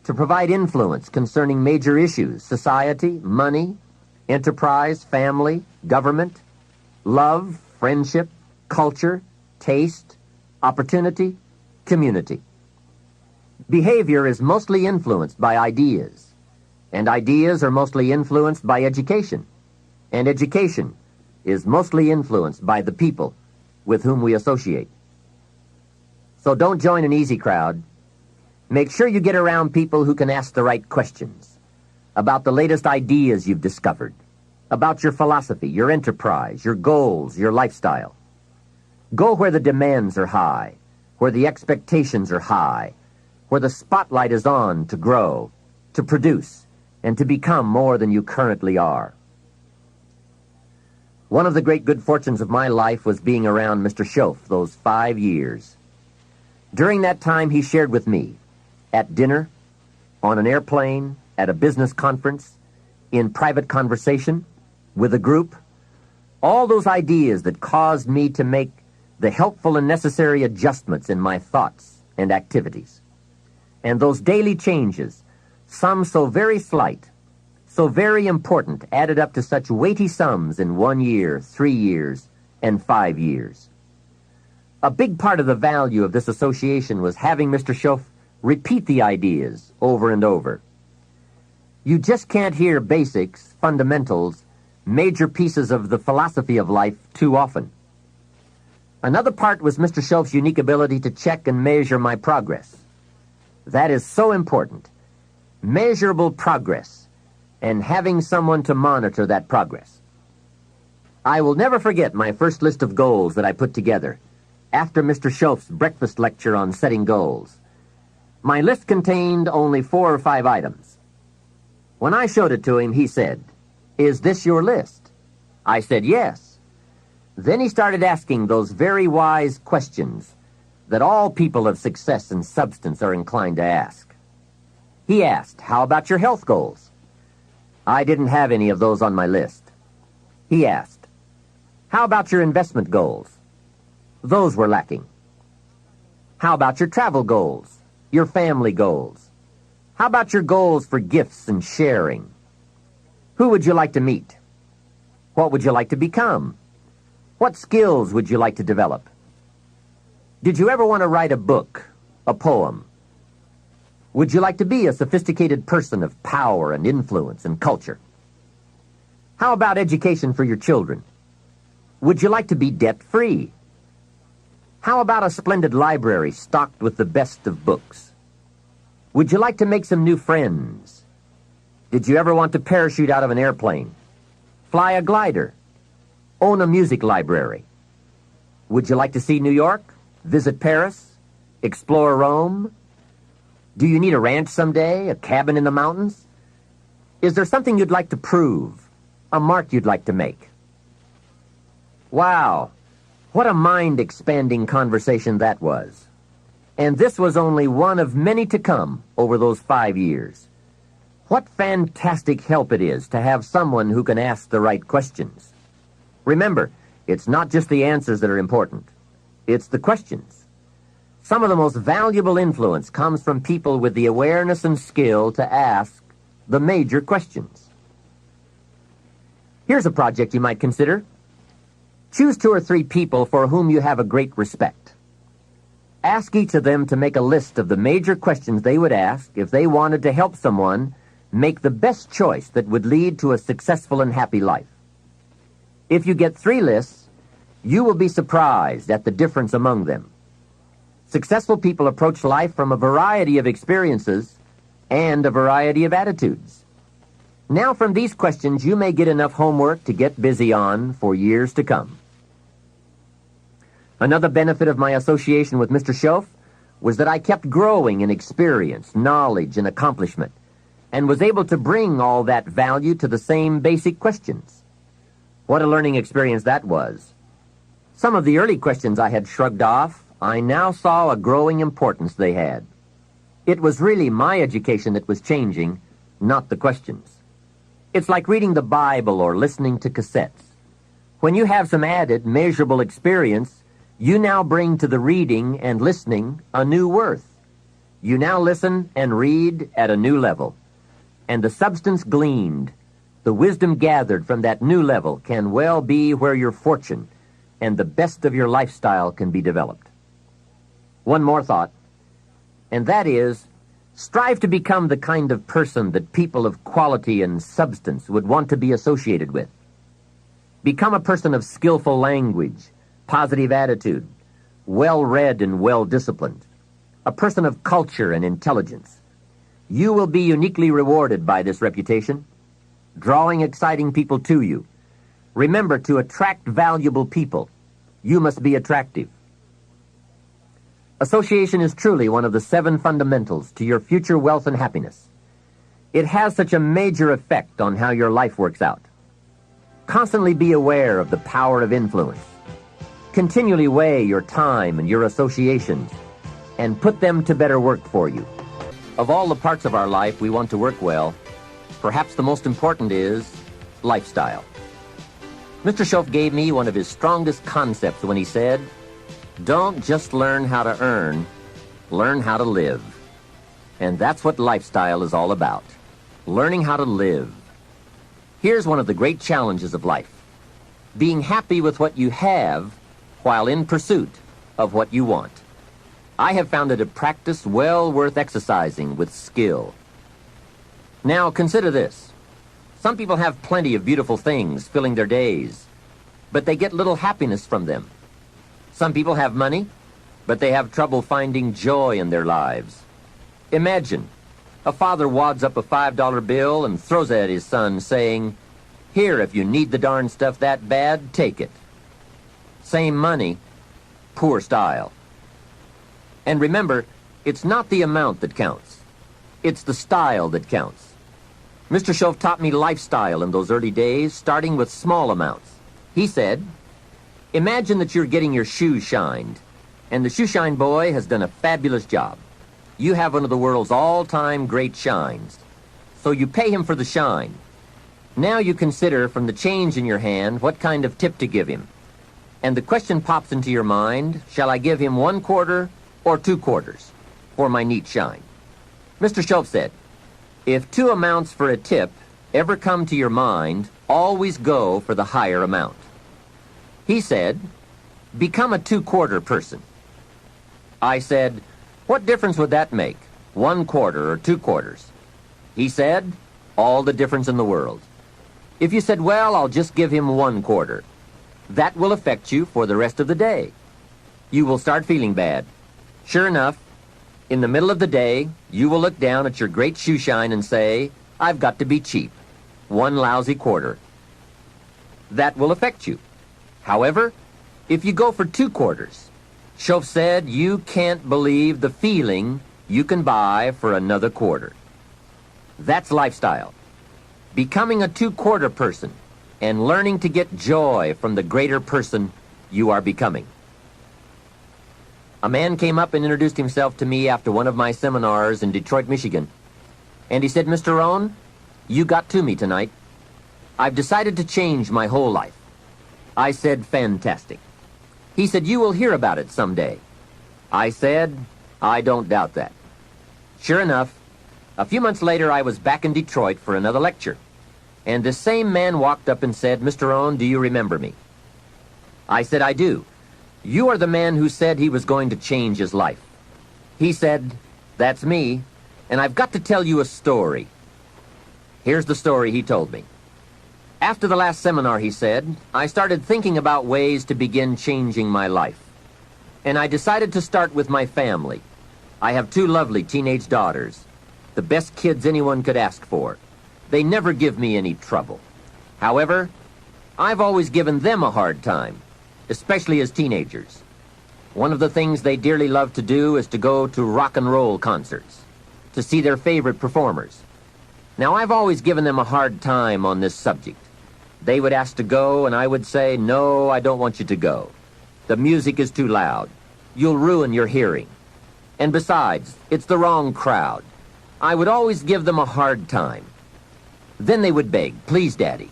to provide influence concerning major issues, society, money, enterprise, family, government, love, friendship, culture, taste, opportunity, community. Behavior is mostly influenced by ideas, and ideas are mostly influenced by education, and education is mostly influenced by the people with whom we associate. So don't join an easy crowd. Make sure you get around people who can ask the right questions about the latest ideas you've discovered, about your philosophy, your enterprise, your goals, your lifestyle. Go where the demands are high, where the expectations are high, where the spotlight is on to grow, to produce, and to become more than you currently are. One of the great good fortunes of my life was being around Mr. Schoaf those 5 years. During that time, he shared with me, at dinner, on an airplane, at a business conference, in private conversation, with a group, all those ideas that caused me to make the helpful and necessary adjustments in my thoughts and activities. And those daily changes, some so very slight, so very important, added up to such weighty sums in 1 year, 3 years, and 5 years. A big part of the value of this association was having Mr. Schoaf repeat the ideas over and over. You just can't hear basics, fundamentals, major pieces of the philosophy of life too often. Another part was Mr. Schoaf's unique ability to check and measure my progress. That is so important. Measurable progress, and having someone to monitor that progress. I will never forget my first list of goals that I put together after Mr. Schoaf's breakfast lecture on setting goals. My list contained only 4 or 5 items. When I showed it to him, he said, "Is this your list?" I said, "Yes." Then he started asking those very wise questions that all people of success and substance are inclined to ask. He asked, "How about your health goals?" I didn't have any of those on my list. He asked, "How about your investment goals?" Those were lacking. "How about your travel goals, your family goals? How about your goals for gifts and sharing? Who would you like to meet? What would you like to become? What skills would you like to develop? Did you ever want to write a book, a poem? Would you like to be a sophisticated person of power and influence and culture? How about education for your children? Would you like to be debt-free? How about a splendid library stocked with the best of books? Would you like to make some new friends? Did you ever want to parachute out of an airplane? Fly a glider? Own a music library? Would you like to see New York? Visit Paris? Explore Rome? Do you need a ranch someday? A cabin in the mountains? Is there something you'd like to prove? A mark you'd like to make? Wow, what a mind-expanding conversation that was. And this was only one of many to come over those 5 years. What fantastic help it is to have someone who can ask the right questions. Remember, it's not just the answers that are important. It's the questions. Some of the most valuable influence comes from people with the awareness and skill to ask the major questions. Here's a project you might consider. Choose 2 or 3 people for whom you have a great respect. Ask each of them to make a list of the major questions they would ask if they wanted to help someone make the best choice that would lead to a successful and happy life. If you get 3 lists, you will be surprised at the difference among them. Successful people approach life from a variety of experiences and a variety of attitudes. Now, from these questions, you may get enough homework to get busy on for years to come. Another benefit of my association with Mr. Schoaf was that I kept growing in experience, knowledge, and accomplishment, and was able to bring all that value to the same basic questions. What a learning experience that was. Some of the early questions I had shrugged off, I now saw a growing importance they had. It was really my education that was changing, not the questions. It's like reading the Bible or listening to cassettes. When you have some added, measurable experience, you now bring to the reading and listening a new worth. You now listen and read at a new level. And the substance gleaned, the wisdom gathered from that new level can well be where your fortune and the best of your lifestyle can be developed. One more thought, and that is, strive to become the kind of person that people of quality and substance would want to be associated with. Become a person of skillful language, positive attitude, well-read and well-disciplined. a person of culture and intelligence. You will be uniquely rewarded by this reputation, drawing exciting people to you. Remember, to attract valuable people, you must be attractive. Association is truly one of the 7 fundamentals to your future wealth and happiness. It has such a major effect on how your life works out. Constantly be aware of the power of influence. Continually weigh your time and your associations and put them to better work for you. Of all the parts of our life we want to work well, perhaps the most important is lifestyle. Mr. Schoaf gave me one of his strongest concepts when he said, "Don't just learn how to earn, learn how to live." And that's what lifestyle is all about, learning how to live. Here's one of the great challenges of life: being happy with what you have while in pursuit of what you want. I have found it a practice well worth exercising with skill. Now consider this. Some people have plenty of beautiful things filling their days, but they get little happiness from them. Some people have money, but they have trouble finding joy in their lives. Imagine a father wads up a $5 bill and throws it at his son, saying, "Here, if you need the darn stuff that bad, take it." Same money, poor style. And remember, it's not the amount that counts. It's the style that counts. Mr. Schoaf taught me lifestyle in those early days, starting with small amounts. He said, imagine that you're getting your shoes shined, and the shoe shine boy has done a fabulous job. You have one of the world's all-time great shines, so you pay him for the shine. Now you consider from the change in your hand what kind of tip to give him. And the question pops into your mind, shall I give him 1 quarter or 2 quarters for my neat shine? Mr. Schoaf said, if 2 amounts for a tip ever come to your mind, always go for the higher amount. He said, become a 2-quarter person. I said, what difference would that make, 1 quarter or 2 quarters? He said, all the difference in the world. If you said, well, I'll just give him 1 quarter, that will affect you for the rest of the day. You will start feeling bad. Sure enough, in the middle of the day, you will look down at your great shoe shine and say, I've got to be cheap. 1 lousy quarter. That will affect you. However, if you go for 2 quarters, Schoaf said you can't believe the feeling you can buy for another quarter. That's lifestyle. Becoming a 2-quarter person and learning to get joy from the greater person you are becoming. A man came up and introduced himself to me after one of my seminars in Detroit, Michigan. And he said, Mr. Rohn, you got to me tonight. I've decided to change my whole life. I said, fantastic. He said, you will hear about it someday. I said, I don't doubt that. Sure enough, a few months later I was back in Detroit for another lecture. And this same man walked up and said, Mr. Rohn, do you remember me? I said, I do. You are the man who said he was going to change his life. He said, that's me, and I've got to tell you a story. Here's the story he told me. After the last seminar, he said, I started thinking about ways to begin changing my life. And I decided to start with my family. I have 2 lovely teenage daughters, the best kids anyone could ask for. They never give me any trouble. However, I've always given them a hard time, especially as teenagers. One of the things they dearly love to do is to go to rock and roll concerts, to see their favorite performers. Now, I've always given them a hard time on this subject. They would ask to go, and I would say, no, I don't want you to go. The music is too loud. You'll ruin your hearing. And besides, it's the wrong crowd. I would always give them a hard time. Then they would beg, please, Daddy,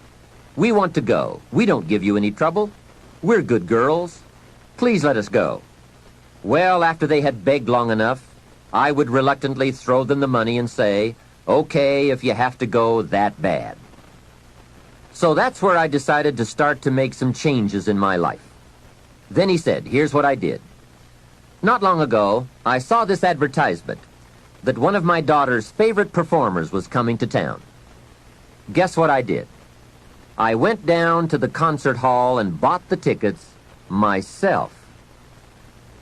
we want to go. We don't give you any trouble. We're good girls. Please let us go. Well, after they had begged long enough, I would reluctantly throw them the money and say, okay, if you have to go that bad. So that's where I decided to start to make some changes in my life. Then he said, here's what I did. Not long ago, I saw this advertisement that one of my daughter's favorite performers was coming to town. Guess what I did? I went down to the concert hall and bought the tickets myself.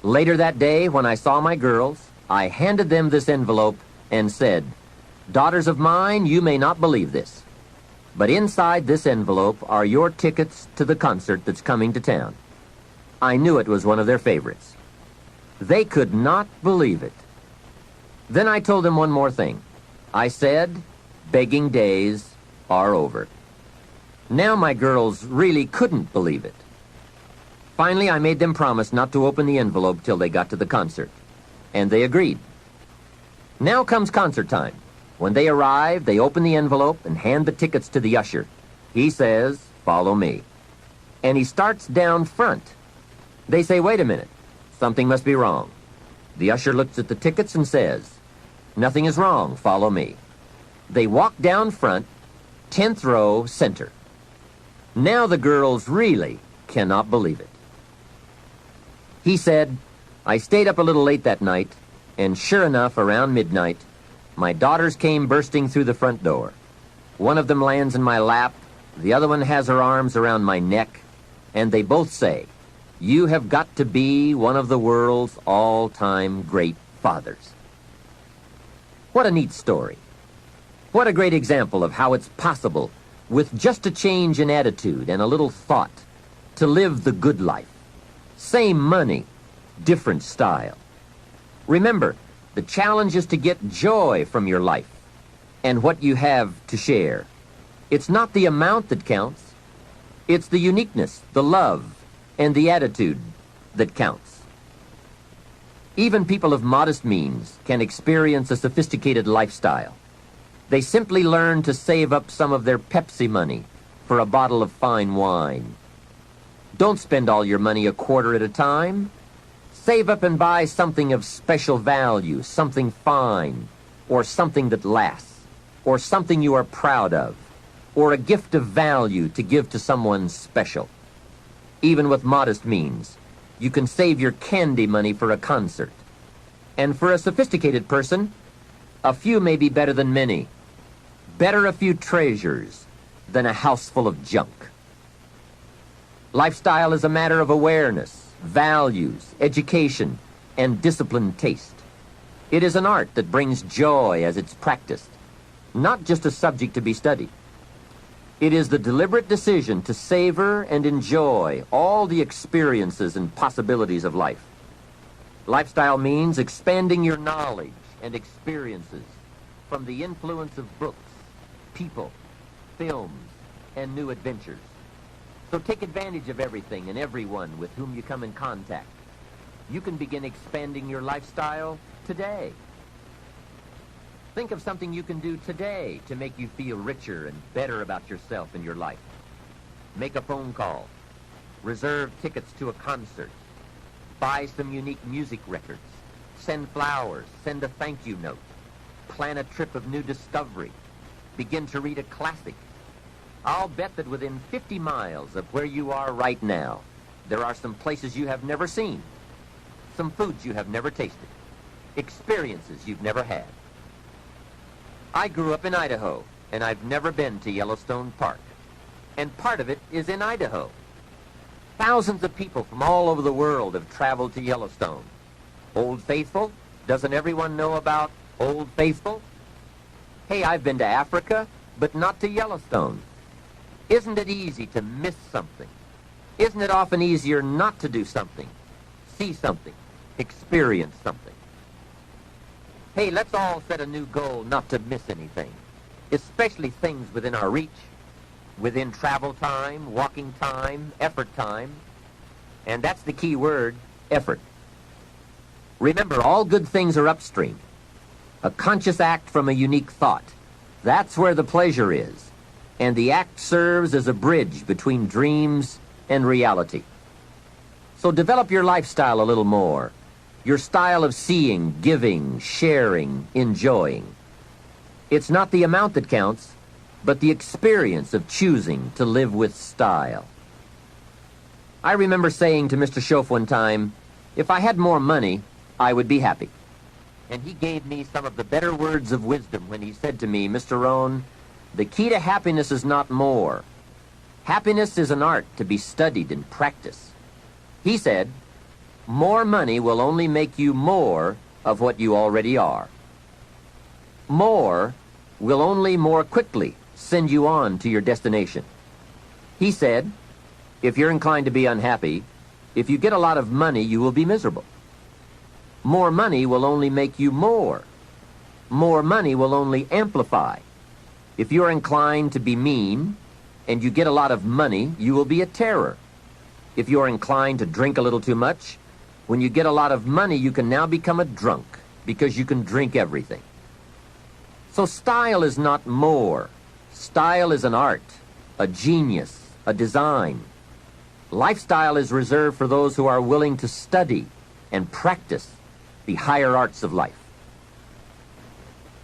Later that day, when I saw my girls, I handed them this envelope and said, "Daughters of mine, you may not believe this, but inside this envelope are your tickets to the concert that's coming to town." I knew it was one of their favorites. They could not believe it. Then I told them one more thing. I said, begging days are over. Now my girls really couldn't believe it. Finally, I made them promise not to open the envelope till they got to the concert, and they agreed. Now comes concert time. When they arrive, they open the envelope and hand the tickets to the usher. He says, "Follow me." And he starts down front. They say, "Wait a minute. Something must be wrong." The usher looks at the tickets and says, "Nothing is wrong. Follow me." They walk down front, 10th row, center. Now the girls really cannot believe it. He said, "I stayed up a little late that night, and sure enough, around midnight, my daughters came bursting through the front door. One of them lands in my lap, the other one has her arms around my neck, and they both say, 'You have got to be one of the world's all-time great fathers.'" What a neat story. What a great example of how it's possible, with just a change in attitude and a little thought, to live the good life. Same money, different style. Remember, the challenge is to get joy from your life and what you have to share. It's not the amount that counts. It's the uniqueness, the love, and the attitude that counts. Even people of modest means can experience a sophisticated lifestyle. They simply learn to save up some of their Pepsi money for a bottle of fine wine. Don't spend all your money a quarter at a time. Save up and buy something of special value, something fine, or something that lasts, or something you are proud of, or a gift of value to give to someone special. Even with modest means, you can save your candy money for a concert. And for a sophisticated person, a few may be better than many. Better a few treasures than a house full of junk. Lifestyle is a matter of awareness, values, education, and disciplined taste. It is an art that brings joy as it's practiced, not just a subject to be studied. It is the deliberate decision to savor and enjoy all the experiences and possibilities of life. Lifestyle means expanding your knowledge and experiences from the influence of books, people, films, and new adventures. So take advantage of everything and everyone with whom you come in contact. You can begin expanding your lifestyle today. Think of something you can do today to make you feel richer and better about yourself and your life. Make a phone call. Reserve tickets to a concert. Buy some unique music records. Send flowers. Send a thank you note. Plan a trip of new discovery. Begin to read a classic. I'll bet that within 50 miles of where you are right now, there are some places you have never seen, some foods you have never tasted, experiences you've never had. I grew up in Idaho, and I've never been to Yellowstone Park, and part of it is in Idaho. Thousands of people from all over the world have traveled to Yellowstone. Old Faithful? Doesn't everyone know about Old Faithful? Hey, I've been to Africa, but not to Yellowstone. Isn't it easy to miss something? Isn't it often easier not to do something, see something, experience something? Hey, let's all set a new goal not to miss anything, especially things within our reach, within travel time, walking time, effort time. And that's the key word, effort. Remember, all good things are upstream. A conscious act from a unique thought. That's where the pleasure is. And the act serves as a bridge between dreams and reality. So develop your lifestyle a little more. Your style of seeing, giving, sharing, enjoying. It's not the amount that counts, but the experience of choosing to live with style. I remember saying to Mr. Schoaf one time, if I had more money, I would be happy. And he gave me some of the better words of wisdom when he said to me, "Mr. Rohn, the key to happiness is not more. Happiness is an art to be studied and practiced." He said, "More money will only make you more of what you already are. More will only more quickly send you on to your destination. He said, if you're inclined to be unhappy, if you get a lot of money, you will be miserable. More money will only make you more. More money will only amplify. If you're inclined to be mean, and you get a lot of money, you will be a terror. If you're inclined to drink a little too much, when you get a lot of money, you can now become a drunk, because you can drink everything. So style is not more. Style is an art, a genius, a design. Lifestyle is reserved for those who are willing to study and practice the higher arts of life.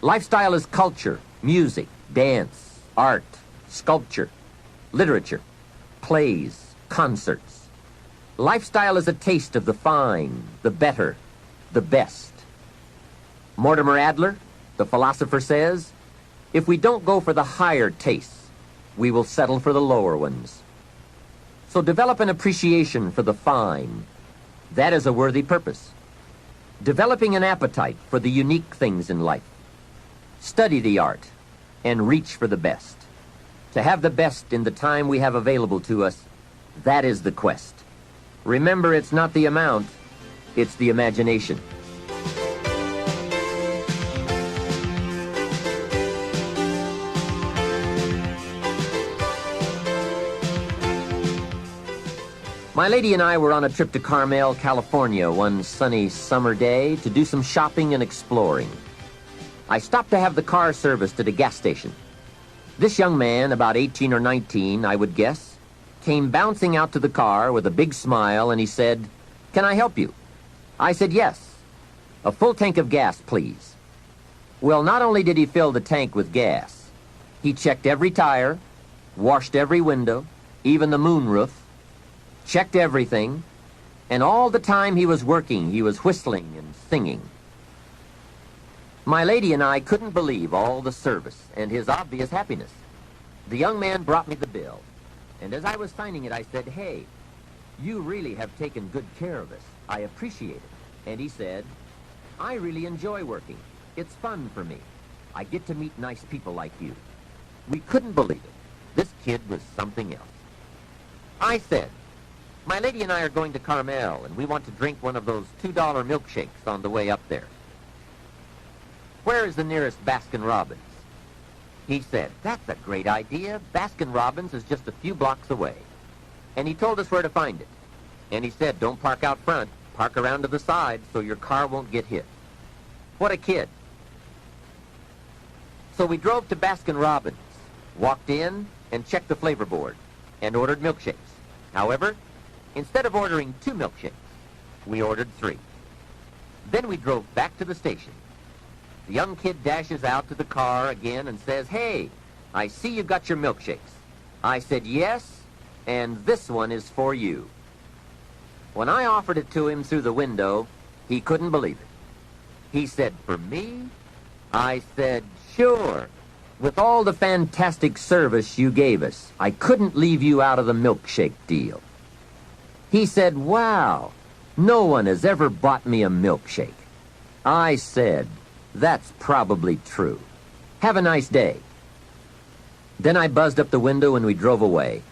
Lifestyle is culture, music, dance, art, sculpture, literature, plays, concerts. Lifestyle is a taste of the fine, the better, the best. Mortimer Adler, the philosopher, says, if we don't go for the higher tastes, we will settle for the lower ones. So develop an appreciation for the fine. That is a worthy purpose. Developing an appetite for the unique things in life. Study the art and reach for the best. To have the best in the time we have available to us, that is the quest. Remember, it's not the amount, it's the imagination. My lady and I were on a trip to Carmel, California one sunny summer day to do some shopping and exploring. I stopped to have the car serviced at a gas station. This young man, about 18 or 19, I would guess, came bouncing out to the car with a big smile, and he said, "Can I help you?" I said, "Yes. A full tank of gas, please." Well, not only did he fill the tank with gas, he checked every tire, washed every window, even the moonroof, checked everything, and all the time he was working, he was whistling and singing. My lady and I couldn't believe all the service and his obvious happiness. The young man brought me the bill, and as I was signing it, I said, "Hey, you really have taken good care of us. I appreciate it." And he said, "I really enjoy working. It's fun for me. I get to meet nice people like you." We couldn't believe it. This kid was something else. I said, "My lady and I are going to Carmel, and we want to drink one of those $2 milkshakes on the way up there. Where is the nearest Baskin-Robbins?" He said, "That's a great idea. Baskin-Robbins is just a few blocks away." And he told us where to find it. And he said, "Don't park out front. Park around to the side so your car won't get hit." What a kid. So we drove to Baskin-Robbins, walked in, and checked the flavor board, and ordered milkshakes. However, instead of ordering 2 milkshakes, we ordered 3. Then we drove back to the station. The young kid dashes out to the car again and says, "Hey, I see you got your milkshakes." I said, "Yes, and this one is for you." When I offered it to him through the window, he couldn't believe it. He said, "For me?" I said, "Sure. With all the fantastic service you gave us, I couldn't leave you out of the milkshake deal." He said, "Wow, no one has ever bought me a milkshake." I said, "That's probably true. Have a nice day." Then I buzzed up the window and we drove away.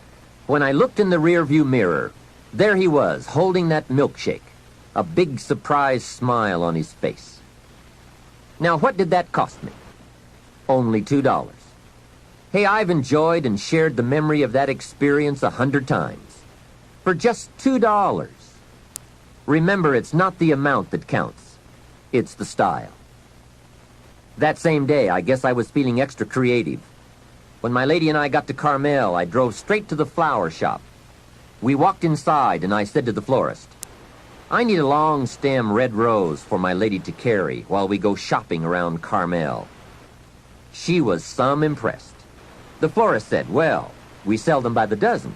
When I looked in the rearview mirror, there he was, holding that milkshake, a big surprised smile on his face. Now, what did that cost me? Only $2. Hey, I've enjoyed and shared the memory of that experience 100 times. For just $2. Remember, it's not the amount that counts. It's the style. That same day, I guess I was feeling extra creative. When my lady and I got to Carmel, I drove straight to the flower shop. We walked inside, and I said to the florist, "I need a long stem red rose for my lady to carry while we go shopping around Carmel." She was some impressed. The florist said, "Well, we sell them by the dozen."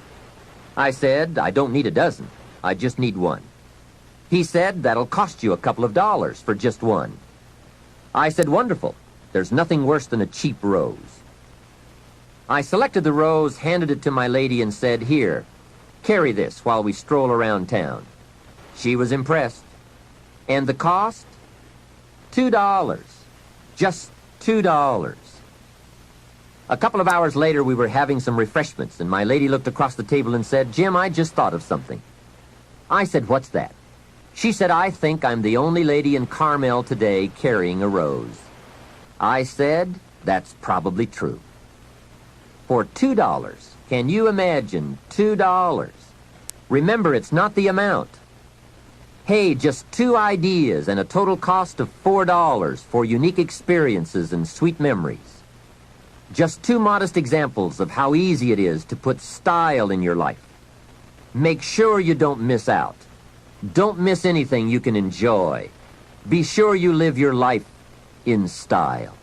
I said, "I don't need a dozen. I just need one." He said, "That'll cost you a couple of dollars for just one." I said, "Wonderful. There's nothing worse than a cheap rose." I selected the rose, handed it to my lady, and said, "Here, carry this while we stroll around town." She was impressed. And the cost? $2. Just $2. A couple of hours later, we were having some refreshments, and my lady looked across the table and said, "Jim, I just thought of something." I said, "What's that?" She said, "I think I'm the only lady in Carmel today carrying a rose." I said, "That's probably true." For $2, can you imagine $2? Remember, it's not the amount. Hey, just 2 ideas and a total cost of $4 for unique experiences and sweet memories. Just 2 modest examples of how easy it is to put style in your life. Make sure you don't miss out. Don't miss anything you can enjoy. Be sure you live your life in style.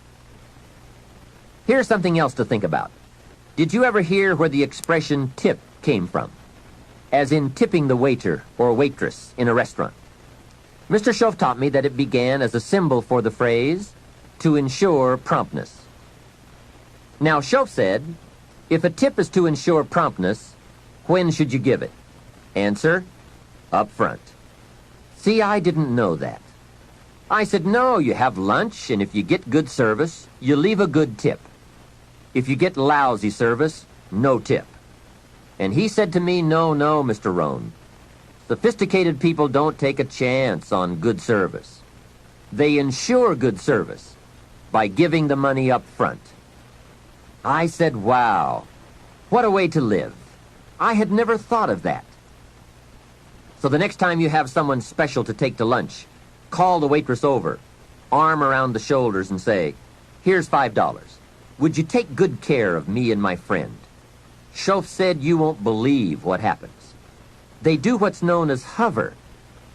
Here's something else to think about. Did you ever hear where the expression tip came from? As in tipping the waiter or waitress in a restaurant. Mr. Schoaf taught me that it began as a symbol for the phrase, to ensure promptness. Now, Schoaf said, if a tip is to ensure promptness, when should you give it? Answer, up front. See, I didn't know that. I said, no, you have lunch, and if you get good service, you leave a good tip. If you get lousy service, no tip. And he said to me, no, Mr. Rohn. Sophisticated people don't take a chance on good service. They ensure good service by giving the money up front. I said, wow, what a way to live. I had never thought of that. So the next time you have someone special to take to lunch, call the waitress over, arm around the shoulders and say, here's $5. Would you take good care of me and my friend? Schoaf said you won't believe what happens. They do what's known as hover.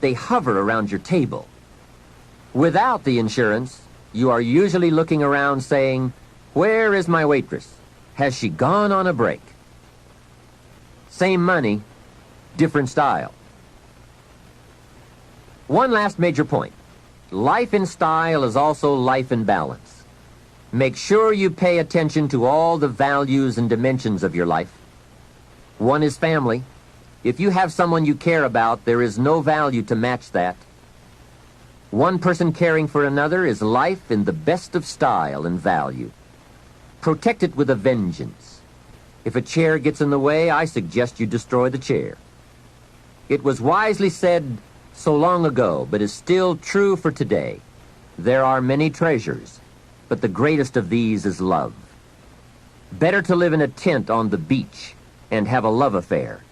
They hover around your table. Without the insurance, you are usually looking around saying, where is my waitress? Has she gone on a break? Same money, different style. One last major point. Life in style is also life in balance. Make sure you pay attention to all the values and dimensions of your life. One is family. If you have someone you care about, there is no value to match that. One person caring for another is life in the best of style and value. Protect it with a vengeance. If a chair gets in the way, I suggest you destroy the chair. It was wisely said so long ago, but is still true for today. There are many treasures, but the greatest of these is love. Better to live in a tent on the beach and have a love affair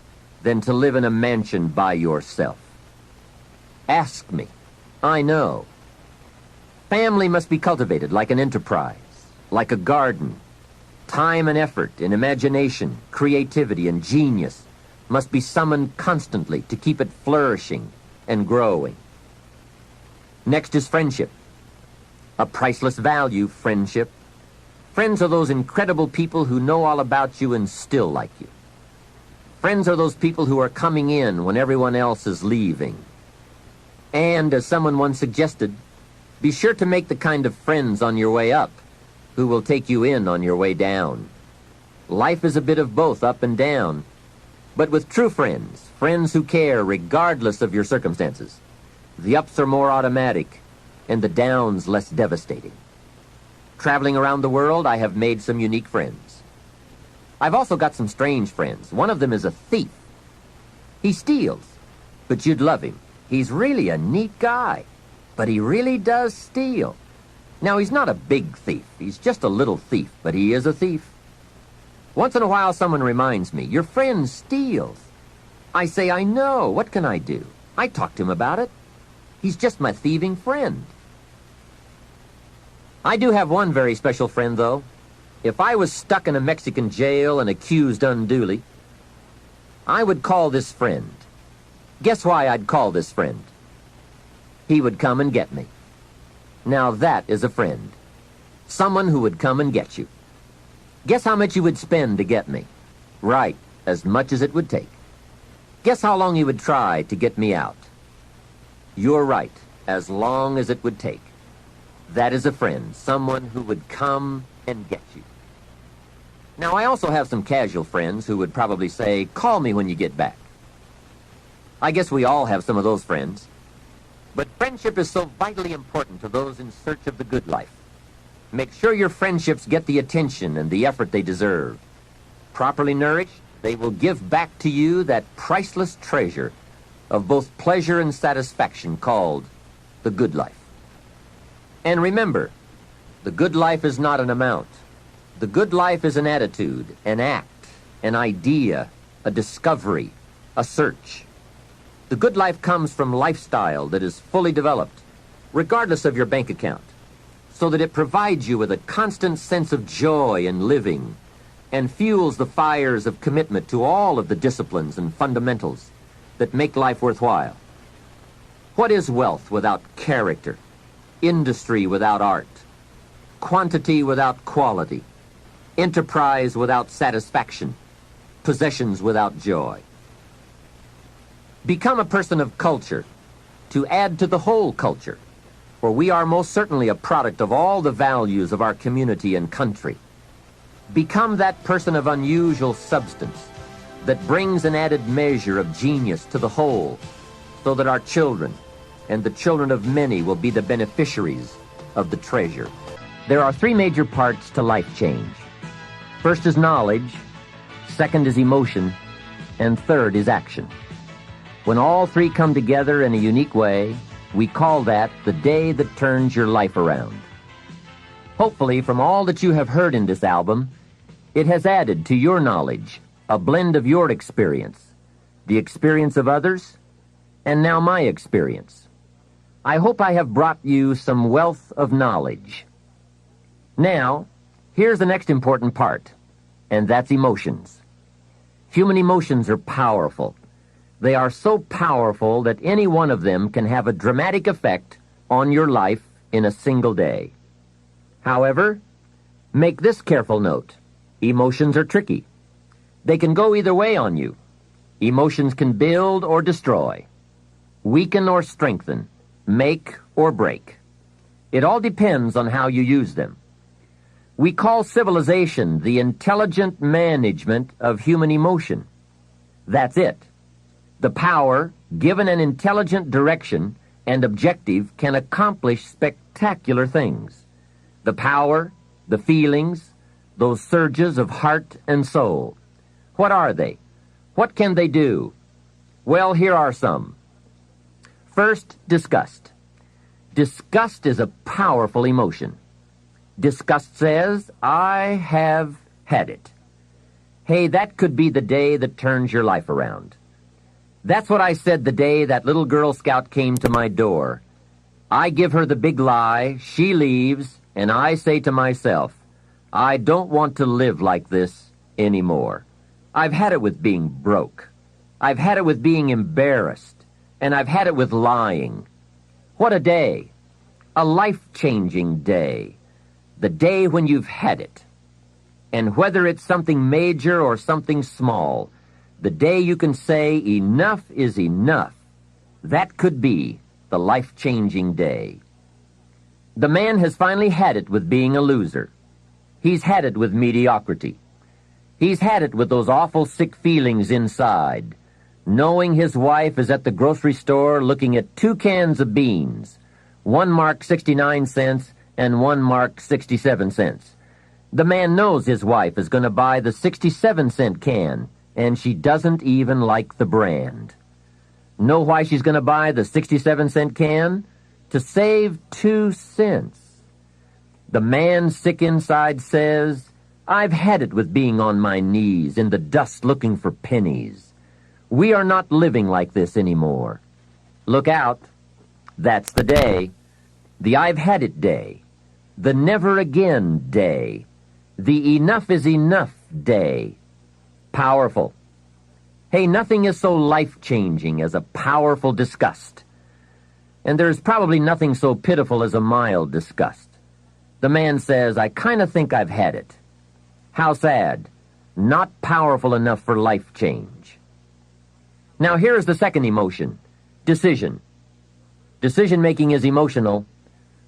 than to live in a mansion by yourself. Ask me. I know. Family must be cultivated like an enterprise, like a garden. Time and effort and imagination, creativity and genius must be summoned constantly to keep it flourishing and growing. Next is friendship. A priceless value, friendship. Friends are those incredible people who know all about you and still like you. Friends are those people who are coming in when everyone else is leaving. And, as someone once suggested, be sure to make the kind of friends on your way up who will take you in on your way down. Life is a bit of both up and down. But with true friends, friends who care regardless of your circumstances, the ups are more automatic and the downs less devastating. Traveling around the world, I have made some unique friends. I've also got some strange friends. One of them is a thief. He steals, but you'd love him. He's really a neat guy, but he really does steal. Now, he's not a big thief. He's just a little thief, but he is a thief. Once in a while, someone reminds me, your friend steals. I say, I know. What can I do? I talk to him about it. He's just my thieving friend. I do have one very special friend, though. If I was stuck in a Mexican jail and accused unduly, I would call this friend. Guess why I'd call this friend? He would come and get me. Now that is a friend. Someone who would come and get you. Guess how much you would spend to get me? Right, as much as it would take. Guess how long you would try to get me out? You're right, as long as it would take. That is a friend, someone who would come and get you. Now, I also have some casual friends who would probably say, call me when you get back. I guess we all have some of those friends. But friendship is so vitally important to those in search of the good life. Make sure your friendships get the attention and the effort they deserve. Properly nourished, they will give back to you that priceless treasure of both pleasure and satisfaction called the good life. And remember, the good life is not an amount. The good life is an attitude, an act, an idea, a discovery, a search. The good life comes from lifestyle that is fully developed, regardless of your bank account, so that it provides you with a constant sense of joy in living and fuels the fires of commitment to all of the disciplines and fundamentals that make life worthwhile. What is wealth without character? Industry without art? Quantity without quality? Enterprise without satisfaction? Possessions without joy? Become a person of culture to add to the whole culture, for we are most certainly a product of all the values of our community and country. Become that person of unusual substance that brings an added measure of genius to the whole, so that our children and the children of many will be the beneficiaries of the treasure. There are three major parts to life change. First is knowledge, second is emotion, and third is action. When all three come together in a unique way, we call that the day that turns your life around. Hopefully, from all that you have heard in this album, it has added to your knowledge a blend of your experience, the experience of others, and now my experience. I hope I have brought you some wealth of knowledge. Now, here's the next important part, and that's emotions. Human emotions are powerful. They are so powerful that any one of them can have a dramatic effect on your life in a single day. However, make this careful note. Emotions are tricky. They can go either way on you. Emotions can build or destroy, weaken or strengthen, make or break. It all depends on how you use them. We call civilization the intelligent management of human emotion. That's it. The power, given an intelligent direction and objective, can accomplish spectacular things. The power, the feelings, those surges of heart and soul. What are they? What can they do? Well, here are some. First, disgust. Disgust is a powerful emotion. Disgust says, I have had it. Hey, that could be the day that turns your life around. That's what I said the day that little Girl Scout came to my door. I give her the big lie, she leaves, and I say to myself, I don't want to live like this anymore. I've had it with being broke. I've had it with being embarrassed. And I've had it with lying. What a day. A life-changing day. The day when you've had it. And whether it's something major or something small, the day you can say enough is enough, that could be the life-changing day. The man has finally had it with being a loser. He's had it with mediocrity. He's had it with those awful sick feelings inside, knowing his wife is at the grocery store looking at 2 cans of beans, one marked 69 cents and one marked 67 cents. The man knows his wife is going to buy the 67-cent can, and she doesn't even like the brand. Know why she's going to buy the 67-cent can? To save 2 cents. The man sick inside says, I've had it with being on my knees in the dust looking for pennies. We are not living like this anymore. Look out. That's the day. The I've had it day. The never again day. The enough is enough day. Powerful. Hey, nothing is so life-changing as a powerful disgust. And there's probably nothing so pitiful as a mild disgust. The man says, I kind of think I've had it. How sad. Not powerful enough for life change. Now here's the second emotion, decision. Decision-making is emotional.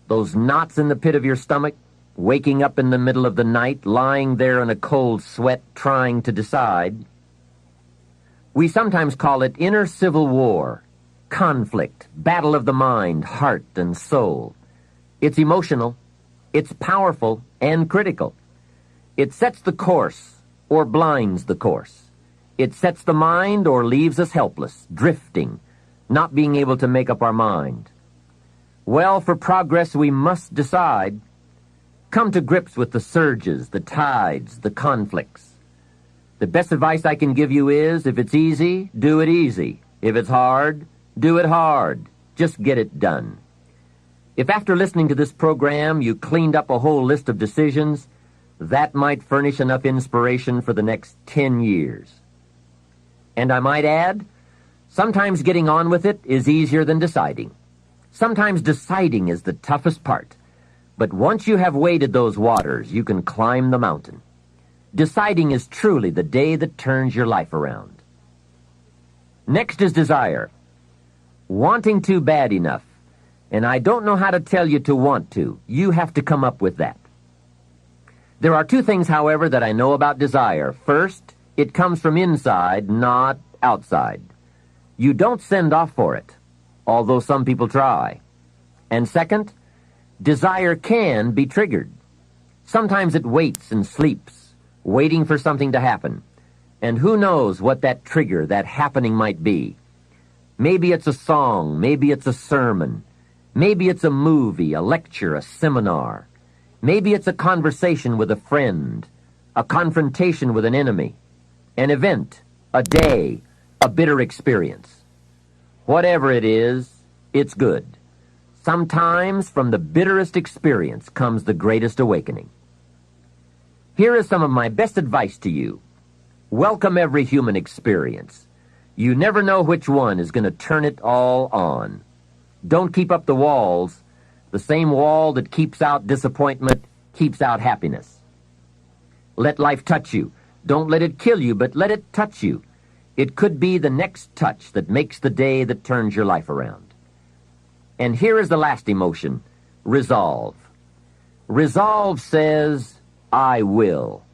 Those knots in the pit of your stomach, waking up in the middle of the night, lying there in a cold sweat, trying to decide. We sometimes call it inner civil war. conflict, battle of the mind, heart, and soul. It's emotional, it's powerful, and critical. It sets the course or blinds the course. It sets the mind or leaves us helpless, drifting, not being able to make up our mind. Well, for progress we must decide. Come to grips with the surges, the tides, the conflicts. The best advice I can give you is, if it's easy, do it easy. If it's hard, do it hard. Just get it done. If after listening to this program you cleaned up a whole list of decisions, that might furnish enough inspiration for the next 10 years. And I might add, sometimes getting on with it is easier than deciding. Sometimes deciding is the toughest part. But once you have waded those waters, you can climb the mountain. Deciding is truly the day that turns your life around. Next is desire. Wanting to bad enough. And I don't know how to tell you to want to. You have to come up with that. There are two things, however, that I know about desire. First, it comes from inside, not outside. You don't send off for it, although some people try. And second, desire can be triggered. Sometimes it waits and sleeps, waiting for something to happen. And who knows what that trigger, that happening might be. Maybe it's a song, maybe it's a sermon, maybe it's a movie, a lecture, a seminar. Maybe it's a conversation with a friend, a confrontation with an enemy, an event, a day, a bitter experience. Whatever it is, it's good. Sometimes from the bitterest experience comes the greatest awakening. Here is some of my best advice to you. Welcome every human experience. You never know which one is going to turn it all on. Don't keep up the walls. The same wall that keeps out disappointment keeps out happiness. Let life touch you. Don't let it kill you, but let it touch you. It could be the next touch that makes the day that turns your life around. And here is the last emotion, resolve. Resolve says, I will.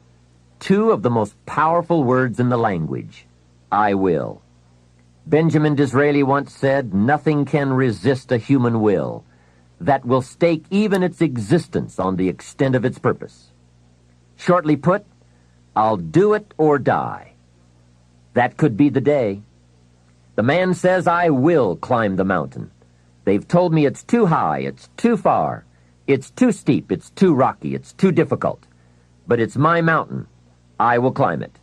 Two of the most powerful words in the language, I will. Benjamin Disraeli once said, nothing can resist a human will that will stake even its existence on the extent of its purpose. Shortly put, I'll do it or die. That could be the day. The man says, I will climb the mountain. They've told me it's too high, it's too far, it's too steep, it's too rocky, it's too difficult. But it's my mountain. I will climb it.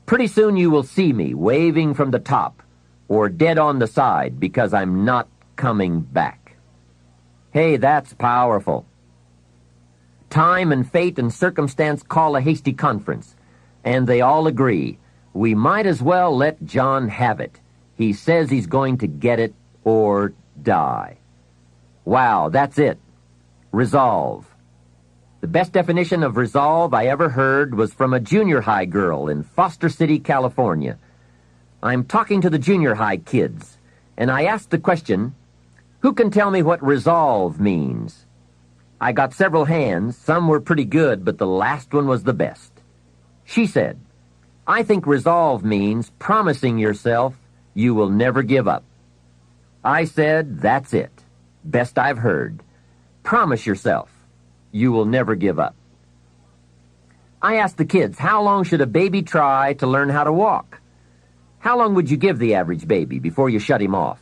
Pretty soon you will see me waving from the top or dead on the side because I'm not coming back. Hey, that's powerful. Time and fate and circumstance call a hasty conference, and they all agree. We might as well let John have it. He says he's going to get it or die. Wow, that's it. Resolve. The best definition of resolve I ever heard was from a junior high girl in Foster City, California. I'm talking to the junior high kids, and I asked the question, who can tell me what resolve means? I got several hands. Some were pretty good, but the last one was the best. She said, I think resolve means promising yourself you will never give up. I said, that's it. Best I've heard. Promise yourself you will never give up. I asked the kids, how long should a baby try to learn how to walk? How long would you give the average baby before you shut him off?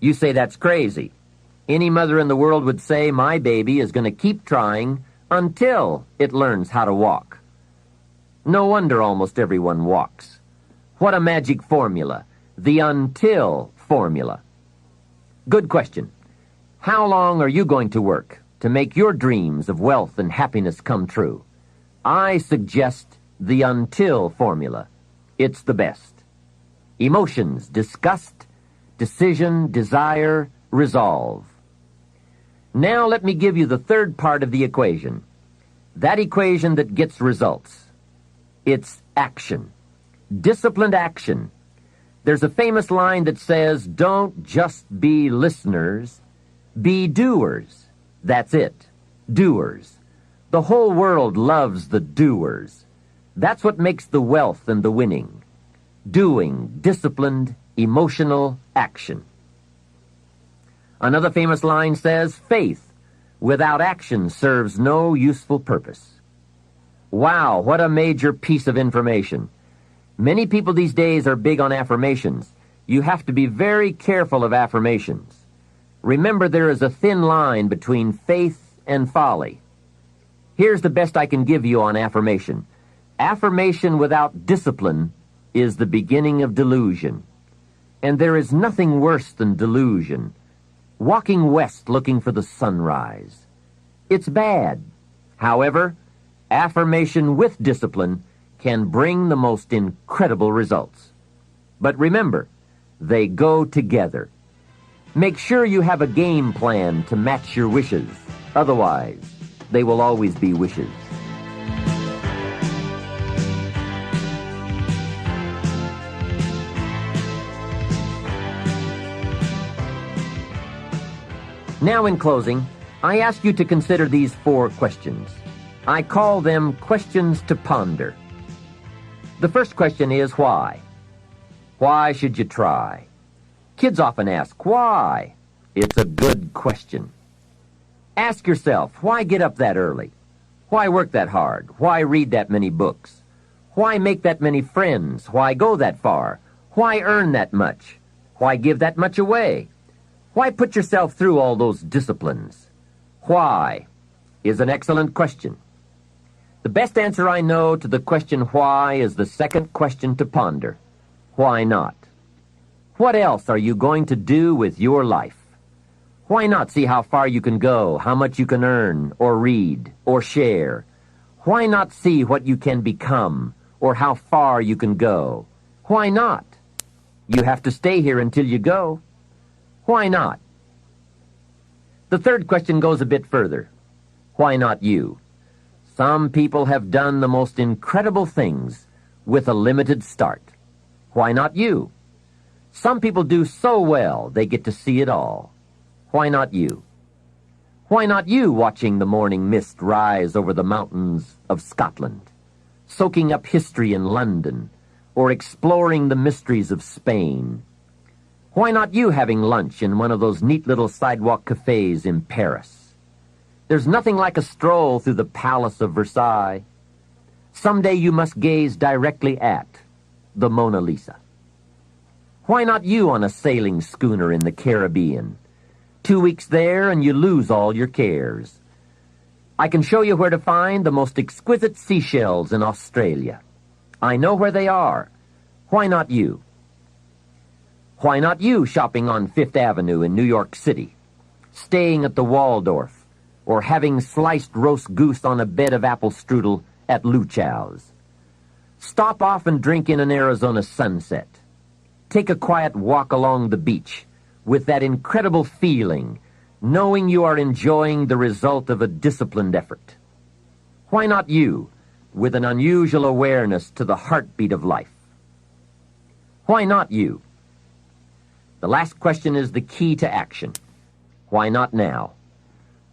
You say that's crazy. Any mother in the world would say, my baby is going to keep trying until it learns how to walk. No wonder almost everyone walks. What a magic formula, the until formula. Good question. How long are you going to work to make your dreams of wealth and happiness come true? I suggest the until formula. It's the best. Emotions, disgust, decision, desire, resolve. Now let me give you the third part of the equation. That equation that gets results. It's action. Disciplined action. There's a famous line that says, don't just be listeners, be doers. That's it. Doers. The whole world loves the doers. That's what makes the wealth and the winning. Doing, disciplined, emotional action. Another famous line says, faith without action serves no useful purpose. Wow, what a major piece of information. Many people these days are big on affirmations. You have to be very careful of affirmations. Remember, there is a thin line between faith and folly. Here's the best I can give you on affirmation. Affirmation without discipline is the beginning of delusion. And there is nothing worse than delusion. Walking west looking for the sunrise. It's bad. However, affirmation with discipline can bring the most incredible results. But remember, they go together. Make sure you have a game plan to match your wishes. Otherwise, they will always be wishes. Now, in closing, I ask you to consider these 4 questions. I call them questions to ponder. The first question is why? Why should you try? Kids often ask, why? It's a good question. Ask yourself, why get up that early? Why work that hard? Why read that many books? Why make that many friends? Why go that far? Why earn that much? Why give that much away? Why put yourself through all those disciplines? Why is an excellent question. The best answer I know to the question why is the second question to ponder. Why not? What else are you going to do with your life? Why not see how far you can go, how much you can earn, or read, or share? Why not see what you can become, or how far you can go? Why not? You have to stay here until you go. Why not? The third question goes a bit further. Why not you? Some people have done the most incredible things with a limited start. Why not you? Some people do so well they get to see it all. Why not you? Why not you watching the morning mist rise over the mountains of Scotland, soaking up history in London, or exploring the mysteries of Spain? Why not you having lunch in one of those neat little sidewalk cafes in Paris? There's nothing like a stroll through the Palace of Versailles. Someday you must gaze directly at the Mona Lisa. Why not you on a sailing schooner in the Caribbean? 2 weeks there and you lose all your cares. I can show you where to find the most exquisite seashells in Australia. I know where they are. Why not you? Why not you shopping on Fifth Avenue in New York City, staying at the Waldorf, or having sliced roast goose on a bed of apple strudel at Luchow's? Stop off and drink in an Arizona sunset. Take a quiet walk along the beach with that incredible feeling, knowing you are enjoying the result of a disciplined effort. Why not you, with an unusual awareness to the heartbeat of life? Why not you? The last question is the key to action. Why not now?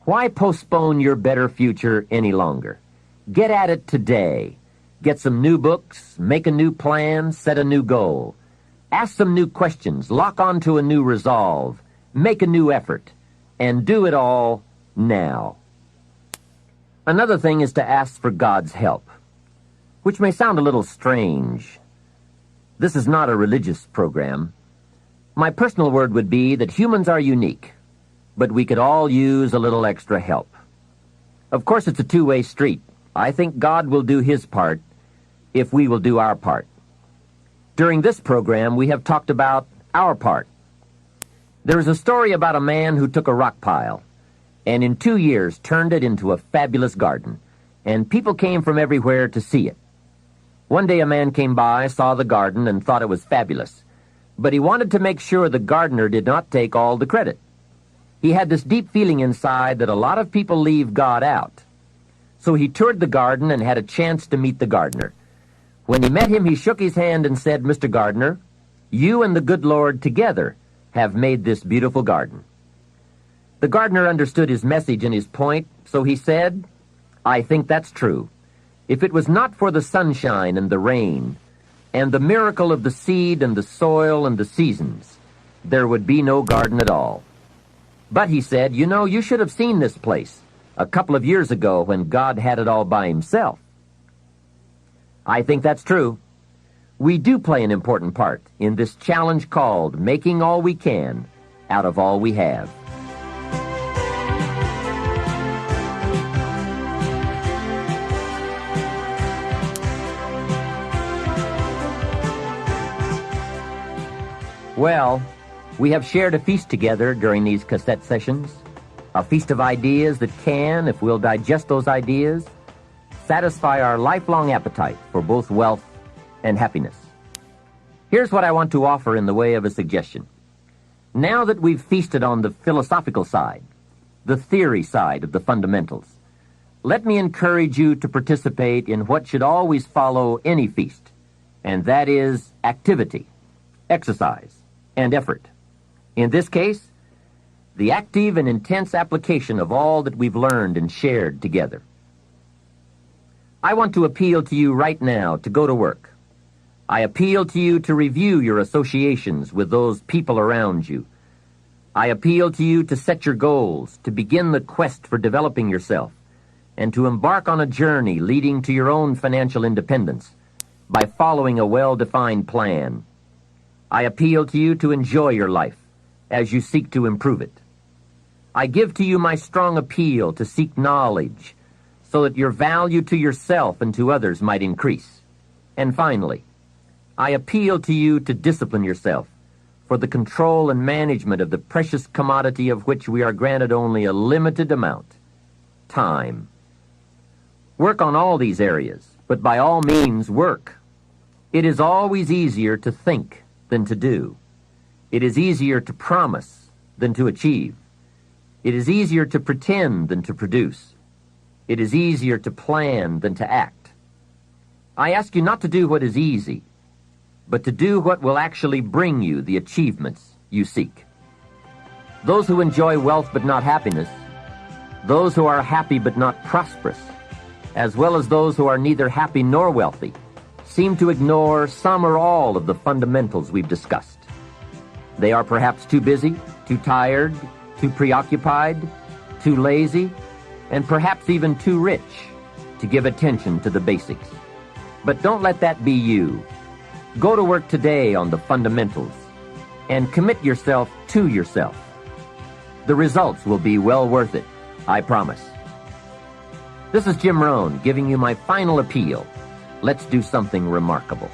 Why postpone your better future any longer? Get at it today. Get some new books, make a new plan, set a new goal. Ask some new questions, lock onto a new resolve, make a new effort, and do it all now. Another thing is to ask for God's help, which may sound a little strange. This is not a religious program. My personal word would be that humans are unique, but we could all use a little extra help. Of course, it's a two-way street. I think God will do His part if we will do our part. During this program, we have talked about our part. There is a story about a man who took a rock pile and in 2 years turned it into a fabulous garden, and people came from everywhere to see it. One day a man came by, saw the garden, and thought it was fabulous, but he wanted to make sure the gardener did not take all the credit. He had this deep feeling inside that a lot of people leave God out. So he toured the garden and had a chance to meet the gardener. When he met him, he shook his hand and said, "Mr. Gardener, you and the good Lord together have made this beautiful garden." The gardener understood his message and his point, so he said, "I think that's true. If it was not for the sunshine and the rain, and the miracle of the seed and the soil and the seasons, there would be no garden at all." But he said, you know, you should have seen this place a couple of years ago when God had it all by himself. I think that's true. We do play an important part in this challenge called making all we can out of all we have. Well, we have shared a feast together during these cassette sessions, a feast of ideas that can, if we'll digest those ideas, satisfy our lifelong appetite for both wealth and happiness. Here's what I want to offer in the way of a suggestion. Now that we've feasted on the philosophical side, the theory side of the fundamentals, let me encourage you to participate in what should always follow any feast, and that is activity, exercise, and effort. In this case, the active and intense application of all that we've learned and shared together. I want to appeal to you right now to go to work. I appeal to you to review your associations with those people around you. I appeal to you to set your goals, to begin the quest for developing yourself, and to embark on a journey leading to your own financial independence by following a well-defined plan. I appeal to you to enjoy your life as you seek to improve it. I give to you my strong appeal to seek knowledge so that your value to yourself and to others might increase. And finally, I appeal to you to discipline yourself for the control and management of the precious commodity of which we are granted only a limited amount, time. Work on all these areas, but by all means work. It is always easier to think than to do. It is easier to promise than to achieve. It is easier to pretend than to produce. It is easier to plan than to act. I ask you not to do what is easy, but to do what will actually bring you the achievements you seek. Those who enjoy wealth but not happiness, those who are happy but not prosperous, as well as those who are neither happy nor wealthy, seem to ignore some or all of the fundamentals we've discussed. They are perhaps too busy, too tired, too preoccupied, too lazy, and perhaps even too rich to give attention to the basics. But don't let that be you. Go to work today on the fundamentals and commit yourself to yourself. The results will be well worth it, I promise. This is Jim Rohn giving you my final appeal. Let's do something remarkable.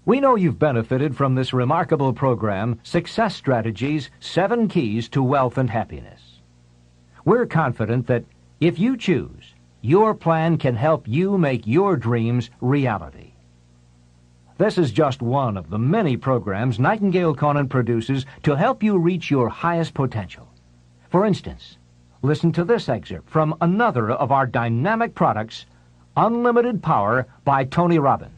We know you've benefited from this remarkable program, Success Strategies, 7 Keys to Wealth and Happiness. We're confident that if you choose, your plan can help you make your dreams reality. This is just one of the many programs Nightingale Conant produces to help you reach your highest potential. For instance, listen to this excerpt from another of our dynamic products, Unlimited Power by Tony Robbins.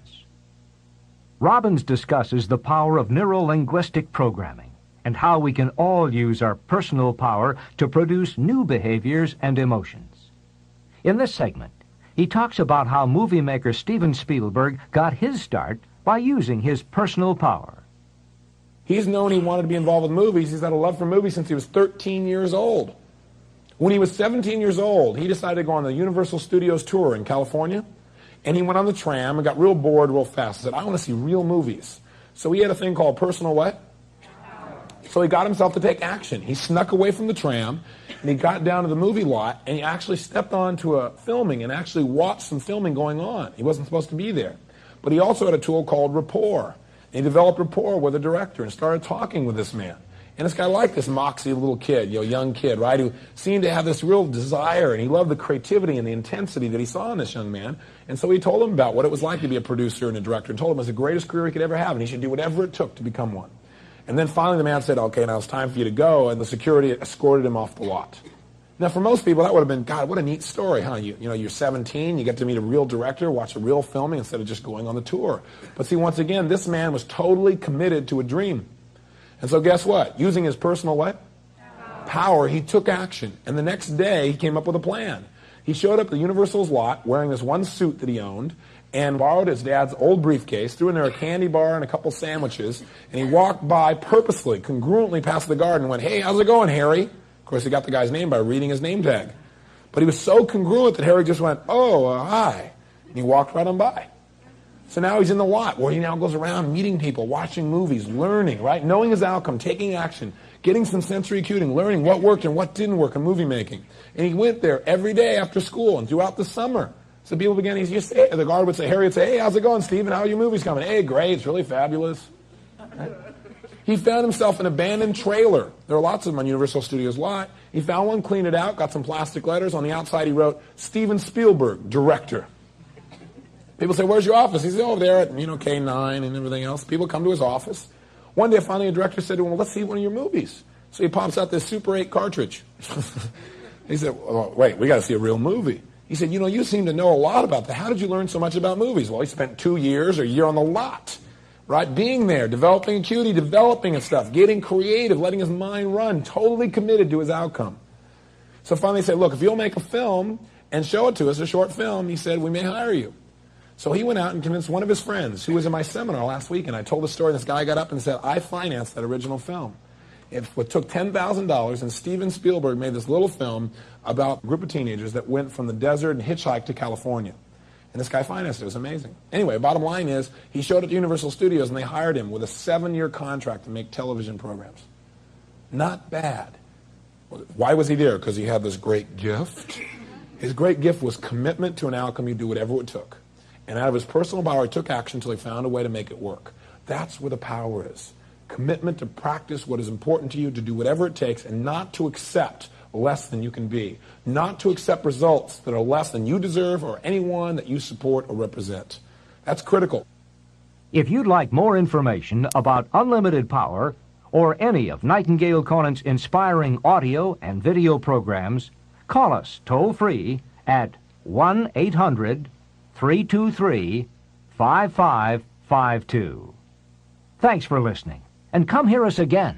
Robbins discusses the power of neuro-linguistic programming and how we can all use our personal power to produce new behaviors and emotions. In this segment, he talks about how movie maker Steven Spielberg got his start by using his personal power. He's known he wanted to be involved with movies. He's had a love for movies since he was 13 years old. When he was 17 years old, he decided to go on the Universal Studios tour in California. And he went on the tram and got real bored real fast. He said, I want to see real movies. So he had a thing called personal what? So he got himself to take action. He snuck away from the tram, and he got down to the movie lot, and he actually stepped onto a filming and actually watched some filming going on. He wasn't supposed to be there. But he also had a tool called rapport. And he developed rapport with the director and started talking with this man. And this guy liked this moxie little kid, young kid, right, who seemed to have this real desire, and he loved the creativity and the intensity that he saw in this young man. And so he told him about what it was like to be a producer and a director, and told him it was the greatest career he could ever have, and he should do whatever it took to become one. And then finally the man said, okay, now it's time for you to go, and the security escorted him off the lot. Now, for most people, that would have been, God, what a neat story, huh? You're 17, you get to meet a real director, watch a real filming instead of just going on the tour. But see, once again, this man was totally committed to a dream. And so guess what? Using his personal what? Power, he took action. And the next day, he came up with a plan. He showed up at Universal's lot wearing this one suit that he owned and borrowed his dad's old briefcase, threw in there a candy bar and a couple sandwiches, and he walked by purposely, congruently past the garden and went, "Hey, how's it going, Harry?" Of course, he got the guy's name by reading his name tag. But he was so congruent that Harry just went, "Oh, hi." And he walked right on by. So now he's in the lot where he now goes around meeting people, watching movies, learning, right? Knowing his outcome, taking action, getting some sensory acuting, learning what worked and what didn't work in movie making. And he went there every day after school and throughout the summer. So people began, the guard would say, Harry would say, "Hey, how's it going, Stephen? How are your movies coming?" "Hey, great, it's really fabulous." Right? He found himself an abandoned trailer. There are lots of them on Universal Studios lot. He found one, cleaned it out, got some plastic letters. On the outside he wrote, "Steven Spielberg, director." People say, "Where's your office?" He said, "Over there at, K9 and everything else." People come to his office. One day finally a director said to him, "Well, let's see one of your movies." So he pops out this Super 8 cartridge. He said, "Oh, wait, we got to see a real movie." He said, "You seem to know a lot about that. How did you learn so much about movies?" Well, he spent 2 years or a year on the lot, right? Being there, developing acuity, developing and stuff, getting creative, letting his mind run, totally committed to his outcome. So finally he said, "Look, if you'll make a film and show it to us, a short film," he said, "we may hire you." So he went out and convinced one of his friends who was in my seminar last week, and I told the story, and this guy got up and said, "I financed that original film." It took $10,000, and Steven Spielberg made this little film about a group of teenagers that went from the desert and hitchhiked to California. And this guy financed it. It was amazing. Anyway, bottom line is, he showed up at Universal Studios, and they hired him with a 7-year contract to make television programs. Not bad. Why was he there? Because he had this great gift. His great gift was commitment to an outcome. He'd do whatever it took. And out of his personal power, he took action until he found a way to make it work. That's where the power is. Commitment to practice what is important to you, to do whatever it takes, and not to accept less than you can be. Not to accept results that are less than you deserve or anyone that you support or represent. That's critical. If you'd like more information about unlimited power or any of Nightingale Conant's inspiring audio and video programs, call us toll-free at 1-800-323-5552. Thanks for listening, and come hear us again.